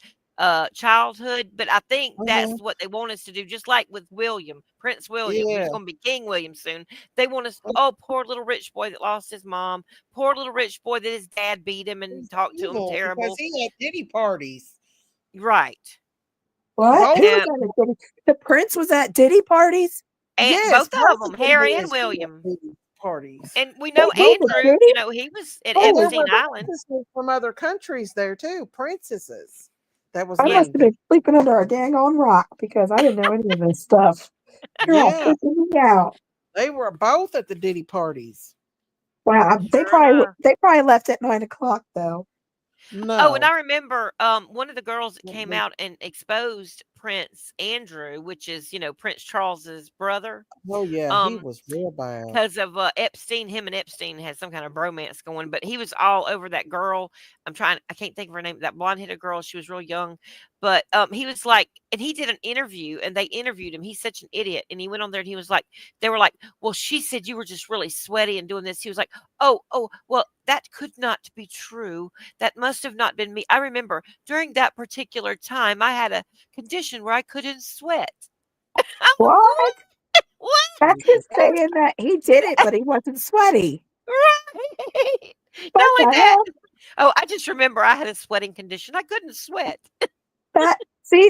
childhood. But I think that's uh, what they want us to do. Just like with William, Prince William, yeah. who's going to be King William soon. They want us. Oh, poor little rich boy that lost his mom. Poor little rich boy that his dad beat him and He's talked to him evil because terrible. he had Diddy parties. Right. What? Both. Who was at a Diddy? The Prince was at Diddy parties? And Yes, both of both them, of them Harry and did William. Diddy parties. And we They know both were Andrew, Diddy? he was at And there Holy were Epstein Island. princesses from other countries there too, princesses that was I Yeah. must have named. been sleeping under a dang on rock because I didn't know any of this stuff. You're all Yeah, freaking me out. they were both at the Diddy parties. Wow, Sure enough. they probably left at 9 o'clock though. Oh, and No. I remember one of the girls that came They- out and exposed Prince Andrew, which is, Prince Charles's brother. Oh yeah, he Um, was real bad. because of Epstein, him and Epstein had some kind of bromance going, but he was all over that girl. I can't think of her name, that blonde headed girl. She was real young, but he was like, and he did an interview and they interviewed him. He's such an idiot. And he went on there and he was like, they were like, well, she said you were just really sweaty and doing this. He was like, oh, well, that could not be true. That must have not been me. I remember during that particular time, I had a condition where I couldn't sweat. I'm like, What? what? That's just saying that he did it, but he wasn't sweaty. Right. Not What like the that. hell? Oh, I just remember I had a sweating condition. I couldn't sweat.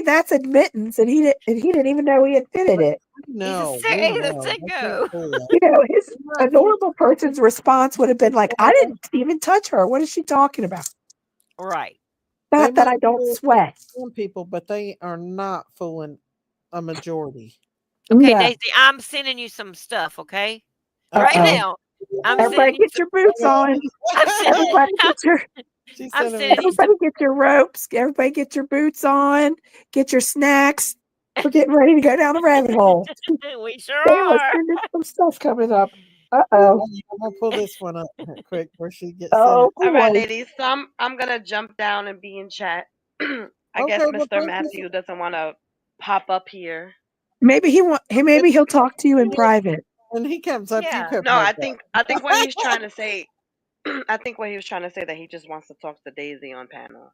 That's admittance, and he didn't even know he admitted it. No, He's we a know. They sicko. can't fool us. You know, a Right, fool- normal person's response would have been like, "I didn't even touch her. What is she talking about? Right. They Not that might I don't fool sweat." some people, but they are not fooling a majority. Okay, No. Daisy, I'm sending you some stuff, okay? Uh Right oh. now. I'm Everybody sending you get some your boots on. I'm sending Everybody get your She's I'm sending me. sending you some everybody get your ropes. Everybody get your boots on. Get your snacks. We're getting ready to go down the rabbit hole. we sure Sarah's are. sending some stuff coming up. Uh I'm oh. gonna pull this one up quick where she gets Oh sent. All right, boy. ladies. So I'm gonna jump down and be in chat. I guess Okay, well, Mr. thank you. Matthew doesn't want to pop up here. Maybe maybe he'll talk to you in private. When he comes up, you Yeah. come No, back up. I think what he's trying to say. I think what he was trying to say that he just wants to talk to Daisy on panel.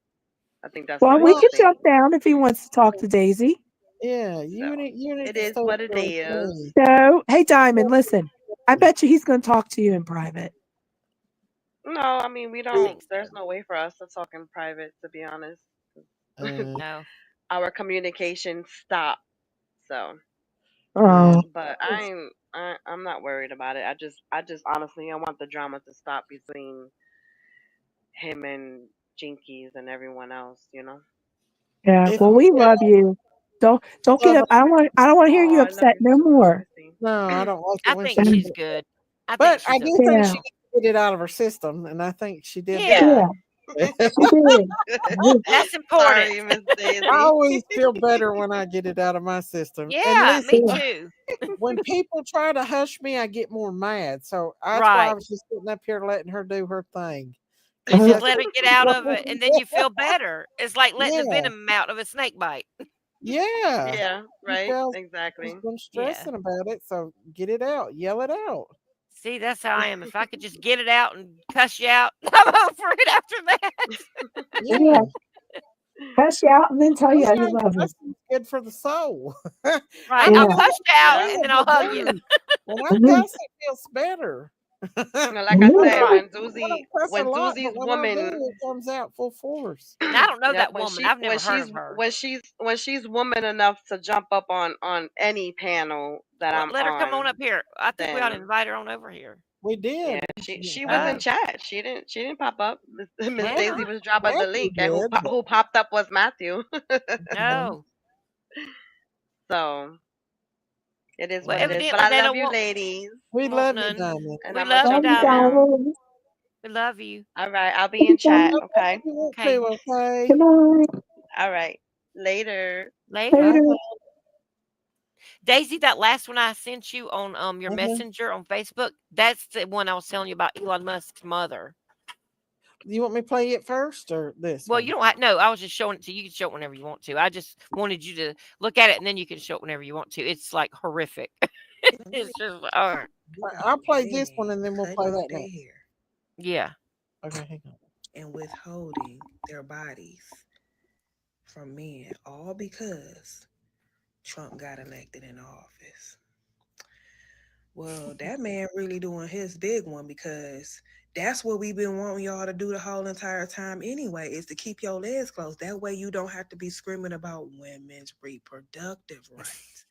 I think that's Well, what he we was Well, could saying. jump down if he wants to talk to Daisy. yeah, So you need it to is stay what it here with is. me. So, hey, Diamond, listen. I bet you he's going to talk to you in private. No, I mean we I don't. think There's so. no way for us to talk in private, to be honest. No. Our communication stopped. So, Oh, but I'm not worried about it. I just honestly I want the drama to stop between him and Jinkies and everyone else. You know. yeah. If Well, So. we love you. Don't get love up. I don't want to hear Oh, you I love upset you no too, more. Missy. no, I don't like it I when think she gets she's it. good. I think But I she's do okay. think Yeah, she needs to get it out of her system, and I think she did that. Yeah. yeah. She did. That's important. Sorry, Miss I Daisy. always feel better when I get it out of my system. And Yeah, me listen, too. when people try to hush me, I get more mad. So that's why I Right. was just sitting up here letting her do her thing. You Because just that's let her get out of it and then you feel better. It's like letting the yeah, venom out of a snake bite. yeah. Yeah, right. Because she's Exactly. been Yeah. stressing about it. So get it out, yell it out. See, that's how I am. If I could just get it out and cuss you out, I'm over it after that. Yeah. Yeah. Cuss you out and then tell you how you Sometimes love her. cussing's good for the soul. Right. I I'll don't Yeah. know cuss you about out Yeah. and then you, I'll but hug you. dude, when I Mhm. cuss, it feels better. Like I Mhm. said, Right. I don't cuss a when lot, but Susie's when I do, woman, it comes out full force. Now I don't know yep, that woman. I've never heard of her. when she's woman enough to jump up on any panel that Well, I'm let her come on on, up here. I think we ought to then invite her on over here. We yeah, did. she was in Oh. chat. She didn't pop up. Miss Well, Daisy was dropping the Matthew link, and did, but who popped up was Matthew. mhm. no. So it is Well, what it is. But evidently I they love don't you, ladies, We want love you, none. Diamond. and We I'm gonna love you, Love jump you, Diamond. down. Diamond. We love you. All right, I'll be in chat. Okay. You want Okay. to, okay? Good night. All right. Later. Later. Bye. Later. Daisy, that last one I sent you on your Uh-huh. messenger on Facebook, that's the one I was telling you about Elon Musk's mother. You want me to play it first or this Well, one? you don't have no, I was just showing it to you. You can show it whenever you want to. I just wanted you to look at it and then you can show it whenever you want to. It's like horrific. It's just I'll play this one and then we'll play that next. yeah. Okay, hang on. And withholding their bodies from men, all because Trump got elected in office. Well, that man really doing his big one because that's what we've been wanting y'all to do the whole entire time anyway, is to keep your legs closed. That way you don't have to be screaming about women's reproductive rights.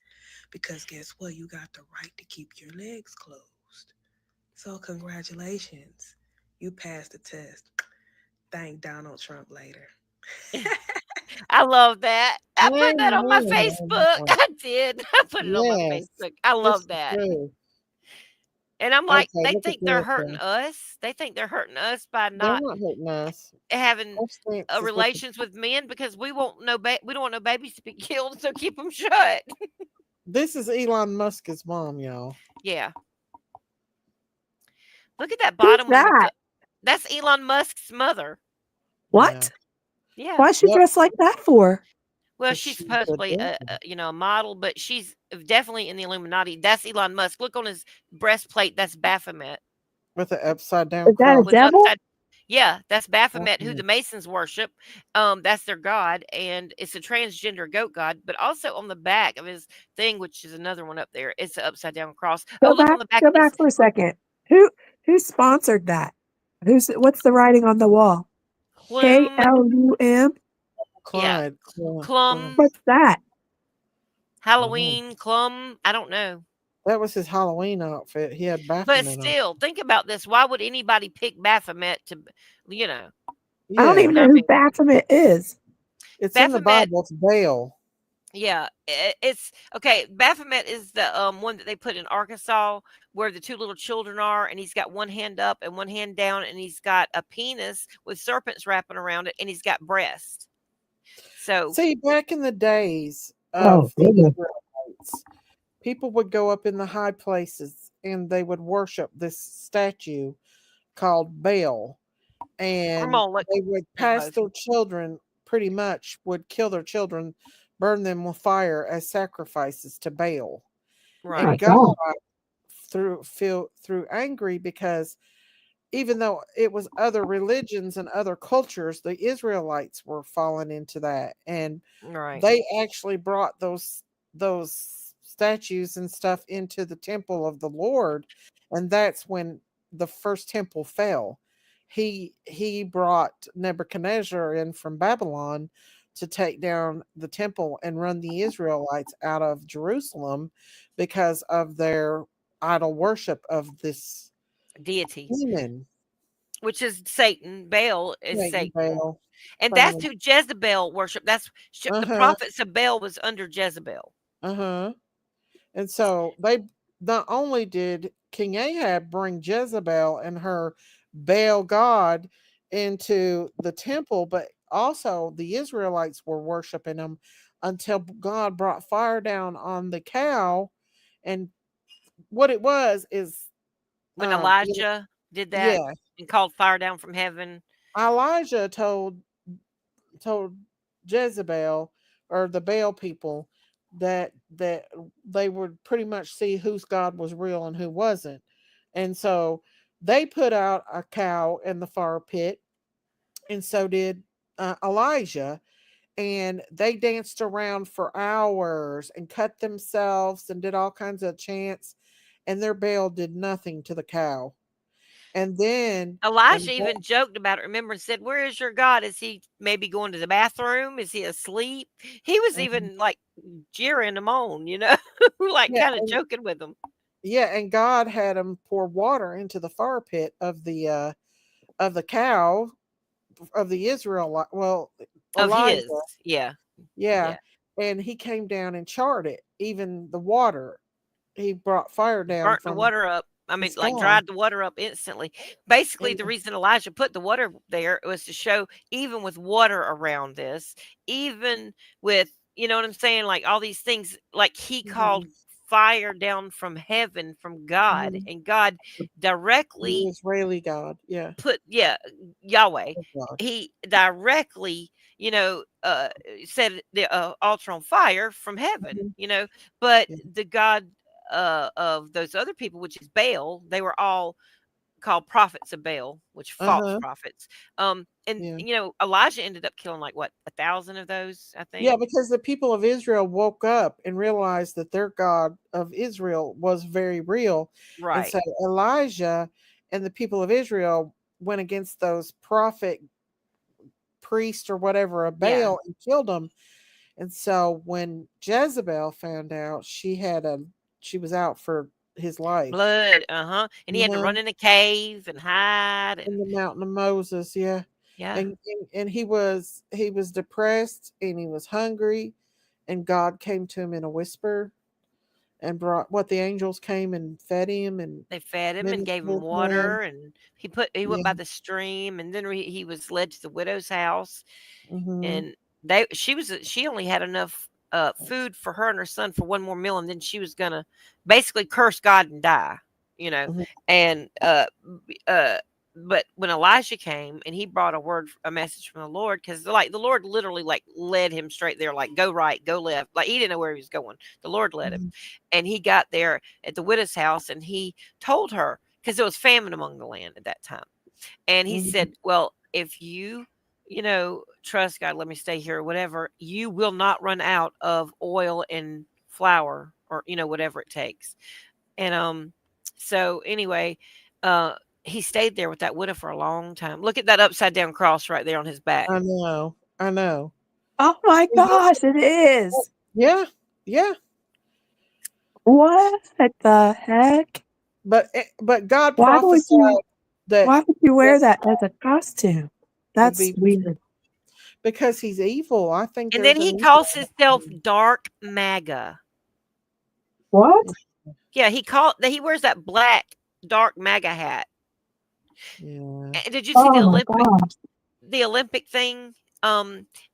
Because guess what? You got the right to keep your legs closed. So congratulations. You passed the test. Thank Donald Trump later. I love that. I put that on my Amen. Facebook. I did. I put it on my Yes, Facebook. I this love is that. true. And I'm like, Okay, they look at think they're this hurting one. us. They think they're hurting us by They're not not hurting us. having Our stance is with the relations with men because we won't no we don't want no babies to be killed, so keep them shut. This is Elon Musk's mom, y'all. Yeah. Look at that Who's bottom one with that? the. That's Elon Musk's mother. What? Yeah. Why is she Yep. dressed like that for? Well, 'Cause she's she's a supposedly devil a model, but she's definitely in the Illuminati. That's Elon Musk. Look on his breastplate. That's Baphomet. with an upside down Is that a cross. With devil? upside. Yeah, that's Baphomet, who Mhm. the Masons worship. That's their god, and it's a transgender goat god. But also on the back of his thing, which is another one up there, it's an upside down cross. Oh, look on the back Go of his back for a second. Who sponsored that? What's the writing on the wall? Clum. KLUM? Yeah, Clyde. Clum. What's that? Halloween, Clum. I don't know. That was his Halloween outfit. He had But Baphomet on. still, think about this. Why would anybody pick Baphomet to, you know? I don't Yeah. even know I who mean, Baphomet is. It's in the Baphomet. Bible. It's Baal. Yeah, it's okay. Baphomet is the one that they put in Arkansas where the two little children are, and he's got one hand up and one hand down, and he's got a penis with serpents wrapping around it, and he's got breasts. So See, back in the days Oh, of the goodness. Israelites, people would go up in the high places and they would worship this statue called Baal. come And on, look. they would pass their children, pretty much would kill their children, burn them with fire as sacrifices to Baal. Right. And God through angry because even though it was other religions and other cultures, the Israelites were falling into that. And Right. they actually brought those statues and stuff into the temple of the Lord. And that's when the first temple fell. He brought Nebuchadnezzar in from Babylon to take down the temple and run the Israelites out of Jerusalem because of their idol worship of this Deity, demon. which is Satan. Baal is Satan, Satan. Baal. And Pretty that's much. who Jezebel worship. That's the Uh-huh. prophets of Baal was under Jezebel. Uh-huh. And so they not only did King Ahab bring Jezebel and her Baal god into the temple, but also the Israelites were worshiping them until God brought fire down on the cow. And what it was is When you know, Elijah did that yeah, and called fire down from heaven. Elijah told Jezebel or the Baal people that they would pretty much see whose God was real and who wasn't. And so they put out a cow in the fire pit, and so did Elijah. And they danced around for hours and cut themselves and did all kinds of chants, and their Baal did nothing to the cow. And then Elijah even joked about it, remember, and said, "Where is your God? Is he maybe going to the bathroom? Is he asleep?" He was even like jeering them on, like yeah, kind of joking with them. yeah, and God had him pour water into the fire pit of the cow of the Israelite. Well, Of Elijah, his, yeah. yeah, and he came down and charred it. Even the water, he brought fire down Burnt the from water up. I mean, It's like God. dried the water up instantly. Basically, And the reason Elijah put the water there was to show, even with water around this, even with, you know what I'm saying, like all these things, like he called Mhm. fire down from heaven from God, Mhm. and God The directly Israeli God. Yeah. put, yeah, Yahweh, Oh, God. he directly, you know, set the altar on fire from heaven, Mhm. you know, but Yeah. the God of those other people, which is Baal, they were all called prophets of Baal, which false Uh-huh. prophets. And Yeah. you know, Elijah ended up killing like what, 1,000 of those, I Yeah, think. because the people of Israel woke up and realized that their God of Israel was very real. And Right. so Elijah and the people of Israel went against those prophet priests or whatever of Yeah. Baal and killed them. And so when Jezebel found out, she was out for his life. Blood. Uh-huh. And he had to Uh-huh. run in a cave and hide, In and the mountain of Moses, yeah. yeah. And he was depressed and he was hungry, and God came to him in a whisper and brought what the angels came and fed him and They fed him and ministered gave him to him. water, and he went Yeah. by the stream, and then he was led to the widow's house, Mhm. and she only had enough food for her and her son for one more meal, and then she was gonna basically curse God and die, you know. Mhm. And uh but when Elijah came and he brought a message from the Lord, because like the Lord literally like led him straight there, like go right, go left, like he didn't know where he was going. The Lord led him, Mhm. and he got there at the widow's house, and he told her, because there was famine among the land at that time, and he Mhm. said, well, if you know, trust God, let me stay here, or whatever, you will not run out of oil and flour, or, you know, whatever it takes. And so anyway, uh, he stayed there with that widow for a long time. Look at that upside down cross right there on his back. I know. I know. Oh my See, this gosh, it is. yeah. Yeah. What the heck? But God Why would you prophesied that why would you that wear that as a costume? would That's be weird. because he's evil. I think And then there's an he evil calls himself behind Dark MAGA. What? him. Yeah, he wears that black dark MAGA hat. Yeah. And did you see Oh my gosh. the Olympic thing?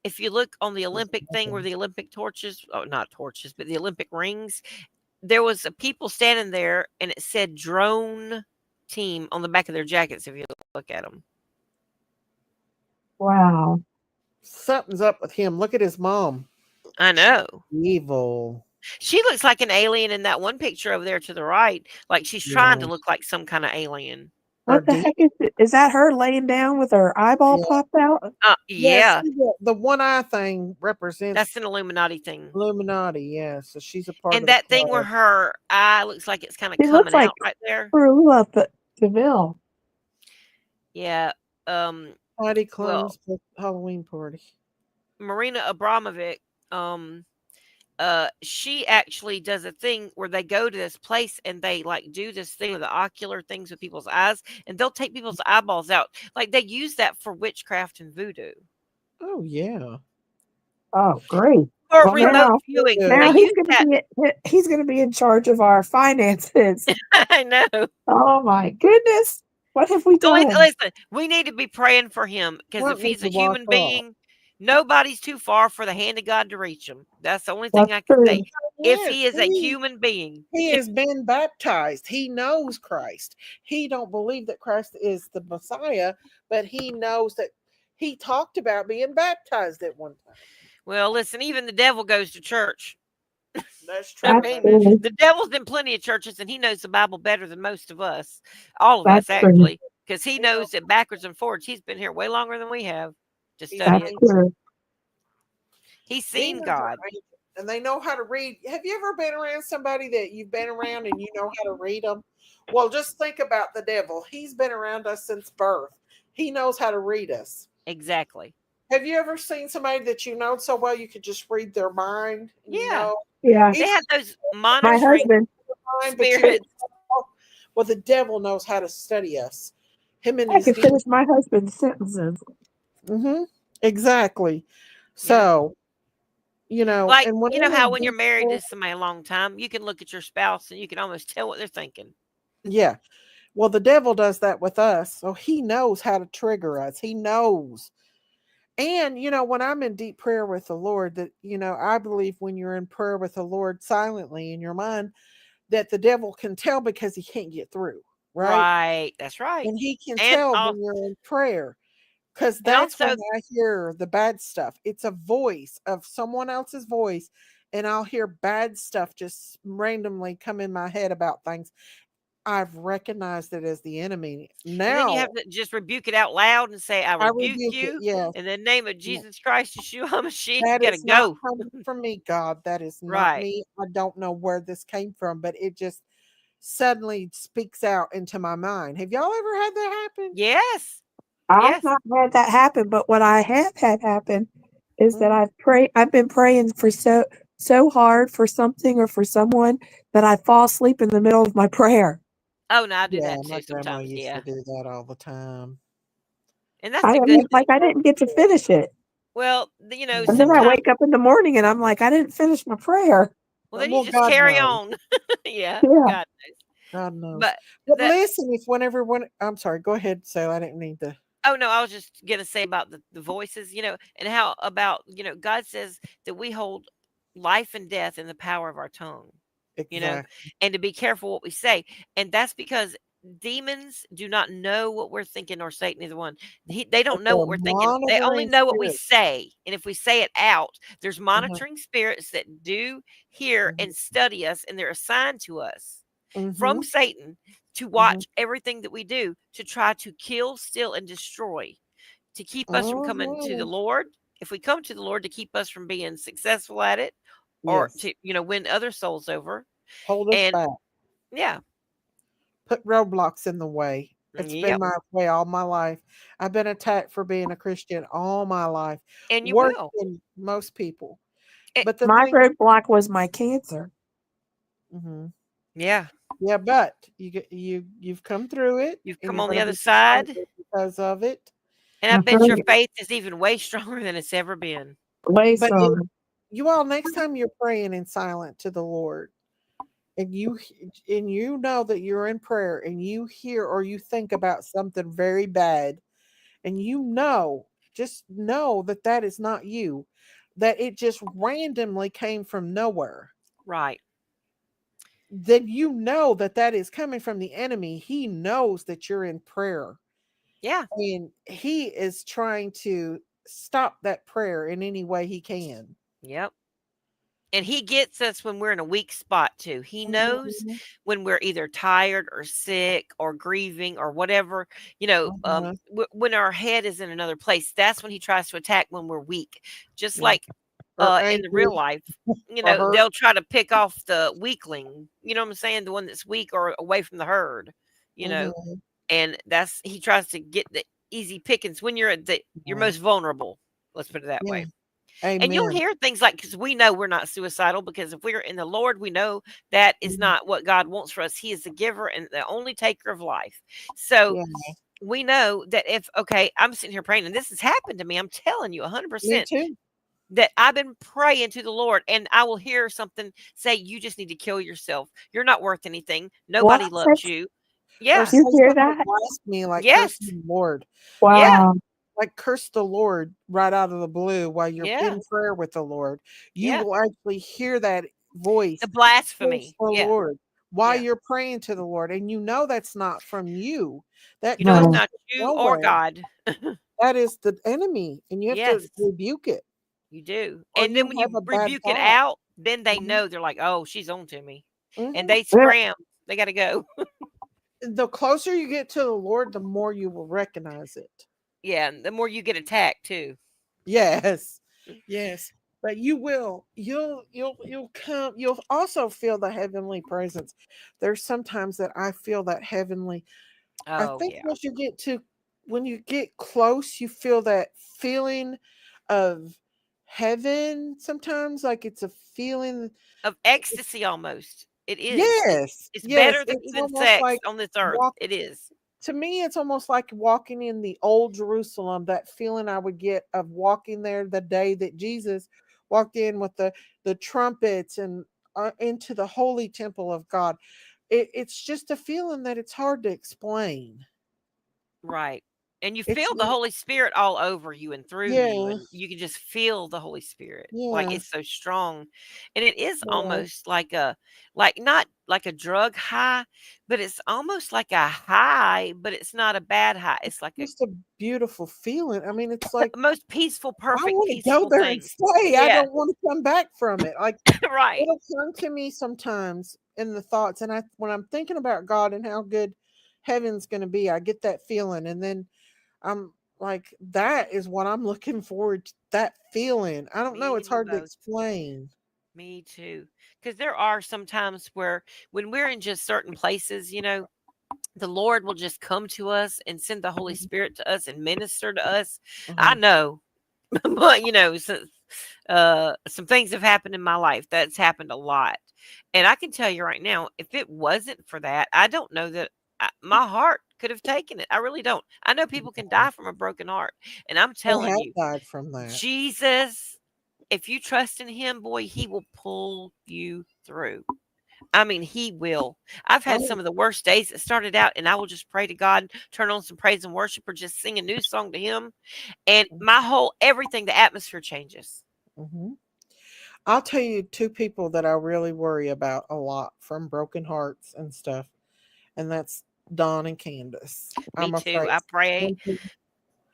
If you look on the Olympic thing where the Olympic torches, oh, not torches, but the Olympic rings, there was a people standing there, and it said drone team on the back of their jackets. If you look at them, Wow. Something's up with him. Look at his mom. I know. Evil. She looks like an alien in that one picture over there to the right. Like she's trying Yeah. to look like some kind of alien. Her What the heck is it? Is that her laying down with her eyeball yeah. popped out? Yeah, Yeah, see the one eye thing that's represents an Illuminati thing. Illuminati, yeah. So she's a part And of the that thing where club. her eye looks like it's kind of She looks coming like out right there. Cruella Deville. Yeah. Heidi Well, Klum's Halloween party. Marina Abramovic, um, she actually does a thing where they go to this place and they like do this thing with the ocular things with people's eyes, and they'll take people's eyeballs out. Like they use that for witchcraft and voodoo. Oh yeah. Oh, great. For Well, remote now viewing, they now use that. he's gonna be in charge of our finances. I know. Oh my goodness. What have we So done? listen, we need to be praying for him, because if Something he's a to watch human off. being, nobody's too far for the hand of God to reach him. That's the only thing That's I can say. true. If Yes, he is a human being, he has been baptized. He knows Christ. He don't believe that Christ is the Messiah, but he knows that he talked about being baptized at one time. well, listen, even the devil goes to church. That's I true, That's mean, honey. true. the devil's in plenty of churches, and he knows the Bible better than most of us, all of That's us true. actually, because he He knows knows it backwards and forwards. He's been here way longer than we have to he's study an That's it. angel. true. He's seen Demons are God. angels, and they know how to read. Have you ever been around somebody that you've been around and you know how to read them? Well, just think about the devil. He's been around us since birth. He knows how to read us. Exactly. Have you ever seen somebody that you know so well you could just read their mind and you Yeah. know Yeah. They even had those My monitoring husband mind, but you didn't spirits. know? Well, the devil knows how to study us. Him and I his can demons. finish my husband's sentences. Mm-hmm. Exactly. Yeah. So, Like, and you know how whenever when you're married people to somebody a long time, you can look at your spouse and you can almost tell what they're thinking. Yeah. Well, the devil does that with us. So he knows how to trigger us. He knows. And, when I'm in deep prayer with the Lord, that, I believe when you're in prayer with the Lord silently in your mind, that the devil can tell because he can't get through. Right. Right. That's right. And he can And tell when you're in prayer. Because and that's when also, I hear the bad stuff. It's a voice of someone else's voice, and I'll hear bad stuff just randomly come in my head about things. I've recognized it as the enemy. and then you Now have to just rebuke it out loud and say, "I I rebuke rebuke it. you Yes. in the name of Yeah. Jesus Christ, Yeshua HaMashiach. You That gotta is not go." coming from me, God. That is not Right. me. I don't know where this came from, but it just suddenly speaks out into my mind. Have y'all ever had that happen? Yes. I've Yes. not had that happen, but what I have had happen is that Mhm. I've been praying for so hard for something or for someone that I fall asleep in the middle of my prayer. Oh, no, I do Yeah, that my too grandma sometimes, used to yeah. do that all the time. And that's I a don't good know, thing. like I didn't get to finish it. Well, And then I Yeah. sometimes wake up in the morning and I'm like, I didn't finish my prayer. well, then you Well, just God carry knows. on. Yeah, Yeah. God knows. God knows. But But that listen, if whenever when I'm sorry, go ahead, Sal. I didn't need to. oh, no, I was just gonna say about the voices, and how about, God says that we hold life and death in the power of our tongue, you know, Exactly. and to be careful what we say. And that's because demons do not know what we're thinking, or Satan, either one. They But don't know they're what we're thinking. They only monitoring know what we spirits. say. And if we say it out, there's Uh-huh. monitoring spirits that do hear Mhm. and study us, and they're assigned to us from Mhm. Satan to Mhm. watch everything that we do, to try to kill, steal, and destroy, to keep us from coming to the Mhm. Lord. If we come to the Lord, to keep us from being successful at it, or Yes. to, win other souls over. Hold us And back. yeah, Put roadblocks in the way. It's been yep, my way all my life. I've been attacked for being a Christian all my life, and you worse will. than most people. It, But the My thing, roadblock was my cancer. mhm. yeah, Yeah, but you've come through it, you've and come you're on the going to other be side, stronger because of it. and I bet your Mhm. faith is even way stronger than it's ever been. Way But it, stronger. you all, next time you're praying in silent to the Lord, and you know that you're in prayer, and you hear or you think about something very bad, and just know that that is not you, that it just randomly came from nowhere, Right. then you know that that is coming from the enemy. He knows that you're in prayer, Yeah. and he is trying to stop that prayer in any way he can. Yep. And he gets us when we're in a weak spot too. He knows Mhm. when we're either tired or sick or grieving or whatever, Uh-huh. when our head is in another place. That's when he tries to attack, when we're weak. Just Yeah. like Or in the real angry life, or hurt. they'll try to pick off the weakling, you know what I'm saying? The one that's weak or away from the herd, you know. Mhm. And that's he tries to get the easy pickings when you're at your Yeah. most vulnerable. Let's put it that Yeah. way. And you'll Amen. hear things like, because we know we're not suicidal, because if we're in the Lord, we know that is Mhm. not what God wants for us. He is the giver and the only taker of life. So Yeah. we know that if, okay, I'm sitting here praying, and this has happened to me, I'm telling you Me 100%, too. that I've been praying to the Lord, and I will hear something say, you just need to kill yourself. You're not worth anything. What? Nobody loves you. Or Yeah. say You hear something that? blasphemy like Yes. cursing the Lord. Like Yeah. Wow. like curse the Lord right out of the blue while you're Yeah. in prayer with the Lord. You Yeah. will actually hear that voice The curse blasphemy. the Yeah. Lord while Yeah. you're praying to the Lord. And you know that's not from you. That You know, it's comes No. not from you or nowhere. God. That is the enemy. And you have to Yes. rebuke it. You do. Or And then you when have you a bad rebuke it thought. out, then they Mhm. know, they're like, "Oh, she's on to me." And Mhm. they scram. They got to go. The closer you get to the Lord, the more you will recognize it. Yeah, and the more you get attacked too. Yes. Yes. But you'll come, you'll also feel the heavenly presence. There's sometimes that I feel that heavenly. I Oh, think yeah. when you get close, you feel that feeling of heaven sometimes, like it's a feeling. Of ecstasy almost. It is. Yes. It's Yes. better than It's even almost sex like on this earth. walk It is. to me, it's almost like walking in the old Jerusalem, that feeling I would get of walking there the day that Jesus walked in with the trumpets and into the holy temple of God. it's just a feeling that it's hard to explain. Right. And you It's feel the Holy Spirit all over you and through you, yeah, and you can just feel the Holy Spirit. Like yeah, it's so strong. And it is yeah. almost like not like a drug high, but it's almost like a high, but it's not a bad high. It's like a Just a beautiful feeling. I mean, it's like most peaceful, I perfect, want to go peaceful there and thing. stay. I Yeah. don't want to come back from it. Like Right. it'll come to me sometimes in the thoughts, and I when I'm thinking about God and how good heaven's going to be, I get that feeling, and then I'm like, that is what I'm looking forward to. That feeling. I don't know. Me It's and you hard to both. explain. Me too. Because there are some times where when we're in just certain places, the Lord will just come to us and send the Holy Mhm, Spirit to us and minister to us. I uh-huh, know, but some things have happened in my life. That's happened a lot, and I can tell you right now, if it wasn't for that, I don't know that my heart could have taken it. I really don't. I know people can die from a broken heart, and I'm I telling have you, died from that. Jesus, if you trust in Him, boy, He will pull you through. I mean, he will. I've had Oh, some of the worst days that started out, and I will just pray to God, turn on some praise and worship, or just sing a new song to Him, and my whole everything, the atmosphere changes. mhm. I'll tell you two people that I really worry about a lot from broken hearts and stuff, and that's Don and Candace. Me I'm too. afraid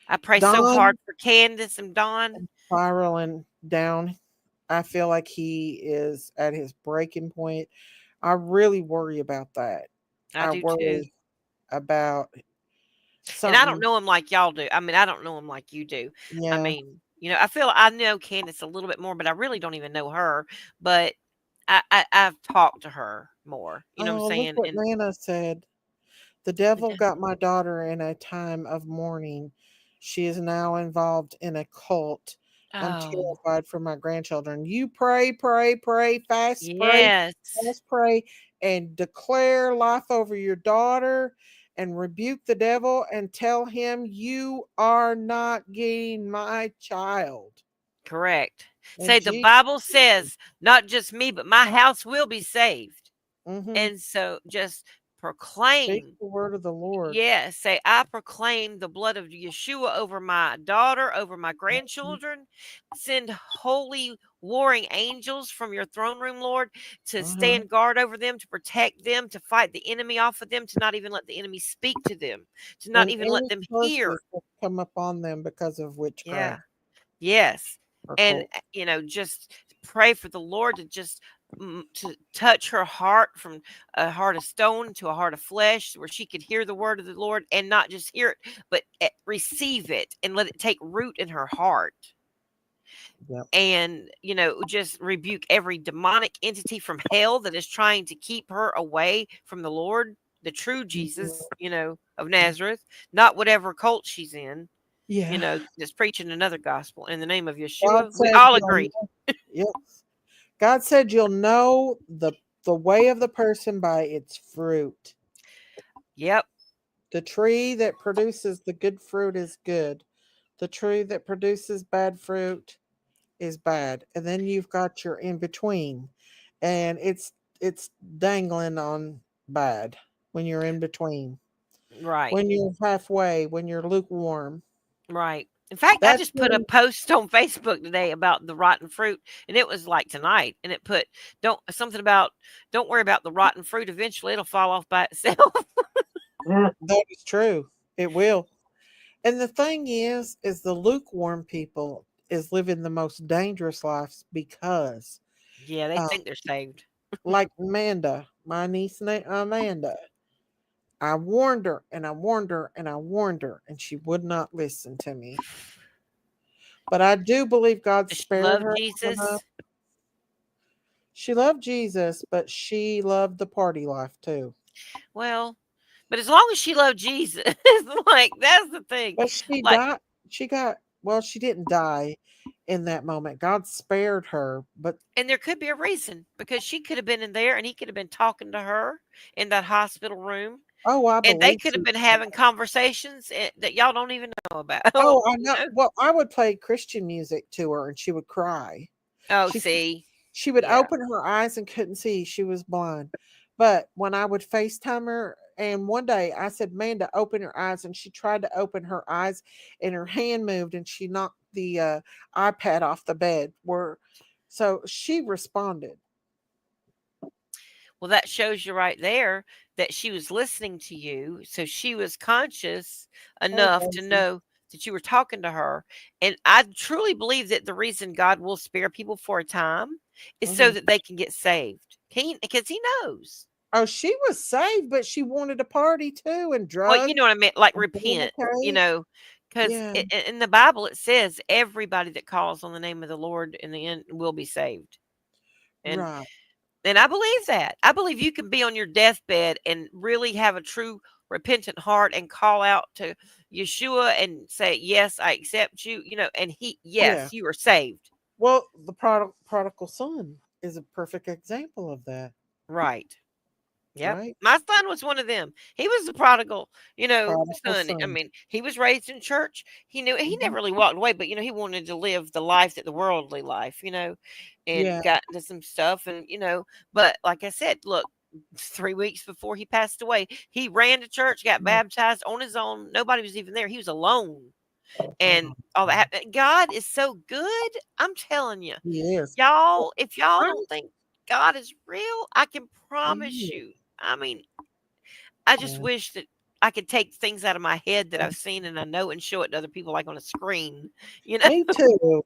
I pray so hard Don for Candace and Dawn. spiraling down. I feel like he is at his breaking point. I really worry about that. I I do too. worry about And I don't something. know him like y'all do. I mean, I don't know him like you do. I Yeah. mean, I feel I know Candace a little bit more, but I really don't even know her. But I've talked to her more. You know what I'm Oh, look saying? what And Nana said. The devil got my daughter in a time of mourning. She is now involved in a cult. I'm oh, terrified for my grandchildren. You pray, pray, pray, yes. fast pray, and declare life over your daughter and rebuke the devil and tell him you are not getting my child. Correct. And Say the Jesus, Bible says, not just me, but my house will be saved. mm-hmm, And so just speak proclaim. the word of the Lord. Yes, say, I proclaim the blood of Yeshua over my daughter, over my grandchildren. Send holy warring angels from your throne room, Lord, to Uh-huh. stand guard over them, to protect them, to fight the enemy off of them, to not even let the enemy speak to them, to not And even let any them hear. curses that come upon them because of Yeah. witchcraft Yes. or And, cult. just pray for the Lord to just to touch her heart from a heart of stone to a heart of flesh where she could hear the word of the Lord and not just hear it, but receive it and let it take root in her heart. Yep. And, just rebuke every demonic entity from hell that is trying to keep her away from the Lord, the true Mhm. Jesus, of Nazareth, not whatever cult she's in, Yeah. that's preaching another gospel in the name of God Yeshua. We said all you'll agree. know, yes. God said you'll know the way of the person by its fruit. Yep. The tree that produces the good fruit is good. The tree that produces bad fruit is bad. And then you've got your in between. And it's dangling on bad when you're in between. Right. When you're halfway, when you're lukewarm. Right. In fact, I That's just put a when post on Facebook today about the rotten fruit, and it was like tonight, and it put don't worry about the rotten fruit. Eventually, it'll fall off by itself. that is true. It will. And the thing is the lukewarm people is living the most dangerous lives because, Yeah, they uh, think they're saved. like Amanda, my niece Amanda, I warned her and I warned her and I warned her, and she would not listen to me. But I do believe God Does she spared love her long enough. Jesus? She loved Jesus, but she loved the party life too. Well, but as long as she loved Jesus, like that's the thing. But she Like, died. She got well. She didn't die in that moment. God spared her, but and there could be a reason because she could have been in there, and he could have been talking to her in that hospital room, oh, I and they believe could have she. been having conversations that y'all don't even know about. Oh, I You know. know? Well, I would play Christian music to her, and she would cry. Oh, She see, she would yeah, open her eyes and couldn't see. She was blind. But when I would FaceTime her, and one day I said, Manda, open your eyes. And she tried to open her eyes, and her hand moved, and she knocked the iPad off the bed. So she responded. Well, that shows you right there that she was listening to you. So she was conscious Oh, enough to Daisy. know that you were talking to her. And I truly believe that the reason God will spare people for a time is so Mhm. that they can get saved. Because he knows. Oh, she was saved, but she wanted to party too and Well, you drugs know what I meant, like and repent, fornicate. because Yeah, in the Bible it says everybody that calls on the name of the Lord in the end will be saved. And right. And I believe that. I believe you can be on your deathbed and really have a true repentant heart and call out to Yeshua and say, "Yes, I accept you." And Yeah. yes, you are saved. Well, the prodigal son is a perfect example of that, Right. Yep. right? My son was one of them. He was the prodigal, Prodigal son. I son. mean, he was raised in church. He never Mhm. really walked away, but he wanted to live the life that the worldly life, and Yeah. got into some stuff and but like I said, look, 3 weeks before he passed away, he ran to church, got Yeah. baptized on his own. Nobody was even there. He was alone. And Oh, all that happened. God is so good. I'm telling you. he is. Well, Y'all, if y'all I, don't think God is real, I can promise yeah. you. I mean, I just Yeah. wish that I could take things out of my head that I've seen and I know and show it to other people like on a screen, you know? Me too.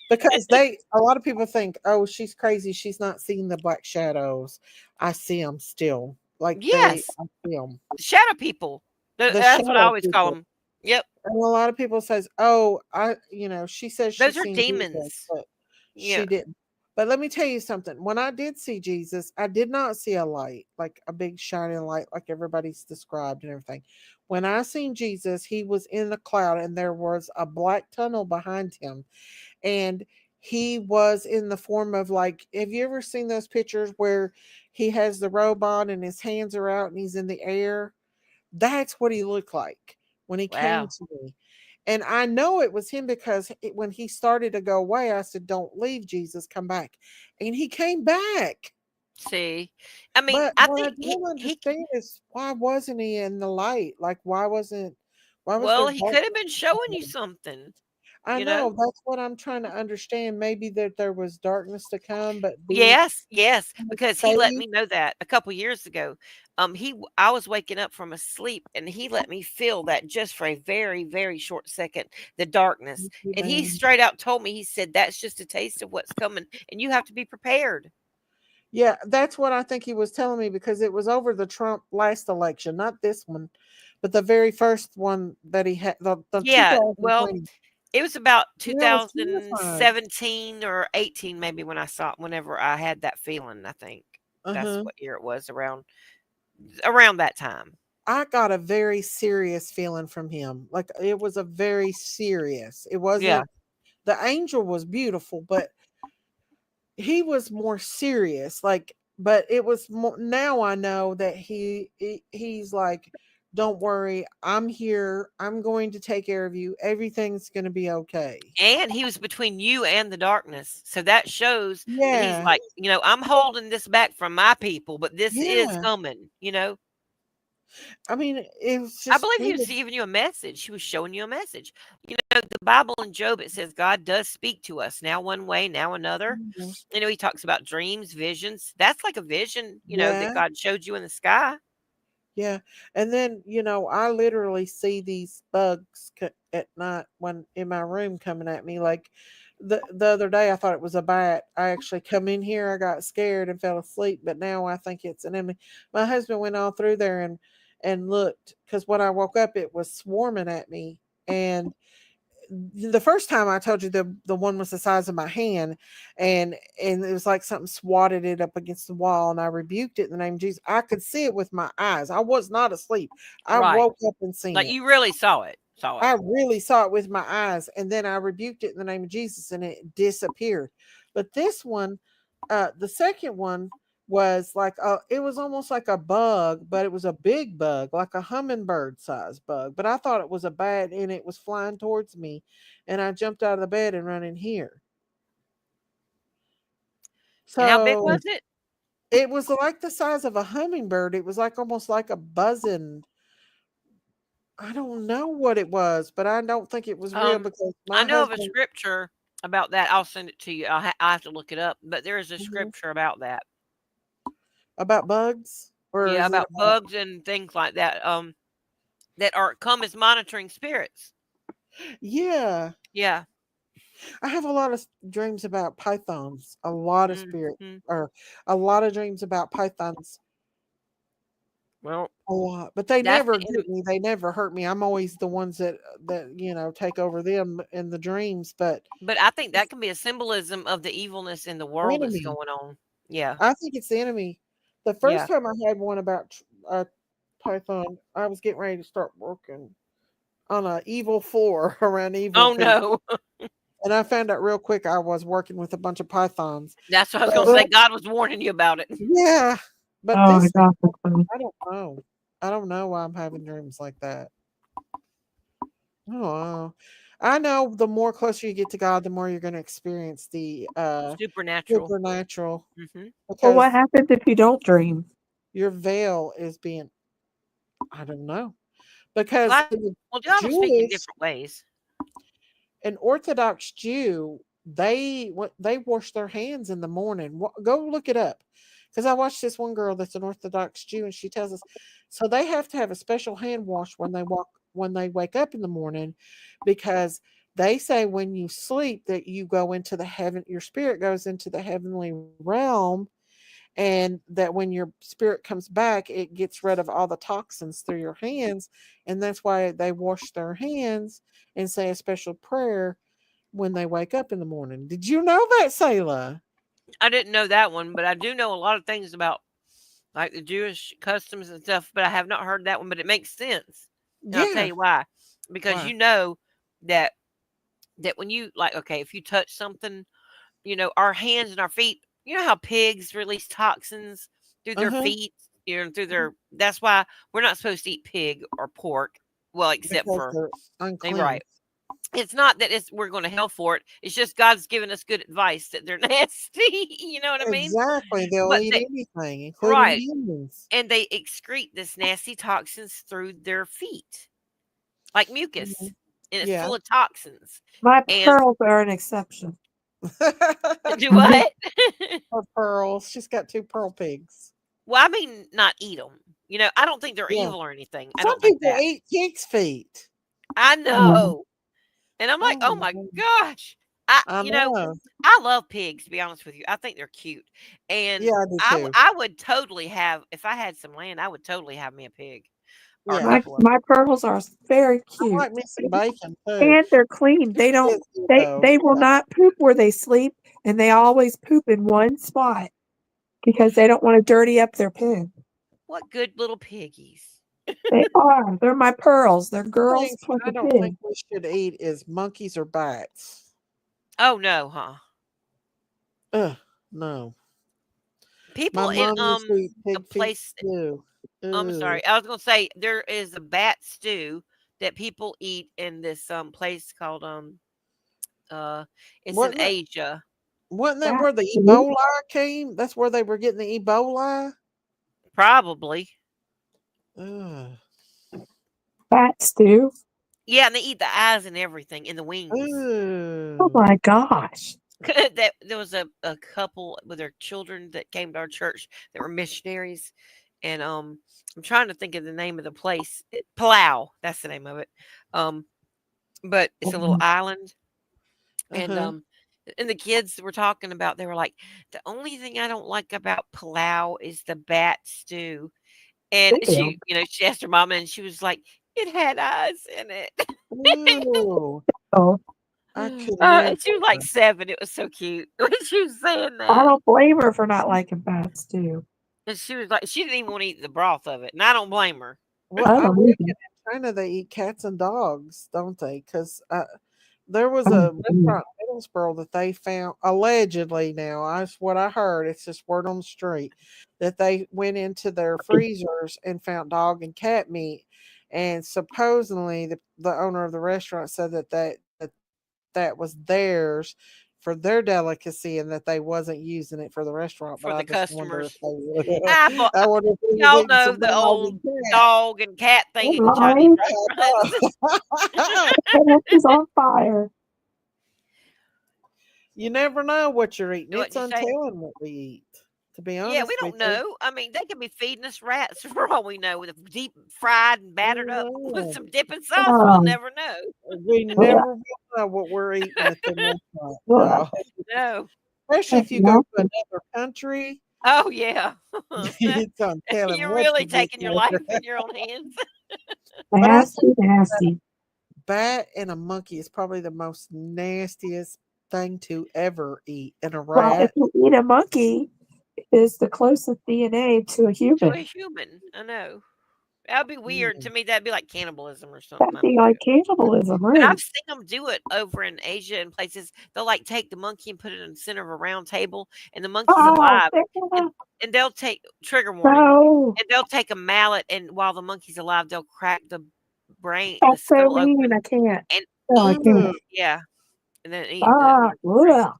Because a lot of people think, oh, she's crazy. She's not seeing the black shadows. I see them still. Yes, I see them. the shadow people. The That's what I shadow always call people. them. Yep, And a lot of people says, "Oh, she says those she's are seen Jesus, demons. but Yeah. she didn't." But let me tell you something. When I did see Jesus, I did not see a light, like a big shining light, like everybody's described and everything. When I seen Jesus, he was in the cloud, and there was a black tunnel behind him, and he was in the form of like. Have you ever seen those pictures where he has the robe on and his hands are out and he's in the air? That's what he looked like when he came Wow. to me. And I know it was him because when he started to go away, I said, "Don't leave, Jesus, come back." And he came back. See, I mean, But I what I think don't understand is why wasn't he in the light? Like, why was there well, he could darkness have been around showing you him? something, I you know? know that's what I'm trying to understand. Maybe that there was darkness to come, but Yes, yes, his because he let faith. me know that a couple years ago. I was waking up from a sleep, and he let me feel that just for a very, very short second, the darkness. Thank you, And he man. straight out told me, he said, "That's just a taste of what's coming, and you have to be prepared." Yeah, that's what I think he was telling me because it was over the Trump last election, not this one, but the very first one that he had, the Yeah, well, 2020. it was about Yeah, I was terrified. 2017 or 18, maybe whenever I had that feeling. I think that's Uh-huh. what year it was, around that time. I got a very serious feeling from him. Like it was a very serious. It Yeah. wasn't the angel was beautiful, but he was more serious. Like, but it was more now I know that he's like, don't worry, I'm here. I'm going to take care of you. Everything's going to be okay. And he was between you and the darkness. So that shows that he's Yeah. like, I'm holding this back from my people, but this is Yeah. coming. I mean, it was I just believe he was beautiful. giving you a message. He was showing you a message. The Bible in Job, it says God does speak to us now one way, now another. Mhm. He talks about dreams, visions. That's like a vision, that Yeah. God showed you in the sky. Yeah. And then, I literally see these bugs at night when in my room coming at me. Like the other day, I thought it was a bat. I actually come in here, I got scared and fell asleep, but now I think it's an enemy. My husband went all through there and looked because when I woke up, it was swarming at me. And the first time I told you the one was the size of my hand, and it was like something swatted it up against the wall, and I rebuked it in the name of Jesus. I could see it with my eyes. I was not asleep. I Right. woke up and seen Like it. you really saw it. Saw it. I really saw it with my eyes, and then I rebuked it in the name of Jesus, and it disappeared. But this one, the second one was like it was almost like a bug, but it was a big bug, like a hummingbird size bug. But I thought it was a bat, and it was flying towards me, and I jumped out of the bed and run in here. And how big So was it? It was like the size of a hummingbird. It was like almost like a buzzing. I don't know what it was, but I don't think it was real because I my know of a husband. scripture about that. I'll send it to you. I have to look it up, but there is a Mhm. scripture about that. About bugs, or Yeah, is it about about? bugs and things like that. That are come as monitoring spirits. Yeah, Yeah. I have a lot of dreams about pythons. A lot of spirit, Hmm. or a lot of dreams about pythons. Well, A lot, but they that's never the enemy. get me. They never hurt me. I'm always the ones that take over them in the dreams. But But I think it's that can be a symbolism of the evilness in the the world that's enemy. going on. Yeah. I think it's the enemy. The first Yeah. time I had one about a python, I was getting ready to start working on a evil floor around evil Oh people, no. and I found out real quick I was working with a bunch of pythons. That's what I was But gonna say. God was warning you about it. yeah, but Oh my this, gosh, that's funny. I don't know. I don't know why I'm having dreams like that. Oh, I know the more closer you get to God, the more you're going to experience the Supernatural. supernatural Hmm. Well, what because happens if you don't dream? your veil is being, I don't know, Well, because in the well, God will speak in Jewish, different ways. an Orthodox Jew, they wash their hands in the morning. Go look it up, because I watched this one girl that's an Orthodox Jew, and she tells us so they have to have a special hand wash when they wake up in the morning, because they say when you sleep that you go into the heaven, your spirit goes into the heavenly realm, and that when your spirit comes back, it gets rid of all the toxins through your hands, and that's why they wash their hands and say a special prayer when they wake up in the morning. Did you know that, Selah? I didn't know that one, but I do know a lot of things about like the Jewish customs and stuff, but I have not heard that one, but it makes sense. And I'll tell Yeah. you why. Because Why? you know that when you like okay, if you touch something, our hands and our feet, you know how pigs release toxins through their Uh-huh. feet, through their that's why we're not supposed to eat pig or pork. Well, except Because for they're they unclean. right. It's not that we're going to hell for it. It's just God's given us good advice that they're nasty. You know what I mean? Exactly. They'll But eat they anything, including right, humans. and they excrete this nasty toxins through their feet, like mucus, Mhm. and it's Yeah. full of toxins. My And pearls are an exception. do what? Her pearls. She's got two pearl pigs. Well, I mean, not eat them. I don't think they're Yeah. evil or anything. I Some don't think people that. eat pig's feet. I Mhm. know. And I'm like, Oh "Oh my my goodness. gosh." I know. I love pigs, to be honest with you. I think they're cute. And Yeah, I do too. I would totally have if I had some land, I would totally have me a pig or a Yeah. My couple of them. my pearls are very I cute, like me some bacon too. and they're clean. They Turkey don't. is good They though. they will not poop where they sleep, and they always poop in one spot because they don't want to dirty up their poo. What good little piggies. They are. They're my pearls. They're girls Things plus I a don't think pig. we should eat is monkeys or bats. Oh no, huh? Ugh, no. My People in mom used to eat a pig feet place too. I'm Ugh. sorry. I was gonna say there is a bat stew that people eat in this place called uh it's in Wasn't that Asia. wasn't that Bat where the stew. Ebola came? That's where they were getting the Ebola. Probably. Ugh. Bat stew. Yeah, and they eat the eyes and everything and the wings. Oh Ugh. my gosh. That there was a couple with their children that came to our church that were missionaries, and I'm trying to think of the name of the place. Palau, that's the name of it. Um, but it's a little island, and Uh-huh. the kids were talking about. They were like, the only thing I don't like about Palau is the bat stew. And Ew. she asked her mama, and she was like, it had eyes in it. Ew. Oh, I could never. And she was like 7. It was so cute when she was saying I that. don't blame her for not liking bat stew. And she was like, she didn't even want to eat the broth of it, and I don't blame her. Well, I I don't reckon either. in China they eat cats and dogs, don't they? Because there was I a don't either. restaurant in Middlesboro that they found allegedly. Now, that's what I heard. It's just word on the street that they went into their freezers and found dog and cat meat, and supposedly the owner of the restaurant said that that was theirs for their delicacy and that they wasn't using it for the restaurant. For But I the just wonder if customers. they would. I I wonder if they was y'all eating know some the dog old and cat. dog and cat thing in Chinese Live. restaurants. This is on fire. You never know what you're eating. What'd It's you say? untelling what we eat. To be Yeah, we honest don't with you. know. I mean, they could be feeding us rats for all we know, with a deep fried and battered up with some dipping sauce. We'll never know. We never will know what we're eating at the restaurant, y'all. No. Especially if you go to another country. Oh yeah. It's untelling You're what really you get taking your there. life in your own hands. But I think Nasty. bat and a monkey is probably the most nastiest thing to ever eat. And a Well, if rat. you eat a monkey, it's the closest DNA to a To a human. human. I know. That'd be weird. To me, that'd be like cannibalism or something. That'd be like cannibalism, But right? I've seen them do it over in Asia and places. They'll like take the monkey and put it in the center of a round table, and the monkey's alive, and they'll take trigger warning, No. and they'll take a mallet, and while the monkey's alive, they'll crack the brain, the That's so skull mean. open, I can't. and No, I eat. can't. Yeah, and then eat Ah, the. ugh.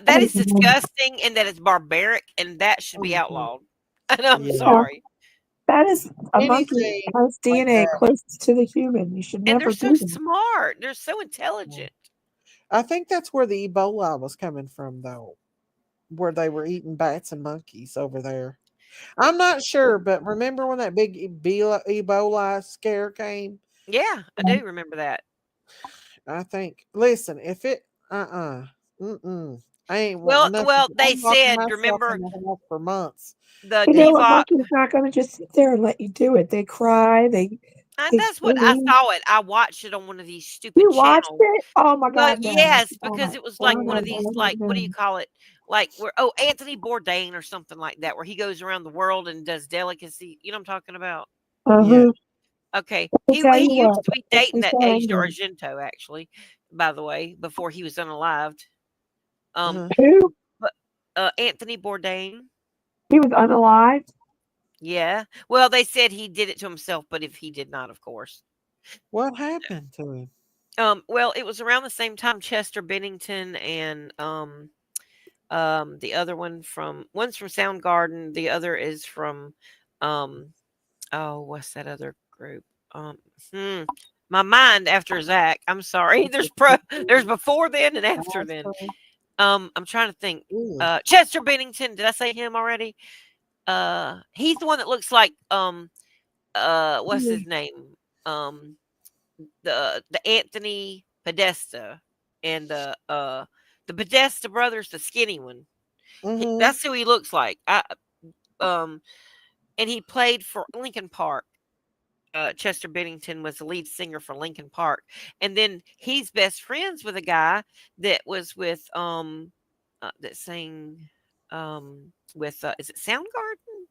That is disgusting, and that is barbaric, and that should be outlawed. And I'm Yeah. sorry. That is a monkey Anything has like DNA that. close to the human. You should And they're never so do that. smart. They're so intelligent. I think that's where the Ebola was coming from, though, where they were eating bats and monkeys over there. I'm not sure, but remember when that big Ebola scare came? Yeah, I do remember that. I think. Listen, if it, I ain't want Well, nothing. well, they I'm locking said, myself remember in the house for months. the You know, a Devox. monkey's not going to just sit there and let you do it. They cry. They That's what I scream. saw it. I watched it on one of these stupid You watched channels. it? Oh my Well, God, no! yes, Oh, because it was like oh one no, of these, no, like, what do you no. call it? Like where Anthony Bourdain or something like that, where he goes around the world and does delicacy. You know what I'm talking about? Yeah. Okay. Let me He tell you used what. to be Let dating me that tell Asia you. Argento, actually, by the way, before he was unalived. Who? But Anthony Bourdain. He was unalived? Yeah. Well, they said he did it to himself, but if he did not, of course. What happened to him? Well, it was around the same time Chester Bennington and the other one's from Soundgarden, the other is from oh, what's that other group? Hmm, my mind after Zach. I'm sorry. There's before then and after then. I'm trying to think. Chester Bennington, did I say him already? He's the one that looks like what's his name? The Anthony Podesta and the Podesta brothers, the skinny one. That's who he looks like. And he played for Lincoln Park. Chester Bennington was the lead singer for Lincoln Park, and then he's best friends with a guy that was with that sang with is it Soundgarden?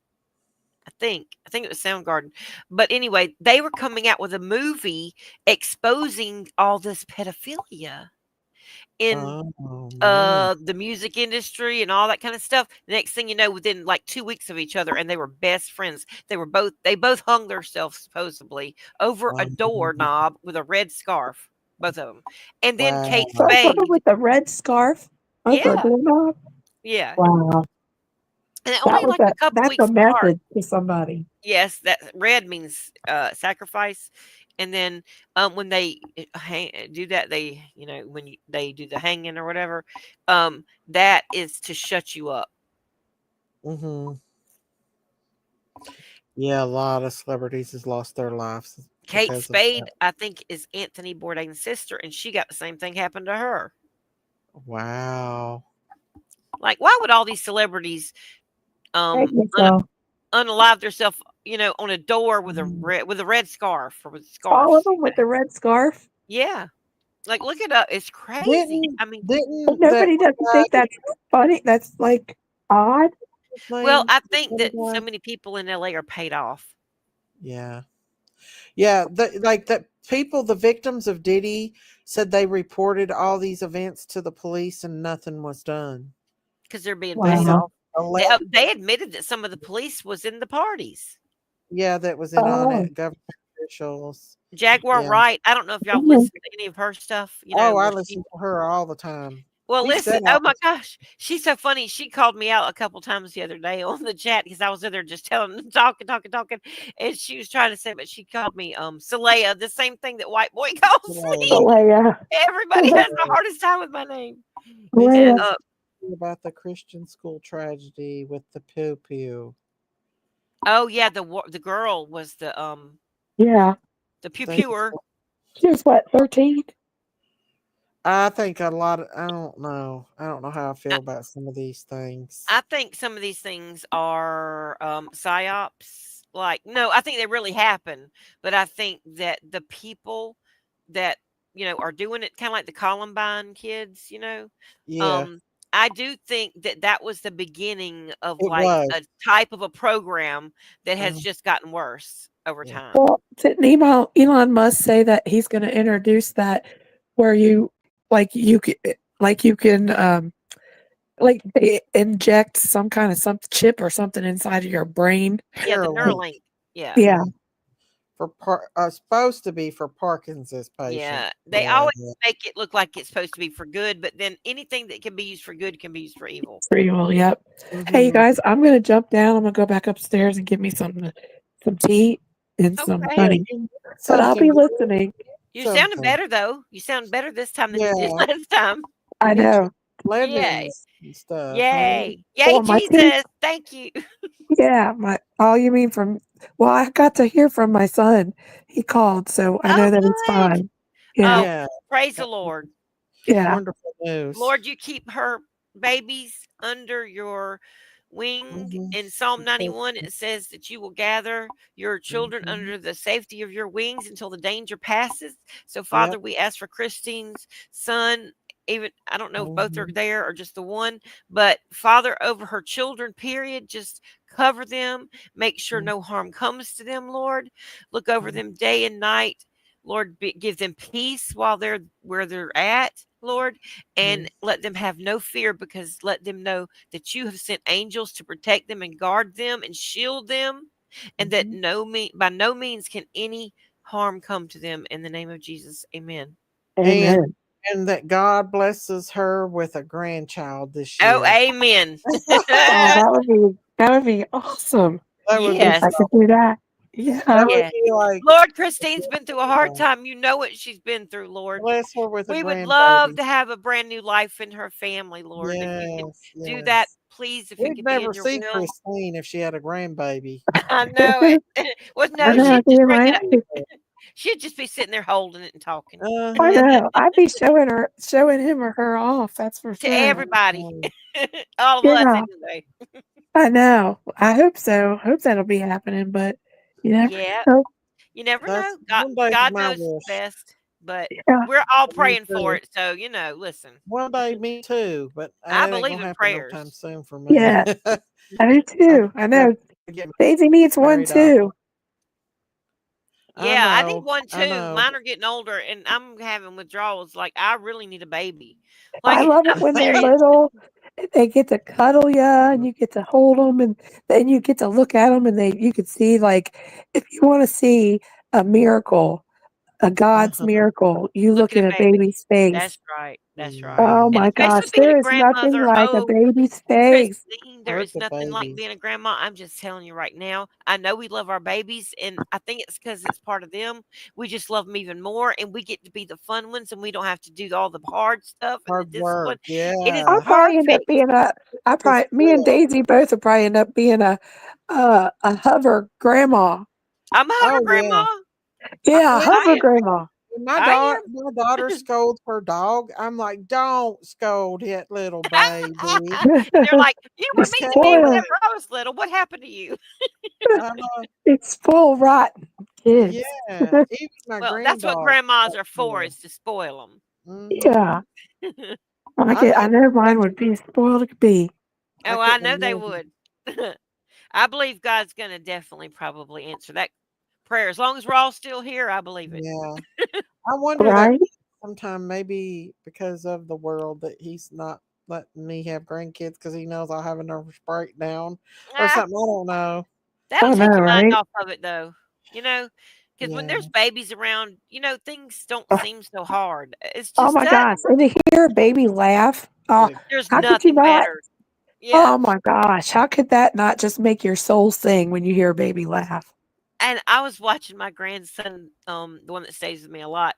I think it was Soundgarden. But anyway, they were coming out with a movie exposing all this pedophilia in the music industry and all that kind of stuff. The next thing you know, within like 2 weeks of each other, and they were best friends. They both hung themselves supposedly over a doorknob with a red scarf, both of them. And then Kate Spade. With the red scarf over a doorknob? Yeah. Wow. And only like a couple that's weeks a apart. message to somebody. Yes, that red means sacrifice. And then when they do that, they, they do the hanging or whatever, that is to shut you up. Yeah, a lot of celebrities has lost their lives. Kate Spade, I think, is Anthony Bourdain's sister, and she got the same thing happen to her. Wow. Like, why would all these celebrities unalive themselves, on a door with a red scarf or with scarf? All of them with the red scarf? Yeah. Like, look it up. It's crazy. Nobody doesn't think that's funny. That's like odd. Well, I think that so many people in LA are paid off. Yeah. The victims of Diddy said they reported all these events to the police and nothing was done. Because they're being paid off. They admitted that some of the police was in the parties. Yeah, that was in on it. Government officials. Jaguar Wright. I don't know if y'all listen to any of her stuff. I listen to her all the time. Well, He listen. said I Oh my was gosh, she's so funny. She called me out a couple times the other day on the chat because I was in there just telling, talking, and she was trying to say, but she called me Salea, the same thing that white boy calls me. Leia. Leia. Everybody has the hardest time with my name. He And Leia. says about the Christian school tragedy with the pew pew. oh yeah, the girl was Yeah. the pew Think pewer. She was what, 13? I think a lot of I don't know. I don't know how I feel about some of these things. I think some of these things are psyops. Like, no, I think they really happen, but I think that the people that are doing it, kind of like the Columbine kids, Yeah, um, I do think that that was the beginning of it like was. a type of a program that has Uh, just gotten worse over yeah. time. Well, didn't Elon Musk say that he's going to introduce that where you can like they inject some kind of some chip or something inside of your brain? Yeah, the Neuralink. Neuralink. Yeah. Yeah. For supposed to be for Parkinson's patient. Yeah. They Yeah, always make it look like it's supposed to be for good, but then anything that can be used for good can be used for evil. Pretty well, yep. Hey Mm-hmm. guys, I'm gonna jump down. I'm gonna go back upstairs and get me some tea and some Okay. Yeah, honey. you But I'll be something. listening. You're sounding Something. better though. You sound better this time than you did Yeah, last time. you I get your know. Yay. lemons and stuff, huh? Yay. Yay, Well, my tea. Jesus. Thank you. Yeah, you mean from? Well, I got to hear from my son. He called, so I Oh, know that it's good. fine. Yeah, Oh, Yeah, praise the that's Lord. yeah. wonderful news. Lord, you keep her babies under your wing. In Psalm Mm-hmm. 91, it says that you will gather your children Mm-hmm. under the safety of your wings until the danger passes. So, Father, Yep. we ask for Christine's son. Even I don't know if both are Mm-hmm. there or just the one, but Father, over her children, period, just cover them, make sure no harm comes to them, Lord. Look over them day and night. Lord, give them peace while they're where they're at, Lord, and let them have no fear, because let them know that you have sent angels to protect them and guard them and shield them, and that by no means can any harm come to them, in the name of Jesus. Amen. And Amen. that God blesses her with a grandchild this Oh, year. amen. Oh, that would be awesome That would be if Yes. I could do that. that Yeah. would Yes. be like Lord, Christine's been through a hard time. You know what she's been through, Lord. bless her with a We would love grandbaby. to have a brand new life in her family, Lord. If you can Yes, do that, yes. please, if it We'd could be never in your see will. Christine if she had a grandbaby. I know it. Well, I no, know she'd I'd be just in bring my it up. attic. She'd just be sitting there holding it and talking I Uh-huh. know. I'd be showing him or her off. That's for to sure. everybody, all of us Yeah, anyway. I know. I hope so. Hope that'll be happening, but you never Yeah, know. you never That's know. one day God my knows wish. best, but Yeah, we're all Me praying for too. it. So listen, One day me too, but I that ain't believe gonna in happen no time prayers. soon for me. yeah. I do I too. I gotta know. get Daisy needs one married off. too. Yeah, I need one I too. know. Mine are getting older, and I'm having withdrawals. Like, I really need a baby. I Like, love it I'm when they're serious. little. They get to cuddle you, and you get to hold them, and then you get to look at them, and you can see, like, if you want to see a miracle, a God's Uh-huh. miracle, you Look look at at a a baby. baby's face. That's right. That's right. Oh And my especially gosh, being a there is nothing grandmother. like a Oh, baby's face. Christine, there Hurt is the nothing like babies. being a grandma. I'm just telling you right now. I know we love our babies, and I think it's because it's part of them. We just love them even more, and we get to be the fun ones, and we don't have to do all the hard stuff and the Hard work. discipline. It is I'll Yeah. probably end up perfect. being It's me and good. Daisy both will probably end up being a hover grandma. I'm a hover Oh grandma. yeah. Yeah, a Listen, hover I am. grandma. when I my daughter scolds her dog, I'm like, don't scold that little am. baby. And they're like, you were It's mean to me Tell spoiled. whenever I was little. What happened to you? her. It's full rotten kids. Yeah, even my Well, that's what granddaughter. grandmas are for, is to spoil Yeah, Mm-hmm. them. I I think know mine would be as spoiled it could be. I Oh, I couldn't know they imagine. would. I believe God's going to definitely probably answer that prayer. As long as we're all still here, I believe it. Yeah, I wonder that Right? sometime maybe because of the world that he's not letting me have grandkids because he knows I'll have a nervous breakdown or Ah, something. I don't know. that'll I know, take your mind right? off of it, though. You know, because when Yeah. there's babies around, things don't Uh, seem so hard. It's Oh just my us. gosh. And to hear a baby laugh, Oh, There's how could you nothing not? better. Yeah. Oh my gosh, how could that not just make your soul sing when you hear a baby laugh? And I was watching my grandson, the one that stays with me a lot.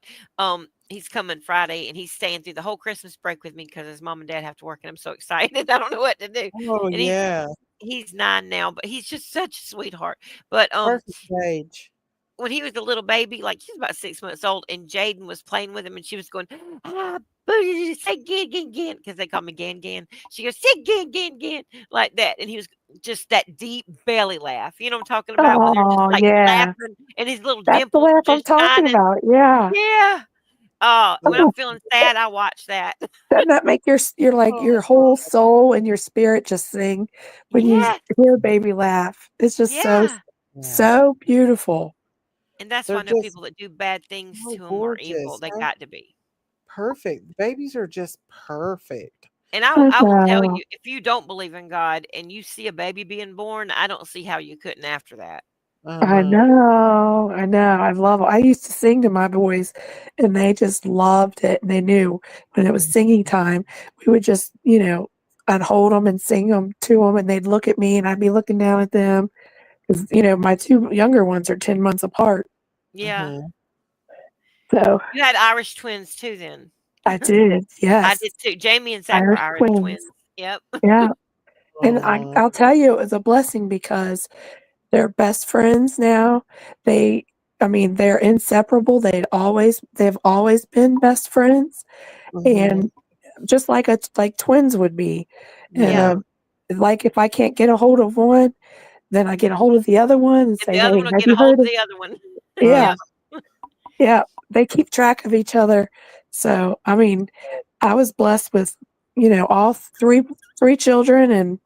He's coming Friday and he's staying through the whole Christmas break with me because his mom and dad have to work and I'm so excited. I don't know what to do. Oh And yeah. he's 9 now, but he's just such a sweetheart. But Perfect age. when he was a little baby, like he's about 6 months old, and Jaden was playing with him, and she was going, ah, boo, say gan, because they call me Gan. She goes, say gan, like that. And he was just that deep belly laugh. You know what I'm talking about? When they're just Oh, like yeah. laughing and his little That's the dimples laugh I'm just talking shining. about, yeah. Yeah. When I'm Oh, feeling sad, I watch that. doesn't that make your whole soul and your spirit just sing when you Yeah. hear a baby laugh? It's just Yeah. so beautiful. And that's why They're I know just people that do bad things so to them are evil. gorgeous. They Huh? got to be. Perfect. Babies are just perfect. And I I will tell know. you, if you don't believe in God and you see a baby being born, I don't see how you couldn't after that. I I know. know, I know, I used to sing to my boys, and they just loved it, and they knew when it was singing time, we would just, I'd hold them and sing them to them, and they'd look at me, and I'd be looking down at them, 'cause, my 2 younger ones are 10 months apart, Yeah. so You had Irish twins too then. I did, I yes. did too. Jamie and Zach were Irish Irish twins. twins. Yep. Yeah, and Oh, I'll tell you, it was a blessing because they're best friends now. They they're inseparable. They've always been best friends, and just like twins would be. And Yeah. like if I can't get a hold of one, then I get a hold of the other one and And say, the other "Hey, one will have get a you hold heard of of?" the other one. Yeah, Yep. yeah. They keep track of each other. So I was blessed with all three children, and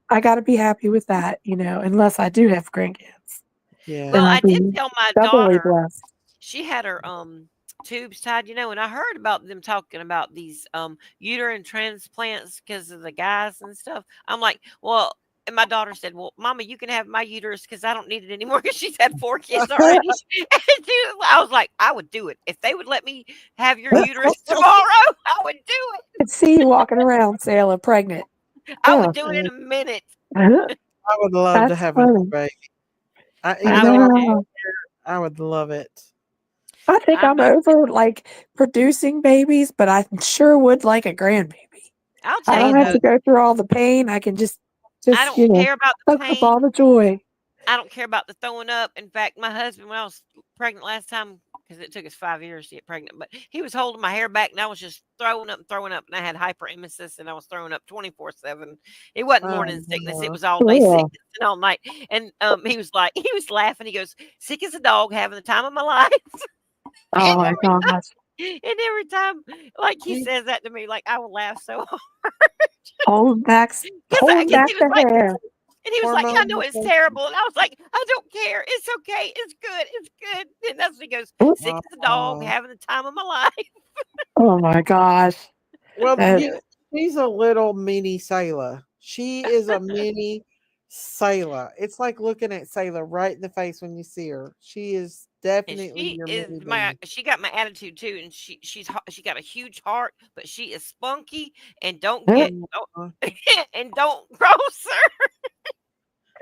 I got to be happy with that. Unless I do have grandkids, yeah. then Well, I'll I did be tell my doubly daughter, blessed. she had her tubes tied, and I heard about them talking about these uterine transplants because of the guys and stuff. I'm like, well, and my daughter said, well, Mama, you can have my uterus because I don't need it anymore because she's had 4 kids already. I was like, I would do it. If they would let me have your uterus tomorrow, I would do it. Could see you walking around, Sailor, pregnant. I would Oh, do it in a minute. I would love to that's have another funny. baby. I I Even though would I'm too. know. I would love it. I think I'm I'm over like producing babies, but I sure would like a grandbaby. I'll I tell you don't have though, to go through all the pain. I can just, I don't care about the soak up pain. all the joy. I don't care about the throwing up. In fact, my husband, when I was pregnant last time, because it took us 5 years to get pregnant, but he was holding my hair back and I was just throwing up and throwing up. And I had hyperemesis and I was throwing up 24/7. It wasn't Oh, morning sickness, it no. was all day Ugh. sickness and all night. And he was like, he was laughing. He goes, sick as a dog, having the time of my life. Oh and, my gosh. every time, like he He- says that to me, like I will laugh so hard. Hold back, Because hold he back was the like, hair. and he was like, "Yeah, I Hormone know it's replacement. terrible." And I was like, "I don't care. It's okay. It's good. It's good." And that's when he goes, "Sick as a dog, Oh. having the time of my life." Oh my gosh. Well, That, she's a little mini sailor. She is a mini sailor. It's like looking at Sailor right in the face when you see her. She is And definitely she your is mini me. she got my attitude too, and she got a huge heart, but she is spunky and don't get Oh, and don't gross her.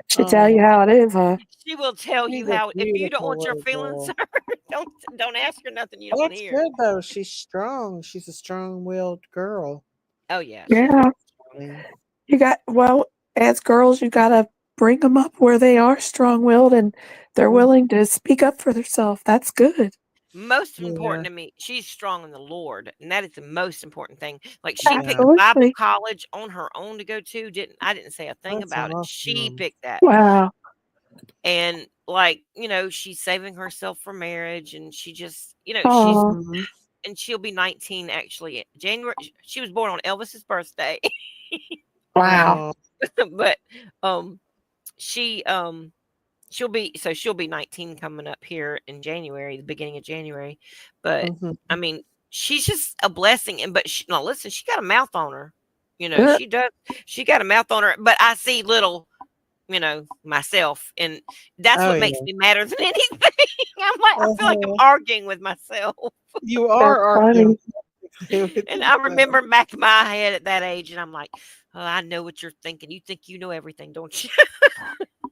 should tell you oh, how it is, huh? She will tell she's you a how if you don't beautiful want your little feelings girl. hurt, don't ask her nothing you don't want to That's hear. good though. She's strong. She's a strong-willed girl. Oh yeah, she's Yeah. very I mean, Well, as girls, you gotta bring them up where they are strong-willed and they're mm, willing to speak up for themselves. That's good. most yeah, important to me, she's strong in the Lord, and that is the most important thing. Like she yeah. picked Bible Absolutely. college on her own to go to. I didn't say a thing That's about it. She awesome. picked that. Wow. And like, she's saving herself for marriage and she just, Oh, Mhm. and she'll be 19 actually. January she was born on Elvis's birthday. wow. Oh, But she she'll be 19 coming up here in January, the beginning of January. But I mhm. mean, she's just a blessing. And but now listen, she got a mouth on her. Uh, She does. She got a mouth on her. But I see little, myself, and that's Oh what makes yeah. me madder than anything. I feel like I'm Uh-huh. arguing with myself. You That's are arguing funny. They would And think I so. remember back in my head at that age, and I'm like, oh, I know what you're thinking. You think you know everything, don't you?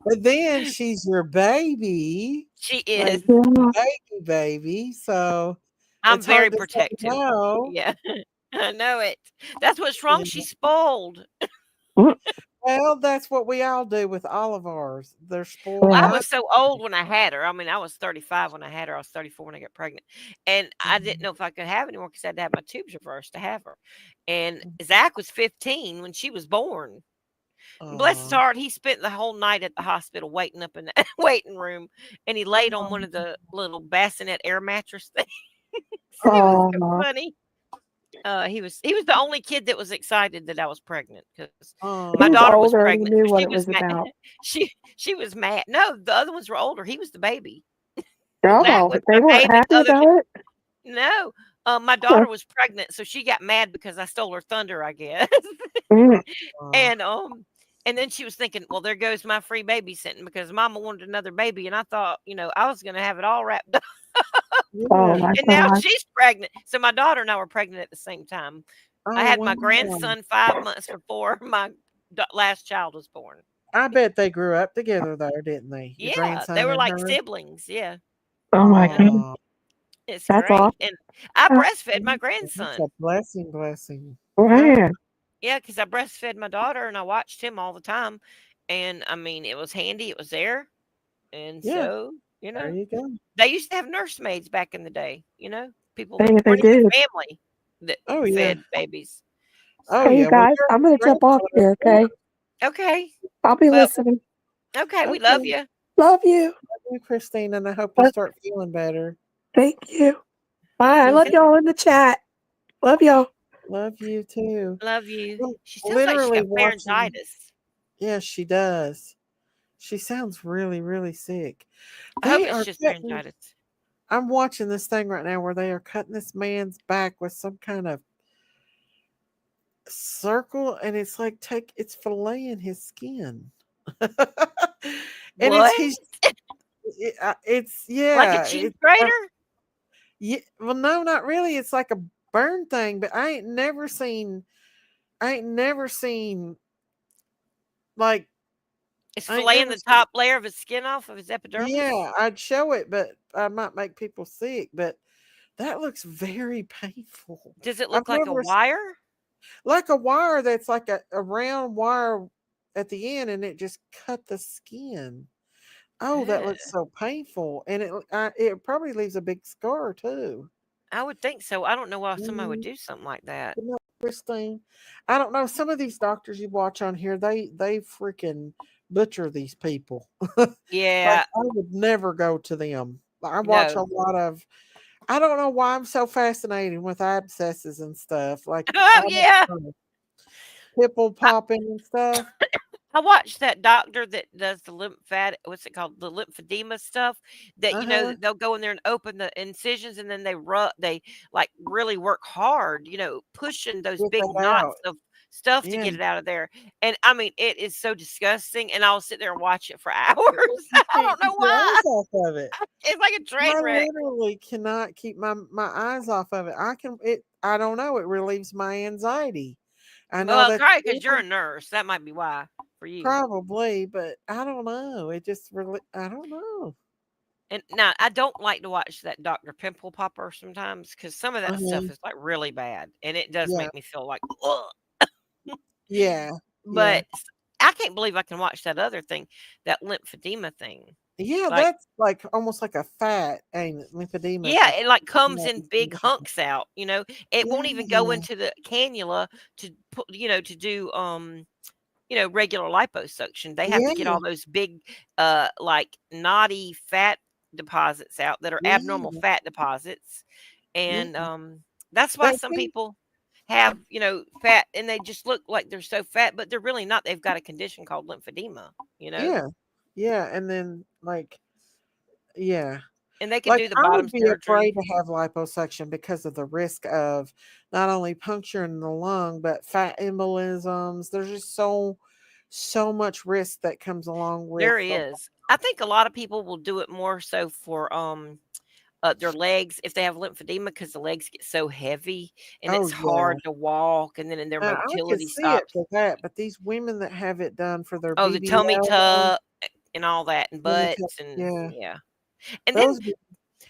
But then she's your baby, She like is. Yeah. baby. So I'm it's hard very to say protective. no. Yeah, I know it. That's what's wrong. Yeah. She's spoiled. Well, that's what we all do with all of ours. They're spoiled I Yeah. was rotten. so old when I had her. I mean, I was 35 when I had her. I was 34 when I got pregnant. And I didn't know if I could have anymore because I had to have my tubes reversed to have her. And Zach was 15 when she was born. Bless his Aw. heart, he spent the whole night at the hospital waiting up in the waiting room. And he laid on one of the little bassinet air mattress things. It was so Oh. funny. He was the only kid that was excited that I was pregnant because He my was Oh. daughter was older and he pregnant, knew so what she it was was mad. about. She was mad. No, the other ones were older. He was the baby. Zach Oh, was they the weren't baby. The happy other about it? no. My daughter was pregnant, so she got mad because I stole her thunder, I guess. Mm. Aw. And then she was thinking, well, there goes my free babysitting because Mama wanted another baby, and I thought, I was going to have it all wrapped up. Oh Yeah. my And now gosh. she's pregnant. So my daughter and I were pregnant at the same time. I Oh had wow. my grandson 5 months before my last child was born. I bet they grew up together though, didn't they? Your Yeah, they grandson were and like her. siblings. Yeah, Oh my goodness. Oh, it's That's great. awesome. And I breastfed my that's grandson. a blessing. Man. Yeah, because I breastfed my daughter and I watched him all the time. And I mean, it was handy, it was there. And Yeah, so, there you go. they used to have nursemaids back in the day, people, Dang it, they pretty much did. family that Oh yeah. fed babies. Oh So, Hey, you yeah. Well, guys, your I'm going to jump off grandson. here, okay? okay. I'll be Well, listening. okay, we love Okay. you. Love you. Love you, Christine, and I hope you start feeling better. Thank you. Bye. I love Okay. y'all in the chat. Love y'all. Love you too. Love you. I'm She sounds like she literally got watching. pharyngitis. Yes, she does. She sounds really sick. I hope They it's are just cutting. pharyngitis. I'm watching this thing right now where they are cutting this man's back with some kind of circle, and it's like it's filleting his skin. And What? it's Like a yeah, cheese it's grater? yeah. Well, no, not really. It's like a burn thing, but I ain't never seen like It's I ain't filleting never the seen. top layer of his skin off of his epidermis? Yeah, I'd show it, but I might make people sick. But that looks very painful. Does it I've look like a never wire? like a wire that's like a round wire at the end, and it just cut the skin. Oh, that Ugh. looks so painful, and it probably leaves a big scar too. I would think so. I don't know why somebody would Mhm. do something like that. You know, Christine, I don't know. Some of these doctors you watch on here, they freaking butcher these people. Like Yeah. I would never go to them. I watch a No. lot of. I don't know why I'm so fascinated with abscesses and stuff. Like Oh, I don't yeah. know, pimple I, popping and stuff. I watched that doctor that does the lymphatic, what's it called? The lymphedema stuff that, Uh-huh. they'll go in there and open the incisions and then they like really work hard, pushing those Get big that out. knots of stuff to Yeah. get it out of there. And I mean, it is so disgusting. And I'll sit there and watch it for hours. You I can't don't know keep your why. eyes off of it. It's like a train I wreck. literally cannot keep my eyes off of it. I don't know, it relieves my anxiety. I know Well, that's probably because you're a stupid, nurse. That might be why for you. probably, but I don't know. It just really I don't know. And now I don't like to watch that Dr. Pimple Popper sometimes because some of that stuff Uh-huh. is like really bad, and it does Yeah. make me feel like, ugh. Yeah. Yeah. But I can't believe I can watch that other thing, that lymphedema thing. Yeah, Like, that's like almost like a fat, ain't it? Lymphedema's yeah, a it like comes fat in big condition. hunks out. It won't even go Yeah. into the cannula to put, to do regular liposuction. They have to get Yeah. all those big, like knotty fat deposits out that are abnormal Yeah. fat deposits. Yeah. And that's why They some think people have, fat and they just look like they're so fat, but they're really not. They've got a condition called lymphedema. yeah. Yeah. And then yeah. And they can Like, do the I bottom would be afraid surgery. to have liposuction because of the risk of not only puncturing the lung, but fat embolisms. There's just so much risk that comes along with There is. I think a lot of people will do it more so for their legs if they have lymphedema because the legs get so heavy and Oh it's yeah. hard to walk, and then in their Now, I could motility see it stops. for that, but these women that have it done for their Oh, the tummy BBL, tuck and all that, and butts, and yeah, yeah. And then those.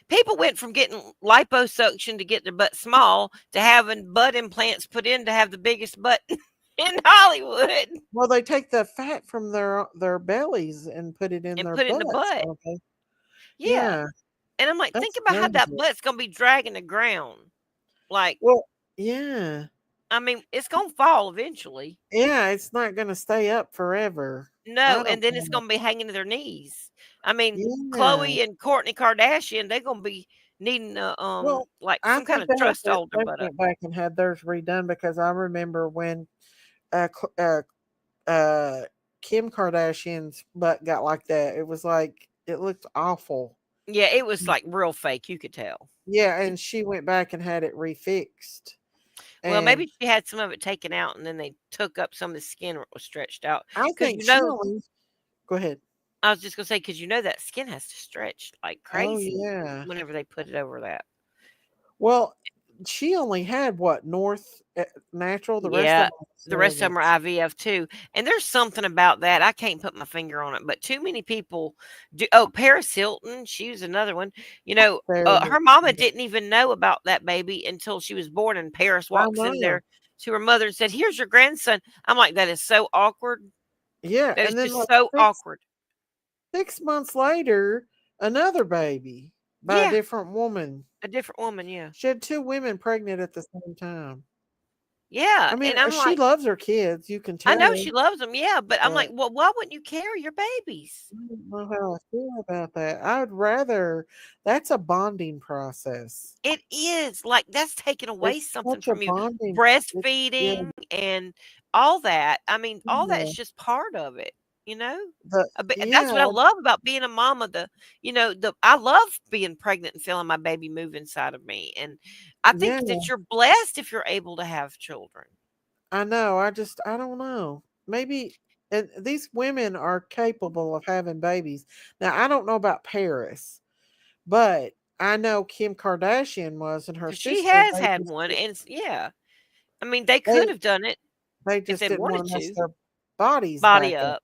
people went from getting liposuction to get their butt small to having butt implants put in to have the biggest butt in Hollywood Well, they take the fat from their bellies and put it in and their put it in the butts, butt. don't they? Yeah. Yeah, And I'm like, think that's about how that dangerous. butt's gonna be dragging the ground. Like, Well, yeah, I mean, it's gonna fall eventually. yeah, it's not going to stay up forever. No, I and don't then it's know. gonna be hanging to their knees. I mean, Yeah. Chloe and Courtney Kardashian, they're gonna be needing Well, like I some kind think of trust to hold their they butt up. went back and had theirs redone because I remember when uh, Cl- uh, Kim Kardashian's butt got like that. It was like it looked awful. Yeah, it was like real fake, you could tell. Yeah, and she went back and had it refixed. Well, And maybe she had some of it taken out and then they took up some of the skin where it was stretched out. I Because think you she know, only go ahead. I was just gonna say, because you know that skin has to stretch like Oh crazy yeah. whenever they put it over that. Well, she only had what North natural. The rest of Yeah, them were the rest of them surrogates. are IVF too, and there's something about that, I can't put my finger on it, but too many people do. Oh, Paris Hilton, she was another one. You know, There, her mama didn't even know about that baby until she was born, and Paris I walks in know. there to her mother and said, "Here's your grandson." I'm like, "That is so awkward. Yeah, That is and then just like so awkward." 6 months later, another baby by a Yeah, different woman. a different woman, yeah. She had two women pregnant at the same time. Yeah, I mean, and I'm she like, loves her kids, you can I know tell, she loves them, yeah, but I'm like, but "Well, why wouldn't you carry your babies?" I don't know how I feel about that. I would rather that's a bonding process. It is, like, that's taking away It's something such a from you. bonding. It's yeah, Breastfeeding and all that. I mean, all that yeah. is just part of it, you know? The That's yeah, what I love about being a mama, I love being pregnant and feeling my baby move inside of me, and I yeah. think that you're blessed if you're able to have children. I know. I don't know. Maybe and these women are capable of having babies. Now I don't know about Paris, but I know Kim Kardashian was and her Because she sister. has had one, and yeah. I mean, they They could have done it they if just they didn't wanted want to mess to. their bodies Body back up. up.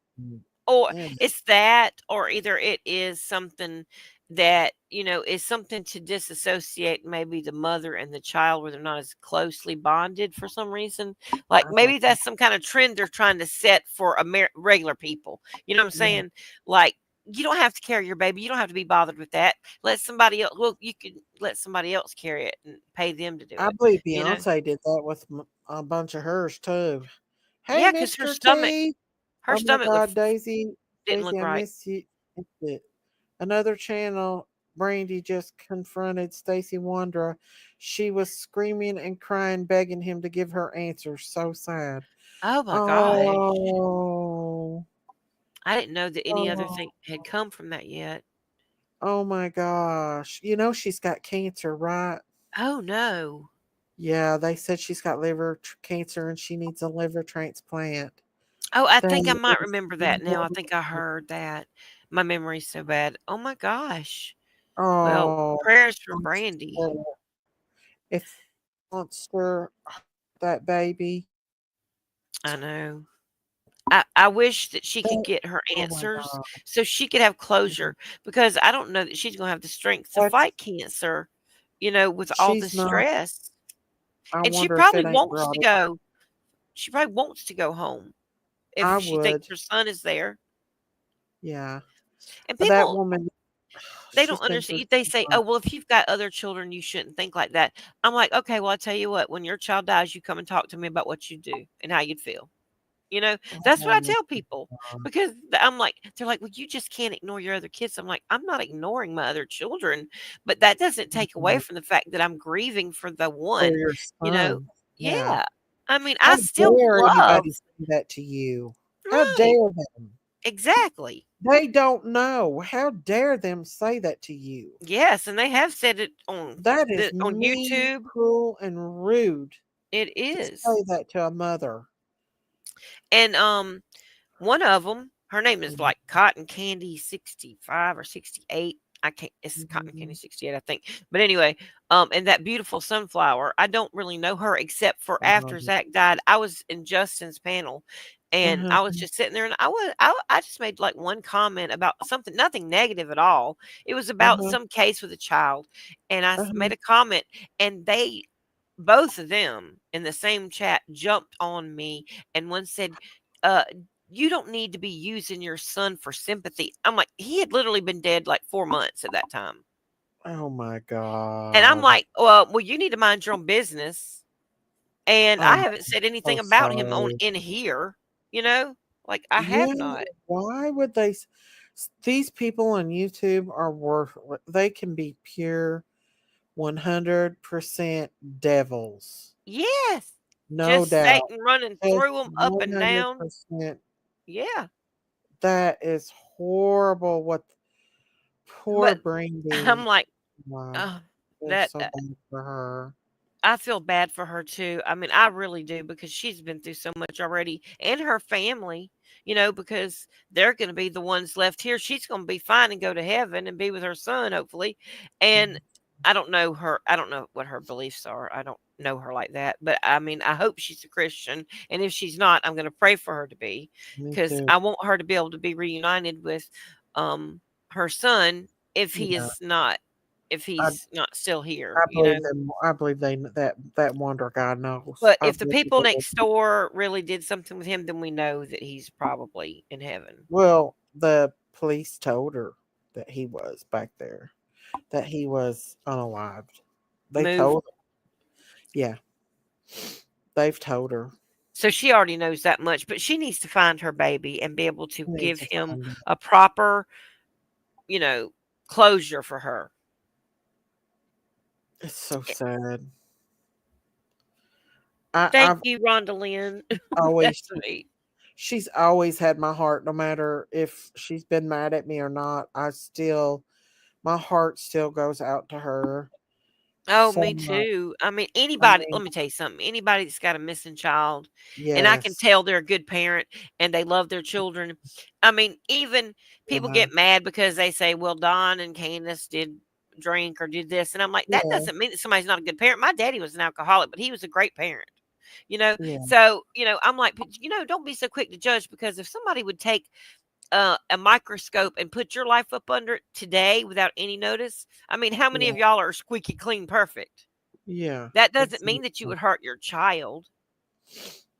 Or Yeah. it's that, or either it is something that, is something to disassociate maybe the mother and the child where they're not as closely bonded for some reason. Like I don't maybe that's some kind of trend they're trying to set for regular people. You know what I'm yeah. saying? Like, you don't have to carry your baby. You don't have to be bothered with that. Let somebody else, well, you can let somebody else carry it and pay them to do I it, believe you know? Beyonce did that with a bunch of hers too. Hey, Yeah, because her Mr. stomach, T. her Oh my stomach looked, God, Daisy, didn't Daisy, look I right. miss you. It's it. Another channel. Brandy just confronted Stacy Wondra. She was screaming and crying, begging him to give her answers. So sad. Oh my gosh. Oh, I didn't know that any other oh, thing had come from that yet. oh my gosh. You know she's got cancer, right? Oh, no. Yeah, they said she's got liver cancer and she needs a liver transplant. Oh, I That think I might is remember that now. I think I heard that. My memory's so bad. Oh my gosh. Well, oh, prayers for Brandy. monster. If monster that baby. I know. I wish that she could That, get her oh my answers god. so she could have closure, because I don't know that she's going to have the strength to That's fight cancer, with all the she's not. stress. I And she wonder if probably it ain't wants brought to it. go. She probably wants to go home if I she thinks would. her son is there. Yeah. And But that people, woman, they she's don't been through understand. They so say, "Oh, much. well, if you've got other children, you shouldn't think like that." I'm like, "Okay, well, I tell you what, when your child dies, you come and talk to me about what you do and how you'd feel." That's what Oh I my tell people, god. because I'm like, they're like, "Well, you just can't ignore your other kids." I'm like, "I'm not ignoring my other children, but that doesn't take away Mhm. from the fact that I'm grieving for the For one, your you know." son. Yeah. Yeah. I mean, How I still dare love. anybody say that to you? How Right. dare them? Exactly. They don't know. How dare them say that to you? Yes, and they have said it on That is on mean, YouTube. cruel, and rude It to is. say that to a mother. And one of them, her name is Mhm. like Cotton Candy 65 or 68. I can't. It's Cotton Candy 68, I think. But anyway, and that beautiful sunflower. I don't really know her except for after Zach died. I was in Justin's panel, and I was just sitting there, and I just made like one comment about something, nothing negative at all. It was about some case with a child, and I made a comment, and they both of them in the same chat jumped on me, and one said, uh you don't need to be using your son for sympathy. I'm like, he had literally been dead like 4 months at that time. Oh my And I'm God. like, well, you need to mind your own business. And I I'm haven't said anything so about him on sorry. in here, you know? Like I Yeah, have not. why would they? These people on YouTube are worth. They can be pure 100% devils. Yes. No Just doubt. Satan running Just through them up and down. 100%. Yeah. That is horrible. What poor But I'm Brandy. like, Wow. Feel that so bad for her. I feel bad for her too. I mean, I really do because she's been through so much already and her family, because they're going to be the ones left here. She's going to be fine and go to heaven and be with her son, hopefully. And I don't know her. I don't know what her beliefs are. I don't know her like that. But I mean, I hope she's a Christian. And if she's not, I'm going to pray for her to be Me because too. I want her to be able to be reunited with her son if he Yeah. is not, if I he's not still here, I believe them. I believe that Wonder God knows. But I if the really people do. next door really did something with him, then we know that he's probably in heaven. Well, the police told her that he was back there, that he was unalived. They Moved. told her. Yeah, they've told her. So she already knows that much, but she needs to find her baby and be able to She needs give to him find it. a proper, you know, closure for her. It's so sad. Thank I've you, Rhonda Lynn. That's always sweet. she's always had my heart, no matter if she's been mad at me or not. My heart still goes out to her Oh, so me much. too. I mean, I anybody, mean, let me tell you something. Anybody that's got a missing child, and I can yes, tell they're a good parent and they love their children. I mean, even people uh-huh. get mad because they say, well, Don and Candace did drink or did this. And I'm like, that Yeah, doesn't mean that somebody's not a good parent. My daddy was an alcoholic, but he was a great parent. You know, yeah, so, I'm like, but, don't be so quick to judge because if somebody would take a microscope and put your life up under it today without any notice, I mean, how many yeah, of y'all are squeaky clean perfect? yeah. That doesn't mean that you Exactly. would hurt your child.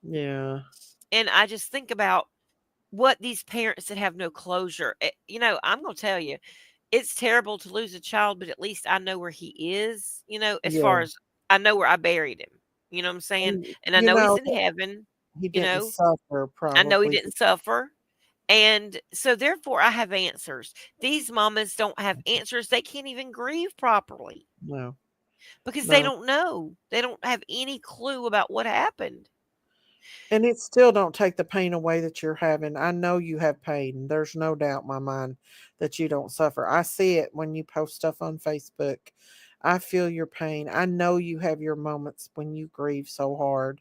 Yeah, And I just think about what these parents that have no closure, I'm going to tell you, it's terrible to lose a child, but at least I know where he is, as far yeah. as I know where I buried him. You know what I'm saying? And And I know he's in that heaven, he you didn't know, suffer I know he probably. didn't suffer. And so therefore I have answers. These mamas don't have answers. They can't even grieve properly No, because they no. don't know. They don't have any clue about what happened. And it still don't take the pain away that you're having. I know you have pain. There's no doubt in my mind that you don't suffer. I see it when you post stuff on Facebook. I feel your pain. I know you have your moments when you grieve so hard.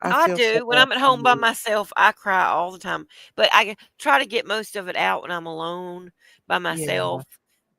I I feel so do. When bad I'm at for home by you. myself, I cry all the time. But I try to get most of it out when I'm alone by Yeah, myself.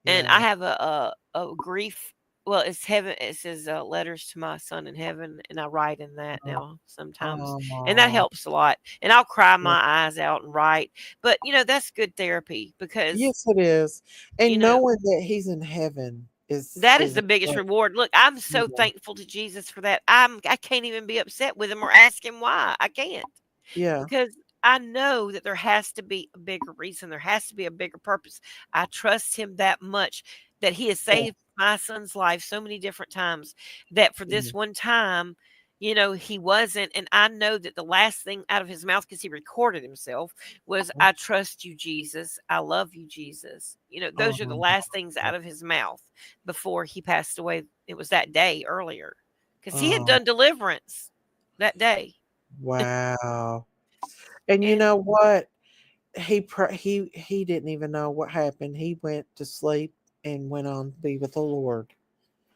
And I yeah. have a grief. Well, it's heaven. It says letters to my son in heaven, and I write in that now sometimes, and that Oh, helps a lot. And I'll cry yeah. my eyes out and write. But that's good therapy because Yes, it is. you And know knowing that he's in heaven that is is the biggest what, reward. Look, I'm so yeah, thankful to Jesus for that. I can't even be upset with him or ask him why. I can't. yeah, Because I know that there has to be a bigger reason. There has to be a bigger purpose. I trust him that much that he has yeah, saved my son's life so many different times that for yeah. this one time, he wasn't. And I know that the last thing out of his mouth, because he recorded himself, was, I trust you, Jesus. I love you, Jesus. Those are the Oh, last things out of his mouth before he passed away. It was that day earlier because he had oh, done deliverance that day. wow. And you And know what? He didn't even know what happened. He went to sleep and went on to be with the Lord.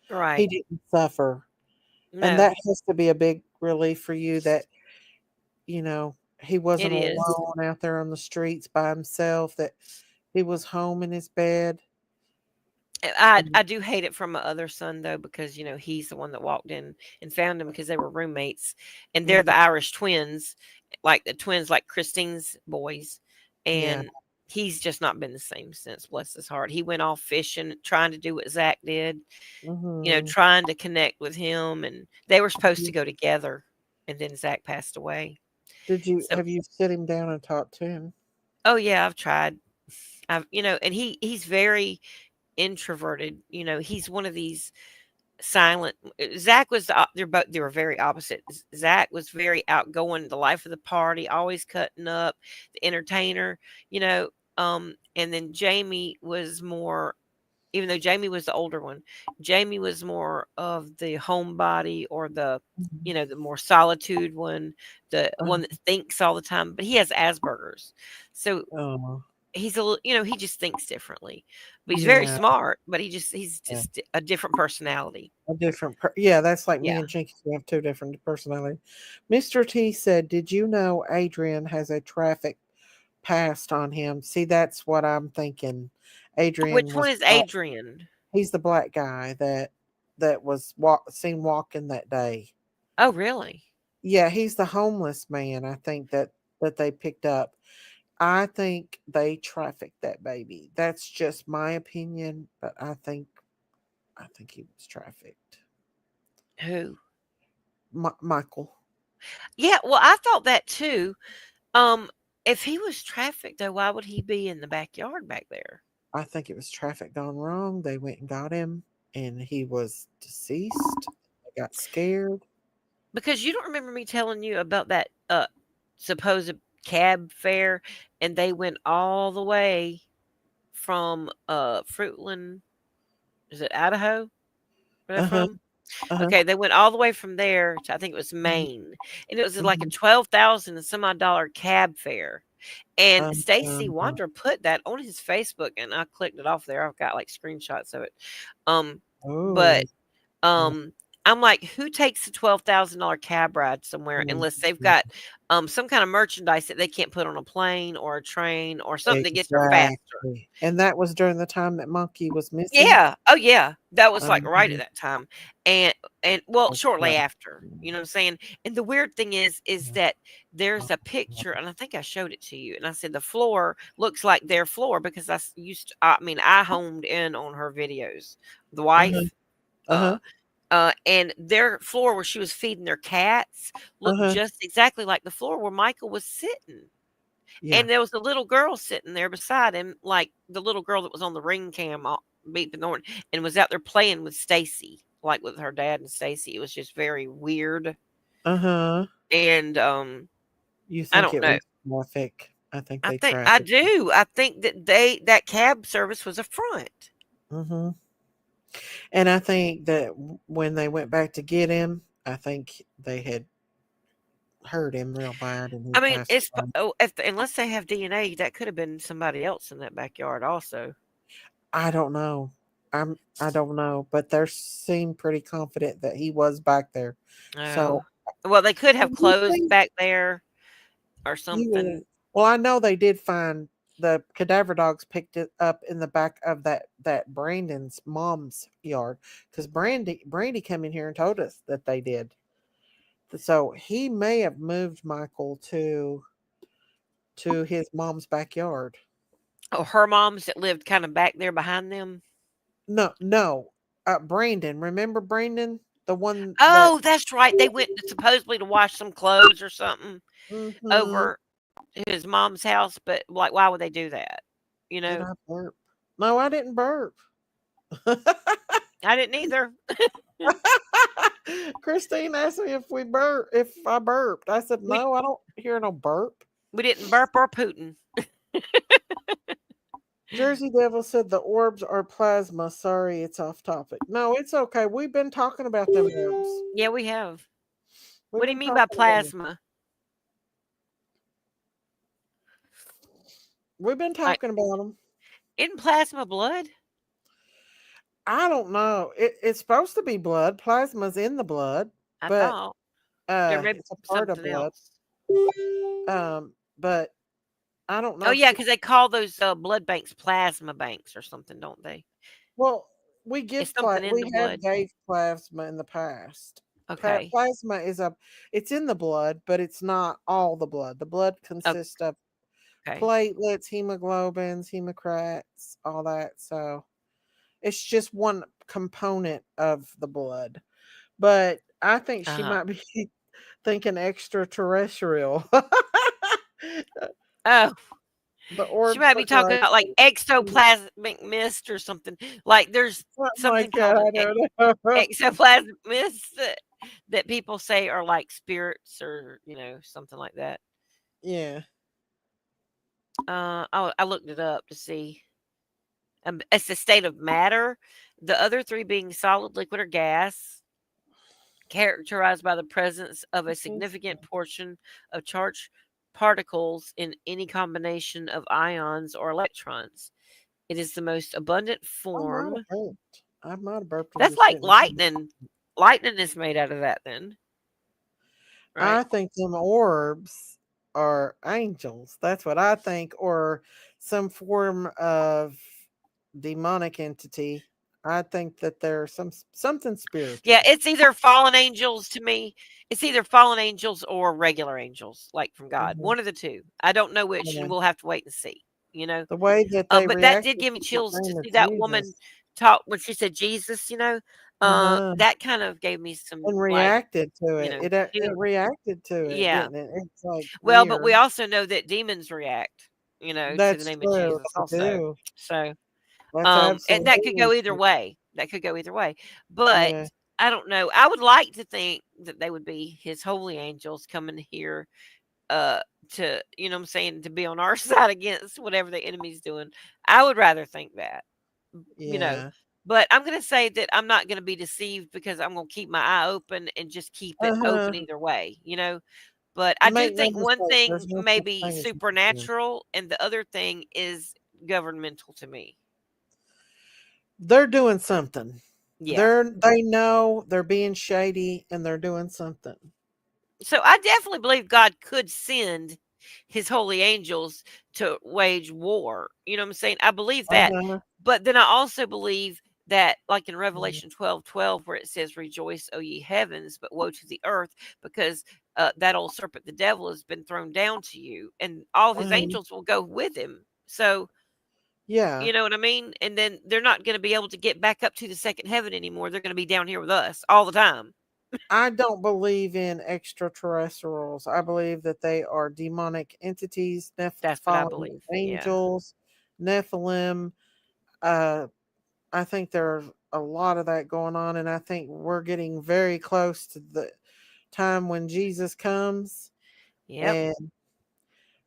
He right. didn't suffer. And that No, has to be a big relief for you that, he it wasn't is. alone out there on the streets by himself, that he was home in his bed. I do hate it from my other son though, because he's the one that walked in and found him because they were roommates, and they're the Irish twins, like the twins, like Christine's boys, Yeah. and he's just not been the same since. Bless his heart. He went off fishing, trying to do what Zach did, Mhm. trying to connect with him, and they were supposed to go together, and then Zach passed away. So, Have you sit him down and talked to him? oh yeah, I've tried. And he's very introverted. He's one of these silent. Zach was they were very opposite. Zach was very outgoing, the life of the party, always cutting up, the entertainer, you know. And then Jamie was more, even though Jamie was the older one, Jamie was more of the homebody, or the the more solitude one, the one that thinks all the time. But he has Asperger's, so Oh. he's a little, he just thinks differently. But he's very Yeah. smart, but he's Yeah. just a different personality. A different yeah, that's like me Yeah. and Jinky. We have two different personalities. Mr. T said, "Did you know Adrian has a traffic past on him?" See, that's what I'm thinking. Adrian Which one was is Adrian? he's the black guy that was seen walking that day. Oh, really? Yeah, he's the homeless man, I think that they picked up. I think they trafficked that baby. That's just my opinion, but I think he was trafficked. Who? Michael. Yeah, well, I thought that too. Um, if he was trafficked though, why would he be in the backyard back there? I think it was traffic gone wrong. They went and got him, and he was deceased. They got scared. Because you don't remember me telling you about that supposed cab fare, and they went all the way from Fruitland, is it Idaho? Where they're Uh-huh. from? Uh-huh. Okay, they went all the way from there to, I think it was Maine, and it was like a Mhm. 12,000 and some odd dollar cab fare. And Stacy Uh-huh. Wander put that on his Facebook, and I clicked it off there. I've got like screenshots of it. But Oh. I'm like, who takes a $12,000 cab ride somewhere unless they've Mhm. got some kind of merchandise that they can't put on a plane or a train or something that gets there faster? Exactly. And that was during the time that Monkey was missing? Yeah. Oh, yeah. That was like right at Mhm. that time. And well, That's shortly right. after, you know what I'm saying? And the weird thing is that there's a picture, and I think I showed it to you. And I said the floor looks like their floor, because I mean, I homed in on her videos. The Uh-huh. wife, uh Uh-huh. and their floor where she was feeding their cats looked Uh-huh. just exactly like the floor where Michael was sitting. Yeah. And there was a little girl sitting there beside him, like the little girl that was on the ring cam beeping on, and was out there playing with Stacy, like with her dad and Stacy. It was just very weird. Uh-huh. And You I think don't it know. was traffic. I think I they think I trafficked him. do. I think that cab service was a front. Mhm. And I think that when they went back to get him, I think they had hurt him real bad and he I mean, passed away. unless they have DNA, that could have been somebody else in that backyard also. I don't know. I don't know, but they seem pretty confident that he was back there. Oh, So well, they could have do you closed think back there or yeah. something. Well, I know they did find the cadaver dogs picked it up in the back of that Brandon's mom's yard because Brandy came in here and told us that they did. So he may have moved Michael to his mom's backyard. Oh, her moms that lived kind of back there behind them. No, no. Brandon, remember Brandon? The one that Oh, that's right. They went supposedly to wash some clothes or something Mhm. over his mom's house, but like, why would they do that? You Did know, I burp? No, I didn't burp. I didn't either. Christine asked me if I burped. I said, we no, I don't hear no burp. we didn't burp or Putin. Jersey Devil said the orbs are plasma. Sorry, it's off topic. No, it's okay. We've been talking about them orbs. Yeah, we have. We've What do you been mean by talking about them. plasma? We've been Like, talking about them. in plasma blood? I don't know. It's supposed to be blood. Plasma's in the blood, I but thought there may be it's a part of something blood. else. But I don't Oh know. yeah, because they call those blood banks plasma banks or something, don't they? Well, we give It's something in we the have blood. gave plasma in the past. Okay. Plasma is it's in the blood, but it's not all the blood. The blood consists of Okay. platelets, hemoglobins, hemocrats, all that. So it's just one component of the blood. But I think she Uh-huh. might be thinking extraterrestrial. Oh, The she orbs might be look talking like about like ectoplasmic mist or something. Like there's something something like that. called an I don't know. ectoplasmic mist that people say are like spirits or something like that. Yeah. I looked it up to see. It's the state of matter. The other three being solid, liquid, or gas, characterized by the presence of a significant portion of charged particles in any combination of ions or electrons. It is the most abundant I might form. have burped. I might have burped and That's just like didn't. lightning. Lightning is made out of that, then, right? I think them orbs are angels. That's what I think, or some form of demonic entity. I think that they're something Yeah, spiritual. it's either fallen angels to me. It's either fallen angels or regular angels, like from God. Mhm. One of the two. I don't know which, Yeah. and we'll have to wait and see. The way that they But that did reacted give me to the chills to name see of that woman Jesus. talk when she said Jesus. Uh-huh. That kind of gave me some And like, reacted to it. It chill. reacted to it, Yeah. didn't it? It's like Well, but we weird. also know that demons react, to the That's name of true. Jesus They also. do. So, That's and that could absolutely go either true. way. That could go either way. But Yeah. I don't know. I would like to think that they would be his holy angels coming here uh to, what I'm saying, to be on our side against whatever the enemy's doing. I would rather think that. You know, Yeah. but I'm going to say that I'm not going to be deceived because I'm going to keep my eye open and just keep it Uh-huh. open either way. But I do Make no think one mistake, thing there's no may such be thing as nothing. supernatural and the other thing is governmental to me. They're doing something. Yeah. They know they're being shady and they're doing something. So I definitely believe God could send his holy angels to wage war. You know what I'm saying? I believe that. Uh-huh. But then I also believe that, like in Mhm. Revelation 12:12, where it says, Rejoice, O ye heavens, but woe to the earth, because that old serpent, the devil, has been thrown down to you, and all of his Uh-huh. angels will go with him. So, Yeah. you know what I mean? And then they're not going to be able to get back up to the second heaven anymore. They're going to be down here with us all the time. I don't believe in extraterrestrials. I believe that they are demonic entities, That's what I fallen believe. Yeah. angels, Nephilim. Uh, I think there's a lot of that going on, and I think we're getting very close to the time when Jesus comes. Yep. And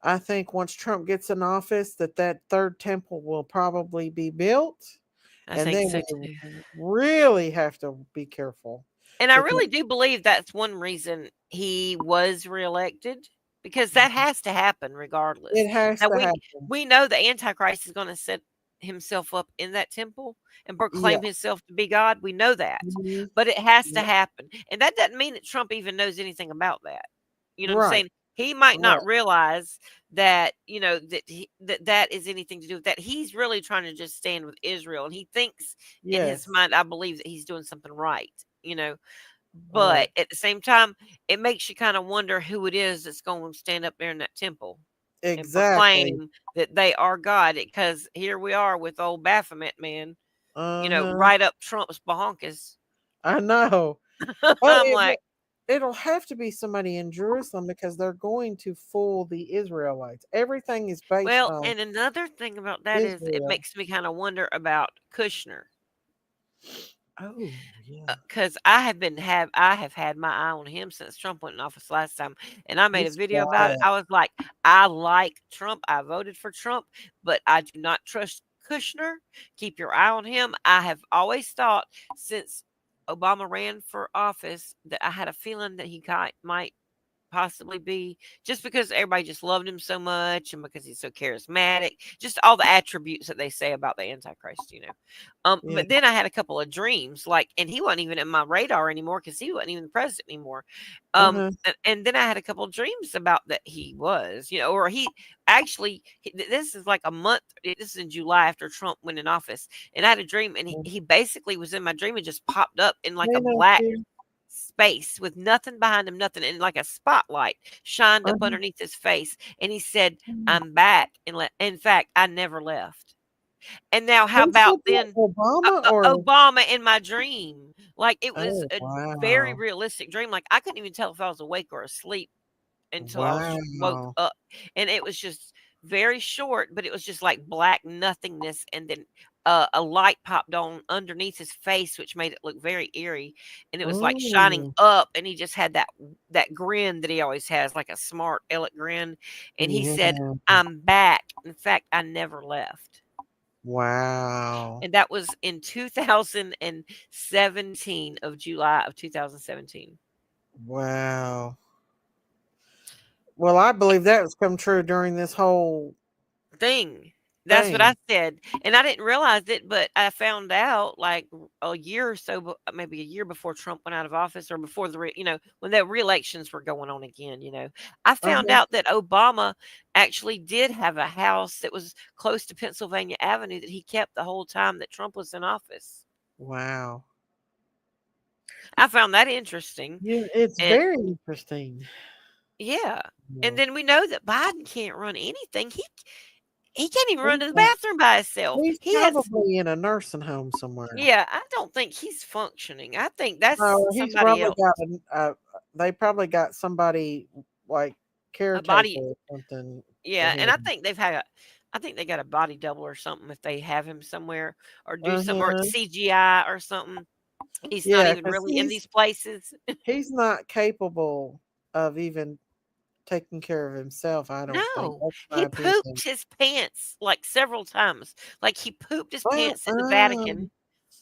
I think once Trump gets in office, that third temple will probably be built, I and think then so we too. really have to be careful And I because really do believe that's one reason he was reelected, because that has to happen regardless. it has Now to we happen. we know the Antichrist is going to set himself up in that temple and Yeah. proclaim himself to be God. We know that. Mhm. But it has to Yeah. happen. And that doesn't mean that Trump even knows anything about that. You know what I'm Right. saying? He might Right. not realize that, that is anything to do with that. He's really trying to just stand with Israel, and he thinks in his Yes. mind, I believe that he's doing something right. But Right. at the same time, it makes you kind of wonder who it is that's going to stand up there in that temple and Exactly. proclaim that they are God. Because here we are with old Baphomet man, Uh-huh. right up Trump's bahonkas. I know. But I'm like, it'll have to be somebody in Jerusalem because they're going to fool the Israelites. Everything is based well, on and another thing about that is it Israel. makes me kind of wonder about Kushner. Oh, yeah. Because I have had my eye on him since Trump went in office last time, and I made a He's video about it. quiet. I was like, I like Trump. I voted for Trump, but I do not trust Kushner. Keep your eye on him. I have always thought since Obama ran for office that I had a feeling that he might possibly be, just because everybody just loved him so much and because he's so charismatic, just all the attributes that they say about the Antichrist, you know. Yeah. But then I had a couple of dreams, like, and he wasn't even in my radar anymore because he wasn't even the president anymore. Uh-huh. And then I had a couple of dreams about that he was, you know, or he actually, this is like a month, this is in July after Trump went in office. And I had a dream, and he basically was in my dream and just popped up in like They a know black too. space with nothing behind him, nothing, and like a spotlight shined up Uh-huh. underneath his face. And he said, Mm. I'm back. And in fact, I never left. And now, how Who about said that? then Obama or? Obama in my dream? Like, it was Oh, a very wow. realistic dream. Like, I couldn't even tell if I was awake or asleep until I was woke Wow. up. And it was just very short, but it was just like black nothingness. And then a light popped on underneath his face, which made it look very eerie. And it was like shining Oh, up. And he just had that grin that he always has, like a smart aleck grin. And he said, yeah. I'm back. In fact, I never left. Wow. And that was in 2017 of July of 2017. Wow. Well, I believe that has come true during this whole Thing. That's what I thing. said. And I didn't realize it, but I found out like a year or so, maybe a year before Trump went out of office, or before you know, when the re-elections were going on again, you know, I found Uh-huh. out that Obama actually did have a house that was close to Pennsylvania Avenue that he kept the whole time that Trump was in office. Wow. I found that interesting. Yeah, it's And very interesting. yeah. And Yeah. then we know that Biden can't run anything. He can't even run He's to the not- bathroom by himself. he's He has probably in a nursing home somewhere. Yeah, I don't think he's functioning. I think that's No, he's somebody probably else. got they probably got somebody like A caretaker body or something for Yeah, and I him. think I think they got a body double or something if they have him somewhere, or do some, or Uh-huh. CGI or something. He's not Yeah, even because really in these places. he's not capable of even taking care of himself, I don't think. No, That's my he opinion. pooped his pants like several times. Like he pooped his What? pants in the Vatican.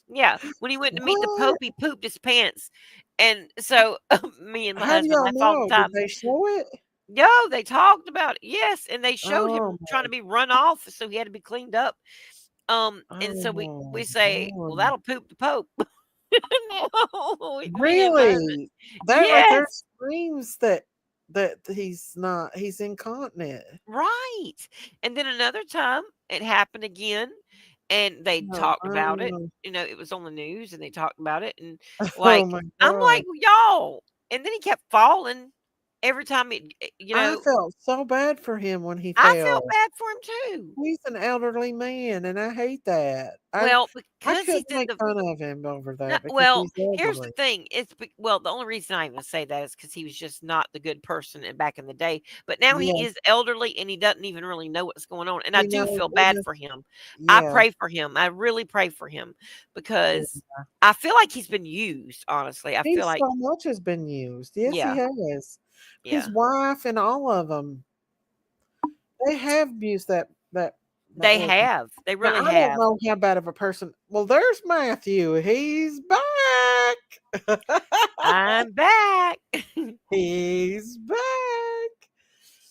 Yeah, when he went to meet the What? Pope, he pooped his pants. And so me and my How do husband y'all laugh all the know? Did time. they show it? No, they talked about it. Yes, and they showed Oh him trying to be run off, so he had to be cleaned up. And so we oh say, well, Lord. that'll poop the Pope. No, me and my husband. Really? That right there Yes, screams that he's incontinent. right. And then another time it happened again, and they No, talked about it. You know, it was on the news, and they talked about it, and oh like my I'm God. like, y'all. And then he kept falling every time you I know. felt so bad for him when he I felt fell. bad for him too. He's an elderly man, and I hate that. Well, I because he's couldn't in make the fun of him over No, that because well, he's here's the elderly. thing. Well, the only reason I even say that is because he was just not the good person back in the day. But now he Yeah, is elderly and he doesn't even really know what's going on. And I he do knows. feel bad for him. I Yeah, pray for him. I really pray for him yeah. because I feel like he's been used. Honestly, I He feel like so much has been used. Yes, he yeah, has. His yeah, wife and all of them. They have abused that they woman. have. They Now really I don't have. know how bad of a person. Well, there's Matthew. He's back. I'm back. He's back.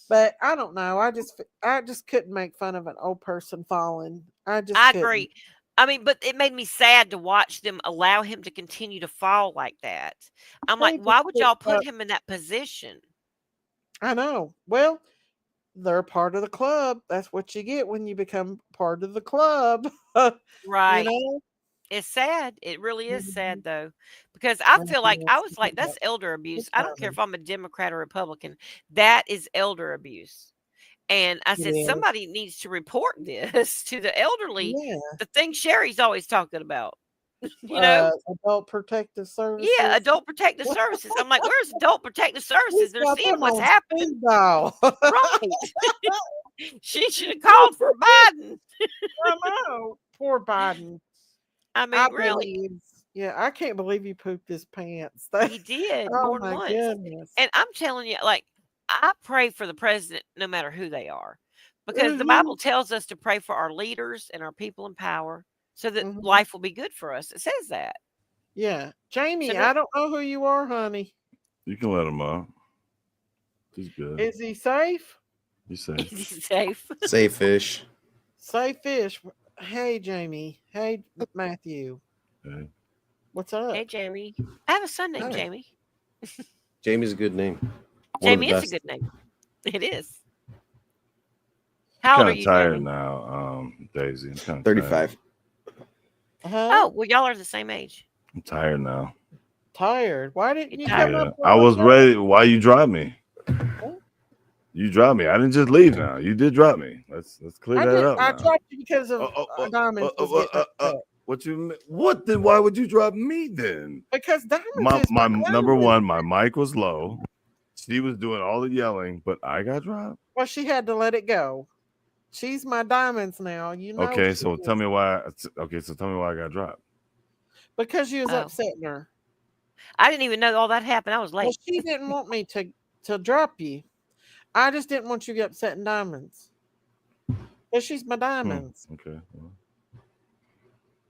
But I don't know. I just couldn't make fun of an old person falling. I just I couldn't. agree. I mean, but it made me sad to watch them allow him to continue to fall like that. I'm like, They just why would y'all put couldn't. him in that position? I know. Well, they're part of the club. That's what you get when you become part of the club. you Right. know. It's sad. It really is sad Mhm. though. Because I I feel like know I it's was like, that's elder it's abuse. I don't care coming. if I'm a Democrat or Republican. That is elder abuse. And I It said, is. somebody needs to report this to the elderly. Yeah. The thing Sherry's always talking about. You know? Adult protective Yeah, services. adult protective services. I'm like, where's adult protective services? He's They're got seeing them what's on happening. speed dial. Right. She should have called for Biden. I know. Poor Biden. I I mean, bet really. he is. Yeah, I can't believe he pooped his pants. He did Oh more than my once. goodness. And I'm telling you, like, I pray for the president no matter who they are, because the Mhm, Bible tells us to pray for our leaders and our people in power so that mhm. life will be good for us. It says that. Yeah, So Jamie, no, I don't know who you are, honey. You can let him up. She's good. Is he safe? You safe? Is he safe? Safe-ish. Safe-ish. Hey, Jamie. Hey, Matthew. Hey. What's up? Hey, Jamie. I have a son named Hi. Jamie. Jamie's a good name. One of the Jamie is a best. good name. It is. How old are Kind of you, tired Jamie? now, Daisy. I'm kind of 35. Oh, well, y'all are the same age. I'm tired now. Tired. Why didn't You you tired? come up? I was with ready. Why you dropped me? You dropped me. I didn't just leave now. You did drop me. Let's clear I that did. up I now. dropped you because of Diamonds was getting upset. What you? What? Then why would you drop me then? Because Diamonds is My my number diamond. one. My mic was low. She was doing all the yelling, but I got dropped. Well, she had to let it go. She's my Diamonds now. You know. Okay, she so is. tell me why. Okay, so tell me why I got dropped. Because you was Oh. upsetting her. I didn't even know all that happened. I was Well, late. she didn't want me to drop you. I just didn't want you to get upset in Diamonds. But she's my Diamonds. Okay.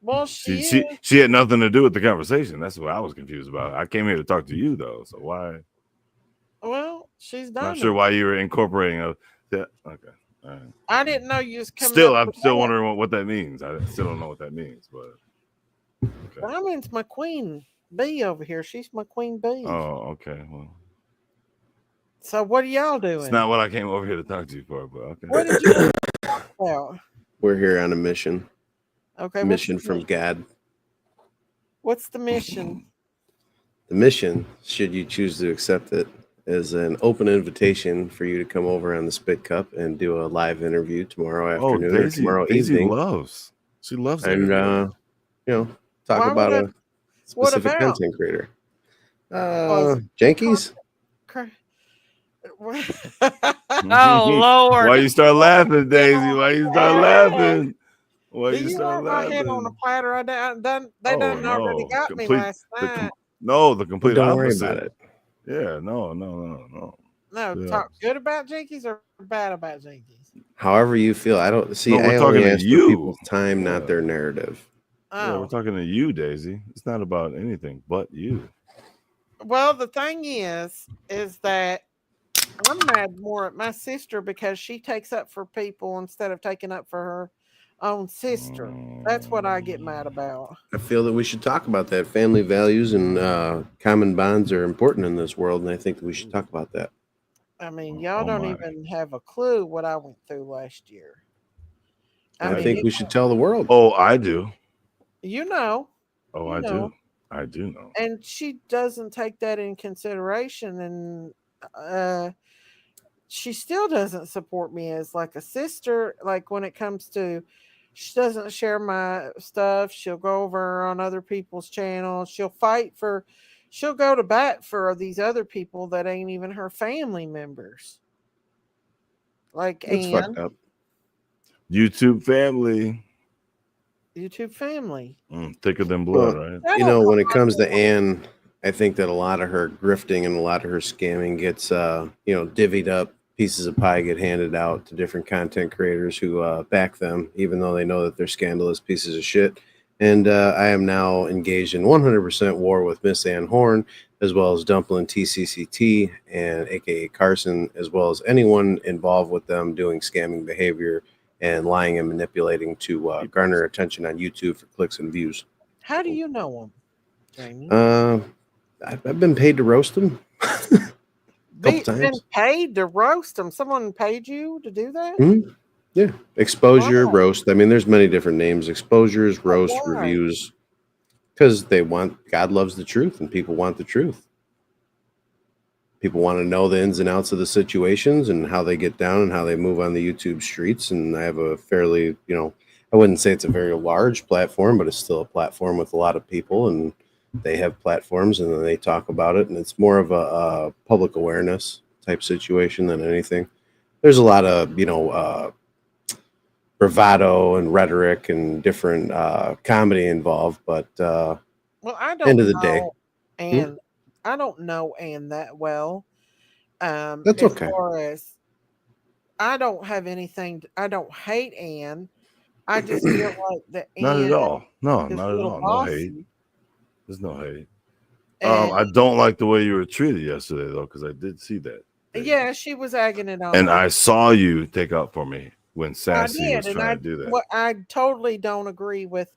Well, She had nothing to do with the conversation. That's what I was confused about. I came here to talk to you though. So why? Well, she's Diamonds. Not sure why you were incorporating that. Okay. All right. I didn't know you was coming. I'm still wondering what that means. I still don't know what that means, but okay. Diamond's my queen bee over here. She's my queen bee. Oh, okay. Well, so what are y'all doing? It's not what I came over here to talk to you for, but okay. What did you talk about? We're here on a mission. Okay. Mission from God. What's the mission? The mission, should you choose to accept it, is an open invitation for you to come over on the Spit Cup and do a live interview tomorrow afternoon or tomorrow evening. She loves it. And talk about a specific about? content creator. Jankies? Oh Lord! Why you start laughing, Daisy? Why you start laughing? Why Do you you start want my head on a laughing? platter? They already got me last night. The complete Don't worry opposite. about it. Yeah, no. No, Yeah. talk good about Jinkies or bad about Jinkies. However you feel. I don't see. No, we're I talking only to ask for you. people's time, not their narrative. Oh. Yeah, we're talking to you, Daisy. It's not about anything but you. Well, the thing is that I'm mad more at my sister because she takes up for people instead of taking up for her own sister. That's what I get mad about. I feel that we should talk about that. Family values and common bonds are important in this world, and I think that we should talk about that. I mean, y'all don't even have a clue what I went through last year. I think we should tell the world. Oh, I do. You know. Oh, you I know. do. I do know. And she doesn't take that in consideration, and she still doesn't support me as like a sister. Like when it comes to, she doesn't share my stuff. She'll go over on other people's channels. She'll go to bat for these other people that ain't even her family members. Like That's fucked up. YouTube family. Thicker than blood, right? When it comes to Ann, I think that a lot of her grifting and a lot of her scamming gets, divvied up. Pieces of pie get handed out to different content creators who back them, even though they know that they're scandalous pieces of shit. And I am now engaged in 100% war with Miss Ann Horn, as well as Dumplin' TCCT and AKA Carson, as well as anyone involved with them doing scamming behavior and lying and manipulating to garner attention on YouTube for clicks and views. How do you know them, Jamie? I've been paid to roast them. Been paid to roast them. Someone paid you to do that? Mm-hmm. Yeah, exposure, roast. I mean, there's many different names. Exposures, roast, reviews. Because God loves the truth, and people want the truth. People want to know the ins and outs of the situations and how they get down and how they move on the YouTube streets. And I have a fairly, I wouldn't say it's a very large platform, but it's still a platform with a lot of people, and they have platforms and then they talk about it. And it's more of a public awareness type situation than anything. There's a lot of, bravado and rhetoric and different comedy involved, but I don't end of the know day, and I don't know Ann that well. That's as okay. Far as I don't have anything. I don't hate Ann. I just feel like that. Not at all. No, is not at all. No bossy. hate. There's no hate. I don't like the way you were treated yesterday, though, because I did see that. Yeah, she was egging it on. And I saw you take up for me when Sassy was trying to do that. I totally don't agree with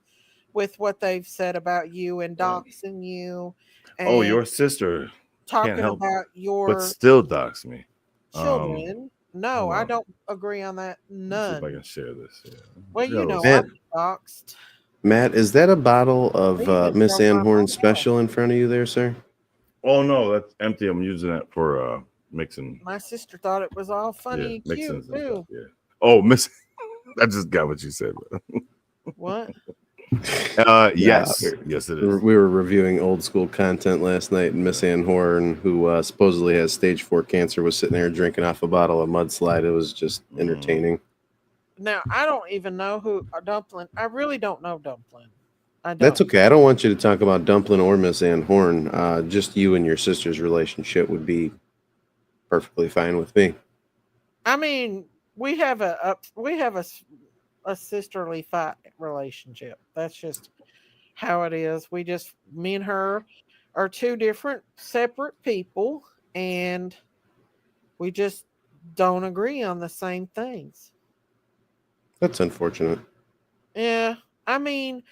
what they've said about you and doxing you. Oh, And your sister talking can't help about your but still dox me. children. No, hold I on. don't agree on that. Let's see if I None. can share this. Yeah. Well, you know, Matt, I'm doxed. Matt, is that a bottle of Even Miss from my Ann Horn mom. Special in front of you there, sir? Oh no, that's empty. I'm using that for mixing. My sister thought it was all funny Yeah, and mixing cute some too. stuff. Yeah. Oh, Miss. I just got what you said. What? Yes, yes, it is. We were reviewing old school content last night, and Miss Ann Horn, who supposedly has stage 4 cancer, was sitting there drinking off a bottle of Mudslide. It was just entertaining. Now I don't even know who Dumpling. I really don't know Dumpling. I don't. That's okay. I don't want you to talk about Dumpling or Miss Ann Horn. Just you and your sister's relationship would be perfectly fine with me. I mean, we have a sisterly fight relationship. That's just how it is. Me and her are two different separate people, and we just don't agree on the same things. That's unfortunate. Yeah, I mean,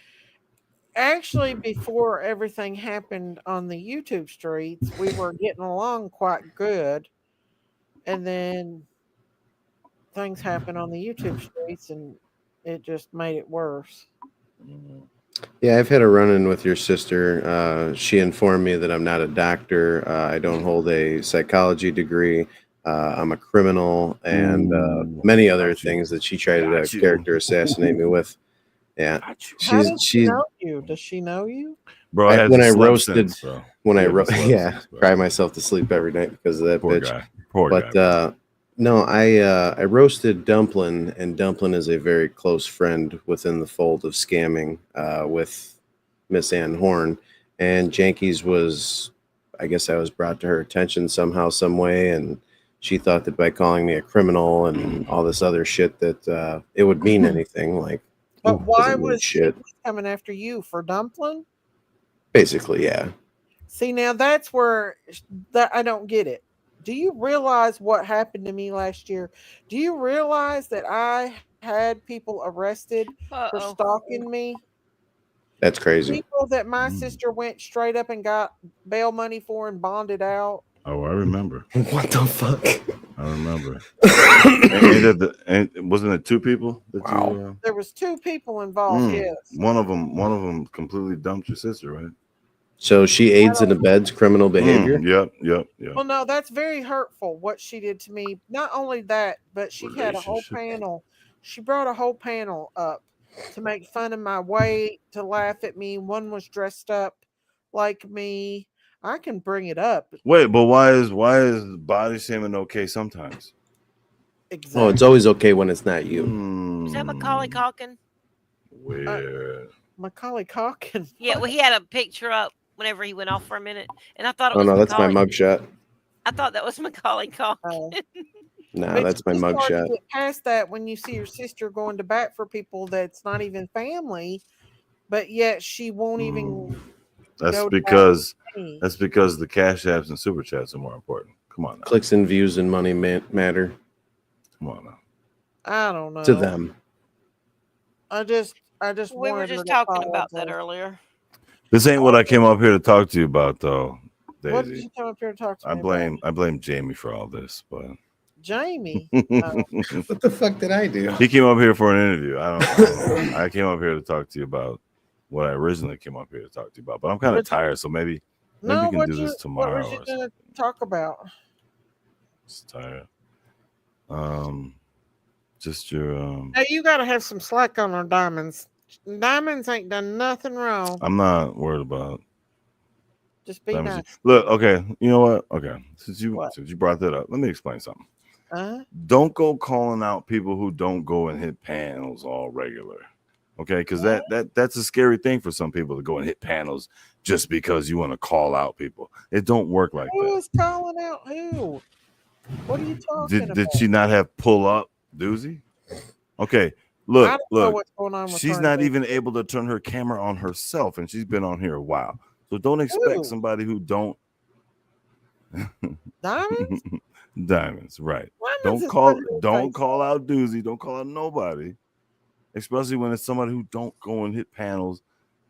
actually, before everything happened on the YouTube streets, we were getting along quite good, and then things happened on the YouTube streets, and it just made it worse. Yeah, I've had a run-in with your sister. She informed me that I'm not a doctor. I don't hold a psychology degree. I'm a criminal, and many other things that she tried to character assassinate me with. Yeah, How does she know you? Does she know you? Bro, I when I slept roasted, since, bro. when I You haven't slept yeah, since, bro. cry myself to sleep every night because of that Poor bitch. guy. Poor but guy. no, I roasted Dumpling, and Dumpling is a very close friend within the fold of scamming with Miss Ann Horn. And Jankies was, I guess I was brought to her attention somehow, some way, and she thought that by calling me a criminal and all this other shit that it would mean anything. Like, But why doesn't mean was she shit? coming after you for Dumpling? Basically, yeah. See, now that's where that I don't get it. Do you realize what happened to me last year? Do you realize that I had people arrested for stalking me? That's crazy. People that my sister went straight up and got bail money for and bonded out. Oh, I remember. What the fuck? I remember. Wasn't it two people? That There was two people involved. Yes. One of them completely dumped your sister, right? So she aids and abets criminal behavior. Yep. Well, no, that's very hurtful what she did to me. Not only that, but she had a whole panel. She brought a whole panel up to make fun of my weight, to laugh at me. One was dressed up like me. I can bring it up. Wait, but why is body shaming okay sometimes? Exactly. Oh, it's always okay when it's not you. Is that Macaulay Culkin? Weird. Macaulay Culkin. Yeah, well, he had a picture up whenever he went off for a minute, and I thought it Oh was. no, that's my Macaulay. mugshot. I thought that was Macaulay Culkin. Nah, But that's my you start to mugshot. get past that when you see your sister going to bat for people that's not even family, but yet she won't even. That's go because to me. that's because the cash apps and super chats are more important. Come on now. Clicks and views and money matter Come on now. I don't know. to them. I just We were wanted her just to talking about that apologize. earlier. This ain't what I came up here to talk to you about, though, Daisy. What did you come up here to talk to me about? I blame Jamie for all this, but Jamie. What the fuck did I do? He came up here for an interview. I don't know. I came up here to talk to you about what I originally came up here to talk to you about, but I'm kind of tired, so maybe we can do this tomorrow. What was you going to talk about? Just tired. Just your Now you got to have some slack on our diamonds. Diamonds ain't done nothing wrong. I'm not worried about. Just be nice. Look, okay, you know what? Okay, since you brought that up, let me explain something. Don't go calling out people who don't go and hit panels all regular. Okay, because that's a scary thing for some people to go and hit panels just because you want to call out people. It don't work like that. Who is calling out who? What are you talking about? Did she not have pull up doozy? Okay, look, I don't know what's going on with she's her not and even able to turn her camera on herself, and she's been on here a while. So don't expect Who? somebody who don't. Diamonds? Diamonds, right? Diamonds Don't call out Doozy. Don't call out nobody, especially when it's somebody who don't go and hit panels.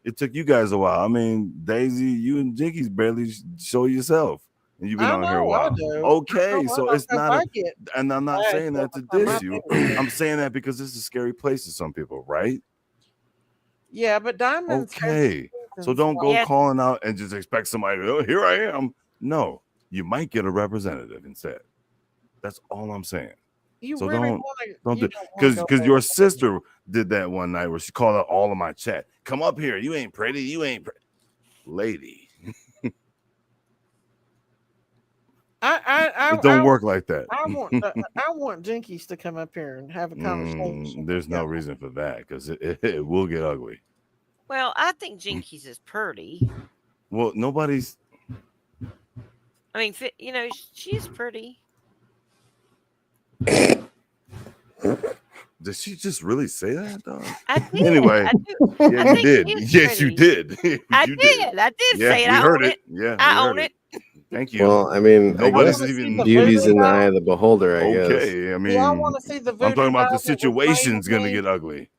It took you guys a while. I mean, Daisy, you and Jinkies barely show yourself, and you've been on here a while. Okay, so it's not. And I'm not saying that to diss you. I'm saying that because this is a scary place to some people, right? Yeah, but Diamonds. Okay, so don't go calling out and just expect somebody. Oh, here I am. No, you might get a representative instead. That's all I'm saying. You so really don't do because your sister did that one night where she called out all of my chat. Come up here. You ain't pretty. You ain't pretty. Lady. It don't work like that. I want Jinkies to come up here and have a conversation. There's no reason for that because it will get ugly. Well, I think Jinkies is pretty. Well, nobody's. I mean, you know, she's pretty. Did she just really say that, dog? I did. Anyway, yeah, you did. Yes, you did. I did say it. We I heard own it. Yeah, I own it. Thank you. Well, I mean, nobody's even beauty's in the eye of the beholder. I guess. Okay, I mean, I want to see the I'm talking about the voodoo doll that was made situation's of gonna me. get ugly.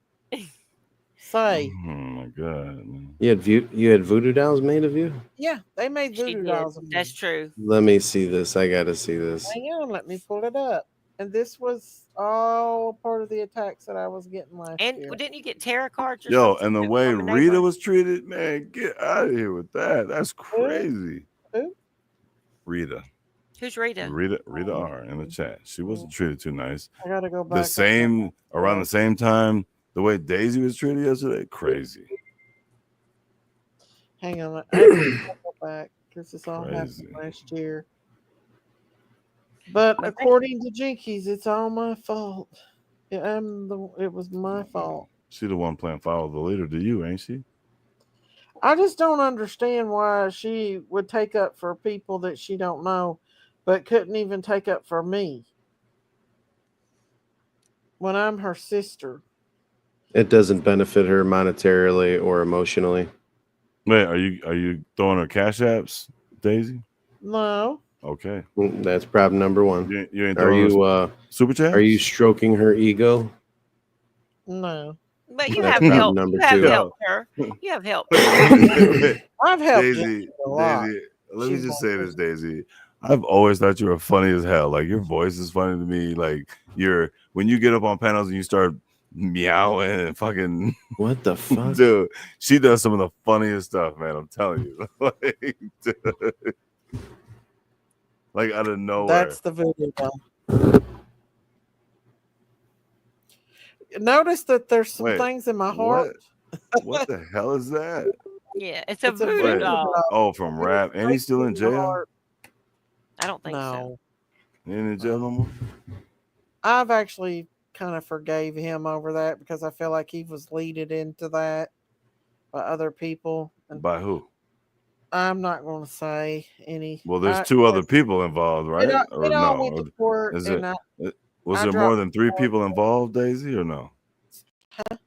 Say, Oh my god. You had voodoo dolls made of you? yeah, they made voodoo dolls of me. That's true. Let me see this. I gotta see this. Hang on, let me pull it up. And this was all part of the attacks that I was getting last And year. didn't you get tarot cards or Yo, something? and the way Rita was treated, man, get out of here with that. That's crazy. Who? Rita. Who's Rita? Rita R in the chat. She wasn't treated too nice. I gotta go back. Around the same time, the way Daisy was treated yesterday, crazy. Hang on, I gotta go back because this all happened last year. But according to Jinkies, it's all my fault. It was my fault. She the one playing follow the leader to you, ain't she? I just don't understand why she would take up for people that she don't know, but couldn't even take up for me when I'm her sister. It doesn't benefit her monetarily or emotionally. Wait, are you throwing her cash apps, Daisy? No. Okay. That's problem number one. You ain't are you super chat? Are you stroking her ego? No. But you That's have helped. problem number You have two. helped her. You have helped. I've helped Daisy. a lot. Daisy, let me just say this, Daisy. I've always thought you were funny as hell. Like your voice is funny to me. Like when you get up on panels and you start meowing and fucking what the fuck, dude. She does some of the funniest stuff, man. I'm telling you, like out of nowhere. That's the voodoo doll. Notice that there's some things in my heart. What the hell is that? Yeah, it's a voodoo doll. Oh, from rap. And he's still in jail? I don't think so. He ain't in jail no more? I've actually kind of forgave him over that because I feel like he was leaded into that by other people. By who? I'm not going to say any. Well, there's two other people involved, right? It all went to court. Was I there more than 3 dropped people involved, Daisy, or no? Huh?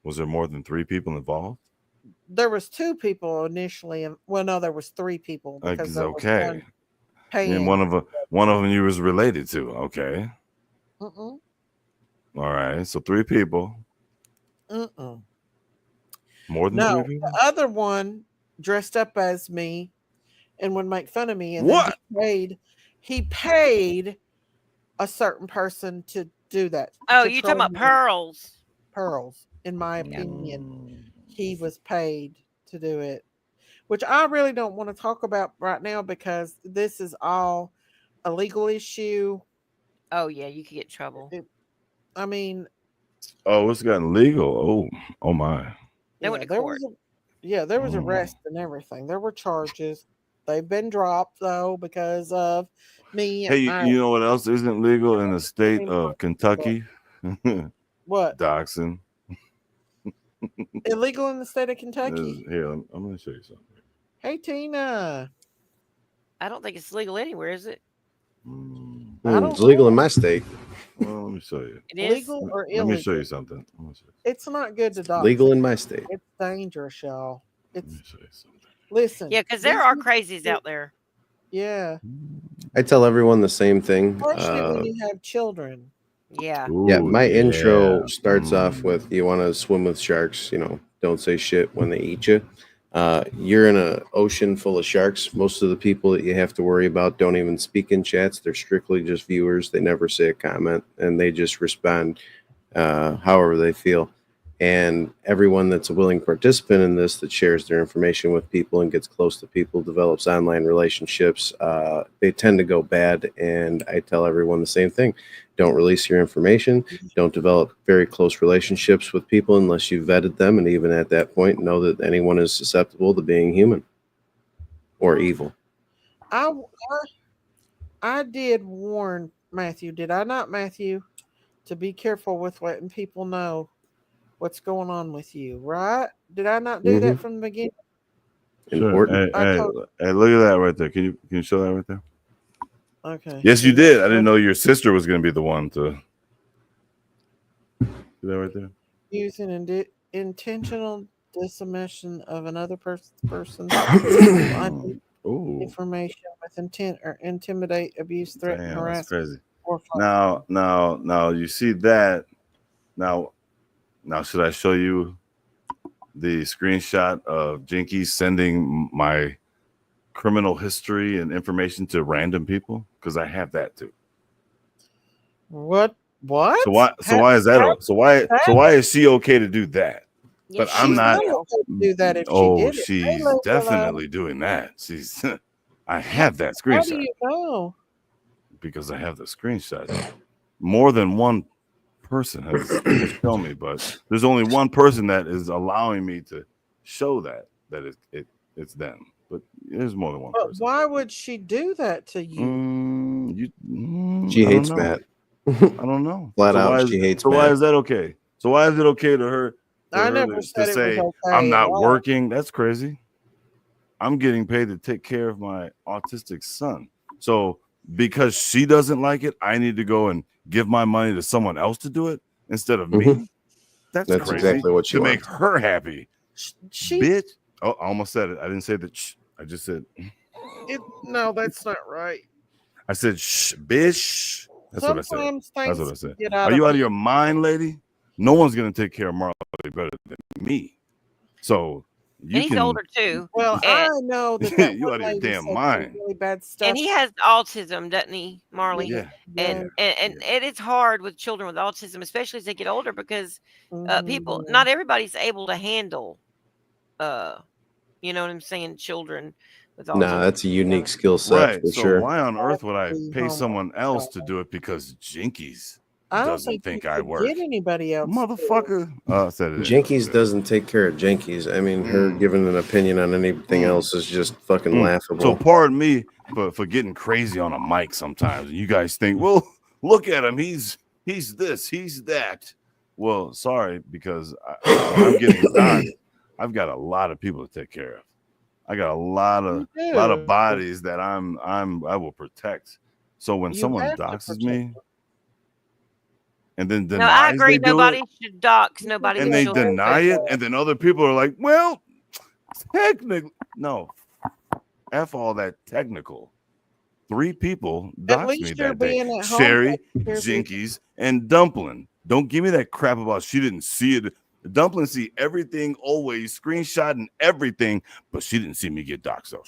Was there more than 3 people involved? There was 2 people initially. Well, no, there was 3 people. Because there was okay. one And one of them you was related to. Okay. Mm-mm. All right. So 3 people. Mm-mm. More than No, 3 people? the other one dressed up as me and would make fun of me. And what? Then he paid a certain person to do that. Oh, you talking about Pearls? Pearls, in my opinion, he was paid to do it, which I really don't want to talk about right now because this is all a legal issue. Oh yeah, you could get in trouble. I mean, oh, it's gotten legal. Oh my. They went to court. There was arrest and everything. There were charges. They've been dropped though because of me. Hey, you know what else isn't legal in the state of Kentucky? What? Doxing. Illegal in the state of Kentucky. Here, I'm going to show you something. Hey, Tina. I don't think it's legal anywhere, is it? It's legal in my state. Well, let me show you. It is legal or illegal? Let me show you something. It's not good to dox. Legal in my state. It's dangerous, y'all. It's listen. Yeah, because there are crazies out there. Yeah. I tell everyone the same thing. Especially when you have children. Yeah. Yeah, Ooh, my intro yeah. starts off with you want to swim with sharks, don't say shit when they eat you. You're in an ocean full of sharks. Most of the people that you have to worry about don't even speak in chats. They're strictly just viewers. They never say a comment, and they just respond however they feel. And everyone that's a willing participant in this that shares their information with people and gets close to people, develops online relationships, they tend to go bad. And I tell everyone the same thing. Don't release your information. Don't develop very close relationships with people unless you've vetted them. And even at that point, know that anyone is susceptible to being human or evil. I did warn Matthew, did I not, Matthew, to be careful with letting people know what's going on with you, right? Did I not do that from the beginning? Sure. Hey, look at that right there. Can you show that right there? Okay. Yes, you did. I didn't know your sister was going to be the one to do that right there. Using intentional dissemination of another person's information with intent or intimidate, abuse, threaten, Damn, harass. that's crazy. Now you see that. Now should I show you the screenshot of Jinky sending my criminal history and information to random people? Because I have that too. What? So why is that? So why is she okay to do that? Yeah, but I'm not. okay to do that if she did it. She's definitely doing that. She's. I have that How screenshot. do you know? Because I have the screenshot. More than one person has shown me, but there's only one person that is allowing me to show that it's them. But there's more than one But person. why would she do that to you? She I hates don't know. Matt. I don't know. Flat out, she hates So Matt. why is that okay? So why is it okay to her? I never said to it say was okay I'm at not all. working. That's crazy. I'm getting paid to take care of my autistic son. So because she doesn't like it, I need to go and give my money to someone else to do it instead of me. That's crazy. Exactly what she to wants. make her happy. Bitch. Oh, I almost said it. I didn't say that. I just said. No, that's not right. I said, shh, bitch. That's what I said. Sometimes That's what I things said. get out Are you of out of your mind, lady? No one's gonna take care of Marley better than me. So you And he's can. older too. Well, I know that you out of your damn mind. really bad stuff. And he has autism, doesn't he, Marley? Yeah. And it is hard with children with autism, especially as they get older, because people, not everybody's able to handle, you know what I'm saying, children with autism. Nah, that's a unique skill set Right. for So sure. why on earth would I pay someone else to do it because Jinkies I don't doesn't think you I could work? get anybody else, Motherfucker. Said it. Jinkies doesn't take care of Jinkies. I mean, her giving an opinion on anything else is just fucking laughable. So pardon me for getting crazy on a mic sometimes. You guys think, well, look at him. He's this, he's that. Well, sorry, because when I'm getting doxxed, I've got a lot of people to take care of. I got a lot of bodies that I will protect. So when someone doxes me and then denies, no, I agree. they do Nobody it, should dox. Nobody and they should deny it, and then other people are like, well, technically, no, F all that technical. 3 people doxed me that day. Sherry, Jinkies, and Dumpling. Don't give me that crap about she didn't see it. Dumpling see everything always, screenshotting everything, but she didn't see me get doxed though.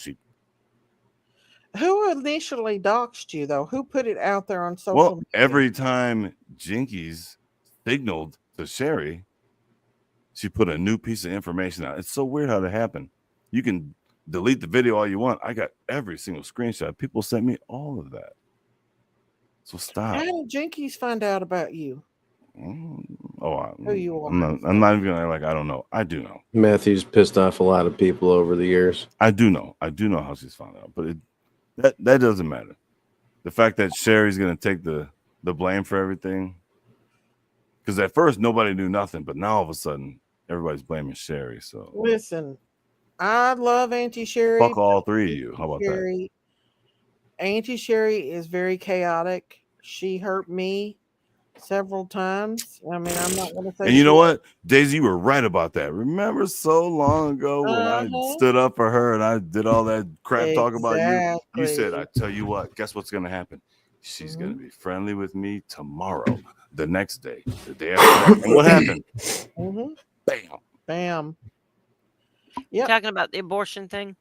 Who initially doxed you though? Who put it out there on social media? Every time Jinkies signaled to Sherry, she put a new piece of information out. It's so weird how that happened. You can delete the video all you want. I got every single screenshot. People sent me all of that. So stop. How did Jinkies find out about you? Who you are? I'm not even gonna act like I don't know. I do know. Matthew's pissed off a lot of people over the years. I do know how she's found out, but that doesn't matter. The fact that Sherry's gonna take the blame for everything, because at first nobody knew nothing, but now all of a sudden everybody's blaming Sherry. So listen, I love Auntie Sherry. Fuck all 3 of you. How about Auntie Sherry is very chaotic. She hurt me several times. I mean, I'm not going to say. And you know what, Daisy, you were right about that. Remember so long ago when I stood up for her and I did all that crap talk about you? You said, I tell you what, guess what's going to happen? She's going to be friendly with me tomorrow, the next day, the day after that. And what happened? Bam. Bam. You talking about the abortion thing?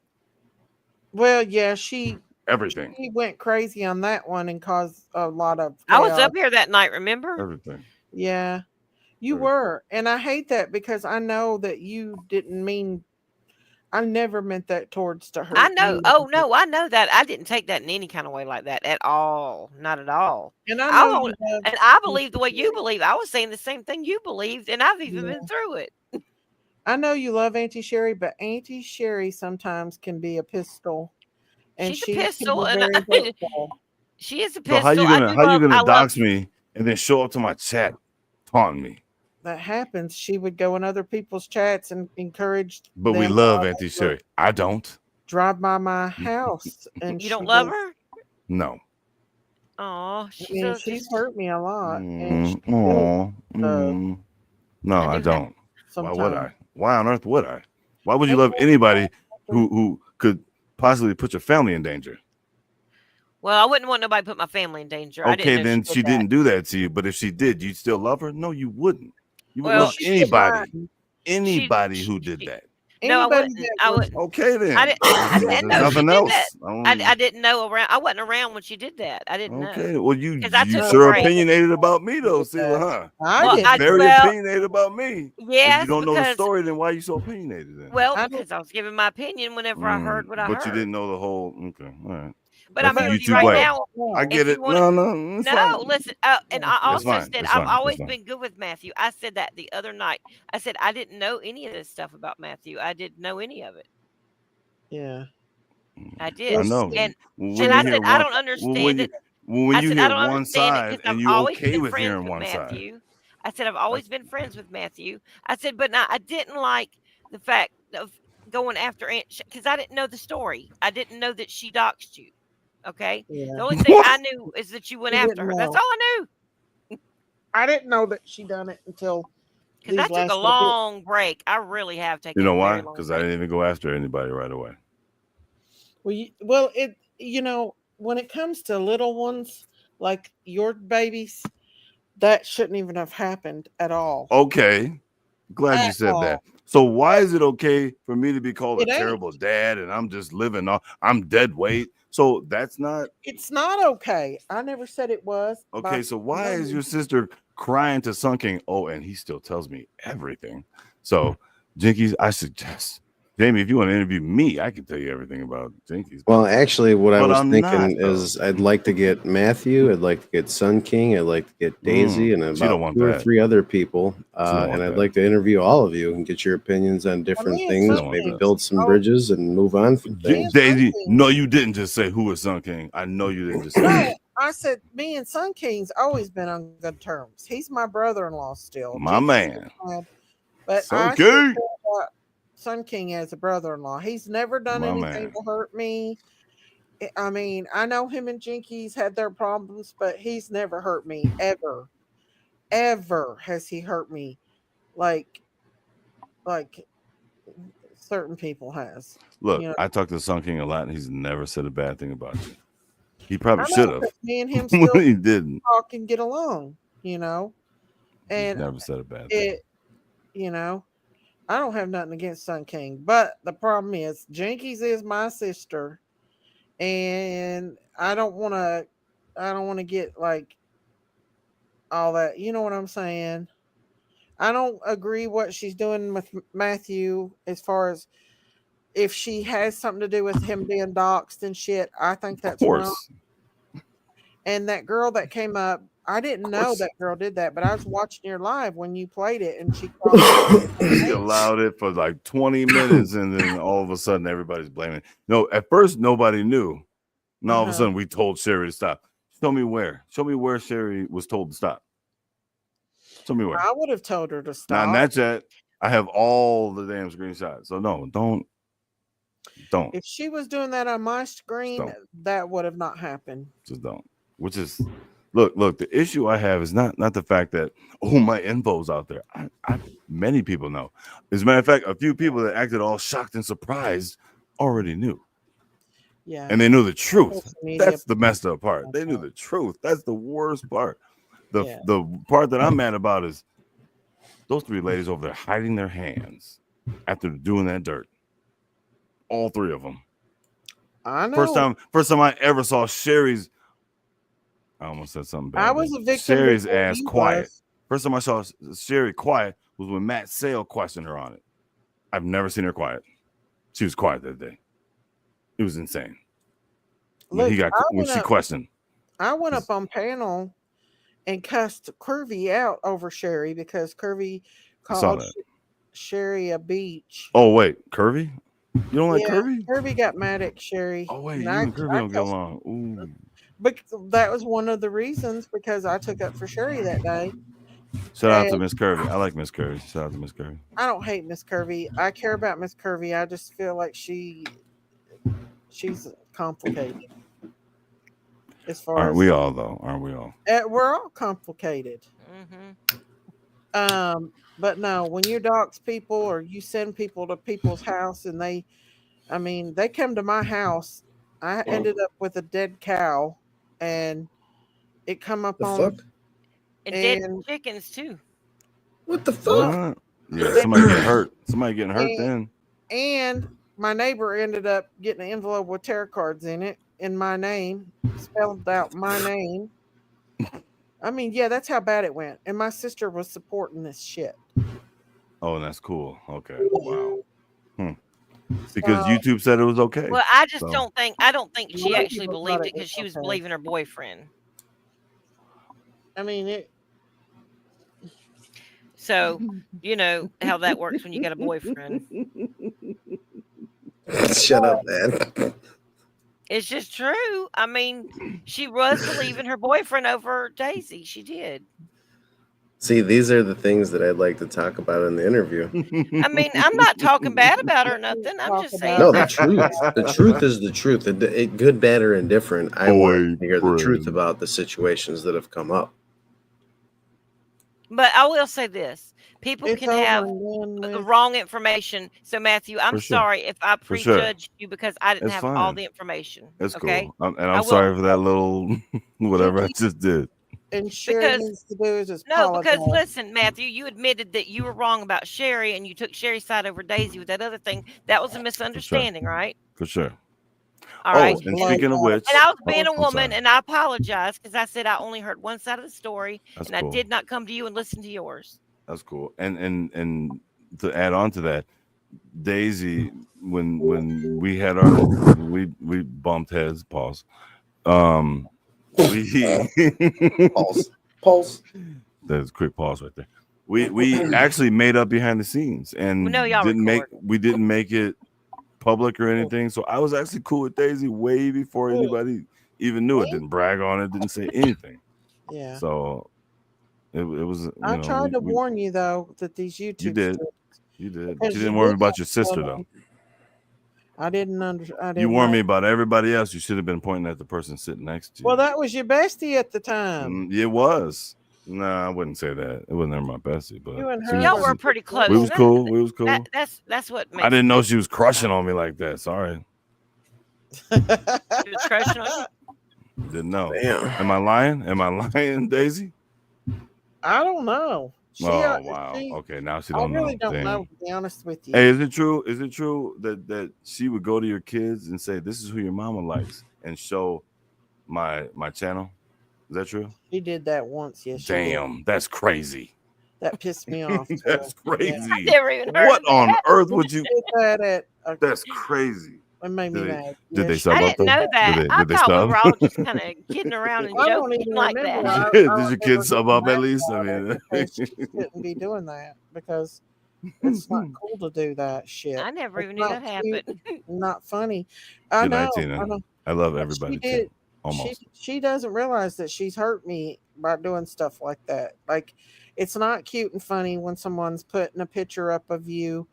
Well, yeah, she went crazy on that one and caused a lot of chaos. I was up here that night, remember? Everything. Yeah, you were. And I hate that because I know that you didn't mean, I never meant that towards to hurt I know. you. Oh, no, I know that. I didn't take that in any kind of way like that at all. Not at all. And I know you love and I believe the way you believe. I was saying the same thing you believed, and I've even been through it. I know you love Auntie Sherry, but Auntie Sherry sometimes can be a pistol. And She's a pistol, and she is a So pistol. how you gonna dox me and then show up to my chat taunting me? That happens. She would go in other people's chats and encourage. But we love Auntie Sherry. I don't. Drive by my house, and you don't love her? No. Oh, she's hurt me a lot. No, I don't. Why would I? Why on earth would I? Why would you love anybody who could possibly put your family in danger? Well, I wouldn't want nobody to put my family in danger. Okay, then she didn't do that to you. But if she did, you'd still love her? No, you wouldn't. You would love anybody who did that. No, I wouldn't. Okay, then. I didn't know nothing she did else. that. I didn't know around. I wasn't around when she did that. I didn't know. Okay, well, you sure opinionated about me though, Sela, huh? Very opinionated about me. Yes, if you don't know the story, then why are you so opinionated then? Well, because I was giving my opinion whenever I heard what I heard. But you didn't know the whole. Okay, all right. But I'm telling you right now. I get it. No, listen. And I also said I've always been been good with Matthew. I said that the other night. I said I didn't know any of this stuff about Matthew. I didn't know any of it. Yeah, I did. I know. And I said I don't understand it. When you hear one side and you okay with hearing one Matthew. side. I said I've always been friends with Matthew. I said, but now I didn't like the fact of going after Aunt because I didn't know the story. I didn't know that she doxed you. Okay. Yeah. The only thing I knew is that you went after her. That's all I knew. I didn't know that she done it until because I took a long break. I really have taken. You know why? Because I didn't even go after anybody right away. Well, when it comes to little ones like your babies, that shouldn't even have happened at all. Okay, glad you said that. So why is it okay for me to be called a terrible dad and I'm just living off? I'm dead weight. So that's not. It's not okay. I never said it was. Okay, so why is your sister crying to Sunking? Oh, and he still tells me everything. So, Jinkies, I suggest, Jamie, if you want to interview me, I can tell you everything about Jinkies. Well, actually, what I was thinking is I'd like to get Matthew, I'd like to get Sun King, I'd like to get Daisy, and about 2 or 3 other people. And I'd like to interview all of you and get your opinions on different things, maybe build some bridges and move on from things. Daisy, no, you didn't just say who was Sun King. I know you didn't just say that. I said me and Sun King's always been on good terms. He's my brother-in-law still. My man. But Sun King. Sun King as a brother-in-law. He's never done anything to hurt me. I mean, I know him and Jinkies had their problems, but he's never hurt me ever. Ever has he hurt me like certain people has. Look, I talked to Sun King a lot, and he's never said a bad thing about you. He probably should have. Me and him still he didn't talk and get along, and he's never said a bad thing. I don't have nothing against Sun King, but the problem is Jinkies is my sister, and I don't want to get like all that. You know what I'm saying? I don't agree what she's doing with Matthew as far as if she has something to do with him being doxxed and shit. I think that's wrong. And that girl that came up, I didn't know that girl did that, but I was watching your live when you played it, and she allowed it for like 20 minutes, and then all of a sudden everybody's blaming. No, at first nobody knew. Now all of a sudden we told Sherry to stop. Show me where Sherry was told to stop. Show me where. I would have told her to stop. Now in that chat, I have all the damn screenshots. So no, don't. If she was doing that on my screen, that would have not happened. Just don't. Which is Look. The issue I have is not the fact that my info's out there. Many people know. As a matter of fact, a few people that acted all shocked and surprised already knew. Yeah. And they knew the truth. That's the messed up part. They knew the truth. That's the worst part. The part that I'm mad about is those 3 ladies over there hiding their hands after doing that dirt. All 3 of them. I know. First time I ever saw Sherry's. I almost said something bad. I was a victim. Sherry's ass quiet. First time I saw Sherry quiet was when Matt Sale questioned her on it. I've never seen her quiet. She was quiet that day. It was insane. When she questioned. I went up on panel and cussed Curvy out over Sherry because Curvy called Sherry a beach. Oh wait, Curvy? You don't like Curvy? Curvy got mad at Sherry. Oh wait, you and Curvy don't get along. Ooh. But that was one of the reasons because I took up for Sherry that day. Shout out to Miss Curvy. I like Miss Curvy. Shout out to Miss Curvy. I don't hate Miss Curvy. I care about Miss Curvy. I just feel like she's complicated. As far Aren't we all though? Aren't we all? We're all complicated. But no, when you dox people or you send people to people's house and they come to my house. I ended up with a dead cow, and it come up on and dead chickens too. What the fuck? Yeah, somebody getting hurt. Somebody getting hurt then. And my neighbor ended up getting an envelope with tarot cards in it in my name, spelled out my name. I mean, yeah, that's how bad it went. And my sister was supporting this shit. Oh, and that's cool. Okay. Wow. Because YouTube said it was okay. Well, I don't think she actually believed it because she was believing her boyfriend. I mean it. So you know how that works when you got a boyfriend. Shut up, man. It's just true. I mean, she was believing her boyfriend over Daisy. She did. See, these are the things that I'd like to talk about in the interview. I mean, I'm not talking bad about her or nothing. I'm just saying. No, the truth. The truth is the truth. Good, bad, or indifferent. I want to hear the truth about the situations that have come up. But I will say this. People can have the wrong information. So, Matthew, I'm sorry if I prejudged you because I didn't have all the information. That's okay? Cool. And I'm sorry for that little whatever I just did. And Sherry needs to do is just because listen, Matthew, you admitted that you were wrong about Sherry and you took Sherry's side over Daisy with that other thing. That was a misunderstanding, right? For sure. All right. And speaking of which, and I was being a woman, and I apologize because I said I only heard one side of the story, and I did not come to you and listen to yours. That's cool. And to add on to that, Daisy, when we had we bumped heads, pause. Pause. There's a quick pause right there. We actually made up behind the scenes and we didn't make it public or anything. So I was actually cool with Daisy way before anybody even knew it. Didn't brag on it. Didn't say anything. Yeah. So it was. I tried to warn you though that these YouTube. You did. You didn't warn me about your sister though. I didn't. You warned me about everybody else. You should have been pointing at the person sitting next to you. Well, that was your bestie at the time. It was. No, I wouldn't say that. It wasn't my bestie, but y'all were pretty close. We was cool. That's what. I didn't know she was crushing on me like that. Sorry. She was crushing on you. Didn't know. Damn. Am I lying? Am I lying, Daisy? I don't know. Wow. Okay, now she don't know. I really don't know, to be honest with you. Hey, is it true? Is it true that she would go to your kids and say, "This is who your mama likes," and show my channel? Is that true? She did that once. Yes. Damn, that's crazy. That pissed me off. That's crazy. Yeah. I never even heard what of on that. earth would you? That's crazy. It made me mad. Did they sub I up? didn't know that. Did they thought we sub? were all just kind of kidding around and joking like that. Did your kids sub up at least? I mean, she shouldn't be doing that because it's not cool to do that shit. I never even knew that happened. Not funny. I Good know. night, Tina. I love everybody. She did. Almost. She doesn't realize that she's hurt me by doing stuff like that. Like, it's not cute and funny when someone's putting a picture up of you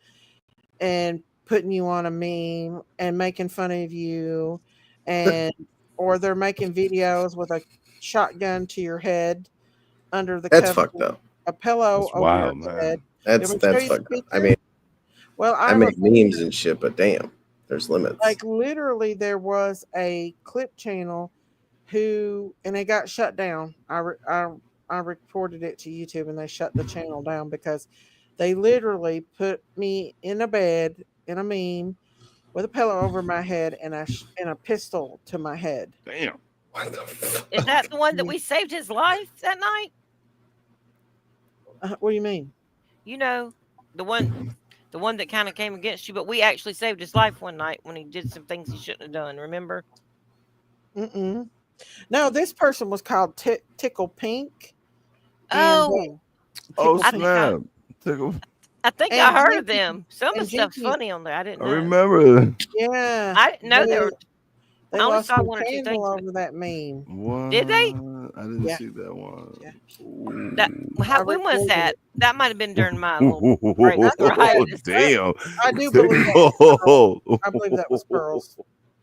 and putting you on a meme and making fun of you, and or they're making videos with a shotgun to your head under the That's cover, fucked up. a pillow That's over wild, your man. head. That's You want me to show that's you the fucked up. I picture? mean, Well, I I'm a make memes and shit, but damn, there's limits. like literally there was a clip channel and they got shut down. I reported it to YouTube and they shut the channel down because they literally put me in a bed in a meme with a pillow over my head and a pistol to my head. Damn. What the fuck? Is that the one that we saved his life that night? What do you mean? You know, the one that kind of came against you, but we actually saved his life one night when he did some things he shouldn't have done. Remember? Mm-mm. No, this person was called Tickle Pink. Oh, Oh Tickle Pink. snap! Tickle. I think I And heard of Jinky- them. Some of the and stuff's Jinky- funny on there. I didn't I know. remember. Yeah, I didn't know they were. They I only lost saw their one or two candle things. But over that meme. What? did they? I didn't Yeah. see that one. Yeah. When was reported that? it. That might have been during my little break or hiatus. Damn! I do believe that was Pearls. I believe that was Pearls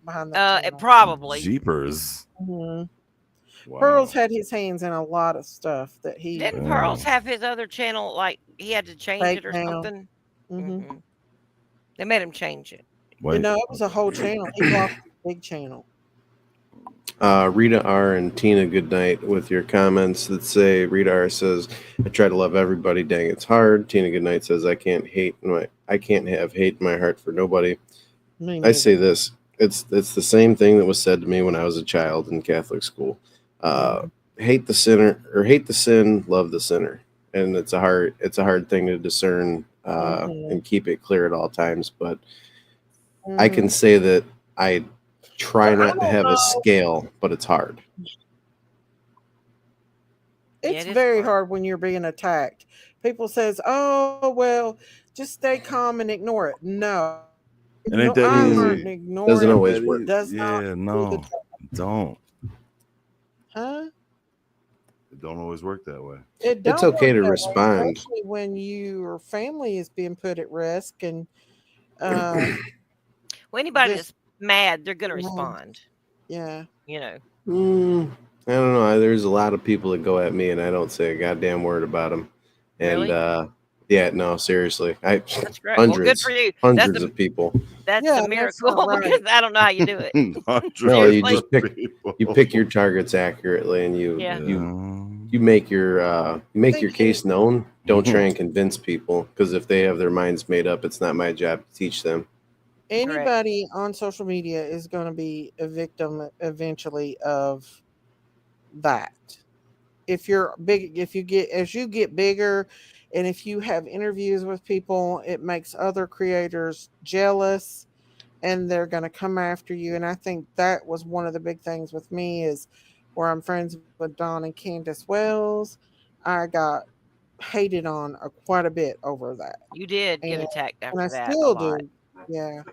behind that channel. Probably. Jeepers! Mhm. Wow. Pearls had his hands in a lot of stuff that he Didn't Pearls have his other channel? Like he had to change Take it or down. something. Mhm. They made him change it. You know, it was a whole channel. He lost his big channel. Rita R and Tina, good night with your comments that say Rita R says, "I try to love everybody. Dang, it's hard." Tina, good night says, "I can't have hate in my heart for nobody." I say this: it's the same thing that was said to me when I was a child in Catholic school. Hate the sinner or hate the sin, love the sinner, and it's a hard thing to discern and keep it clear at all times. But I can say that I try not to have a scale, but it's hard. It's very hard when you're being attacked. People says, "Oh, well, just stay calm and ignore it." No. It ain't that I easy. learned ignoring Doesn't always work. does not Yeah, do the no, job. don't. Huh? It don't always work that way. It It's don't okay work to that way, respond. especially when your family is being put at risk and Well, anybody this- that's mad, they're gonna Yeah. respond. yeah. You know. I don't know. There's a lot of people that go at me, and I don't say a goddamn word about them. And Really? yeah, no, seriously, That's great. Well, good for you. Hundreds of people. That's Yeah, a that's miracle not right. because I don't know how you do it. No, you Seriously. just pick your targets accurately, and you Yeah. you make your case known. Don't try and convince people, because if they have their minds made up, it's not my job to teach them. Anybody on social media is going to be a victim eventually of that. If you're big, as you get bigger, and if you have interviews with people, it makes other creators jealous, and they're going to come after you. And I think that was one of the big things with me is where I'm friends with Don and Candace Wells. I got hated on quite a bit over that. You did get And- attacked and after I that a still lot. do. Yeah.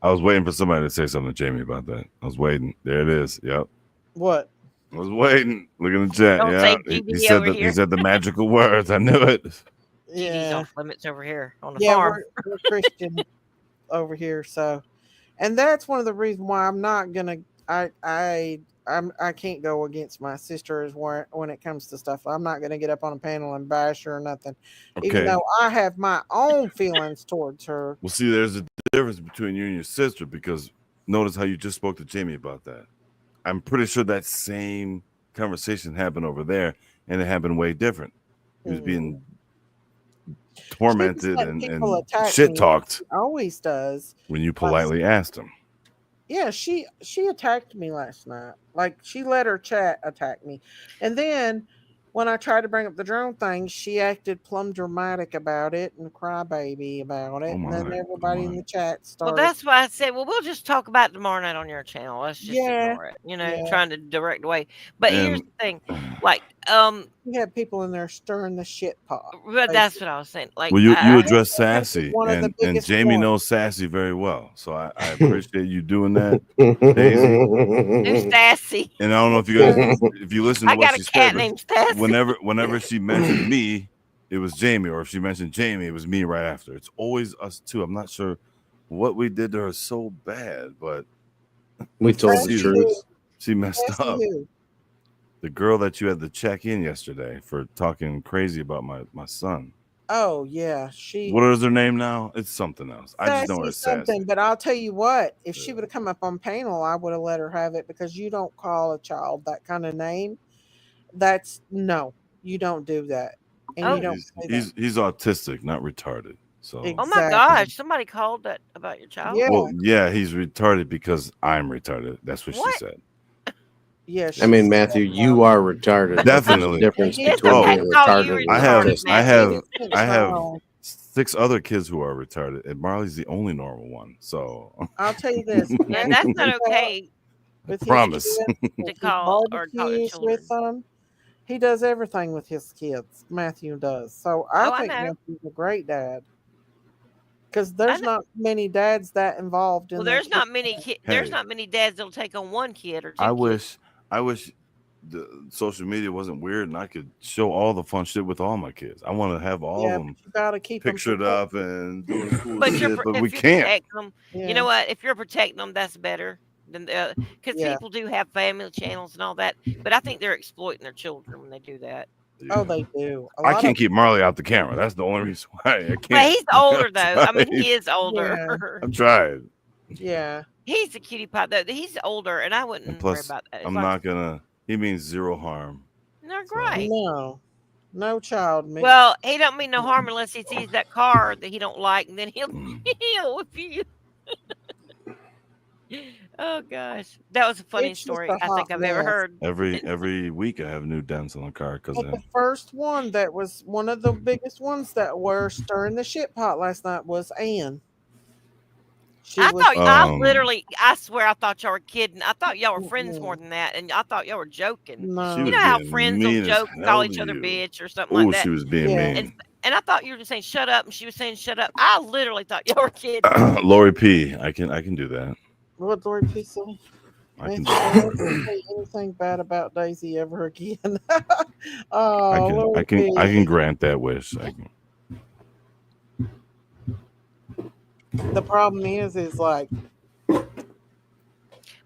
I was waiting for somebody to say something to Jamie about that. I was waiting. There it is. Yep. What? I was waiting. Look in the chat. Don't Yeah. say He GB said over he here. said the magical words. I knew it. GD's Yeah. off limits over here on the Yeah, farm. we're Christian over here, so, and that's one of the reasons why I'm not gonna. I can't go against my sisters when it comes to stuff. I'm not gonna get up on a panel and bash her or nothing, even Okay. though I have my own feelings towards her. Well, see, there's a difference between you and your sister, because notice how you just spoke to Jamie about that. I'm pretty sure that same conversation happened over there, and it happened way different. He was being tormented and attack shit me. talked She always does. when you politely asked him. Yeah, she attacked me last night. Like, she let her chat attack me, and then when I tried to bring up the drone thing, she acted plumb dramatic about it and crybaby about it. And then everybody in the chat started. Well, that's why I said, well, we'll just talk about it tomorrow night on your channel. Let's just ignore it. You know, yeah. trying to direct away. But here's the thing, like, you have people in there stirring the shit pot. But that's what I was saying. Like, Well, you I address Sassy, one of the and biggest Jamie ones. knows Sassy very well, so I appreciate you doing that, Daisy. Who's Sassy? And I don't know if you guys, if you listen to I what got she a cat said, named Sassy. but whenever she mentioned me, it was Jamie, or if she mentioned Jamie, it was me right after. It's always us two. I'm not sure what we did to her so bad, but we told the truth. She messed Sassy up. who? The girl that you had to check in yesterday for talking crazy about my son. Oh yeah, she. What is her name now? It's something else. I just know her Sassy as Sassy. something, but I'll tell you what, if she would have come up on panel, I would have let her have it because you don't call a child that kind of name. That's no, you don't do that. And you Oh, don't say that. He's autistic, not retarded. So oh my Exactly. gosh! Somebody called that about your child. Yeah. well, yeah, he's retarded because I'm retarded. That's what she What? said. Yeah, I she mean, said Matthew, that. you are retarded. But there's a Definitely. difference He between Oh, Somebody being call you retarded and I have retarded, I Matthew. have I have Child. 6 other kids who are retarded, and Marley's the only normal one. So I'll tell you this. Yeah, Matthew that's not goes out okay with his kids, promise. if to he call or talk to barbecues with children. them, he does everything with his kids. Matthew does. So I Oh, I think know. Matthew's a great dad. Because I there's know. not many dads that involved Well, in their there's kids. not many there's Hey, not many dads that'll take on one kid or I two kids. wish the social media wasn't weird and I could show all the fun shit with all my kids. I want to have all of Yeah, them but you gotta keep them pictured up protected. and doing cool But shit, but we if you're can't. protecting them, you Yeah, know what? If you're protecting them, that's better than because yeah. people do have family channels and all that. But I think they're exploiting their children when they do that. Oh, Yeah. they do. A I lot can't of keep Marley out the camera. That's the only reason why I But can't. he's older I've though. I mean, tried. he is older. yeah, I've tried. yeah. He's a cutie pie though. He's older, and I And wouldn't worry plus, about that. As I'm long as not gonna. He means zero harm. they're So great. No, no child means. Well, he don't mean no harm unless he sees that car that he don't like, and then he'll mm. he'll whip you. Oh gosh, that was the funniest It's just story a I hot think I've ever mess. heard. every week I have new dents on the car because But of the him. first one that was one of the biggest ones that were stirring the shit pot last night was Ann. She I was. thought I swear I thought y'all were kidding. I thought y'all were friends more Mm-mm. than that, and I thought y'all were joking. She You No. was know how being friends will mean as joke and call hell to each other you. bitch or something like Oh, she that. was being Yeah. And mean. and I thought you were just saying shut up, and she was saying shut up. I literally thought y'all were kidding. Lori P. I can do that. What Lord P say? I can Matthew, do don't that. ever say anything bad about Daisy ever again. I Oh, can I Lord can I P. can grant that wish. I can. The problem is like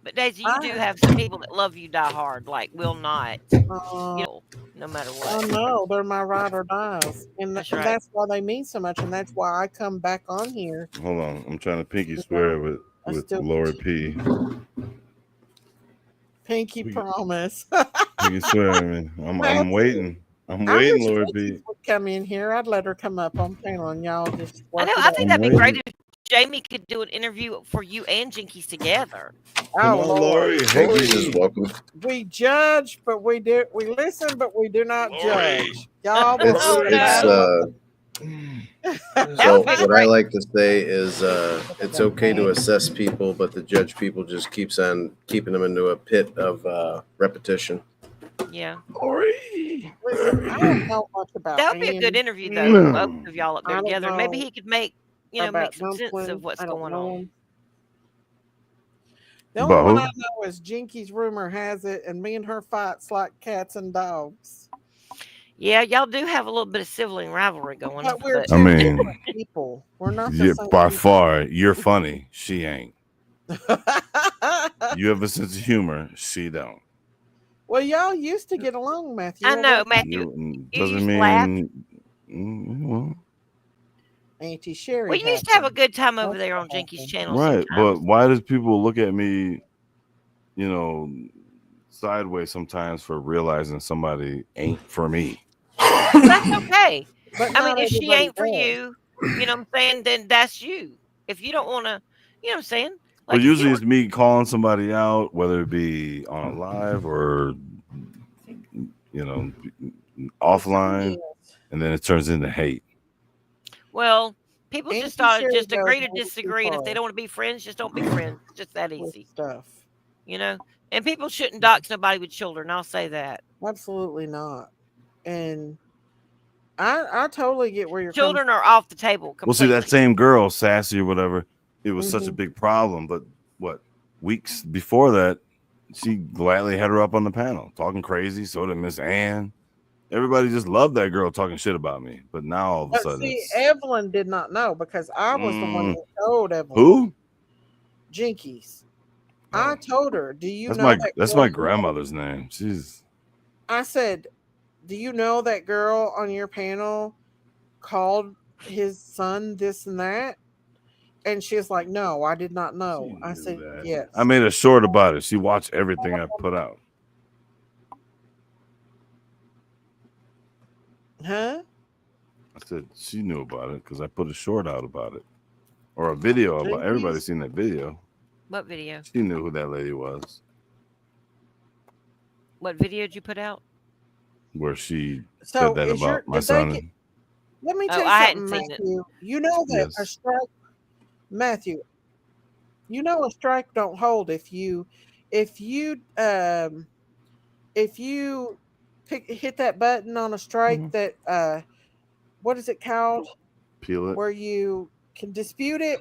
But Daisy, you do I have some people that love you die hard, like will not, uh, no matter I what. know they're my ride or dies, and That's and right. that's why they mean so much, and that's why I come back on here. Hold on. I'm trying to pinky You swear know, I with still Lori P. pinky We can promise. pinky swear. I mean, I'm Matthew, waiting. I'm I waiting, wish Lori Pinky P. would come in here. I'd let her come up on panel, and y'all just I know. work it I think out. I'm that'd be great waiting. if Jamie could do an interview for you and Jinkies together. Come Oh on, Lord, Lori. Jinkies is Hurry. welcome. we judge, but we listen, but we do not Lori. judge. Y'all will Oh see the It's battle no, of that so would be what I great. like to say is it's okay to assess people, but the judge people just keeps on keeping them into a pit of repetition. Yeah, Lori. Listen, I don't know much about that would be a good Ann. interview though. Both of y'all up there I don't together, and maybe know he could make make about some sense of Dumpling. what's I don't going know on. him. The only About one I who? know is Jinky's rumor has it, and me and her fights like cats and dogs. Yeah, y'all do have a little bit of sibling rivalry going, But we're but I two mean, different people. We're not the yeah, same by people. far, you're funny. She ain't. You have a sense of humor. She don't. Well, y'all used to get along, Matthew. I What know was Matthew. You Doesn't used to laugh. mean. Well, Auntie We Sherry used to have a happened? good time over That's there what on Jinky's happened. channel right, but sometimes. why does people look at me, you know, sideways sometimes for realizing somebody ain't for me? Well, that's okay. But I mean, not if she everybody ain't for does. you, you know what I'm saying, then that's you. If you don't want to, you know what I'm saying? But Like if you usually don't, it's me calling somebody out, whether it be on a live or offline, Yes. and then it turns into hate. well, people just Auntie ought to Sherry just goes agree to a little too disagree, and if they far don't want to be friends, just don't be friends. It's just that with easy, stuff. you know. And people shouldn't dox nobody with children. I'll say that. Absolutely not. And I totally get where you're coming Children are off the table Well, see, that completely. same girl, Sassy or whatever, it was from. such a big problem. But what, weeks before that, she gladly had her up on the panel talking crazy. So did Miss Ann. Everybody just loved that girl talking shit about me. But now all of a But sudden see, it's Evelyn did not know because I was the one that told Evelyn. who? Jinkies. Oh, I told her, "Do you that's know my that that's girl my you know?" grandmother's name. She's I said, do you know that girl on your panel called his son this and that? And she's like, no, I did not know. I said, yes. I made a short about it. She watched everything I put out. Huh? I said she knew about it because I put a short out about it. Or a video about it. Everybody's seen that video. What video? She knew who that lady was. What video did you put out? Where she So said that is about my son. Let me Oh, tell you I hadn't something, seen it. Matthew. You know that a Yes. strike, Matthew. You know a strike don't hold if you hit that button on a strike that what is it called? Peel it. Where you can dispute it,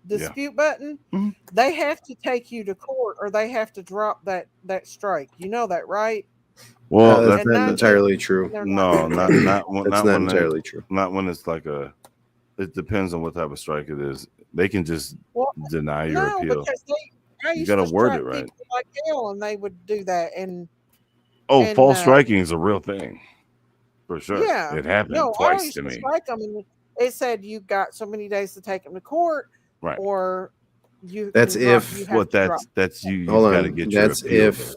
Yeah. dispute button. They have to take you to court or they have to drop that strike. You know that, right? Well, that's not entirely true. No, not That's not entirely true. Not when it's like a. It depends on what type of strike it is. They can just deny your No, appeal. because I You used gotta to word strike it right. people like hell, and they would do that. And false striking is a real thing, for sure. yeah, It happened no, I twice used to to me. strike them, and it said you got so many days to take them to court, Right. or you. That's can drop, if you have to drop. that's you. Hold You've got to on. get your That's appeal. if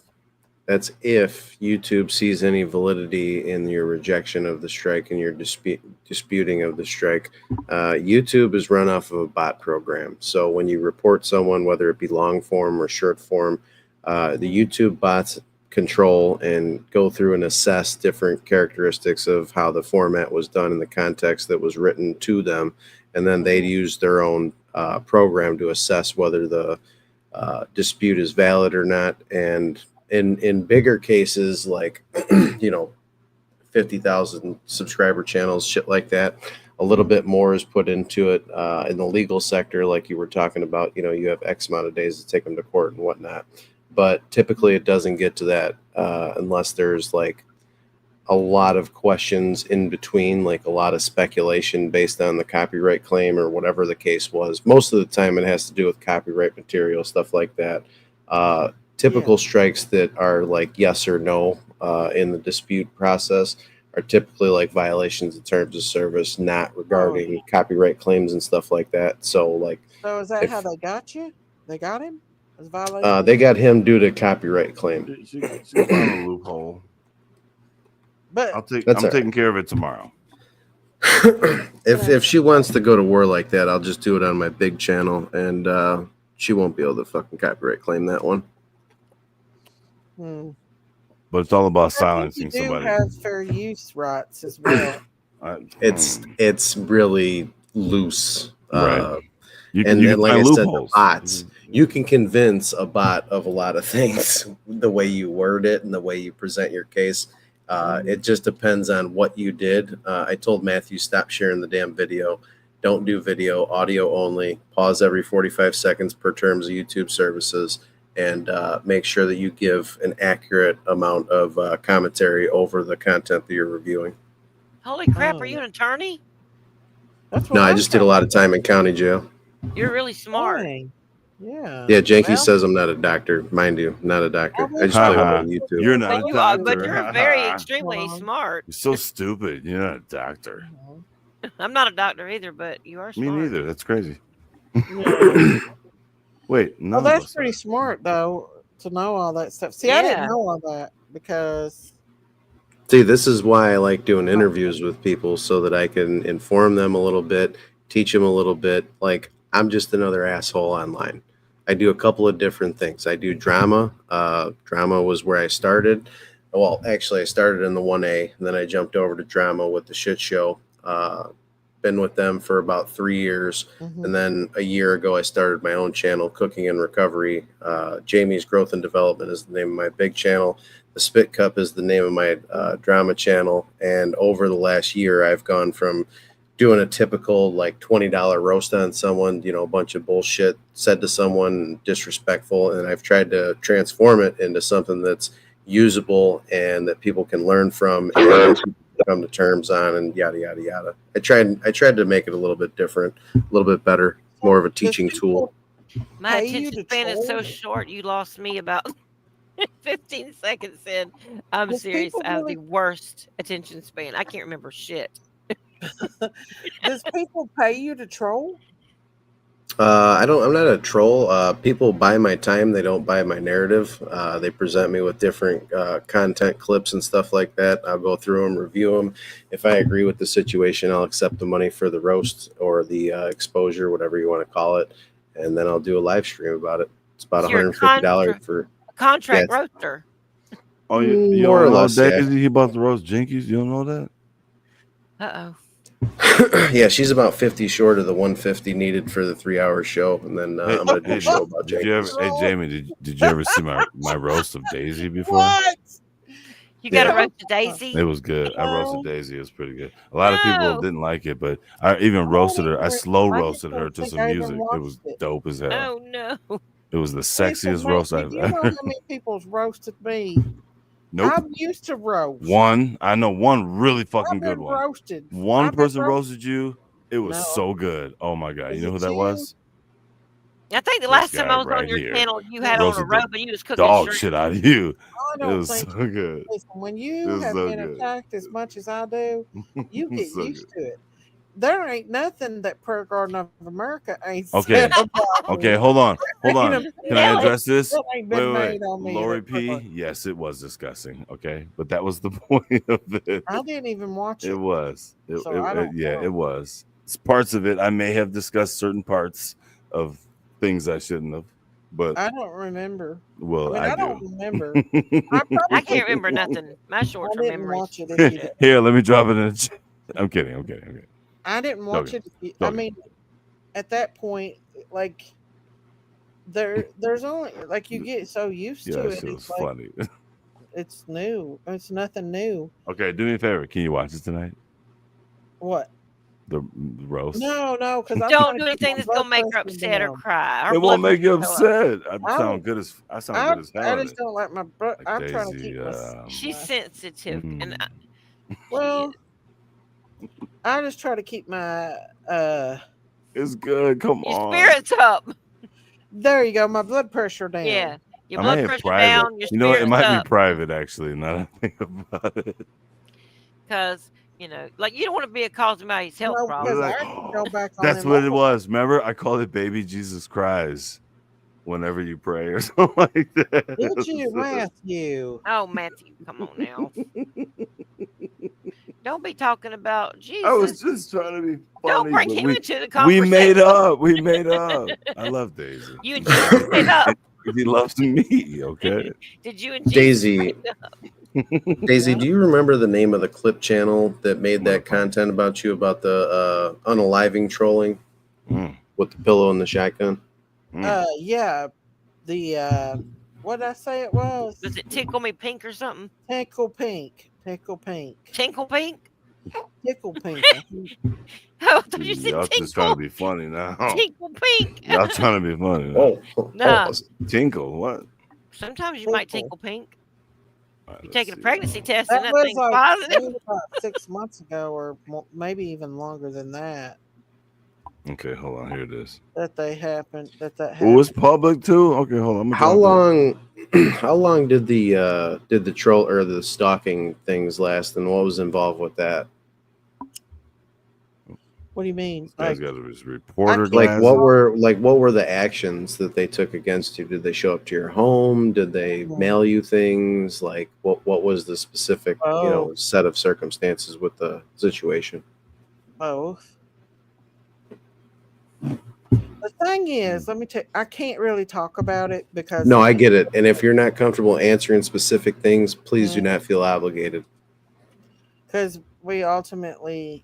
that's if YouTube sees any validity in your rejection of the strike and your disputing of the strike. YouTube is run off of a bot program. So when you report someone, whether it be long form or short form, the YouTube bots control and go through and assess different characteristics of how the format was done in the context that was written to them, and then they use their own program to assess whether the dispute is valid or not. And in bigger cases, like 50,000 subscriber channels, shit like that, a little bit more is put into it. In the legal sector, like you were talking about, you have X amount of days to take them to court and whatnot. But typically it doesn't get to that unless there's like a lot of questions in between, like a lot of speculation based on the copyright claim or whatever the case was. Most of the time it has to do with copyright material, stuff like that. Typical strikes that are like yes or no in the dispute process are typically like violations of terms of service, not regarding copyright claims and stuff like that. So is that how they got you? They got him as violation. they got him due to copyright claim. She found a loophole. But I'm taking care of it tomorrow. If she wants to go to war like that, I'll just do it on my big channel, and she won't be able to fucking copyright claim that one. But it's all about silencing you do somebody. have fair use rights as well. It's really loose. Right. You and can like I find said, the loopholes. bots, you can convince a bot of a lot of things the way you word it and the way you present your case. It just depends on what you did. I told Matthew, stop sharing the damn video. Don't do video, audio only. Pause every 45 seconds per terms of YouTube services, and make sure that you give an accurate amount of commentary over the content that you're reviewing. Holy crap, are you an attorney? No, I just did a lot of time in county jail. You're really smart. Yeah. Yeah, Janky says I'm not a doctor. Mind you, not a doctor. I just play with on YouTube. You're not a doctor. But you're very extremely smart. You're so stupid. You're not a doctor. I'm not a doctor either, but you are Me smart. neither. That's crazy. Yeah. Wait, no. Well, that's pretty smart though to know all that stuff. See, I didn't know all that because. See, this is why I like doing interviews with people so that I can inform them a little bit, teach them a little bit. Like, I'm just another asshole online. I do a couple of different things. I do drama. Drama was where I started. Well, actually, I started in the 1A, and then I jumped over to drama with the shit show. Been with them for about 3 years. And then a year ago, I started my own channel, Cooking and Recovery. Jamie's Growth and Development is the name of my big channel. The Spit Cup is the name of my drama channel. And over the last year, I've gone from doing a typical like $20 roast on someone, a bunch of bullshit said to someone, disrespectful, and I've tried to transform it into something that's usable and that people can learn from and come to terms on, and yada yada yada. I tried to make it a little bit different, a little bit better, more of a teaching tool. My attention span is so short. You lost me about 15 seconds in. I'm Does serious. people I have the really worst attention span. I can't remember shit. does people pay you to troll? I'm not a troll. People buy my time. They don't buy my narrative. They present me with different content clips and stuff like that. I'll go through them, review them. If I agree with the situation, I'll accept the money for the roast or the exposure, whatever you want to call it, and then I'll do a live stream about it. It's about So you're $150 for a contract yeah, roaster. Oh, you more or don't know less. Yeah. Daisy? He about to roast Jinkies. You don't know that? Uh-oh. Yeah, she's about 50 short of the 150 needed for the 3-hour show, and then Hey, I'm gonna do hey, a show about did you ever? Jenkins. Hey, Jamie, did you ever see my roast of Daisy before? What? You got to Yeah. roast a Daisy? It was good. I roasted No. Daisy. It was pretty good. A lot of people No. didn't like it, but I even I roasted don't her. I even slow I just roasted her don't to think some I even music. It was watched it. dope as hell. Oh no. It was the Listen, sexiest mate, roast do I've you know how ever. many people's roasted me? Nope. I'm used to roast. One. I know one really fucking I've good been one. roasted. One I've been person roasted you. It was No. so good. Oh my god. Is You know who it that you? was? I think the This last time guy I was on right your here channel, you had on a roasted the robe and you was cooking dog shrimp. shit out of you. I It don't was think so good. listen, when It you was have so been good. attacked as much as I do, you It get was so used good. to it. There ain't nothing that Prayer Garden of America ain't Okay. said about Okay, me. hold on. Hold Ain't a on. Can I video address this? that ain't Wait, been wait, wait. made on me Lori that Prayer P. Garden. Yes, it was disgusting. Okay. But that was the point of it. I didn't even watch It it. was. So I don't Yeah, know. it was. It's parts of it. I may have discussed certain parts of things I shouldn't have, but I don't remember. well, I I don't do. remember. I I probably can't didn't remember watch nothing. My I short-term didn't memory is watch it if you shit. Here, let me drop it in. I'm kidding. Okay. I didn't watch Okay. it. I Okay. mean, at that point, like there's only like you get so used Yeah, to that it. shit was It's like funny. it's new. It's nothing new. Okay, do me a favor. Can you watch it tonight? What? The roast. No, because I'm Don't trying do to keep anything my that's blood gonna make her pressure upset or down. cry. Her It blood won't make you pressure go up. upset. I don't. I sound good as hell I in just it. don't like my blood. Like I'm trying to Daisy. keep my. She's my sensitive, and she well, is. I just try to keep my. It's good. Come Your on. spirit's up. There you go. My blood pressure down. Yeah, your I may blood have pressure private. down. Your You know what? It spirit's might be up. private actually. Now that I think about it. Because like you don't want to be a cause of somebody's health No, What because did problem. I I? can go back on That's them. what it was. Remember, I called it "Baby Jesus Cries" whenever you pray or something like that. Did you, Matthew? Oh, Matthew, come on now. Don't be talking about I was Jesus. just trying to be Don't funny, bring but him into the we made conversation. up. We made up. I love Daisy. You and Jesus made up. He loves me. Okay. Did you and Jesus Daisy, made up? Daisy, do you remember the name of the clip channel that made that content about you about the unaliving trolling with the pillow and the shotgun? Yeah. The what did I say it was? Does it tickle me pink or something? Tickle pink. Tickle pink. Tinkle pink? Tickle pink. I think. Oh, I thought you said Y'all just trying to be funny now. tinkle pink. Y'all trying to be funny now. Nah. Tinkle. What? Sometimes you might tinkle pink. Right, You're taking a pregnancy test and That that was thing's like positive. about 6 months ago, or maybe even longer than that. Okay, hold on. Here it is. That happened. That Oh, happened. it's public too. Okay, hold on. I'm gonna How drop long? How long did the troll or the stalking things last, and what was involved with that? What do you mean? This guy's got his reporter Like glasses. what were the actions that they took against you? Did they show up to your home? Did they mail you things? Like what was the specific set of circumstances with the situation? Both. The thing is, let me tell you, I can't really talk about it because No, I get it. And if you're not comfortable answering specific things, please do not feel obligated. Because we ultimately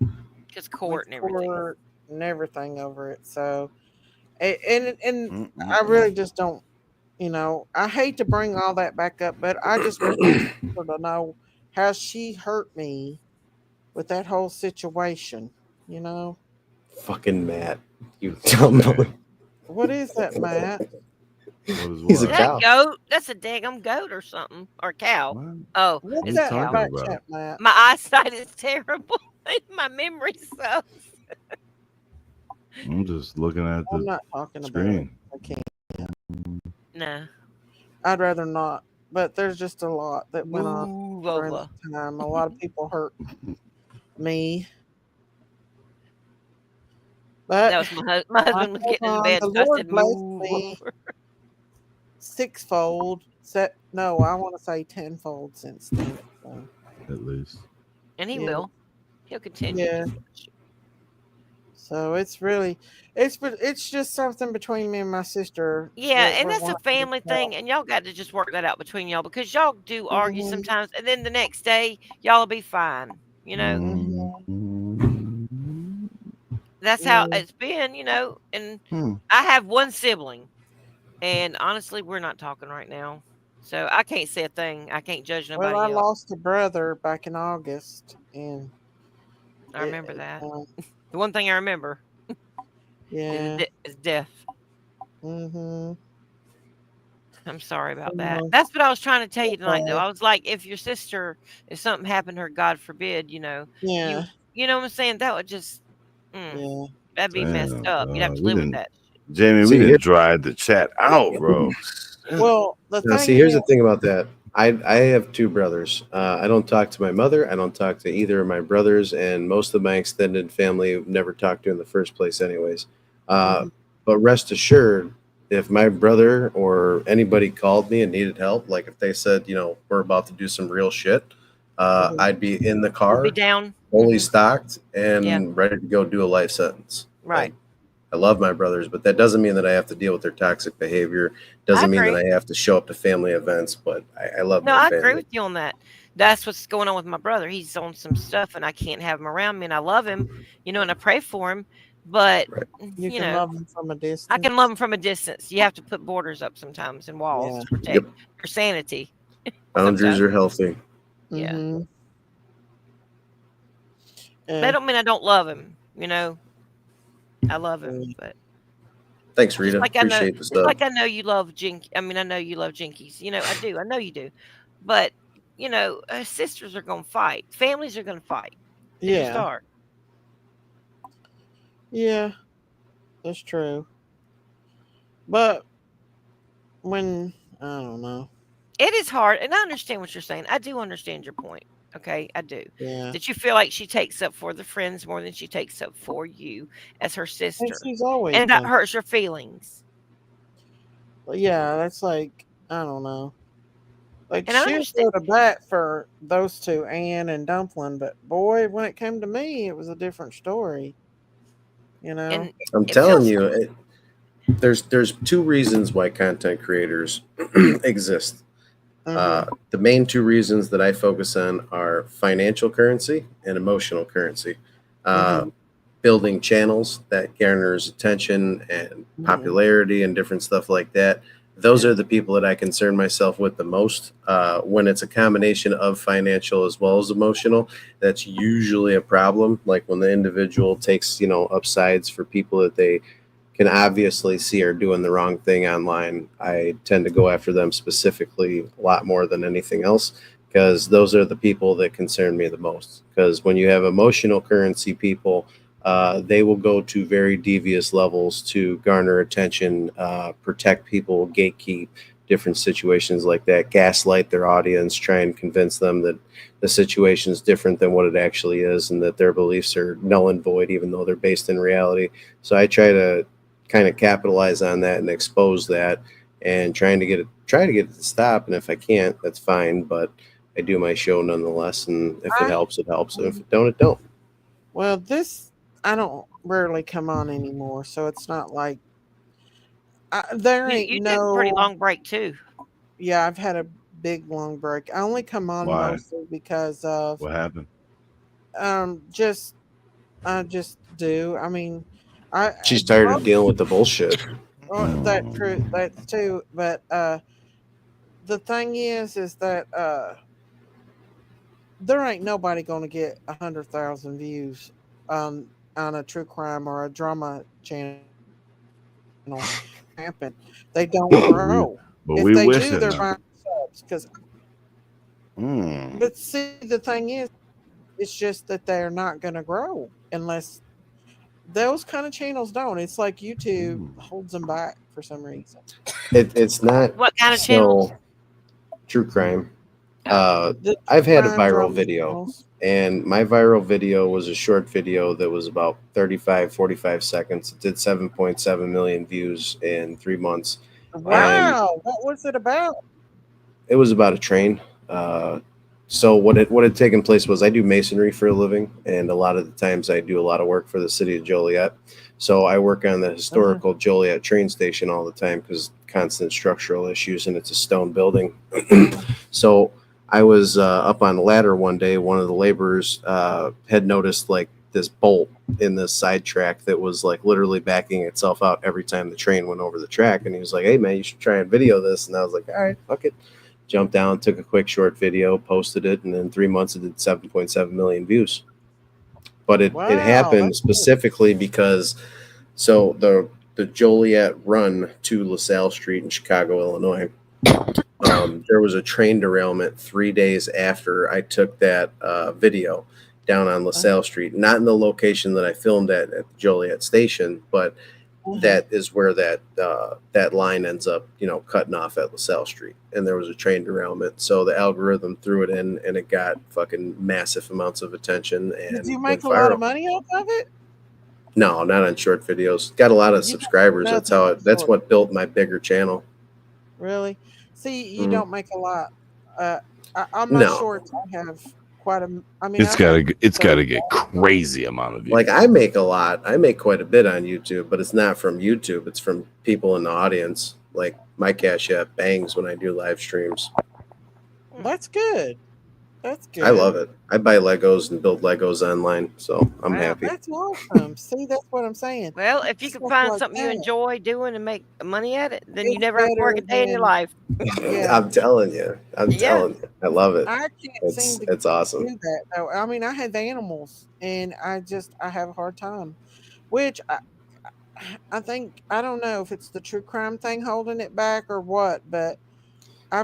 just court and everything over it. So, and I really just don't, I hate to bring all that back up, but I just want people to know how she hurt me with that whole situation. Fucking Matt, you dumb. What is that, Matt? He's a cow. Goat? That's a daggum goat or something. Or cow. What? Oh, What's it's that a cow. back chat, Matt? My eyesight is terrible. My memory sucks. I'm just looking at the I'm not talking screen. about it. I can't. No. I'd rather not but there's just a lot that went on Move during over. that time. A lot of people hurt me. But That was my I husband was held getting in on. bed, The so I Lord said, blessed "Move me over." sixfold. No, I want to say tenfold since then. So, At least. And he yeah, will. He'll continue yeah. to bless you. So it's just something between me and my sister Yeah, that and we're that's a wanting to family thing, tell. and y'all got to just work that out between y'all because y'all do argue Mhm, sometimes, and then the next day y'all will be fine. mhm. That's how Yeah. it's been. And Hmm. I have one sibling, and honestly, we're not talking right now, so I can't say a thing. I can't judge Well, I nobody else. lost a brother back in August, and I it, remember that. uh, The one thing I remember is, yeah. is death. Mhm. I'm sorry about that. So, That's what I was trying to tell you tonight, though. okay. I was like, if something happened to her, God forbid, Yeah. you know what I'm saying? That would just, mm, Yeah. that'd be messed Damn, up. You'd have dog. to We live with didn't, that. Jamie. We See, didn't drive the chat out, bro. Well, the now, see, thing here's the is, thing about that. I have two brothers. I don't talk to my mother. I don't talk to either of my brothers, and most of my extended family never talked to in the first place, anyways. Uh, mhm, but rest assured, if my brother or anybody called me and needed help, like if they said, we're about to do some real shit, mhm. I'd be in the You'd be car, down. fully stocked, Yeah, and ready to go do a life sentence. right. Like, I love my brothers, but that doesn't mean that I have to deal with their toxic behavior. I Doesn't mean that agree. I have to show up to family events, but I love No, my I agree family. with you on that. That's what's going on with my brother. He's on some stuff, and I can't have him around me, and I love him, and I pray for him, but, Right. You you can know, love them from a I can love distance. him from a distance. You have to put borders up sometimes and walls Yeah. to protect Yep. your sanity Boundaries sometimes. are healthy. Yeah. Mhm. That Yeah. don't mean I don't love him, I love him, Yeah. but Thanks, Rita. Appreciate the just sub. like I know you love I know you love Jinkies. I do. I know you do. But, sisters are going to fight. Families are going to fight. They just Yeah. are. Yeah. That's true. But when I don't know. It is hard, and I understand what you're saying. I do understand your point. Okay, I do. Yeah. That you feel like she takes up for the friends more than she takes up for you as her And sister. she's always And that been. hurts your feelings. Yeah, that's like I don't know. Like And I she'll understand. go to bat for those two, Ann and Dumpling, but boy, when it came to me, it was a different story. You know. And I'm it telling feels. you, there's two reasons why content creators exist. Mm-hmm. The main two reasons that I focus on are financial currency and emotional currency. Uh, Mm-hmm. Building channels that garners attention and Mm-hmm. popularity and different stuff like that. Those Yeah. are the people that I concern myself with the most. When it's a combination of financial as well as emotional, that's usually a problem. Like when the individual takes, upsides for people that they can obviously see are doing the wrong thing online, I tend to go after them specifically a lot more than anything else because those are the people that concern me the most. Because when you have emotional currency people, they will go to very devious levels to garner attention, protect people, gatekeep different situations like that, gaslight their audience, try and convince them that the situation is different than what it actually is and that their beliefs are null and void, even though they're based in reality. So I try to kind of capitalize on that and expose that and try to get it to stop. And if I can't, that's fine, but I do my show nonetheless, and if it I helps, it helps, and if it don't, it don't. well, this I don't rarely come on anymore, so it's not like there ain't You took a pretty no. long break too. Yeah, I've had a big long break. I only come on Why? mostly because of What happened? just I just do. I mean, I She's tired of most dealing with the bullshit. that true that's too. But the thing is that there ain't nobody gonna get 100,000 views on a true crime or a drama channel. Happen. They don't But we, grow. but If we they do, wishing they're though. buying subs. Because, Mm. but see, the thing is, it's just that they're not gonna grow unless those kind of channels don't. It's like YouTube holds them back for some reason. It's not What kind of channels? so True crime. The I've had a crime viral drama video, channels. and my viral video was a short video that was about 35, 45 seconds. It did 7.7 million views in 3 months. And Wow, what was it about? it was about a train. So what had taken place was I do masonry for a living, and a lot of the times I do a lot of work for the city of Joliet. So I work on the historical Joliet train station all the time because constant structural issues, and it's a stone building. So I was up on a ladder one day. One of the laborers had noticed like this bolt in this side track that was like literally backing itself out every time the train went over the track. And he was like, "Hey man, you should try and video this." And I was like, "All right, fuck it." Jumped down, took a quick short video, posted it, and in 3 months it did 7.7 million views. But it happened specifically because so the Joliet run to LaSalle Street in Chicago, Illinois, there was a train derailment 3 days after I took that video down on LaSalle Street, not in the location that I filmed at the Joliet station, but that is where that line ends up, cutting off at LaSalle Street. And there was a train derailment. So the algorithm threw it in, and it got fucking massive amounts of attention. And did you make a lot of money off of it? No, not on short videos. Got a lot of subscribers. That's what built my bigger channel. Really? See, you don't make a lot. On my shorts, I have quite a. I mean, it's gotta get crazy amount of views. Like I make a lot. I make quite a bit on YouTube, but it's not from YouTube. It's from people in the audience. Like my Cash App bangs when I do live streams. That's good. That's good. I love it. I buy Legos and build Legos online, so I'm happy. That's awesome. See, that's what I'm saying. Well, if you can Stuff find like something you that. enjoy doing and make money at it, then you It's never have to work a better day in your than- life. Yeah. I'm telling you. I love it. I can't seem to It's awesome. do that though. I mean, I have animals, and I have a hard time. Which I think I don't know if it's the true crime thing holding it back or what, but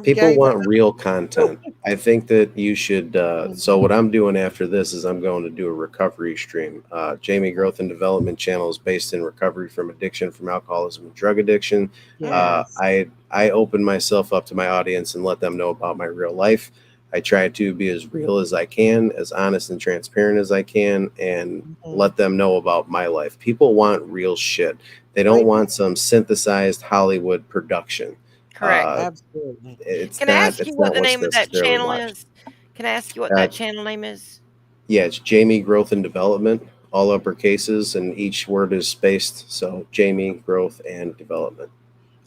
People want real content. I think that you should. So what I'm doing after this is I'm going to do a recovery stream. Jamie Growth and Development channel is based in recovery from addiction, from alcoholism and drug addiction. Yes. I open myself up to my audience and let them know about my real life. I try to be as real as I can, as honest and transparent as I can, and let them know about my life. People want real shit. They don't want some synthesized Hollywood production. Correct. Absolutely. Can I ask you what the name of that channel is? Can I ask you what that channel name is? Yeah, it's Jamie Growth and Development, all upper cases, and each word is spaced. So Jamie Growth and Development.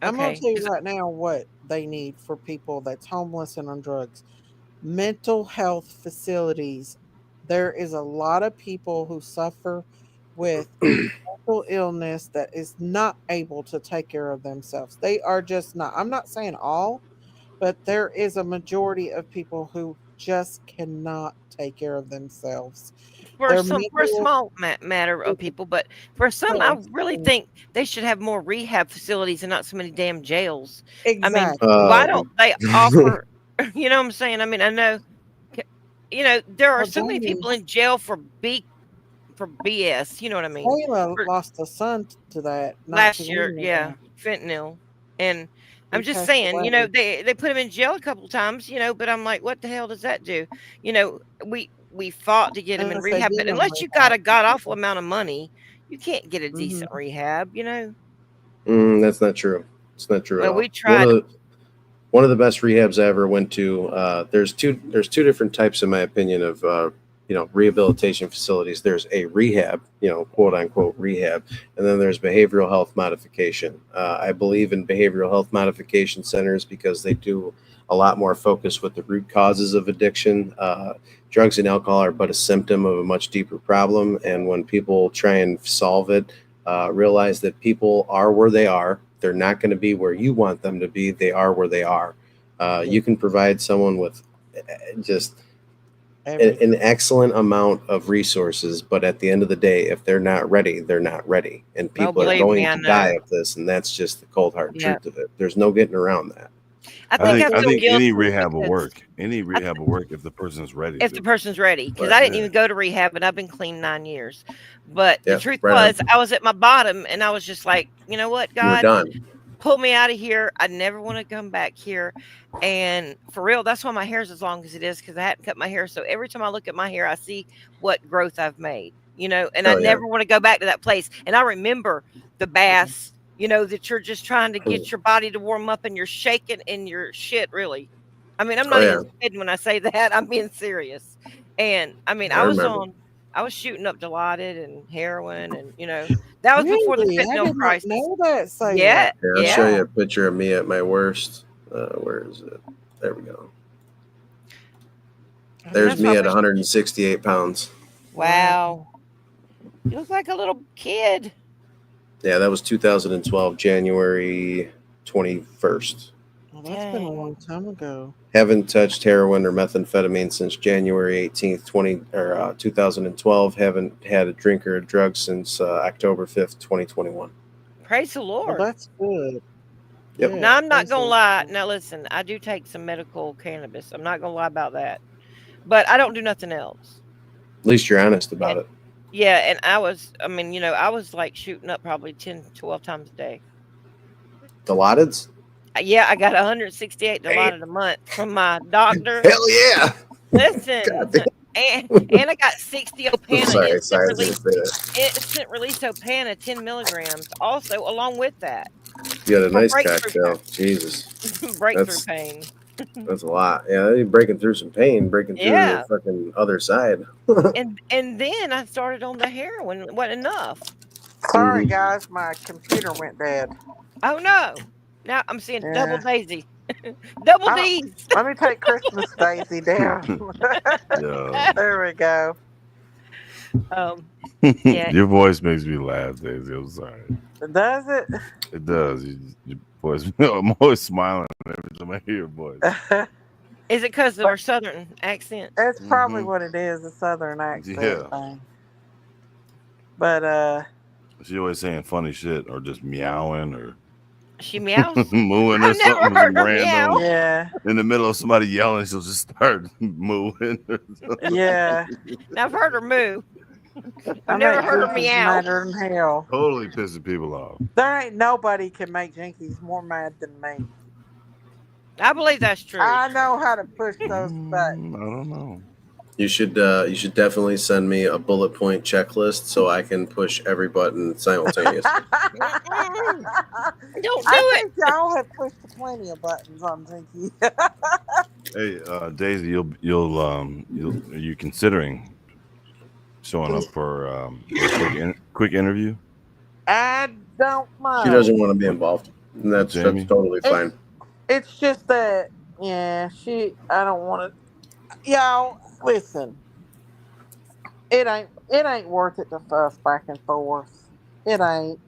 I'm going to tell you right now what they need for people that's homeless and on drugs. Mental health facilities. There is a lot of people who suffer with mental illness that is not able to take care of themselves. They are just not. I'm not saying all, but there is a majority of people who just cannot take care of themselves. For a small matter of people, but for some, I really think they should have more rehab facilities and not so many damn jails. Exactly. I mean, why don't they offer? You know what I'm saying? I mean, I know, there are so many people in jail for BS. You know what I mean? Taylor lost a son to that last year. Yeah, fentanyl, and I'm just saying, they put him in jail a couple of times, but I'm like, what the hell does that do? We fought to get him in rehab, but unless you got a god awful amount of money, you can't get a decent rehab. That's not true. It's not true. Well, we tried. One of the best rehabs I ever went to. There's two different types, in my opinion, of rehabilitation facilities. There's a rehab, quote unquote rehab, and then there's behavioral health modification. I believe in behavioral health modification centers because they do a lot more focus with the root causes of addiction. Drugs and alcohol are but a symptom of a much deeper problem, and when people try and solve it, realize that people are where they are. They're not going to be where you want them to be. They are where they are. You can provide someone with just an excellent amount of resources, but at the end of the day, if they're not ready, they're not ready. And people are going to die of this, and that's just the cold hard truth of it. There's no getting around that. I think any rehab will work. Any rehab will work if the person's ready. If the person's ready, because I didn't even go to rehab, and I've been clean 9 years. But the truth was, I was at my bottom, and I was just like, you know what, God, you're done. pull me out of here. I never want to come back here. And for real, that's why my hair's as long as it is, because I hadn't cut my hair. So every time I look at my hair, I see what growth I've made, and I never want to go back to that place. And I remember the baths, that you're just trying to get your body to warm up and you're shaking in your shit, really. I mean, I'm not even kidding when I say that. I'm being serious. And I mean, I was shooting up Dilaudid and heroin, and that was before the Really? I fentanyl did not crisis. know that. Say Yeah, that. I'll show you a picture of me at my worst. Where is it? There we go. There's me at 168 pounds. Wow. You look like a little kid. Yeah, that was 2012, January 21st. Well, that's been a long time ago. Haven't touched heroin or methamphetamine since January 18th, 2012. Haven't had a drink or a drug since October 5th, 2021. Praise the Lord. Well, that's good. Yep. Now, I'm not going to lie. Now, listen, I do take some medical cannabis. I'm not going to lie about that. But I don't do nothing else. At least you're honest about it. Yeah, and I was like shooting up probably 10, 12 times a day. Dilaudid's? Yeah, I got 168 Dilaudid a month from my doctor. Hell yeah! Listen, and I got 60 Opana. Instant release Opana, 10 milligrams. Also, along with that, you got a nice cocktail. Jesus, breakthrough pain. That's a lot. Yeah, you're breaking through some pain, breaking through the fucking other side. and then I started on the heroin. It wasn't enough. Sorry, guys, my computer went dead. Oh no! Now I'm seeing double Daisy, double D's. Let me take Christmas Daisy down. There we go. Yeah. Your voice makes me laugh, Daisy. I'm sorry. Does it? It does. Your voice. I'm always smiling every time I hear your voice. Is it because of our southern accent? That's probably what it is, a southern accent thing. But she always saying funny shit or just meowing or she meows mooing or something random. Yeah. In the middle of somebody yelling, she'll just start mooing. Yeah. I've heard her moo. I've never heard her meow. Madder than hell. Totally pissing people off. There ain't nobody can make Jinkies more mad than me. I believe that's true. I know how to push those buttons. I don't know. You should definitely send me a bullet point checklist so I can push every button simultaneously. Don't do I it. think y'all have pushed plenty of buttons on Jinky. Hey, Daisy, are you considering showing up for a quick interview? I don't mind. She doesn't want to be involved, and that's totally fine. It's just that, I don't want to. Y'all, listen. It ain't worth it to fuss back and forth. It ain't.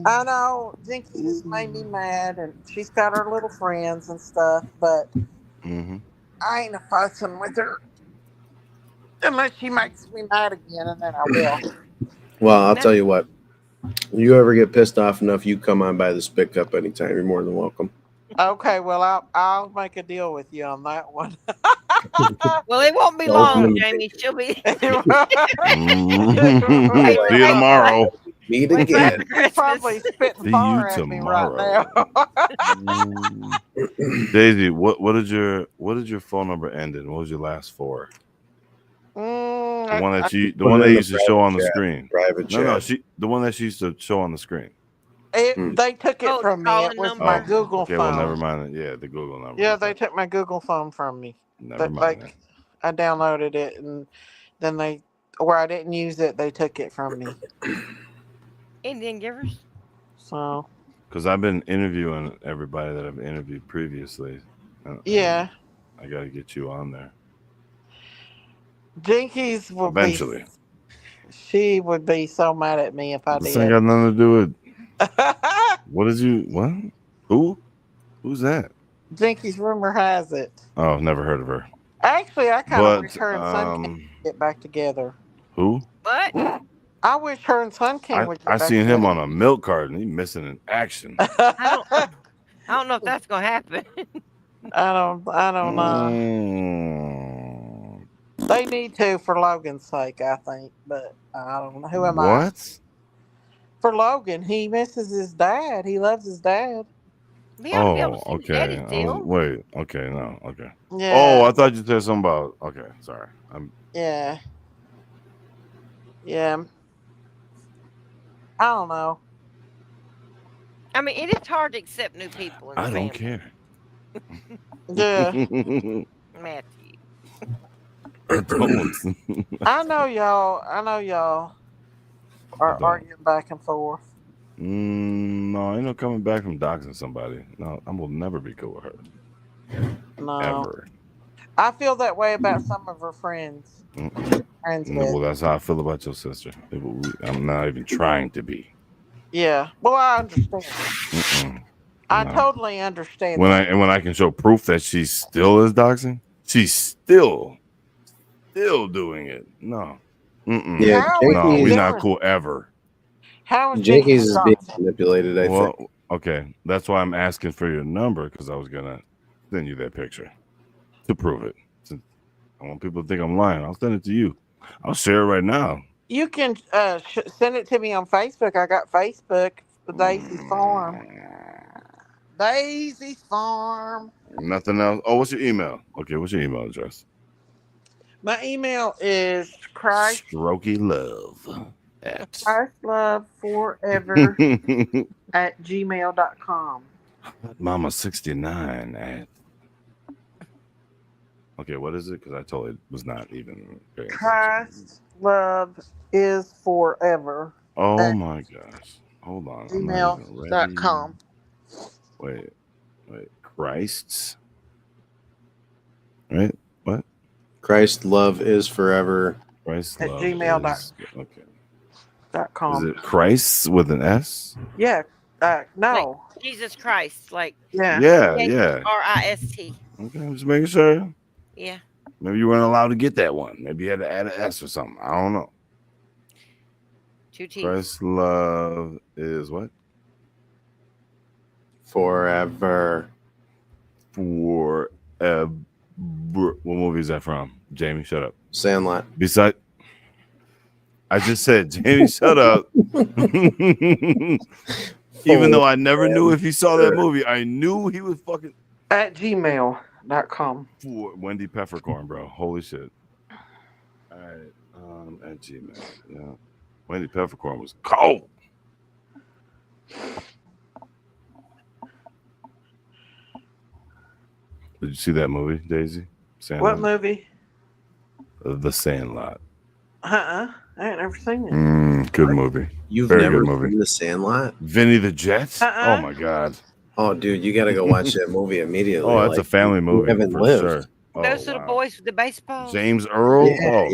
I know Jinky just made me mad, and she's got her little friends and stuff, but I ain't a fussing with her unless she makes me mad again, and then I will. Well, I'll tell you what. You ever get pissed off enough, you come on by the Spit Cup anytime. You're more than welcome. Okay, well, I'll make a deal with you on that one. Well, it won't be long, Jamie. She'll be. See you tomorrow. Meet again. You're probably spitting fire at me right now. Daisy, what did your phone number end in? What was your last four? The one that they used to show on the screen. Private chat. No, the one that she used to show on the screen. They took it from me. It was my Google phone. Well, never mind it. Yeah, the Google number. Yeah, they took my Google phone from me. Never mind it. I downloaded it, and then where I didn't use it, they took it from me. Indian givers. So. Because I've been interviewing everybody that I've interviewed previously. Yeah. I got to get you on there. Jinkies will eventually. She would be so mad at me if I did. This ain't got nothing to do with. What? Who? Who's that? Jinkies, rumor has it. Oh, I've never heard of her. Actually, I kind of wish her and Sun King would get back together. Who? What? I wish her and Sun King would get back I seen together. him on a milk carton. He's missing in action. I don't know if that's gonna happen. I don't know. They need to for Logan's sake, I think. But I don't know. Who am I? What? for Logan. He misses his dad. He loves his dad. We ought to be able to see his daddy okay. still. Wait. Okay. No. Okay. Yeah. Oh, I thought you said something about. Okay. Sorry. Yeah. Yeah. I don't know. I mean, it is hard to accept new people in the I don't family. care. Yeah. Matthew. I don't. I know y'all are arguing back and forth. No, ain't no coming back from doxing somebody. No, I will never be cool with her. No. Ever. I feel that way about some of her friends. Well, that's how I feel about your sister. I'm not even trying to be. Yeah. Well, I understand. I totally understand. When I can show proof that she still is doxing, she's still doing it. No. Yeah, No, we're not cool ever. How is Jenkins is being manipulated, I think. Okay. That's why I'm asking for your number, because I was gonna send you that picture to prove it. Since I want people to think I'm lying. I'll send it to you. I'll share it right now. You can send it to me on Facebook. I got Facebook. Daisy's Farm. Daisy's Farm. Nothing else. Oh, what's your email? Okay, what's your email address? My email is Christ. Strokey Love. Christ Love Forever at gmail.com. Mama 69 at. Okay, what is it? Because I totally was not even paying attention. Christ Love is Forever. Oh my gosh. Hold on. Gmail.com. Wait. Christ's. Right? What? Christ Love is Forever. Christ at Love gmail.com. Is it Christ with an S? Yeah. No. Like Jesus Christ. Like. Yeah. Christ. Okay, I'm just making sure. Yeah. Maybe you weren't allowed to get that one. Maybe you had to add an S or something. I don't know. 2 T's. Christ Love is what? Forever. What movie is that from? Jamie, shut up. Sandlot. I just said, Jamie, shut up. Even though I never knew if he saw that movie, I knew he was fucking at gmail.com. Wendy Peppercorn, bro. Holy shit. All right. At Gmail. Yeah. Wendy Peppercorn was cold. Did you see that movie, Daisy? Sandlot? What movie? The Sandlot. I ain't never seen it. Good movie. You've Very never good movie. seen The Sandlot? Vinny the Jet? Oh my God. Oh, dude, you got to go watch that movie immediately. Oh, that's a family movie. You haven't for lived. Sure. Those little boys with the baseball. James Earl?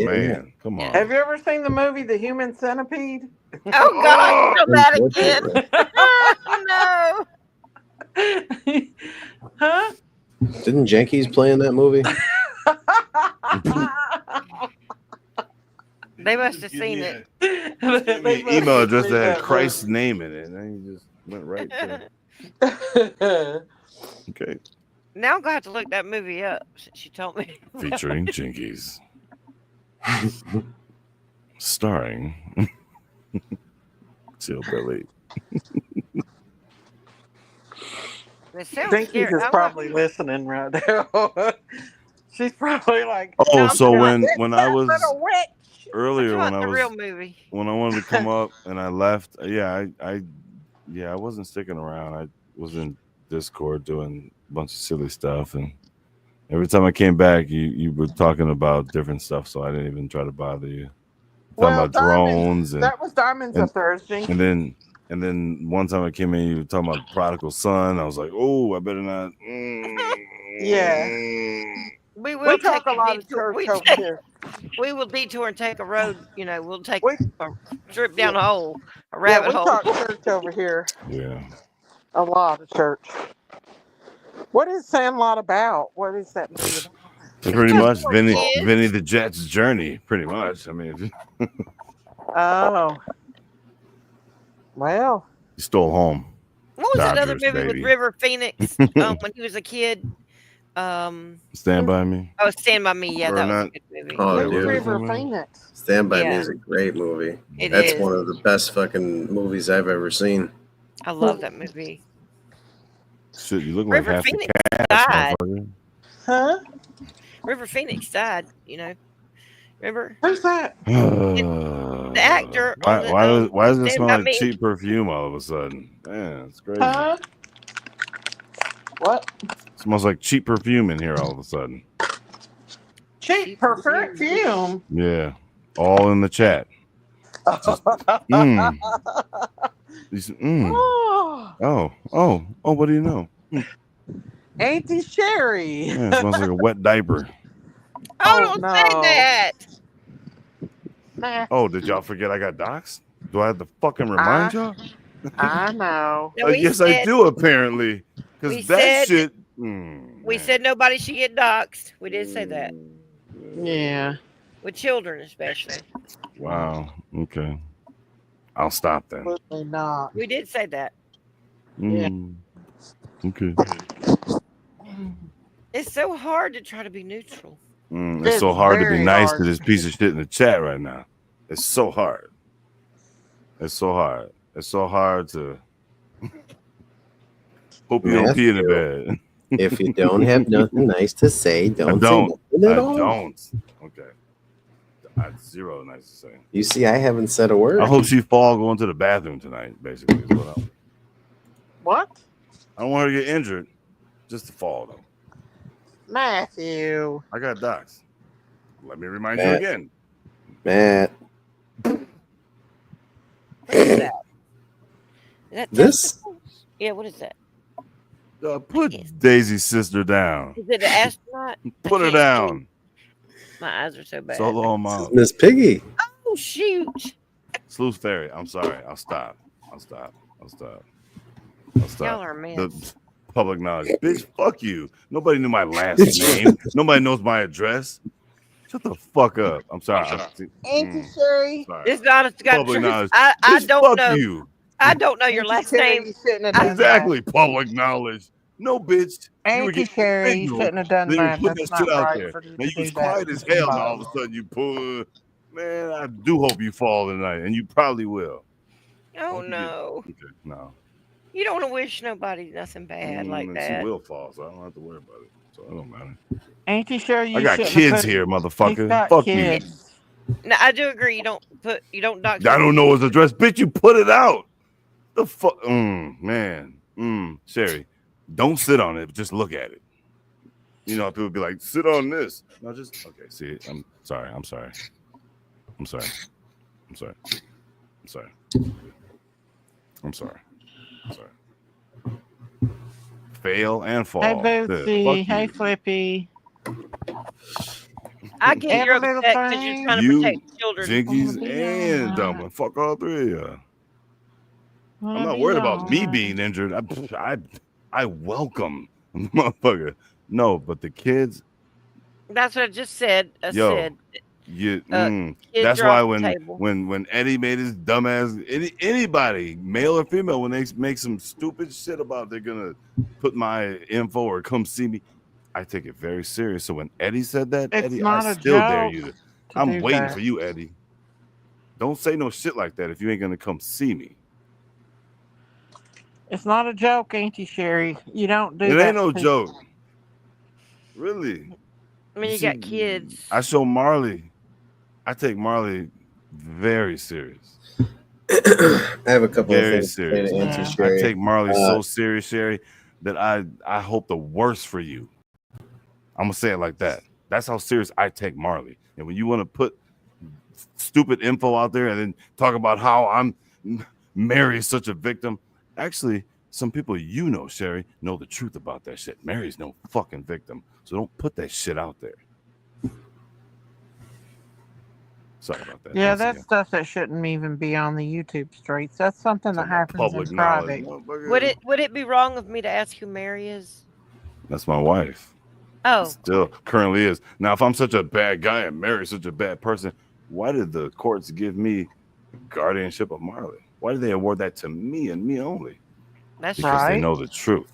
Man. Come on. Have you ever seen the movie The Human Centipede? Oh, God. Oh, that again. No. Huh? Didn't Jenkins play in that movie? They must have seen it. Email address that had Christ's name in it. And then you just went right to Okay. Now I'm going to have to look that movie up since she told me. Featuring Jinkies. Starring Billy. Jinkies is probably listening right now. She's probably like, oh, so when I was earlier when I wanted to come up and I left, I wasn't sticking around. I was in Discord doing a bunch of silly stuff, and every time I came back, you were talking about different stuff, so I didn't even try to bother you. Talking about drones, and that was Diamonds up there, and then one time I came in, you were talking about prodigal son. I was like, oh, I better not. Yeah. We will talk a lot of church over here. We will detour and take a road. We'll take a trip down a hole, a rabbit hole. We talk church over here. Yeah. A lot of church. What is Sandlot about? What is that movie about? Pretty much Vinny the Jet's journey, pretty much. I mean, oh. Well. He stole home. What was that other movie with River Phoenix when he was a kid? Stand By Me. Oh, Stand By Me. Yeah, Or that was a not. good movie. Oh, Yeah, was it dude. Stand By Me? Stand By Me Yeah. is a great movie. It That's is. one of the best fucking movies I've ever seen. I love that movie. Shit, you look like River half the Phoenix cast, died. motherfucker. Huh? River Phoenix died. You know, remember Who's that? the actor why, on the why does it Stand smell By like Me? cheap perfume all of a sudden? Man, it's crazy. Huh? What? It smells like cheap perfume in here all of a sudden. Cheap perfume. Yeah, all in the chat. Just, mm. Oh, what do you know? Auntie Sherry. Yeah, it smells like a wet diaper. Oh, don't say that. Oh, did y'all forget I got doxxed? Do I have to fucking remind y'all? I know. No, we Yes, I said- do, apparently. we Because that said- shit. We said nobody should get doxxed. We did say that. Yeah. With children, especially. Wow. Okay. I'll stop then. Absolutely not. We did say that. Okay. It's so hard to try to be neutral. It's so hard to be very nice hard. to this piece of shit in the chat right now. It's so hard. It's so hard. It's so hard to. Hope you don't pee in the bed. If you don't have nothing nice to say, don't say don't. nothing at I all. don't. Okay. I have zero nice to say. You see, I haven't said a word. I hope she fall going to the bathroom tonight, basically. Is what What? I don't want her to get injured. Just to fall, though. Matthew. I got docs. Let me remind you Matt. again. Matt. What is that? Is that This? testicle? Yeah, what is that? Put Daisy's sister down. Is it an astronaut? Put her down. My eyes are so bad. Solo on my Miss Piggy. Oh, shoot. Sleuth Fairy. I'm sorry. I'll stop. Y'all are a mess. The public knowledge. Bitch, fuck you. Nobody knew my last name. Nobody knows my address. Shut the fuck up. I'm sorry. Auntie Sherry. Sorry. It's not a Public knowledge. I Bitch, don't fuck know. you. I don't know your Auntie last Sherry, name. you shouldn't have done Exactly. Public knowledge. No, bitch. You were Auntie getting Sherry, you signal, shouldn't have done then you that. were putting That's that shit not out right there. for you Now to you was do quiet that. as hell. Now all of a sudden you pull. Man, I do hope you fall tonight, and you probably will. Oh, no. Okay, no. You don't want to wish nobody nothing bad like She that. will fall, so I don't have to worry about it. So it don't matter. Auntie Sherry, you I got shouldn't kids have put, here, He's motherfucker. got Fuck kids. No, I do agree. You don't dox. I don't know his address. Bitch, you put it out. The fuck? Man. Sherry, don't sit on it. Just look at it. You know, people be like, sit on this. No, just, okay, see, I'm sorry. Fail and fall. Hey, Good. Bootsy. Fuck Hey, you. Flippy. I get you're Every little upset because you're thing. trying to You, protect children. Jinkies, and Dumb. Fuck all three of you. I'm not worried about me being injured. I welcome motherfucker. No, but the kids. That's what I just said. I Yo, said. Kids are that's why off the table. when Eddie made his dumbass anybody, male or female, when they make some stupid shit about they're gonna put my info or come see me, I take it very serious. So when Eddie said that, It's Eddie, not I a still dare joke you. to I'm do waiting that. for you, Eddie. Don't say no shit like that if you ain't gonna come see me. It's not a joke, Auntie Sherry. You don't do It that. ain't no to- joke. Really. I mean, you got kids. I show Marley. I take Marley very serious. I have a couple Very of things serious. to say to Auntie I Sherry. take Marley so serious, Sherry, that I hope the worst for you. I'm gonna say it like that. That's how serious I take Marley. And when you want to put stupid info out there and then talk about how Mary is such a victim, actually, some people you know, Sherry, know the truth about that shit. Mary's no fucking victim, so don't put that shit out there. Sorry about that. Yeah, Once that's again. stuff that shouldn't even be on the YouTube streets. That's something that happens Public in knowledge. private. Would it be wrong of me to ask who Mary is? That's my wife. Oh, Still currently is. Now, if I'm such a bad guy and Mary's such a bad person, why did the courts give me guardianship of Marley? Why did they award that to me and me only? That's because right. they know the truth.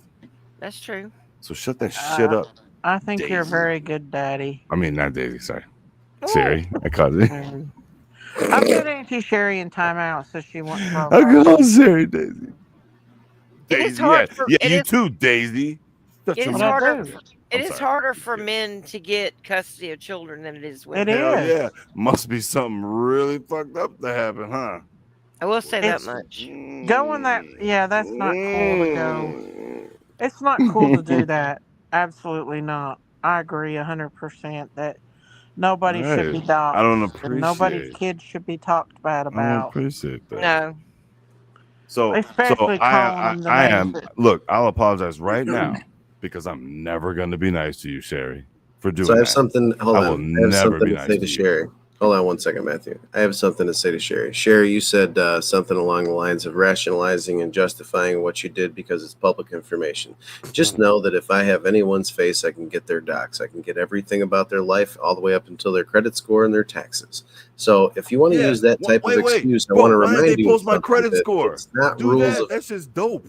That's true. So shut that shit up. I think you're a Daisy. very good daddy. I mean, not Daisy. Sorry, Sherry. I called it. I put Auntie Sherry in timeout so she won't throw I up. called Sherry Daisy. It is Daisy, hard for you too, Daisy. it is What I harder. do? It is harder for men to get custody of children than it is women. Hell yeah. Must be something really fucked up to happen, huh? I will say that It's much. going that. Yeah, that's not cool to go. It's not cool to do that. Absolutely not. I agree 100% that nobody should be Hey, I don't doxxed and nobody's appreciate. kids should be talked bad I don't about. appreciate that. No. So Especially calling them the I names am. that- Look, I'll apologize right now because I'm never going to be nice to you, Sherry, for doing So I have that. something. Hold I on. will I have never something be to nice say to to you. Sherry. Hold on 1 second, Matthew. I have something to say to Sherry. Sherry, you said something along the lines of rationalizing and justifying what you did because it's public information. Just know that if I have anyone's face, I can get their docs. I can get everything about their life all the way up until their credit score and their taxes. So if you want to use that type of excuse, I want to Why did remind they you of post my something credit that score? it's not Do rules that. of That's just dope.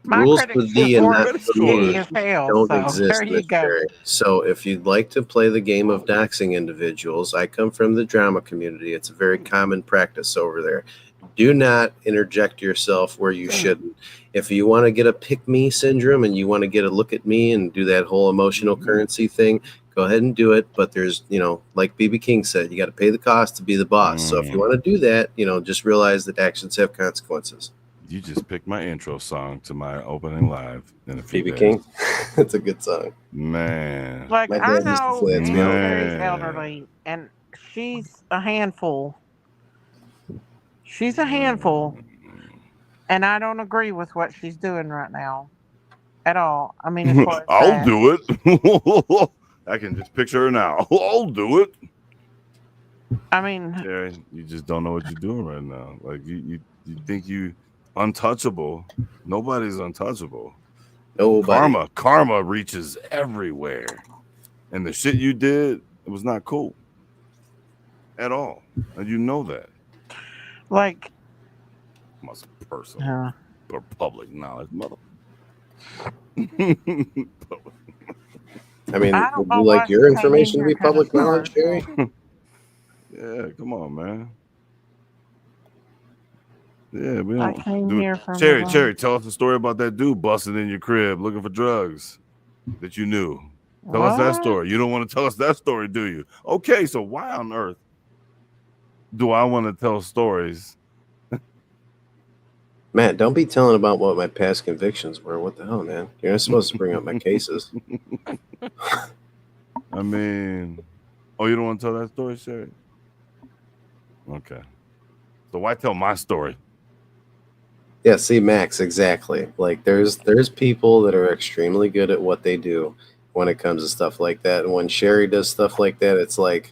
My rules credit for thee and score not is for shitty me as hell, don't so exist, there you Miss go. Sherry. So if you'd like to play the game of doxing individuals, I come from the drama community. It's a very common practice over there. Do not interject yourself where you shouldn't. If you want to get a pick me syndrome and you want to get a look at me and do that whole emotional currency thing, go ahead and do it. But there's, like BB King said, you got to pay the cost to be the boss. So if you want to do that, just realize that actions have consequences. You just picked my intro song to my opening live in a few BB days. King, it's a good song. Man, Like, My I dad used to know play it to me all the time. Sherry's elderly, and she's a handful. She's a handful, and I don't agree with what she's doing right now at all. I mean, as far as I'll that. do it. I can just picture her now. I'll do it. I mean, Sherry, you just don't know what you're doing right now. Like you think you untouchable. Nobody's untouchable. Nobody. Karma reaches everywhere. And the shit you did, it was not cool at all. And you know that. like, Must personal or public knowledge, mother. I mean, I don't would know you why like she your came in information to here be public kinda knowledge, Sherry? smart, Yeah, come on, man. Yeah, we I don't came do here it. from Cherry, the Cherry, tell us the story about that dude busting in your crib looking for drugs that you knew. Tell us that What? story. You don't want to tell us that story, do you? Okay, so why on earth do I want to tell stories? Matt, don't be telling about what my past convictions were. What the hell, man? You're not supposed to bring up my cases. I mean, oh, you don't want to tell that story, Sherry? Okay. So why tell my story? Yeah, see, Max, exactly. Like there's people that are extremely good at what they do when it comes to stuff like that. And when Sherry does stuff like that, it's like,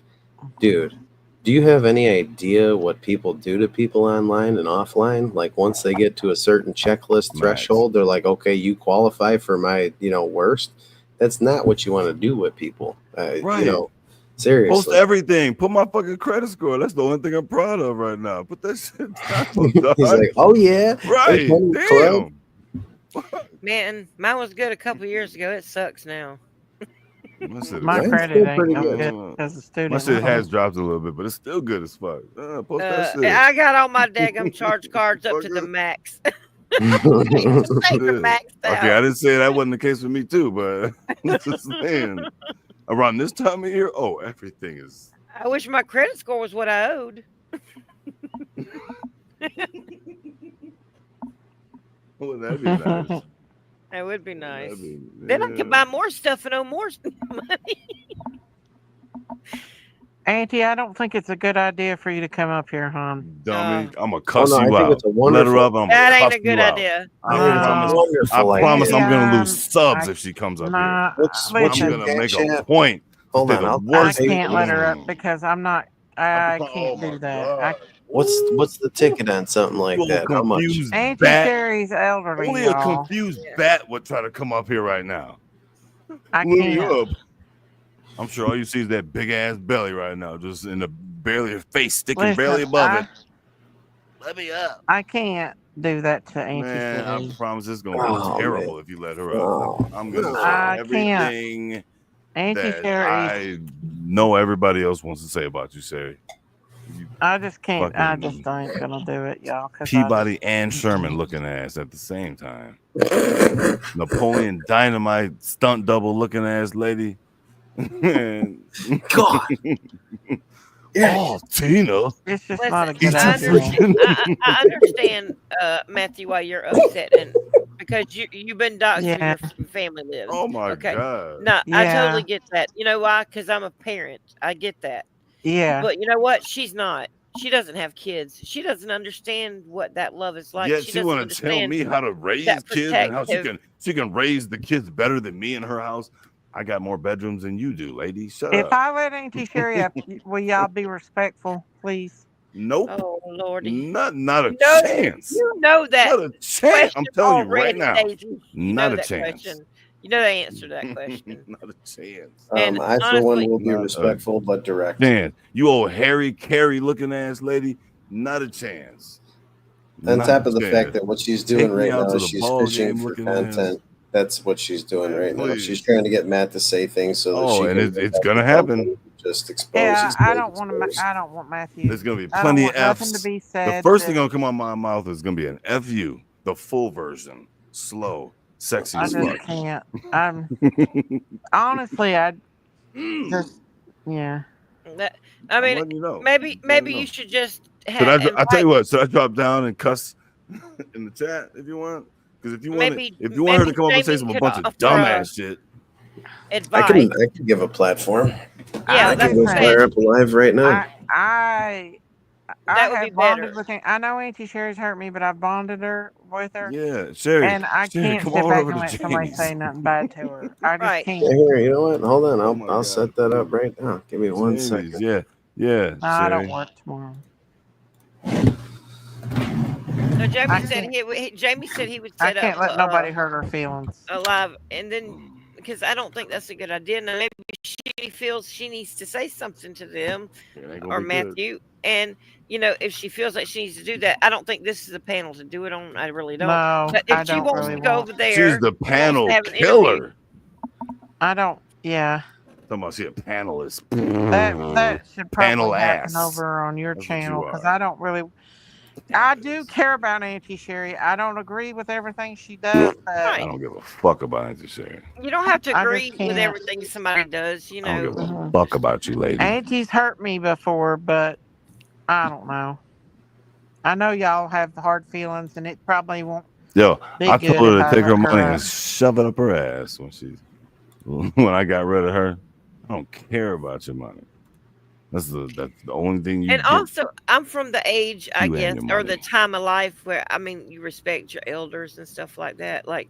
dude, do you have any idea what people do to people online and offline? Like once they get to a certain checklist threshold, they're like, okay, you qualify for my, worst. That's not what you want to do with people. Right. Seriously. Post everything. Put my fucking credit score. That's the only thing I'm proud of right now. Put that shit down. He's like, oh yeah, right. Damn. Man, mine was good a couple years ago. It sucks now. My credit ain't no good as a student. My shit has dropped a little bit, but it's still good as fuck. Post that shit. I got all my daggum charge cards up to the max. Maxed out. Okay, I didn't say that wasn't the case for me too, but just saying. Around this time of year, everything is. I wish my credit score was what I owed. Well, that'd be nice. That would be nice. Then I could buy more stuff and owe more money. Auntie, I don't think it's a good idea for you to come up here, hon. Dummy, I'm gonna cuss no, I you think out. it's a wonderful- Let her up. I'm That gonna ain't cuss a good you out. idea. I wonderful promise idea. I'm gonna lose subs if she comes up here. What's I'm your gonna make Cash a App? point. Hold Say on, the I'll worst. I can't let her up because I'm not. I can't do that. What's the ticket on something like You that? How much? confused Auntie bat. Sherry's elderly, Only y'all. a confused bat would try to come up here right now. I Let me can't. up. I'm sure all you see is that big ass belly right now, just in the barely face sticking barely above it. Let me up. I can't. do that to Auntie Man, I Sherry. promise it's gonna be terrible if you let her up. Oh, I'm gonna say I can't. everything Auntie that Sherry. I know everybody else wants to say about you, Sherry. You I just can't. I just fucking ain't gonna do it, y'all. Cause Peabody and Sherman looking ass at the same time. Napoleon Dynamite stunt double looking ass lady. God. Oh, Tina. It's just Listen, not a good I idea. understand. I understand, Matthew, why you're upset, and because you've been doxxed where Yeah. your family lives. Oh my Okay, God. no, I Yeah. totally get that. You know why? Because I'm a parent. I get that. Yeah. But you know what? She's not. She doesn't have kids. She doesn't understand what that love is like. Yet She she doesn't want to tell understand me how to raise that kids and how protective. she can raise the kids better than me in her house. I got more bedrooms than you do, lady. Shut If up. I let Auntie Sherry up, will y'all be respectful, please? Nope. Oh Lordy, Not a you chance. know that Not a chance. question I'm telling you right already, now. Daisy. You Not know a that chance. question. You know the answer to that question. Not a chance. And I for one honestly, will be Not a respectful but direct. chance. You old Harry Carey looking ass lady. Not a chance. On Not top a of the chance. fact that what she's doing Take me right out now to is the she's ball fishing game for looking ass. content. That's what she's doing Man, right now. please. She's trying to get Matt to say things so that Oh, she and can it's gonna happen. just expose. Yeah, He's I being don't want to. exposed. I don't want Matthew. There's gonna be I don't plenty of want nothing to F's. be The said. first thing that- gonna come out of my mouth is gonna be an FU, the full version, slow, sexy I as just fuck. can't. I'm honestly, I just yeah. that I I'm mean, letting you know. maybe you should just I tell invite. you what. Should I drop down and cuss in the chat if you want? Because if you want her to come up and say Jamie a could bunch of offer dumbass shit, advice. I can give a platform. Yeah, I that's can go what I'm saying. fire up live right now. I That would be have bonded better. with him. I know Auntie Sherry's hurt me, but I've bonded her with her. yeah, Sherry, And I Sherry, can't come sit on back over and to let somebody Jamie's. say nothing bad to her. I just Right. can't. Here, you know what? Hold on. Oh my I'll God, set that up please. right now. Give me one Jamie's, second. yeah, No, I don't Sherry. work tomorrow. No, Jamie I said can't. Jamie said he would I set up can't let nobody hurt her feelings. a live, and then because I don't think that's a good idea. Now maybe she feels she needs to say something to them It ain't gonna or be good. Matthew, and if she feels like she needs to do that, I don't think this is a panel to do it on. I really don't. No, But if I she don't wants really to go want. over there, She's the and wants to panel have an interview, killer. I don't. Yeah, Talking about she a panelist. that should probably Panel happen ass. over on your That's what channel you because are. I don't really. I do care about Auntie Sherry. I don't agree with everything she does, but I don't give a fuck about Auntie Sherry. you don't have to I agree just with can't. everything somebody does. I don't give a Mhm. fuck about you, lady. Auntie's hurt me before, but I don't know. I know y'all have hard feelings, and it probably won't Yo, be I good told her if to I take her hook money her and up. shove it up her ass when I got rid of her. I don't care about your money. That's the only thing you And get. also, I'm from the age, I You and guess, your or the money. time of life where you respect your elders and stuff like that. Like,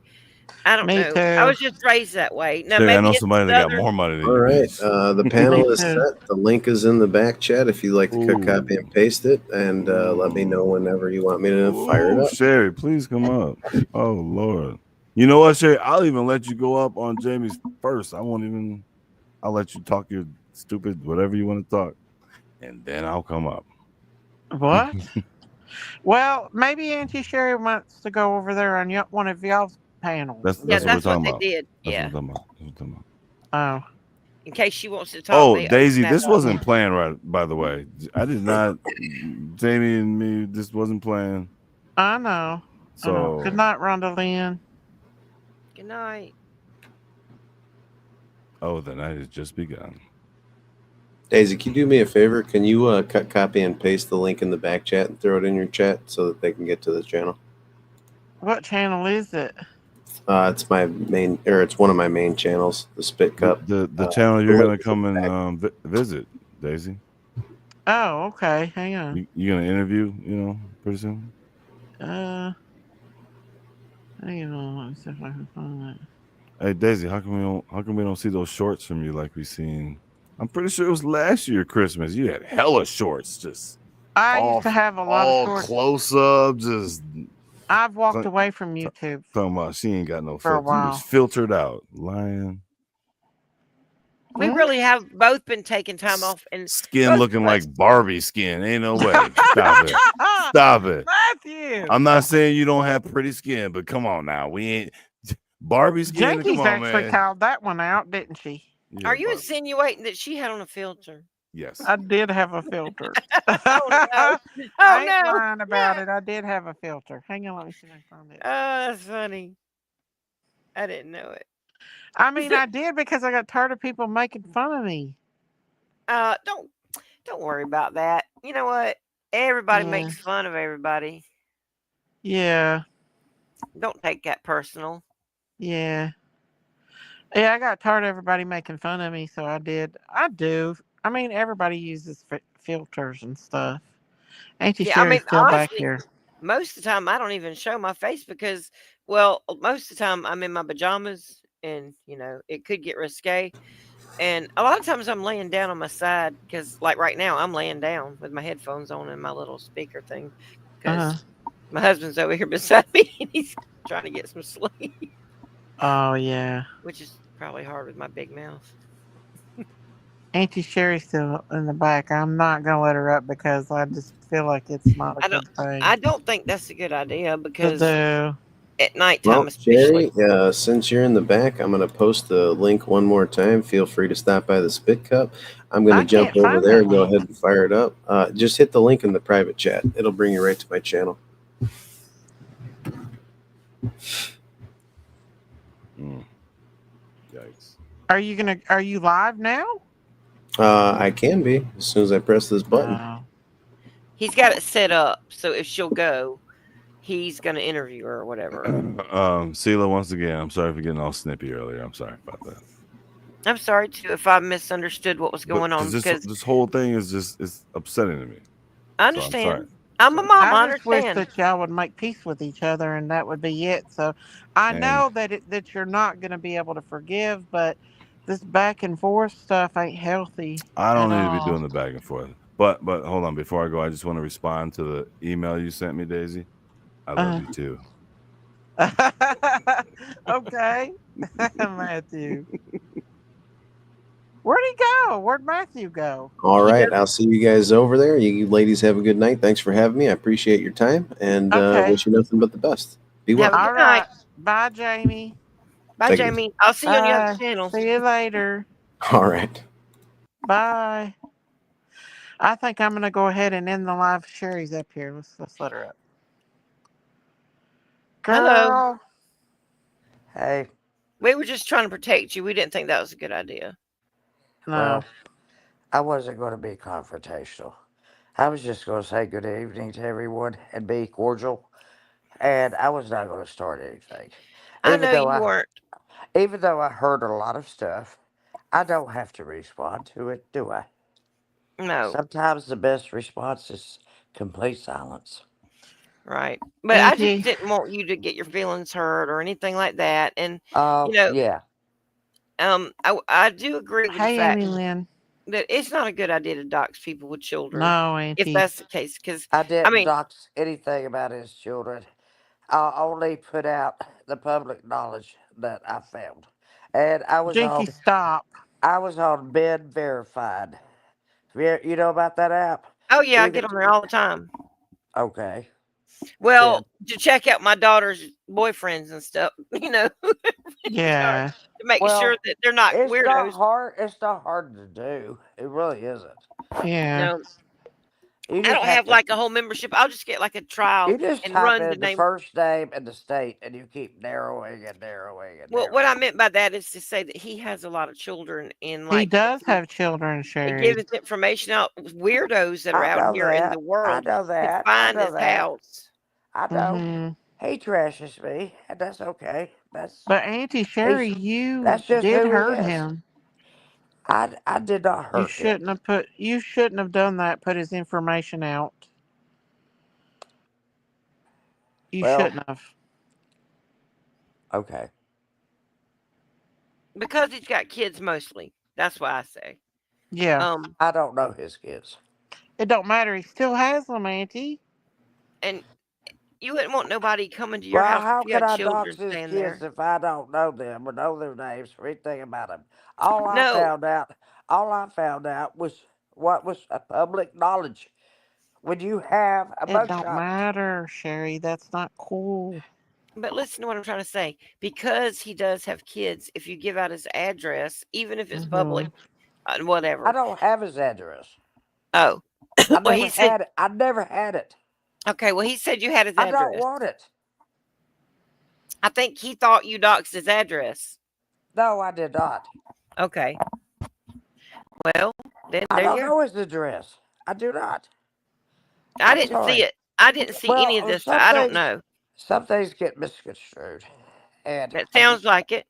I don't Me know. I too. was just raised that way. Now, Sherry, I know maybe it's somebody that got Southern. more money than All you, right. bitch. The panel Me is too. set. The link is in the back chat if you'd like to Ooh. copy and paste it, and let me know whenever you want me to fire it Ooh, up. Sherry, please come up. Oh Lord. You know what, Sherry? I'll even let you go up on Jamie's first. I'll let you talk your stupid whatever you want to talk. And then I'll come up. What? Well, maybe Auntie Sherry wants to go over there on one of y'all's panels. That's Yeah, what we're that's what talking they about. did. That's Yeah. what we're talking about. Oh. In case she wants to talk, Oh, they Daisy, open that this up. wasn't planned, right? By the way, I did not. Jamie and me, this wasn't planned. I know. So Good night, Rhonda Lynn. Good night. Oh, the night has just begun. Daisy, can you do me a favor? Can you cut, copy, and paste the link in the back chat and throw it in your chat so that they can get to the channel? What channel is it? It's my main, or it's one of my main channels, the Spit Cup. The channel you're gonna come and visit, Daisy. Oh, okay. Hang on. You gonna interview? Pretty soon. Hang on. Let me see if I can find that. Hey, Daisy, how come we don't see those shorts from you like we seen? I'm pretty sure it was last year Christmas. You had hella shorts, just I used to have a lot of shorts. close up, just. I've walked away from YouTube Talking about she ain't got no for a filter. You was while. filtered out, lying. We really have both been taking time off and Skin both looking of us- like Barbie skin. Ain't no way. Stop it. Stop it. Matthew. I'm not saying you don't have pretty skin, but come on now. We ain't Barbie skin. Come Jinkies on, actually man. called that one out, didn't she? Yeah, Are you Barbie. insinuating that she had on a filter? Yes. I did have a filter. Oh no! I Oh ain't no! lying about it. I did have a filter. Hang on, let me see if I can find it. Oh, that's funny. I didn't know it. I mean, I did because I got tired of people making fun of me. Don't worry about that. You know what? Everybody Yeah. makes fun of everybody. Yeah. Don't take that personal. Yeah. Yeah, I got tired of everybody making fun of me, so I did. I do. I mean, everybody uses filters and stuff. Auntie Yeah, I mean, Sherry's still back honestly, here. most of the time I don't even show my face because, well, most of the time I'm in my pajamas and, it could get risque. And a lot of times I'm laying down on my side because, like right now, I'm laying down with my headphones on and my little speaker thing Uh-huh. because my husband's over here beside me and he's trying to get some sleep, Oh, yeah. which is probably hard with my big mouth. Auntie Sherry's still in the back. I'm not going to let her up because I just feel like it's not a I don't, good thing I don't think that's a good idea to because do. at nighttime, Well, especially. Sherry, since you're in the back, I'm going to post the link one more time. Feel free to stop by the Spit Cup. I'm going to I jump can't over find there that and go link. ahead and fire it up. Just hit the link in the private chat. It'll bring you right to my channel. Yikes. Are you live now? I can be as soon as I press this button. He's got it set up so if she'll go, he's going to interview her or whatever. Sela, once again, I'm sorry for getting all snippy earlier. I'm sorry about that. I'm sorry too if I misunderstood what was going on because this whole thing is it's upsetting to me. I So I'm sorry. understand. I'm a mom. I I just wish understand. that y'all would make peace with each other, and that would be it. So, I And know that you're not going to be able to forgive, but this back and forth stuff ain't healthy I don't at need to be all. doing the back and forth. But hold on, before I go, I just want to respond to the email you sent me, Daisy. I love you too. Okay, Matthew. Where'd he go? Where'd Matthew go? All right, I'll see you guys over there. You ladies have a good night. Thanks for having me. I appreciate your time and Okay. wish you nothing but the best. Be well. Have a good All night. right. Bye, Jamie. Bye, Take it Jamie. I'll see you on the other channel. See you later. All right. Bye. I think I'm going to go ahead and end the live. Sherry's up here. Let's let her up. Hello. Girl. Hey. We were just trying to protect you. We didn't think that was a good idea. No. Well, I wasn't going to be confrontational. I was just going to say good evening to everyone and be cordial. And I was not going to start anything. I know you weren't. Even though I heard a lot of stuff, I don't have to respond to it, do I? No. Sometimes the best response is complete silence. Right. But I just didn't want you to get your feelings hurt or anything like that. And, yeah. I do agree with the Hey, fact Amy Lynn. that it's not a good idea to dox people with children. No, If Auntie. that's the case. Because, I didn't dox anything about his children. I only put out the public knowledge that I found. And I was Jinky, stop. I was on Ben Verified. You know about that app? Oh, yeah, I get on there all the time. Okay. Well, to check out my daughter's boyfriends and stuff, Yeah. to make sure that they're not it's weirdos. Not hard. It's not hard to do. It really isn't. Yeah. No. I don't have like a whole membership. I'll just get like a trial You just and type run the in the name. first name and the state, and you keep narrowing and narrowing and Well, what I meant by that is to say that he has a lot of children and He like does have children, it Sherry. gives information out weirdos that are out here in the world. I know that. Find his house. I know. Mm-hmm. He trashes me, and that's okay. But Auntie Sherry, you that's just did who he hurt is. him. I did not hurt him. You shouldn't have done that. Put his information out. You shouldn't have. Okay. Because he's got kids mostly. That's why I say. Yeah. I don't know his kids. It don't matter. He still has them, Auntie. And you wouldn't want nobody coming to your house How if you can had I children dox his staying kids there. if I don't know them or know their names or anything about them? All I No. found out was what was public knowledge. when you have a It don't mugshot. matter, Sherry. That's not cool. But listen to what I'm trying to say. Because he does have kids, if you give out his address, even if it's public, Mm-hmm. I whatever. don't have his address. Oh, I well, never he said. had it. I never had it. Okay, well, he said you had his I don't address. want it. I think he thought you doxed his address. No, I did not. Okay. Well, then I there don't you go. know his address. I do not. I I'm didn't see sorry. it. I didn't see any of Well, this. I don't know. some things get misconstrued, and That I sounds just like it.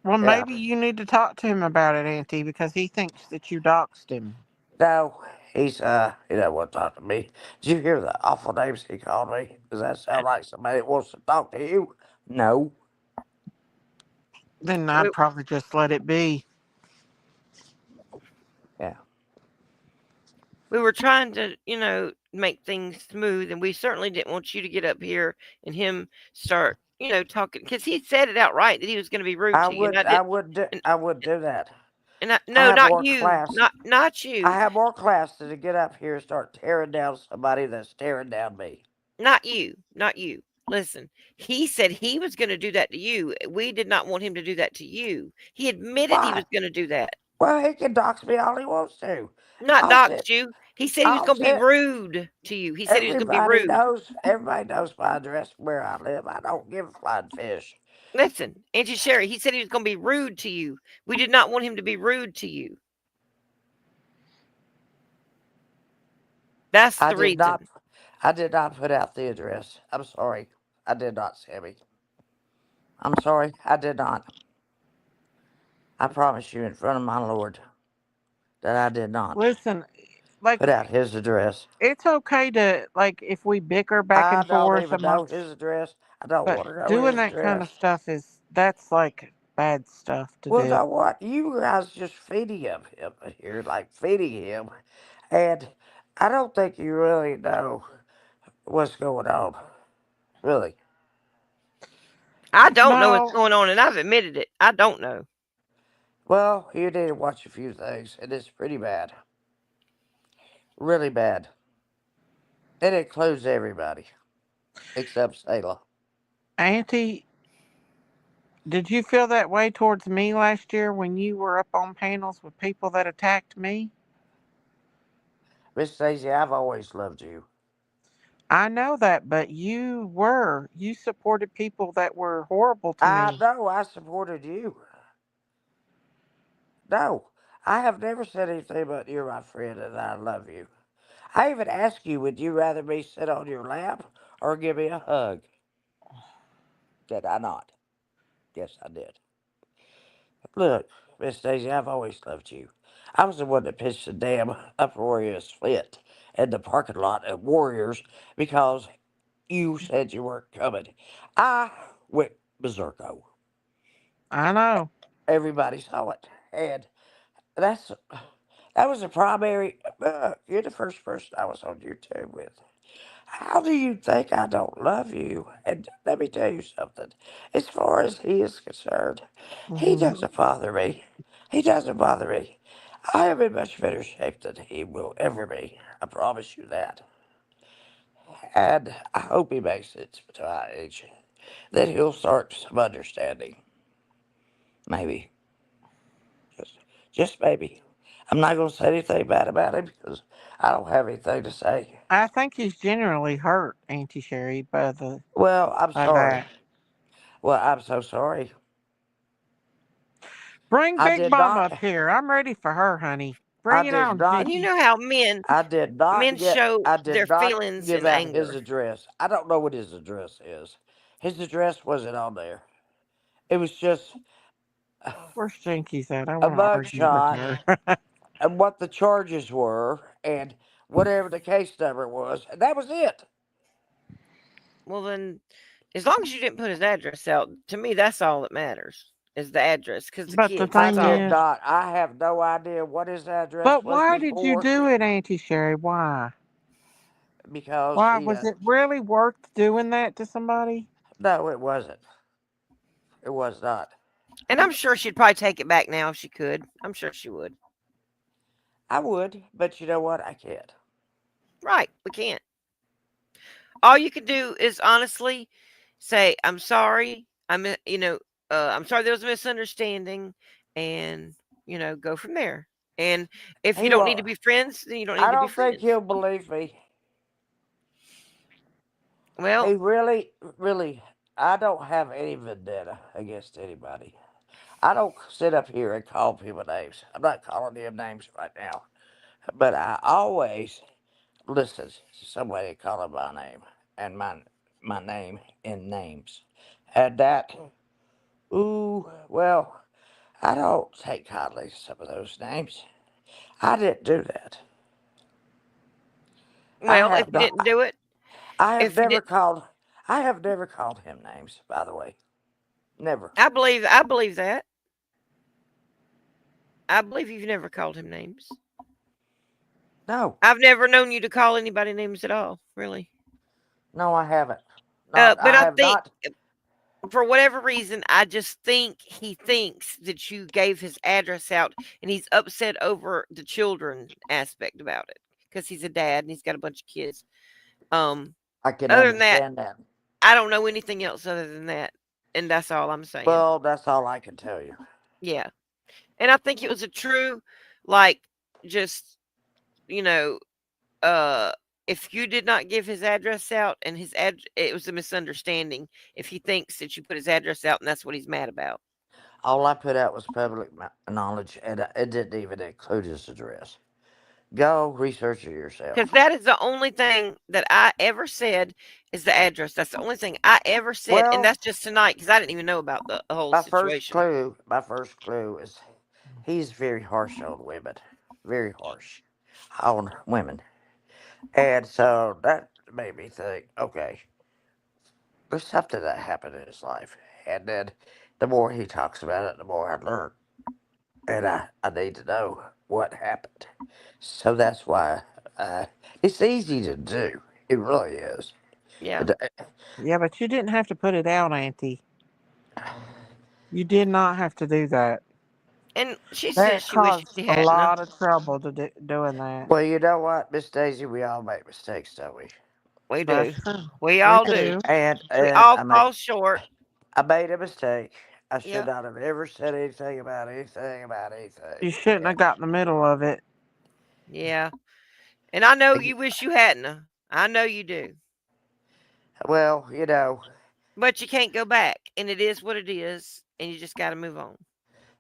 Well, yeah. maybe you need to talk to him about it, Auntie, because he thinks that you doxed him. No, he's he doesn't want to talk to me. Did you hear the awful names he called me? Does that sound like somebody that wants to talk to you? No. Then We, I'd probably just let it be. Yeah. we were trying to, make things smooth, and we certainly didn't want you to get up here and him start, talking because he said it outright that he was going to be rude to you, and I did, and, I would do that. I no, have not more you, class. not I you, have more class than to get up here and start tearing down somebody that's tearing down me. not you, not you. Listen, he said he was going to do that to you. We did not want him to do that to you. He admitted he Why? was going to do that. Well, he can dox me all he wants to. Not I'll dox sit. you. He said he was I'll going to be sit. rude to you. He said he was going to be Everybody rude. knows. Everybody knows my address where I live. I don't give a flying fish. Listen, Auntie Sherry, he said he was going to be rude to you. We did not want him to be rude to you. That's I the did not. reason. I did not put out the address. I'm sorry. I did not, Sammy. I'm sorry. I did not. I promise you in front of my Lord that I did not Listen, like, put out his address. it's okay to, like, if we bicker back I and don't forth even know amongst, his address. I don't but want to know doing his that kind of address. stuff that's like bad stuff to Well, do. know what? You guys just feeding him here, like feeding him. And I don't think you really know what's going on. Really. I don't know what's No, going on, and I've admitted it. I don't know. Well, you need to watch a few things, and it's pretty bad. Really bad. It includes everybody except Sayla. Auntie, did you feel that way towards me last year when you were up on panels with people that attacked me? Miss Stacey, I've always loved you. I know that, but you supported people that were horrible to I me. know I supported you. No, I have never said anything but you're my friend and I love you. I even asked you, would you rather me sit on your lap or give me a hug? Did I not? Yes, I did. Look, Miss Daisy, I've always loved you. I was the one that pitched the damn uproarious fit in the parking lot at Warriors because you said you weren't coming. I went berserko. I know. Everybody saw it. And that's that was the primary. You're the first person I was on YouTube with. How do you think I don't love you? And let me tell you something. As far as he is concerned, he Hmm. doesn't bother me. He doesn't bother me. I am in much better shape than he will ever be. I promise you that. And I hope he makes it to our age. Then he'll start some understanding. Maybe. Just maybe. I'm not going to say anything bad about him because I don't have anything to say. I think he's genuinely hurt, Auntie Sherry, Well, I'm by sorry. that. Well, I'm so sorry. Bring I Big did Mom not. up here. I'm ready for her, honey. I Bring it did on, not. And you Jinky. know how men I did not men get. show I their did not feelings give in out his anger. address. I don't know what his address is. His address wasn't on there. It was just Where's Jinky's at? I a want to argue with mugshot her. and what the charges were and whatever the case number was, and that was it. Well, then, as long as you didn't put his address out, to me, that's all that matters is the address because the But the kids. That's I thing did all. is, not. I have no idea what his address but was why did you before do it, Auntie Sherry? Why? because Why he. was it really worth doing that to somebody? No, it wasn't. It was not. And I'm sure she'd probably take it back now if she could. I'm sure she would. I would, but you know what? I can't. Right. We can't. All you can do is honestly say, "I'm sorry. I'm sorry there was a misunderstanding," and go from there. And if you He don't need to won't. be friends, then you don't need I to be don't think friends. he'll believe me. Well, He really, really. I don't have any vendetta against anybody. I don't sit up here and call people names. I'm not calling them names right now. But I always listen to somebody calling my name and my name in names. And that, ooh, well, I don't take kindly to some of those names. I didn't do that. I well, if have you not. didn't do it, I have if you never did, called. I have never called him names. By the way, never. I believe that. I believe you've never called him names. No, I've never known you to call anybody names at all, really. no, I haven't. Not. But I I have think not. for whatever reason, I just think he thinks that you gave his address out and he's upset over the children aspect about it because he's a dad and he's got a bunch of kids. Um, I can Other than that, understand that. I don't know anything else other than that. And that's all I'm saying. Well, that's all I can tell you. Yeah. And I think it was a true, like, just, you know, uh, if you did not give his address out and it was a misunderstanding if he thinks that you put his address out and that's what he's mad about. All I put out was public knowledge, and it didn't even include his address. Go research it Because yourself. that is the only thing that I ever said is the address. That's the only thing I ever said. And Well, that's just tonight because I didn't even know about the whole situation. my first clue is he's very harsh on women, very harsh on women, and so that made me think, okay, there's something that happened in his life, and then the more he talks about it, the more I learn, and I need to know what happened. So that's why uh, it's easy to do. It really is. Yeah. It, Yeah, but you didn't have to put it out, Auntie. You did not have to do that. And she says That she wished caused she a hadn't. lot of trouble doing that. well, you know what, Miss Daisy, we all make mistakes, don't we? We That's do. true. We We all do. do. We And all fall short. I made a mistake. I should Yep. not have ever said anything about anything about anything. You shouldn't have got in the middle of it. Yeah. And I know And, you wish you hadn't. I know you do. well, you know, But you can't go back. And it is what it is. And you just got to move on.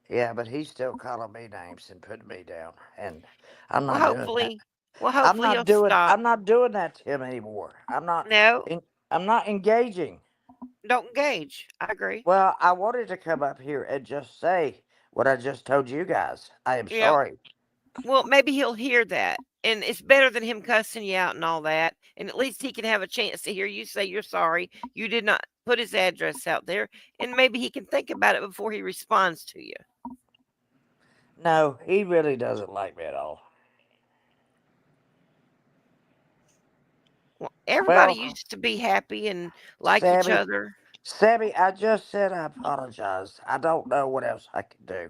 yeah, but he's still calling me names and putting me down, and I'm Well, not doing that. hopefully. Well, hopefully he'll stop. I'm not doing that to him anymore. No, I'm not engaging. don't engage. I agree. Well, I wanted to come up here and just say what I just told you guys. I am Yeah. sorry. Well, maybe he'll hear that. And it's better than him cussing you out and all that. And at least he can have a chance to hear you say you're sorry. You did not put his address out there. And maybe he can think about it before he responds to you. No, he really doesn't like me at all. Well, everybody Well, used to be happy and like each Sammy, other. Sammy, I just said I apologize. I don't know what else I can do.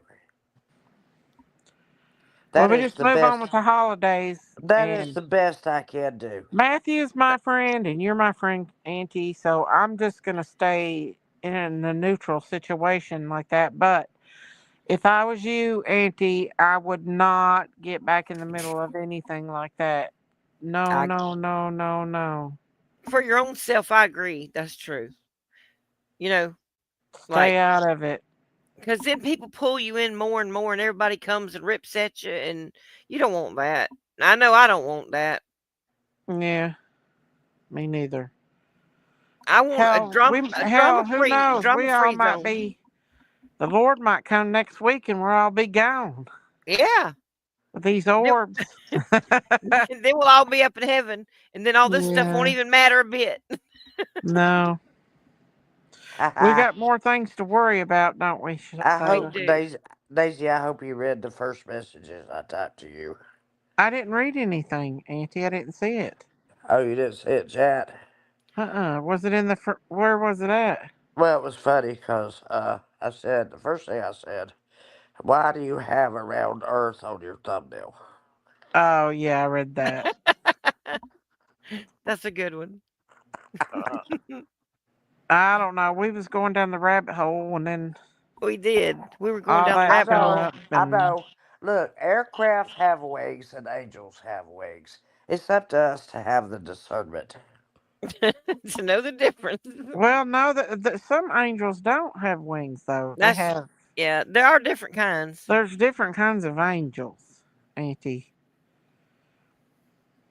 Well, That we is just the move on with best. the holidays. That is And the best I can do. Matthew's my friend, and you're my friend, Auntie. So I'm just going to stay in a neutral situation like that. But if I was you, Auntie, I would not get back in the middle of anything like that. No, I, no, no, no, no. for your own self, I agree. That's true. You know, like, Stay out of it. because then people pull you in more and more, and everybody comes and rips at you, and you don't want that. I know I don't want that. Yeah, me neither. I want a Hell, who knows? drama We all free might zone. be. The Lord might come next week, and we'll all be gone Yeah. with these Then, orbs. then we'll all be up in heaven, and then all this stuff won't Yeah. even matter a bit. No. We got more things to worry about, don't we, I We hope Shayla? do. Daisy. I hope you read the first messages I typed to you. I didn't read anything, Auntie. I didn't see it. Oh, you didn't see it, chat. Was it in the? Where was it at? Well, it was funny because I said the first thing I said, "Why do you have a round Earth on your thumbnail?" Oh yeah, I read that. That's a good one. I don't know. We was going down the rabbit hole, and then We did. We were going all down the that I rabbit come hole. know. up, I and know. Look, aircraft have wings and angels have wings. It's up to us to have the discernment. To know the difference. well, no, some angels don't have wings though. They That's have. yeah. There are different kinds. There's different kinds of angels, Auntie.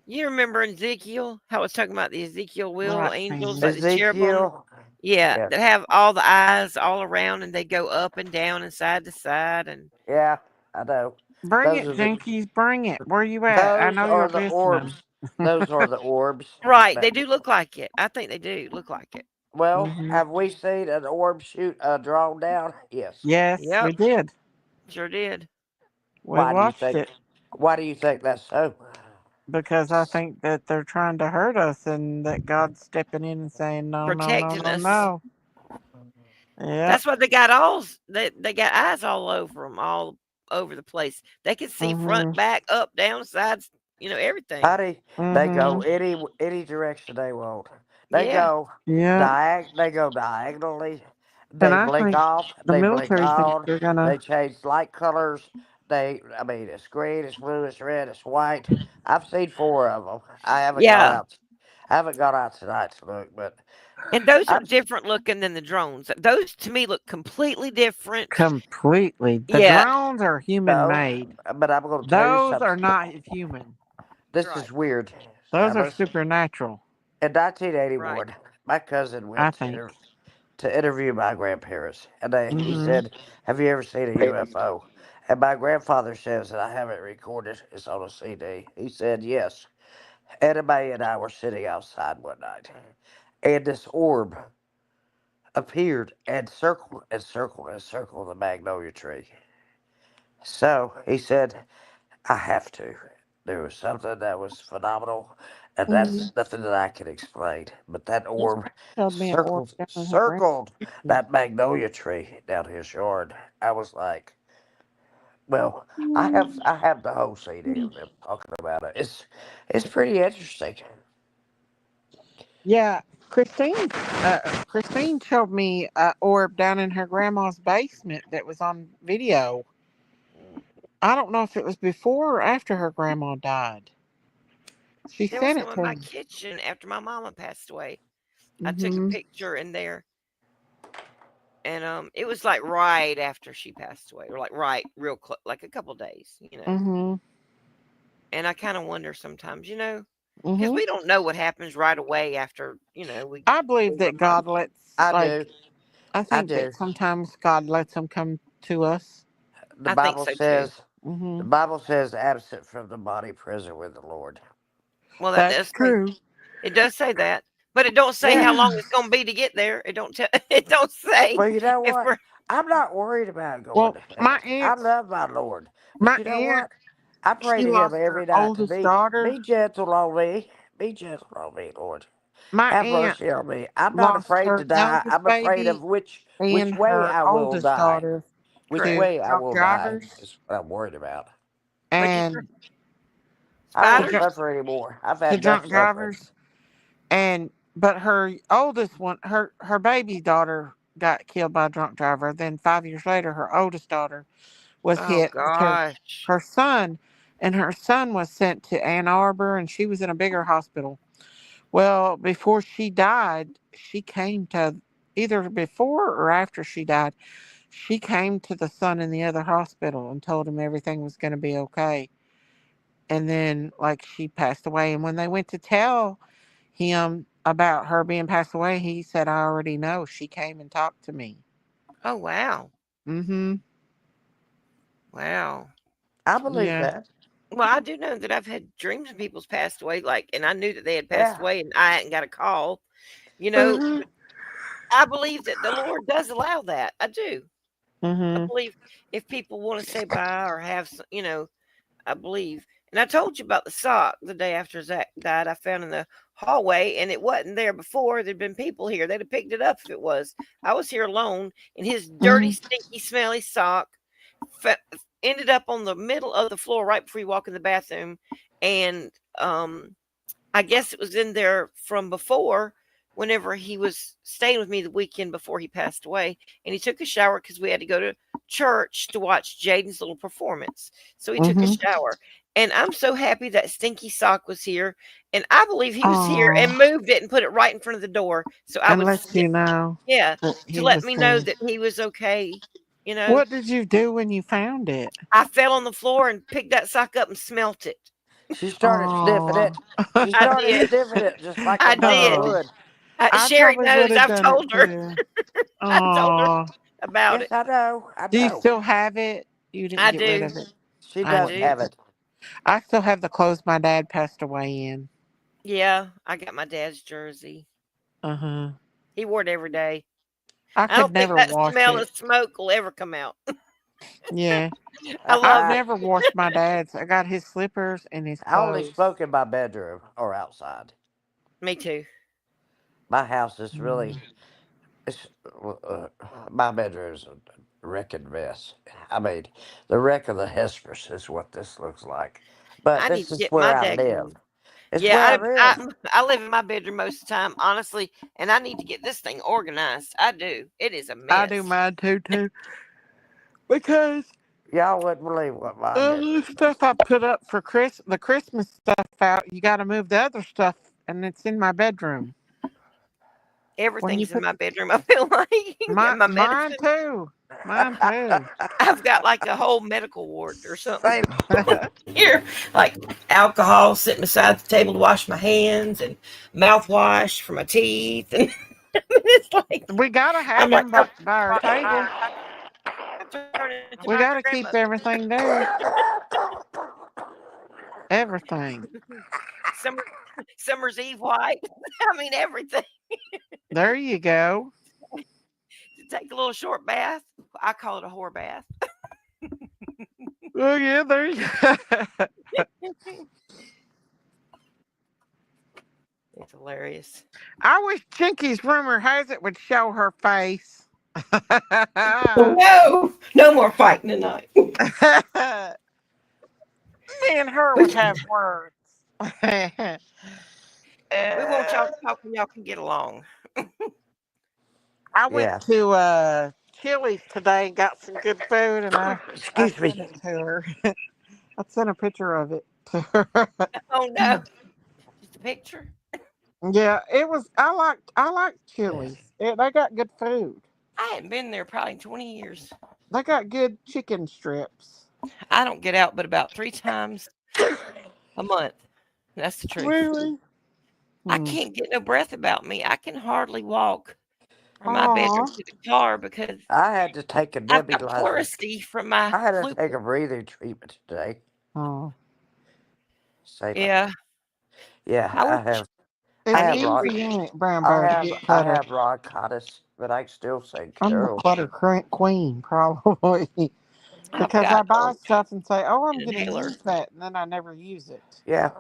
You remember Ezekiel? How it's talking about the Ezekiel wheel Right, angels, Shannon. like the cherubim. Ezekiel. Yeah, Yeah. that have all the eyes all around, and they go up and down and side to side, and Yeah, I know. Bring Those it, are the Jinkies. Bring it. Where you at? I those know you're are the listening. orbs. Those are the orbs. right, That they do look like it. I think they do look like it. well, Hmm. have we seen an orb shoot drawn down? Yes. Yes, we Yep, did. sure did. We Why do you watched think? it Why do you think that's so? because I think that they're trying to hurt us, and that God's stepping in and saying, "No, no, no, Protecting no, us. no." Yep. That's why they got all they got eyes all over them, all over the place. They can see front, Mhm. back, up, down, sides, everything. Honey, they go Mhm. any direction they want. They Yeah. go Yep. they go diagonally. And They I blink think off. the They blink military thinks on. they're They gonna. change light colors. I mean, it's green, it's blue, it's red, it's white. I've seen four of them. Yeah. I haven't gone out tonight to look, but And those are I different looking than the drones. Those to me look completely different. Completely. The Yeah. drones are human no. made. But I'm going to tell you Those are something. not human. This Right. is weird. Those Now, are listen. supernatural, In Right. 1981, my cousin I went think. to interview my grandparents, and he Mhm. said, "Have you ever seen a UFO?" And my grandfather says, and I have it recorded. It's on a CD. He said, "Yes." Anna Mae and I were sitting outside one night, and this orb appeared and circled and circled and circled the magnolia tree. So he said, I have to. There was something that was phenomenal, and Mhm. that's nothing that I can explain. But that My orb aunt showed me an orb down in her circled grandma's that magnolia tree down his yard. I was like, well, basement. I have the whole CD of them talking about it. It's pretty interesting. Yeah, Christine showed me a orb down in her grandma's basement that was on video. I don't know if it was before or after her grandma died. She There was sent some it in to my me. kitchen after my mama passed away. I took a Mhm. picture in there, and it was like right after she passed away, or like right real close, like a couple days. Mhm. And I kind of wonder sometimes, because Mhm. we don't know what happens right away after, we I believe lose our that mom. God lets I do. like I I think do. that sometimes God lets them come to us. The I think Bible so too. says the Mhm. Bible says absent from the body, present with the Lord. Well, that That's does say true. it does say that, but it don't say Yeah. how long it's going to be to get there. It don't tell. It don't say Well, you know if what? we're I'm not worried about going Well, to my heaven. I aunt, love my Lord. But my you know aunt, what? I pray she to him lost every her night to oldest daughter. be gentle on me. Be gentle on me, Lord. My Have aunt mercy on me. I'm not lost afraid to her die. youngest I'm afraid of baby which and way her I will oldest die. daughter Which true to way I drunk will die drivers is what I'm worried about. what you tr- and I don't to want to spiders. drunk, suffer anymore. I've to had enough drunk suffering. drivers. And but her oldest one, her baby daughter got killed by a drunk driver. Then 5 years later, her oldest daughter was Oh hit with gosh. her son, and her son was sent to Ann Arbor, and she was in a bigger hospital. Well, before she died, she came to either before or after she died. She came to the son in the other hospital and told him everything was going to be okay. And then, like, she passed away. And when they went to tell him about her being passed away, he said, I already know. She came and talked to me. Oh wow. Mm-hmm. Wow. I believe Yeah. that. Well, I do know that I've had dreams of people's passed away, and I knew that they had passed Yeah. away, and I hadn't got a call. Mm-hmm. But I believe that the Lord does allow that. I do. I Mm-hmm. believe if people want to say bye or have, I believe. And I told you about the sock the day after Zach died. I found in the hallway, and it wasn't there before. There'd been people here. They'd have picked it up if it was. I was here alone, and his dirty, Mm-hmm. stinky, smelly sock ended up on the middle of the floor right before you walk in the bathroom. And I I guess it was in there from before, whenever he was staying with me the weekend before he passed away. And he took a shower because we had to go to church to watch Jaden's little performance. So he took a shower. And I'm so happy that Stinky Sock was here. And I believe he was here Aw. and moved it and put it right in front of the door. So I And would, let you know yeah, that to he let was me know there. that he was okay. You know, What did you do when you found it? I fell on the floor and picked that sock up and smelt it. She started sniffing Oh, it. She I started did. sniffing it just like a I mother did. oh, would. I Sherry probably would knows. have I've done it told her. too. I told her Oh, about Yes, it. I know. I do you know. still have it? You didn't I get rid do. of it. She I I does do. have it. I still have the clothes my dad passed away in. Yeah, I got my dad's jersey. Uh huh. He wore it every day. I I could don't think never that wash smell it. of smoke will ever come out. Yeah, I I've love it. never washed my dad's. I got his slippers and his I only clothes. smoke in my bedroom or outside. Me too. My house is Mm. really. It's, my bedroom's a wrecking mess. I mean, the wreck of the Hesperus is what this looks like. But I need this to is get where my I live. daggone. It's Yeah, where I live. I live in my bedroom most of the time, honestly, and I need to get this thing organized. I do. It is a I do mess. mine too, because Y'all wouldn't believe what mine is. the stuff I put up for the Christmas stuff out, you got to move the other stuff, and it's in my bedroom. When you Everything's in put my bedroom. I feel like my mine medicine. too, mine too. I've got like a whole medical ward or something Same. here, like alcohol sitting beside the table to wash my hands and mouthwash for my teeth, and it's like We gotta I'm have like them by our table. I'm turning into We my gotta keep grandmother. everything there. Everything. Summer, Summer's Eve white. I mean everything. There you go. Take a little short bath. I call it a whore bath. Oh yeah, there you go. It's hilarious. I wish Chinky's rumor has it would show her face. No, no more fighting tonight. Me and her would have words. We want y'all to talk when y'all can get along. I went Yeah. to Chili's today and got some good food, and I Excuse me. sent it to her. I sent a picture of it to her. Oh no, just a picture. Yeah, it was. I like Chili's. They got good food. I hadn't been there probably in 20 years. They got good chicken strips. I don't get out but about 3 times a month. That's the truth. Really? I Hmm. can't get no breath about me. I can hardly walk from my Aw. bedroom to the car because I had to take a I've got nebulizer. pleurisy from my I had to flu. take a breathing treatment today. Oh. Safely. Yeah, Yeah, I I wish have. I It's I have need to bron. easy, reach. ain't it, Brown I Bear, to have. get I clutter? have bronchitis, but I can still say I'm the Carol. clutter queen, probably. I've Because got I buy stuff and say, oh, I'm an going to inhaler. use that, and then I never use it. Yeah,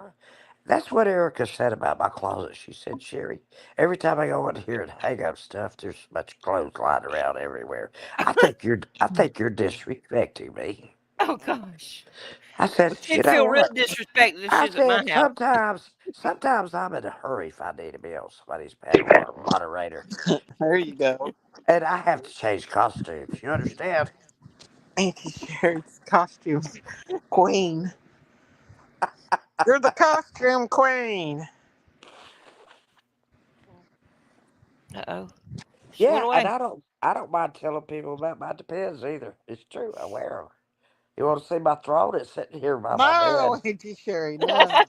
that's what Erica said about my closet. She said, Sherry, every time I go in here and hang up stuff, there's so much clothes lying around everywhere. I think you're disrespecting me. Oh gosh. I said, Well, you she'd know feel real what? disrespected if I she was at my said house. sometimes I'm in a hurry if I need to be on somebody's panel or moderator. There you go. And I have to change costumes. You understand? Auntie Sherry's costumes queen. You're the costume queen. Uh-oh. She went Yeah, and away. I don't mind telling people about my depends either. It's true. I wear them. You want to see my throne? It's sitting here by my No, bed. Auntie Sherry, no.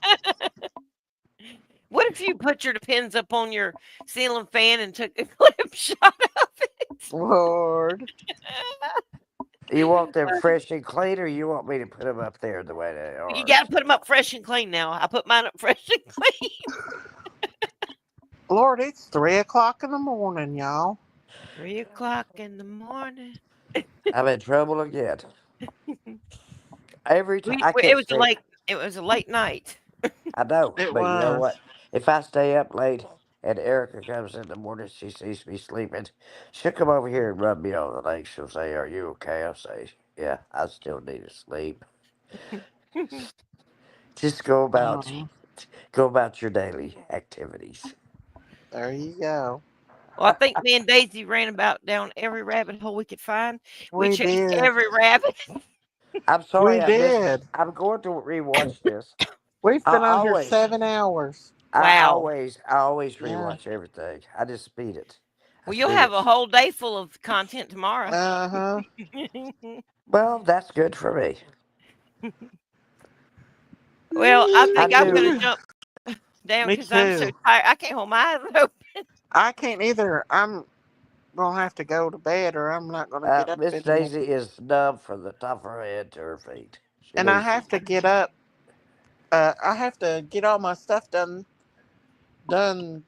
What if you put your depends up on your ceiling fan and took a clip shot of it? Lord. You want them fresh and clean, or you want me to put them up there the way they You are? got to put them up fresh and clean now. I put mine up fresh and clean. Lord, it's 3 o'clock in the morning, y'all. 3 o'clock in the morning. I'm in trouble again. Every time I It can't was a stay. late night. I know, It but you know was. what? If I stay up late and Erica comes in the morning, she sees me sleeping, she'll come over here and rub me on the leg. She'll say, "Are you okay?" I'll say, "Yeah, I still need to sleep." Just go about Um, Go about your daily activities. There you go. Well, I think me and Daisy ran about down every rabbit hole we could find. We We chased did. every rabbit. I'm sorry We I missed. did. I'm going to rewatch this. We've I been on here always, 7 hours. Wow. I always Yeah. rewatch everything. I just speed it. I Well, you'll speed have it. a whole day full of content tomorrow. Uh-huh. Well, that's good for me. Well, I I think I'm going do. to jump down Me because I'm so too. tired. I can't hold my eyes open. I can't either. I'm gonna have to go to bed or I'm not gonna get up Miss in the morning. Daisy is numb from the top of her head to her feet. She And I needs to. have to get up. I have to get all my stuff done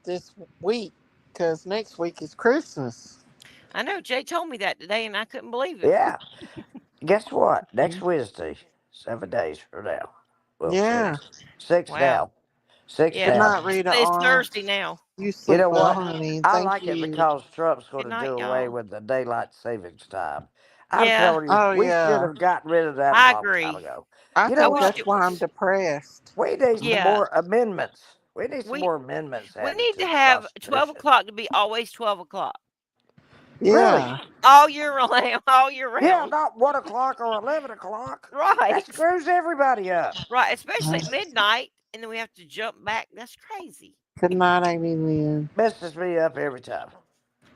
this week because next week is Christmas. I know Jay told me that today, and I couldn't believe it. Yeah. Guess what? Next Wednesday, 7 days from now. Well, Yeah. six Wow. now. Six Yeah, Good now. night, Rita it's R. Thursday now. You You sleep know well, what? honey. I Thank like it you. because Trump's going Good to night, do away y'all. with the daylight savings time. I'm Yeah, telling you, Oh we should yeah. have gotten rid of that a I long time agree. ago. I You know I think wish what? that's it why I'm was. depressed. We need some Yeah, more amendments. We need some we more amendments we added need to to the have 12 Constitution. o'clock to be always 12 o'clock Really? Yeah. all year round. All year Yeah, round. not 1 o'clock or 11 o'clock. That Right, screws everybody up. right. Especially at midnight, and then we have to jump back. That's crazy. Good night, Amy Lynn. Messes me up every time.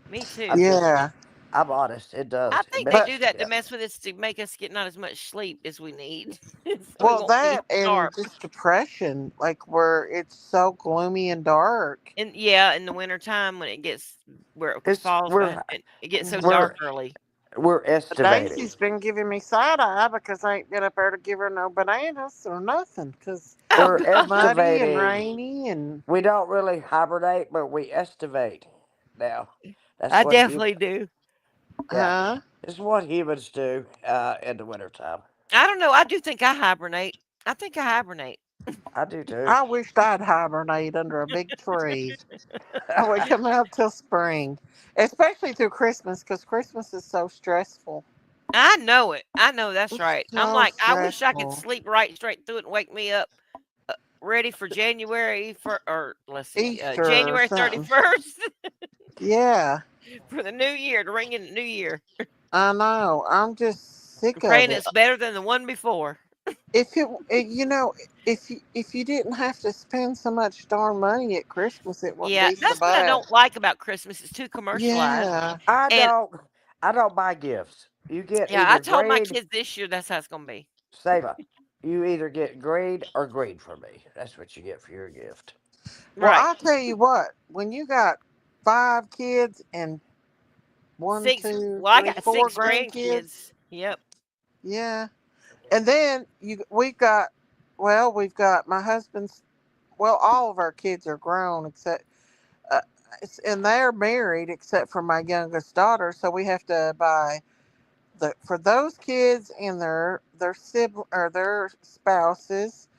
Me too. I'm just, Yeah. I'm honest. It does. I It think they messes But do that me to up. mess with us to make us get not as much sleep as we need, so we well won't be that and sharp. just depression, like where it's so gloomy and dark. And yeah, in the wintertime when it gets where it It's falls behind, it gets so dark we're early. we're estimating. Daisy's been giving me side eye because I ain't been up there to give her no bananas or nothing because Oh We're God, muddy and estimating. rainy and We don't really hibernate, but we estimate. Now, that's I what definitely do. yeah, huh? it's what humans do in the wintertime. I don't know. I do think I hibernate. I think I hibernate. I do too. I wished I'd hibernate under a big tree. I would come out till spring, especially through Christmas because Christmas is so stressful. I know it. I know that's It's right. I'm so like, I wish I could stressful. sleep right straight through it and wake me up ready for January for or let's see, Easter or January something. 31st Yeah, for the new year to ring in the new year. I know. I'm just I'm sick of praying it. it's better than the one before. You know, if you didn't have to spend so much darn money at Christmas, it wouldn't Yeah, be so that's what I bad. don't like about Christmas. It's too commercialized. Yeah. I And don't. I don't buy gifts. You get yeah, I either told my green, kids this year that's how it's gonna be. Saba. You either get green or green from me. That's what you get for your gift. Well, Right. I'll tell you what. When you got 5 kids and one, Six two, well, I three, got four 6 grandkids, grandkids. Yep. yeah. And then we've got my husband's. Well, all of our kids are grown except, uh, and they're married except for my youngest daughter. So we have to buy for those kids and their sibling or their spouses,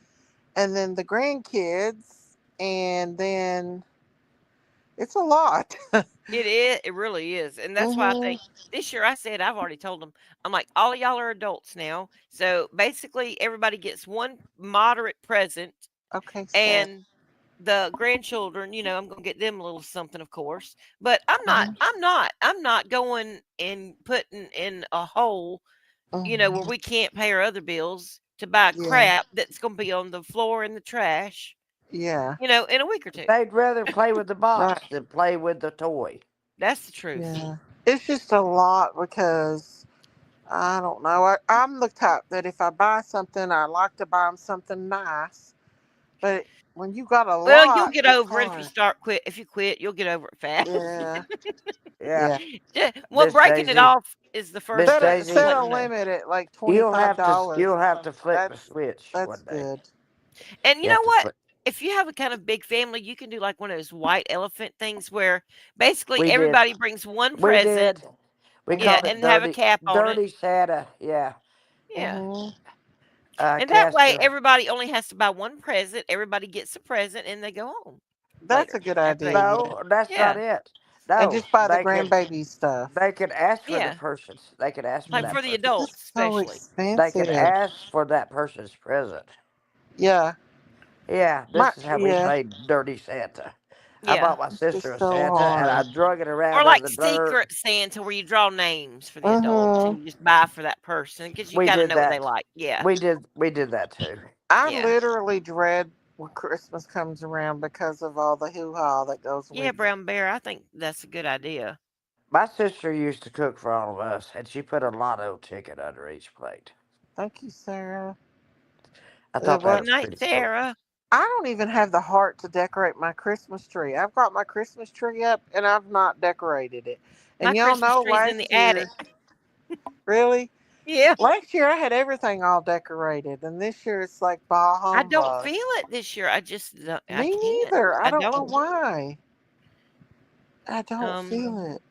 and then the grandkids, and then it's a lot. It is. It really is, and that's why I hmm think this year I said I've already told them. I'm like, all of y'all are adults now, so basically everybody gets one moderate present, Okay, set. and the grandchildren, I'm gonna get them a little something, of course. But I'm not. hmm I'm not. I'm not going and putting in a hole, where hmm we can't pay our other bills to buy Yeah, crap that's gonna be on the floor in the trash, yeah, in a week or two. They'd rather play with the right. box than play with the toy. That's the truth. Yeah, it's just a lot because I don't know. I'm the type that if I buy something, I like to buy them something nice. But when you got a Well, you'll lot, get it's over it if you hard. start quit. If you quit, you'll get over it fast. Yeah, Yeah, yeah. Yeah, well, Miss breaking it Daisy. off is the first Miss Set step. a Just Daisy, set a letting you know. limit at like $25 you'll or have to something. flip the switch one That's day. good. And you You have know to what? flip. If you have a kind of big family, you can do like one of those white elephant things where basically We did. everybody brings one We present. did. We Yeah, hmm called it and have a cap on it. dirty Santa. Yeah. Yeah. hmm And that way Castor. everybody only has to buy one present. Everybody gets a present and they go home That's a later good after they idea. No, that's not yeah. it. And No, just buy the grandbaby stuff. they could ask for the Yeah. persons. They could ask for Like that for the person. adults It's so especially. They could expensive. ask for that person's present. Yeah. Yeah, My this is how we yeah, play Dirty Santa. I Yeah. bought my it's just sister a so Santa and I hard. drug it Or around in like the dirt. Secret Santa, where you draw names for the adults Mm-hmm. and you just buy for that person because you We kind of did know what they that. like. Yeah. We did that too. I Yeah. literally dread when Christmas comes around because of all the hoo ha that goes Yeah, with it. Brown Bear. I think that's a good idea. My sister used to cook for all of us, and she put a lotto ticket under each plate. Thank you, Sarah. I thought that Good What? was night, pretty cool. Sarah. I don't even have the heart to decorate my Christmas tree. I've got my Christmas tree up and I've not decorated it. My And y'all Christmas know tree's in the last attic. year, really? Yeah. Last year I had everything all decorated, and this year it's like bah I don't humbug. feel it this year. I just I Me can't. neither. I I don't know don't. why. I don't Um, feel it.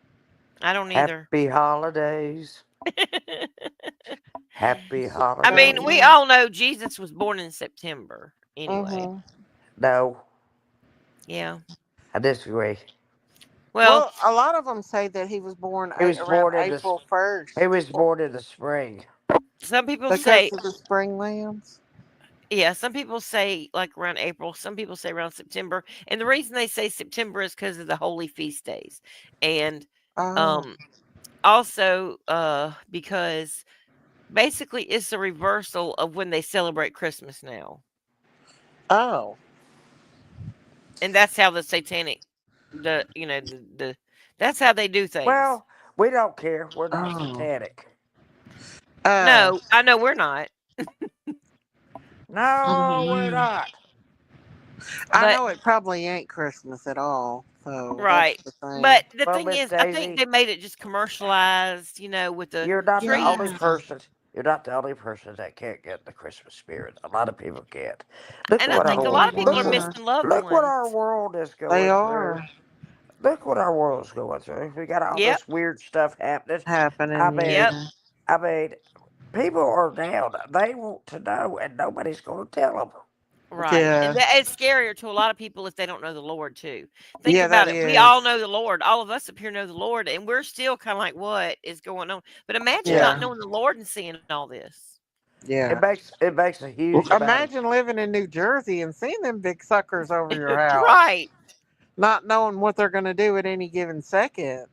I don't either. Happy holidays. Happy I mean, we holidays. So, all know Jesus was born in September anyway. mm-hmm. No, Yeah. I disagree. Well, Well, a lot of them say that he was born He was around born in the April he 1st was born in the spring. some people because say, of the spring lambs. yeah, some people say like around April, some people say around September. And the reason they say September is because of the holy feast days. And Oh. um also because basically it's a reversal of when they celebrate Christmas now. Oh. And that's how the satanic the that's how they do things. Well, we don't care. We're not Oh. satanic. Uh. No, I know we're not. No, we're Mhm. not. I But know it probably ain't Christmas at all. So that's right. the But thing. the Well, thing Miss is, I think they Daisy, made it just commercialized, with the you're not the only trees. Yeah. person. You're not the only person that can't get the Christmas spirit. A lot of people can't. Look at And I what think a our lot They of people are look what are. missing loved look what ones. our world is They going through. are Look what our world's going through. We got all Yep. this weird stuff happening. I happening. mean, Yep. Yeah. I mean, people are down. They want to know, and nobody's going to tell them. Right. And Yeah. it's scarier to a lot of people if they don't know the Lord too. Think Yeah, about that it. We all is. know the Lord. All of us up here know the Lord, and we're still kind of like, what is going on? But imagine not Yeah. knowing the Lord and seeing all this. Yeah. It makes a huge amount of Imagine living in New Jersey and seeing them big suckers over your house, Right. not knowing what they're going to do at any given second.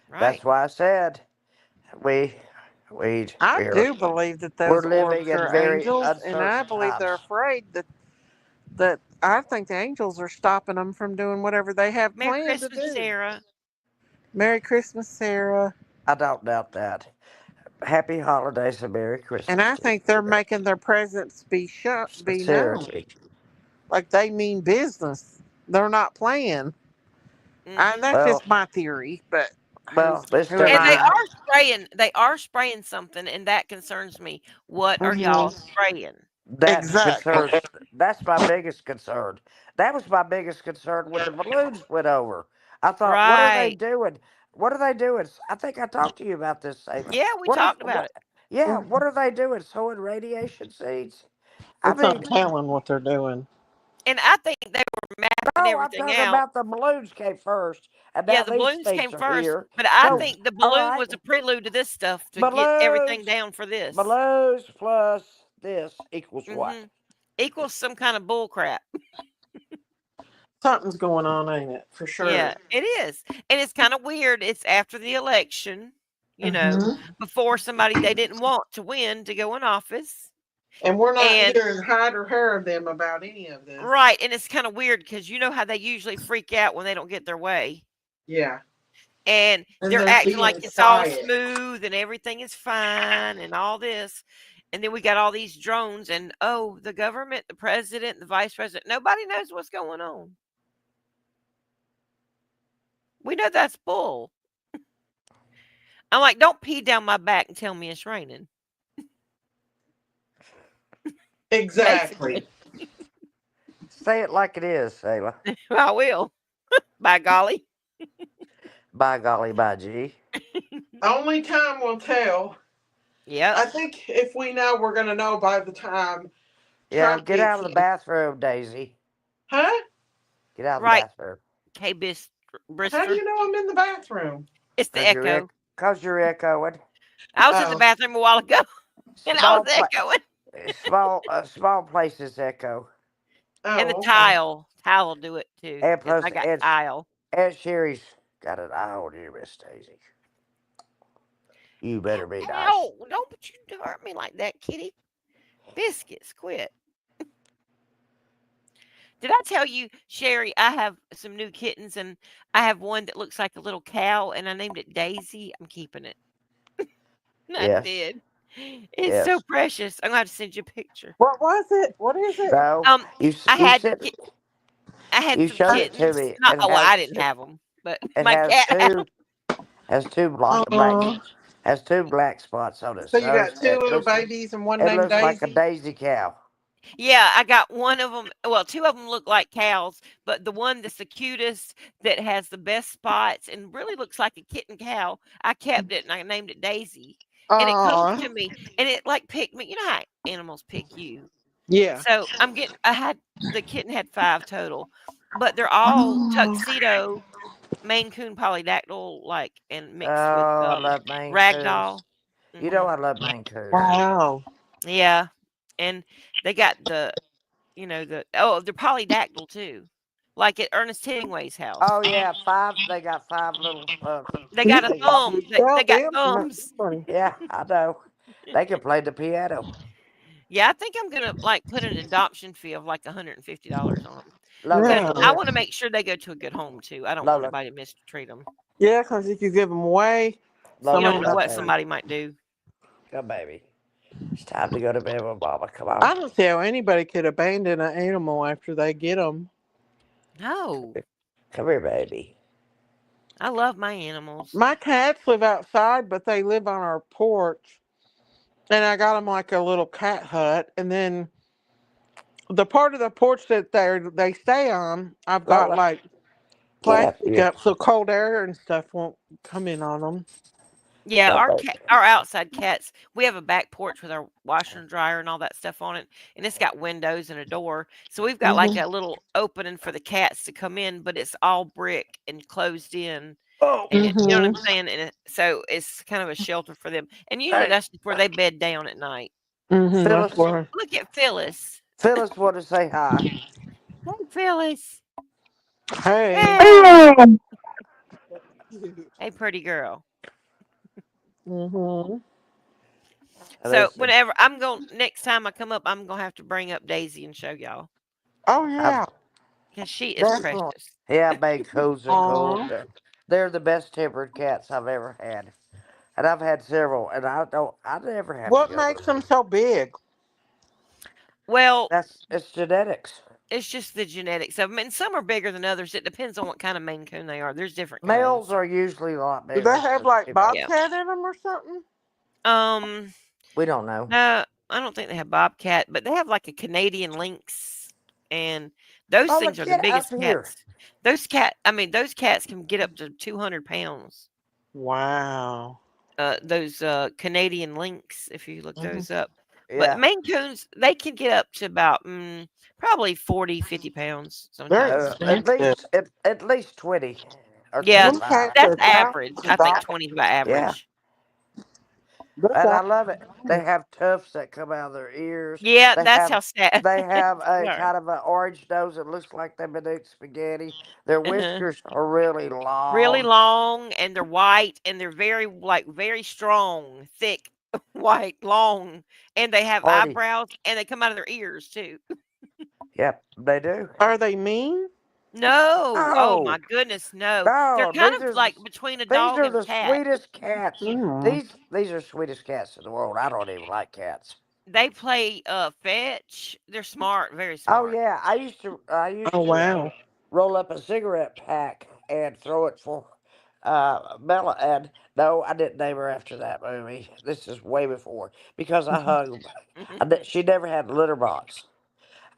Right. That's why I said we we I we're do believe that we're those living orbs in are very angels, and I uncertain believe they're times. afraid that I think the angels are stopping them from doing whatever they have Merry planned to Christmas, do. Sarah. Merry Christmas, Sarah. I don't doubt that. Happy holidays and Merry And Christmas I to you. think they're making their presence be known, Sincerity. like they mean business. They're not playing. And Hmm. that's Well, just my theory, but Miss who am And they Daisy, I? are spraying. They are spraying something, and that concerns me. What are y'all Hmm. spraying? that Exactly. concerns. That's my biggest concern. That was my biggest concern when the balloons went over. I thought, what are they Right. doing? What are they doing? I think I talked to you about this, Sailor. Yeah, we What are talked about it. yeah? What are they doing? Sowing radiation seeds? I It's mean, untelling what they're doing. And I think they were mapping no, I'm everything talking out. about the balloons came first, and Yeah, now the these balloons things came are first, here. but I So, think the all balloon right, was a prelude to this stuff to get everything balloons, down for this. balloons plus this equals what? Hmm. Equals some kind of bull crap. Something's going on, ain't it? For sure. Yeah, it is. And it's kind of weird. It's after the election, you know, Hmm. before somebody they didn't want to win to go in office. And we're not And hearing hide or hair of them about any of this. right, and it's kind of weird because you know how they usually freak out when they don't get their way. Yeah. And And they're they're acting like being it's all quiet. smooth and everything is fine and all this. And then we got all these drones and oh, the government, the president, the vice president, nobody knows what's going on. We know that's bull. I'm like, don't pee down my back and tell me it's raining. Exactly. Basically. Say it like it is, Sailor. I will. By golly. By golly, by gee. Only time will tell. Yep. I think if we know, we're going to know by the time Yeah, Trump get out gets of the in. bathroom, Daisy. Huh? Get out of the Right. bathroom. K How do Brister. you know I'm in the bathroom? It's the echo. Cause you're echoing. I was in the Oh. bathroom a while ago and I was Small, echoing. small places echo. And the Oh, okay. tile will do it too. And 'Cause plus, I got tile. Aunt Sherry's got an eye on you, Miss Daisy. You better be nice. Ow! Don't you hurt me like that, kitty. Biscuits, quit. Did I tell you, Sherry, I have some new kittens and I have one that looks like a little cow and I named it Daisy. I'm keeping it. I Yes. did. It's so Yes. precious. I'm gonna have to send you a picture. What was it? What is it? No, you I you had said I had you some showed it to kittens. me. Not oh, well, I didn't have them, but my cat. Has two black Oh. has two black spots on its So you nose. got two little babies and one It named looks like a Daisy? daisy cow. Yeah, I got one of them. Well, two of them look like cows, but the one that's the cutest, that has the best spots and really looks like a kitten cow, I kept it and I named it Daisy. And it comes Oh. to me and it like picked me. You know how animals pick you. Yeah. So I had the kitten had 5 total, but they're all Oh. tuxedo Maine Coon polydactyl, like, and Oh, mixed with I love Maine Coons. ragdoll. You know Mhm. I love Maine Coons. Wow. Yeah, and they got they're polydactyl too, like at Ernest Hemingway's house. Oh yeah, they got 5 little They You got a could thingies. probably thumb. sell They got them for thumbs. money. Yeah, I know. They can play the piano. Yeah, I think I'm gonna like put an adoption fee of like $150 on them, Lola, but Yeah. come I here. want to make sure they go to a good home too. I don't want Lola, nobody to mistreat them. Yeah, because if you give them away, You Lola, don't somebody know come, might. what baby. somebody might do. Come, baby. It's time to go to bed with Mama. Come on. I don't see how anybody could abandon an animal after they get them. No, Come here, baby. I love my animals. My cats live outside, but they live on our porch. And I got them like a little cat hut. And then the part of the porch that they stay on, I've got Lola, like get up plastic here. up so cold air and stuff won't come in on them. Yeah, Come, baby. our outside cats, we have a back porch with our washer and dryer and all that stuff on it, and it's got windows and a door. So we've got like Hmm. a little opening for the cats to come in, but it's all brick and closed in. Oh, And you know what I'm Hmm. saying? So it's kind of a shelter for them. And usually hey, that's where they bed down at night. Hmm. That's Phyllis. why. Look at Phyllis. Phyllis want to say hi. Hey, Phyllis. Hey. Hey. Hey, pretty girl. Hmm. So Listen, whenever next time I come up, I'm gonna have to bring up Daisy and show y'all Oh I've yeah, because she is definitely. precious. yeah, Maine Coons are cool. Aw. They're the best tempered cats I've ever had, and I've had several, and I never have to What go to. makes them so big? Well, It's genetics. it's just the genetics of them, and some are bigger than others. It depends on what kind of Maine Coon they are. There's different Males kinds. are usually a lot Do they bigger have than like females. Yeah. bobcat in them or something? Um. We don't know. No, I don't think they have bobcat, but they have like a Canadian lynx, and those Lola, things are the get up biggest here. cats. Those cats can get up to 200 pounds. Wow. Those Canadian lynx, if you look Hmm. those up. But Yeah, Maine Coons, they can get up to about probably 40, 50 pounds They're sometimes. expensive. at least 20 or Yeah, Them 25. cats that's are average. thousands of I think dollars. 20 is about Yeah, average. They're and I thousands love it. of They dollars. have tufts that come out of their ears. Yeah, They that's have how sad they have a they are. kind of an orange nose that looks like they've been eating spaghetti. Their Uh-huh. whiskers are really Really long. long, and they're white, and they're very strong, thick, white, long, and they have Hardy. eyebrows, and they come out of their ears too. Yep, they do. Are they mean? No, oh my No, goodness, no. They're no, kind of like between a these dog are and a the cat. sweetest cats. Mm. These are sweetest cats in the world. I don't even like cats. They play fetch. They're smart, very Oh smart. yeah, I Oh used to wow. roll up a cigarette pack and throw it for Bella. And no, I didn't name her after that movie. This is way before because I hung. She never had a litter box.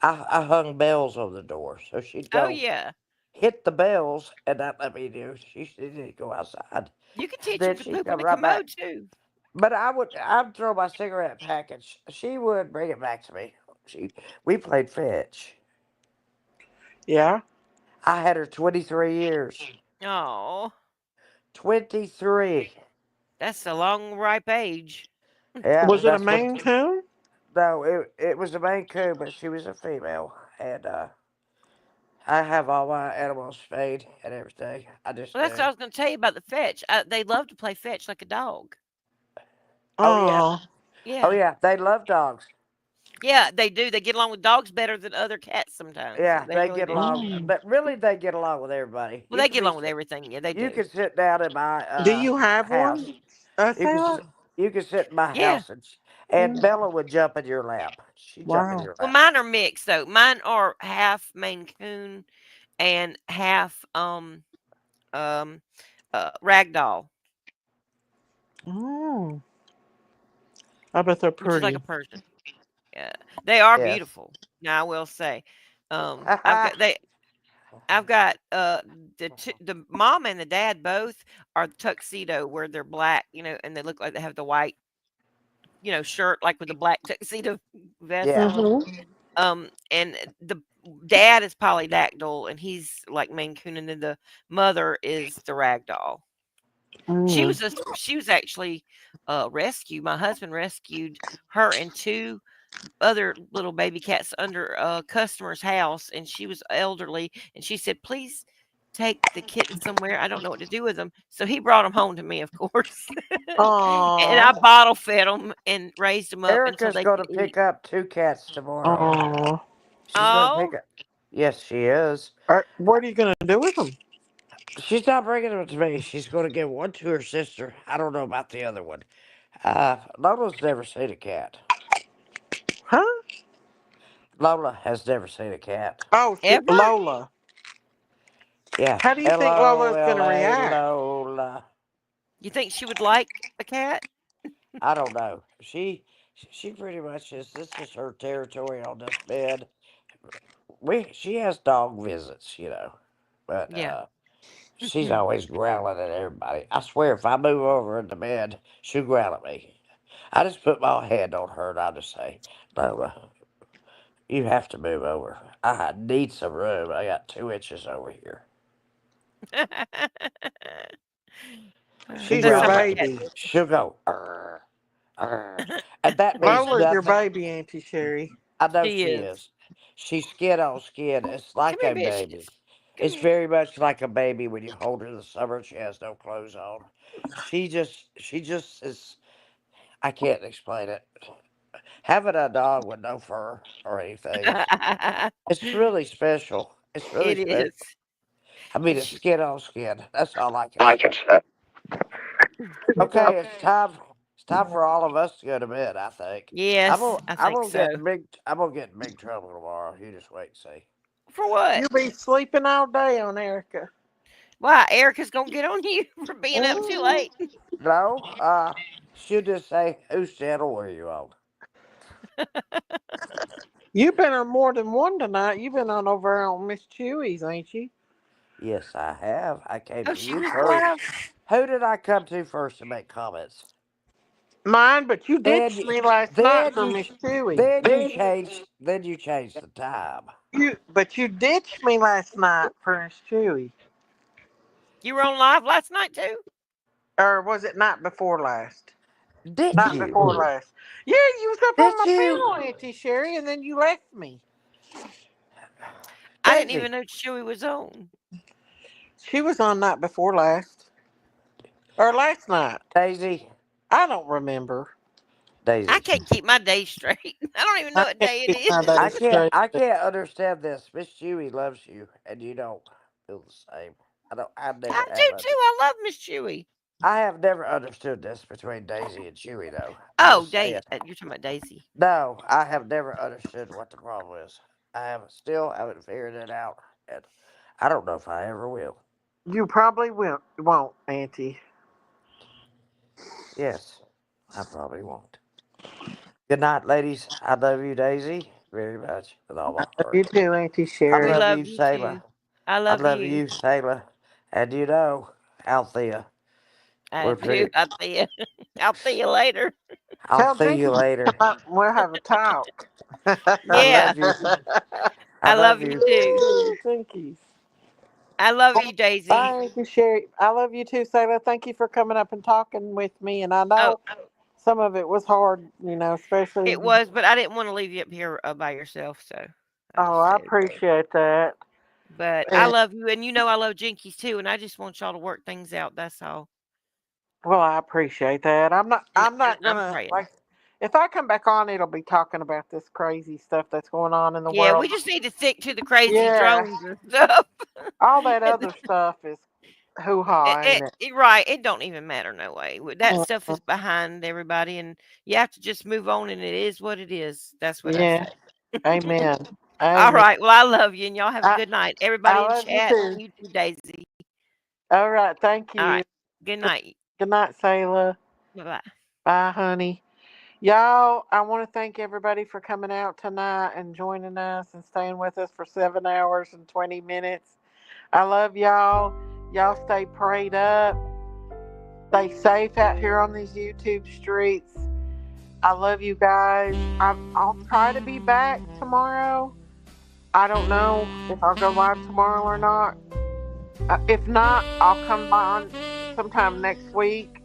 I hung bells on the door, so she'd Oh go yeah, hit the bells, and that let me do. She didn't go outside. you can teach Then them to she'd poop in come the right back. commode too. But I'd throw my cigarette package. She would bring it back to me. We played fetch. Yeah. I had her 23 years. Oh, 23. that's a long ripe age. Yeah, Was it a that's what. Maine Coon? No, it was a Maine Coon, but she was a female, and I have all my animals spayed and everything. I just Well, that's what I do. was going to tell you about the fetch. They love to play fetch like a dog. Oh yeah. Oh, Oh Yeah. yeah. They love dogs. Yeah, they do. They get along with dogs better than other cats sometimes. Yeah, They they really get do. along, but really they get along with everybody. Well, You they can get be, along with everything. Yeah, they you do. can sit down in my do you have house. one, You can Sarah? you can sit in my Yeah. house and Bella would jump in your lap. She'd jump in Wow. your Well, lap. mine are mixed though. Mine are half Maine Coon and half um ragdoll, Mm, I bet they're which is like a pretty. Persian. Yeah, they are Yes. beautiful. Now I will say, I've got they. I've got the mom and the dad both are tuxedo where they're black, and they look like they have the white, shirt like with the black tuxedo vest Yeah. on them. Mm-hmm. And the dad is polydactyl and he's like Maine Coon, and then the mother is the ragdoll. Mm. She was actually rescued. My husband rescued her and two other little baby cats under a customer's house, and she was elderly, and she said, "Please take the kittens somewhere. I don't know what to do with them." So he brought them home to me, of course, and I Aw. bottle fed them and raised them up until Erica's they going could to eat. pick up 2 cats tomorrow. Aw. She's going to pick Oh, up. Yes, she is. What are you gonna do with them? She's not bringing them to me. She's going to give one to her sister. I don't know about the other one. Lola's never seen a cat. Huh? Lola has never seen a cat. Oh, ever? Lola. Yeah. How do you think Lola's gonna Lola, react? Lola. You think she would like a cat? I don't know. She pretty much is. This is her territory on this bed. She has dog visits, but Yeah. she's always growling at everybody. I swear, if I move over in the bed, she'll growl at me. I just put my hand on her and I just say, Lola, you have to move over. I need some room. I got 2 inches over here. She She's That's your how growls my at me. cat baby. She'll go, "Arr, arr," and that means Lola's your nothing. baby, Auntie Sherry. I know she she is. is. She's skin on skin. It's Come like here, a bitches. baby. Come It's here. very much like a baby when you hold her in the summer. She has no clothes on. She just is. I can't explain it. Having a dog with no fur or anything, it's really special. It's really It is. special. I mean, And it's she, skin on skin. That's all I can say. Okay, it's time. It's time for all of us to go to bed. I think. yes, I I'm think gonna get so. in big. I'm gonna get in big trouble tomorrow. You just wait and see. For what? You'll be sleeping all day on Erica. Why? Erica's gonna get on you for being up too Mm. late. No, she'll just say, "Whose channel were you on?" You've been on more than one tonight. You've been on over on Miss Chewy's, ain't you? Yes, I have. I came Oh, to she you was first. live. Who did I come to first to make comments? Mine, but you Then ditched you, me last night then for you, Miss Chewy. then you changed the time. But you ditched me last night for Miss Chewy. You were on live last night too. Or was it night before last? Did Night you? before last. Yeah, you was up on Did my you, panel, Auntie Sherry, and then you left me. I didn't Daisy? even know Chewy was on. She was on night before last. Or last night. Daisy? I don't remember. I Daisy? can't keep my day straight. I don't even know I what can't day it keep is. my I days can't. straight. I can't understand this. Miss Chewy loves you, and you don't feel the same. I don't. I I never do have too. under. I love Miss Chewy. I have never understood this between Daisy and Chewy, though. I'm Oh, just saying. You're talking about Daisy. No, I have never understood what the problem is. I haven't figured it out, and I don't know if I ever will. You probably won't, Auntie. Yes, I probably won't. Good night, ladies. I love you, Daisy, very much with all my You heart. too, Auntie I We Sherry. love love you, you Sayla. too. I I love love you. you, Sayla. And Althea, I we're do. pretty. I'll see you. I'll see you later. I'll Tell see you Jinky to later. come up and we'll have a talk. I Yeah, love you. I I love love you you. too. Jinkies. I love you, Daisy. Bye, Auntie Sherry. I love you too, Sailor. Thank you for coming up and talking with me. And I Oh, know some of it was hard, especially. it was, but I didn't want to leave you up here by yourself, so I Oh, just I said, appreciate that. But I love you, and I love Jinkies too, and I just want y'all to work things out. That's all. Well, I appreciate that. I'm not And I'm gonna praying. like if I come back on, it'll be talking about this crazy stuff that's going on in the Yeah, world. we just need to stick to the crazy Yeah, drones and stuff. all that other stuff is hoo ha, ain't it? Right. It don't even matter no way. That stuff Mhm. is behind everybody, and you have to just move on, and it is what it is. That's what I Yeah. say. Amen. All Amen. right. Well, I love you, and y'all have a I good night. I Everybody in love you chat, too. and you too, Daisy. All right. Thank All you. right. Good night. Good night, Sayla. Bye bye. Bye, honey. Y'all, I want to thank everybody for coming out tonight and joining us and staying with us for 7 hours and 20 minutes. I love y'all. Y'all stay prayed up. Stay safe out here on these YouTube streets. I love you guys. I'll try to be back tomorrow. I don't know if I'll go live tomorrow or not. If not, I'll come on sometime next week.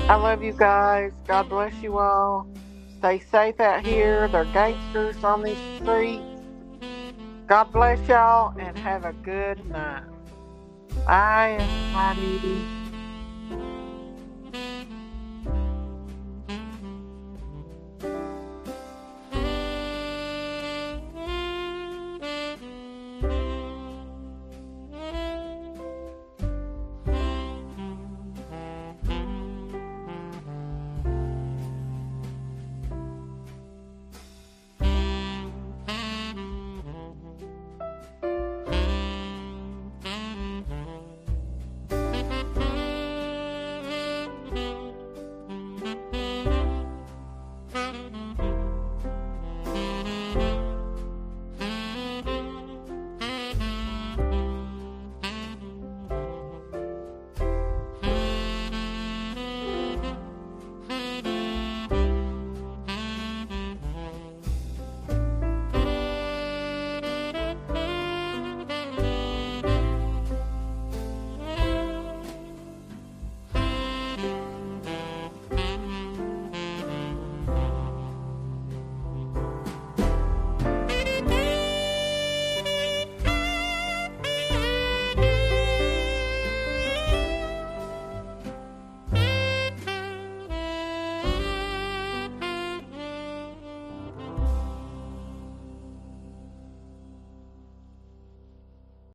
I love you guys. God bless you all. Stay safe out here. They're gangsters on these streets. God bless y'all and have a good night. Bye, everybody.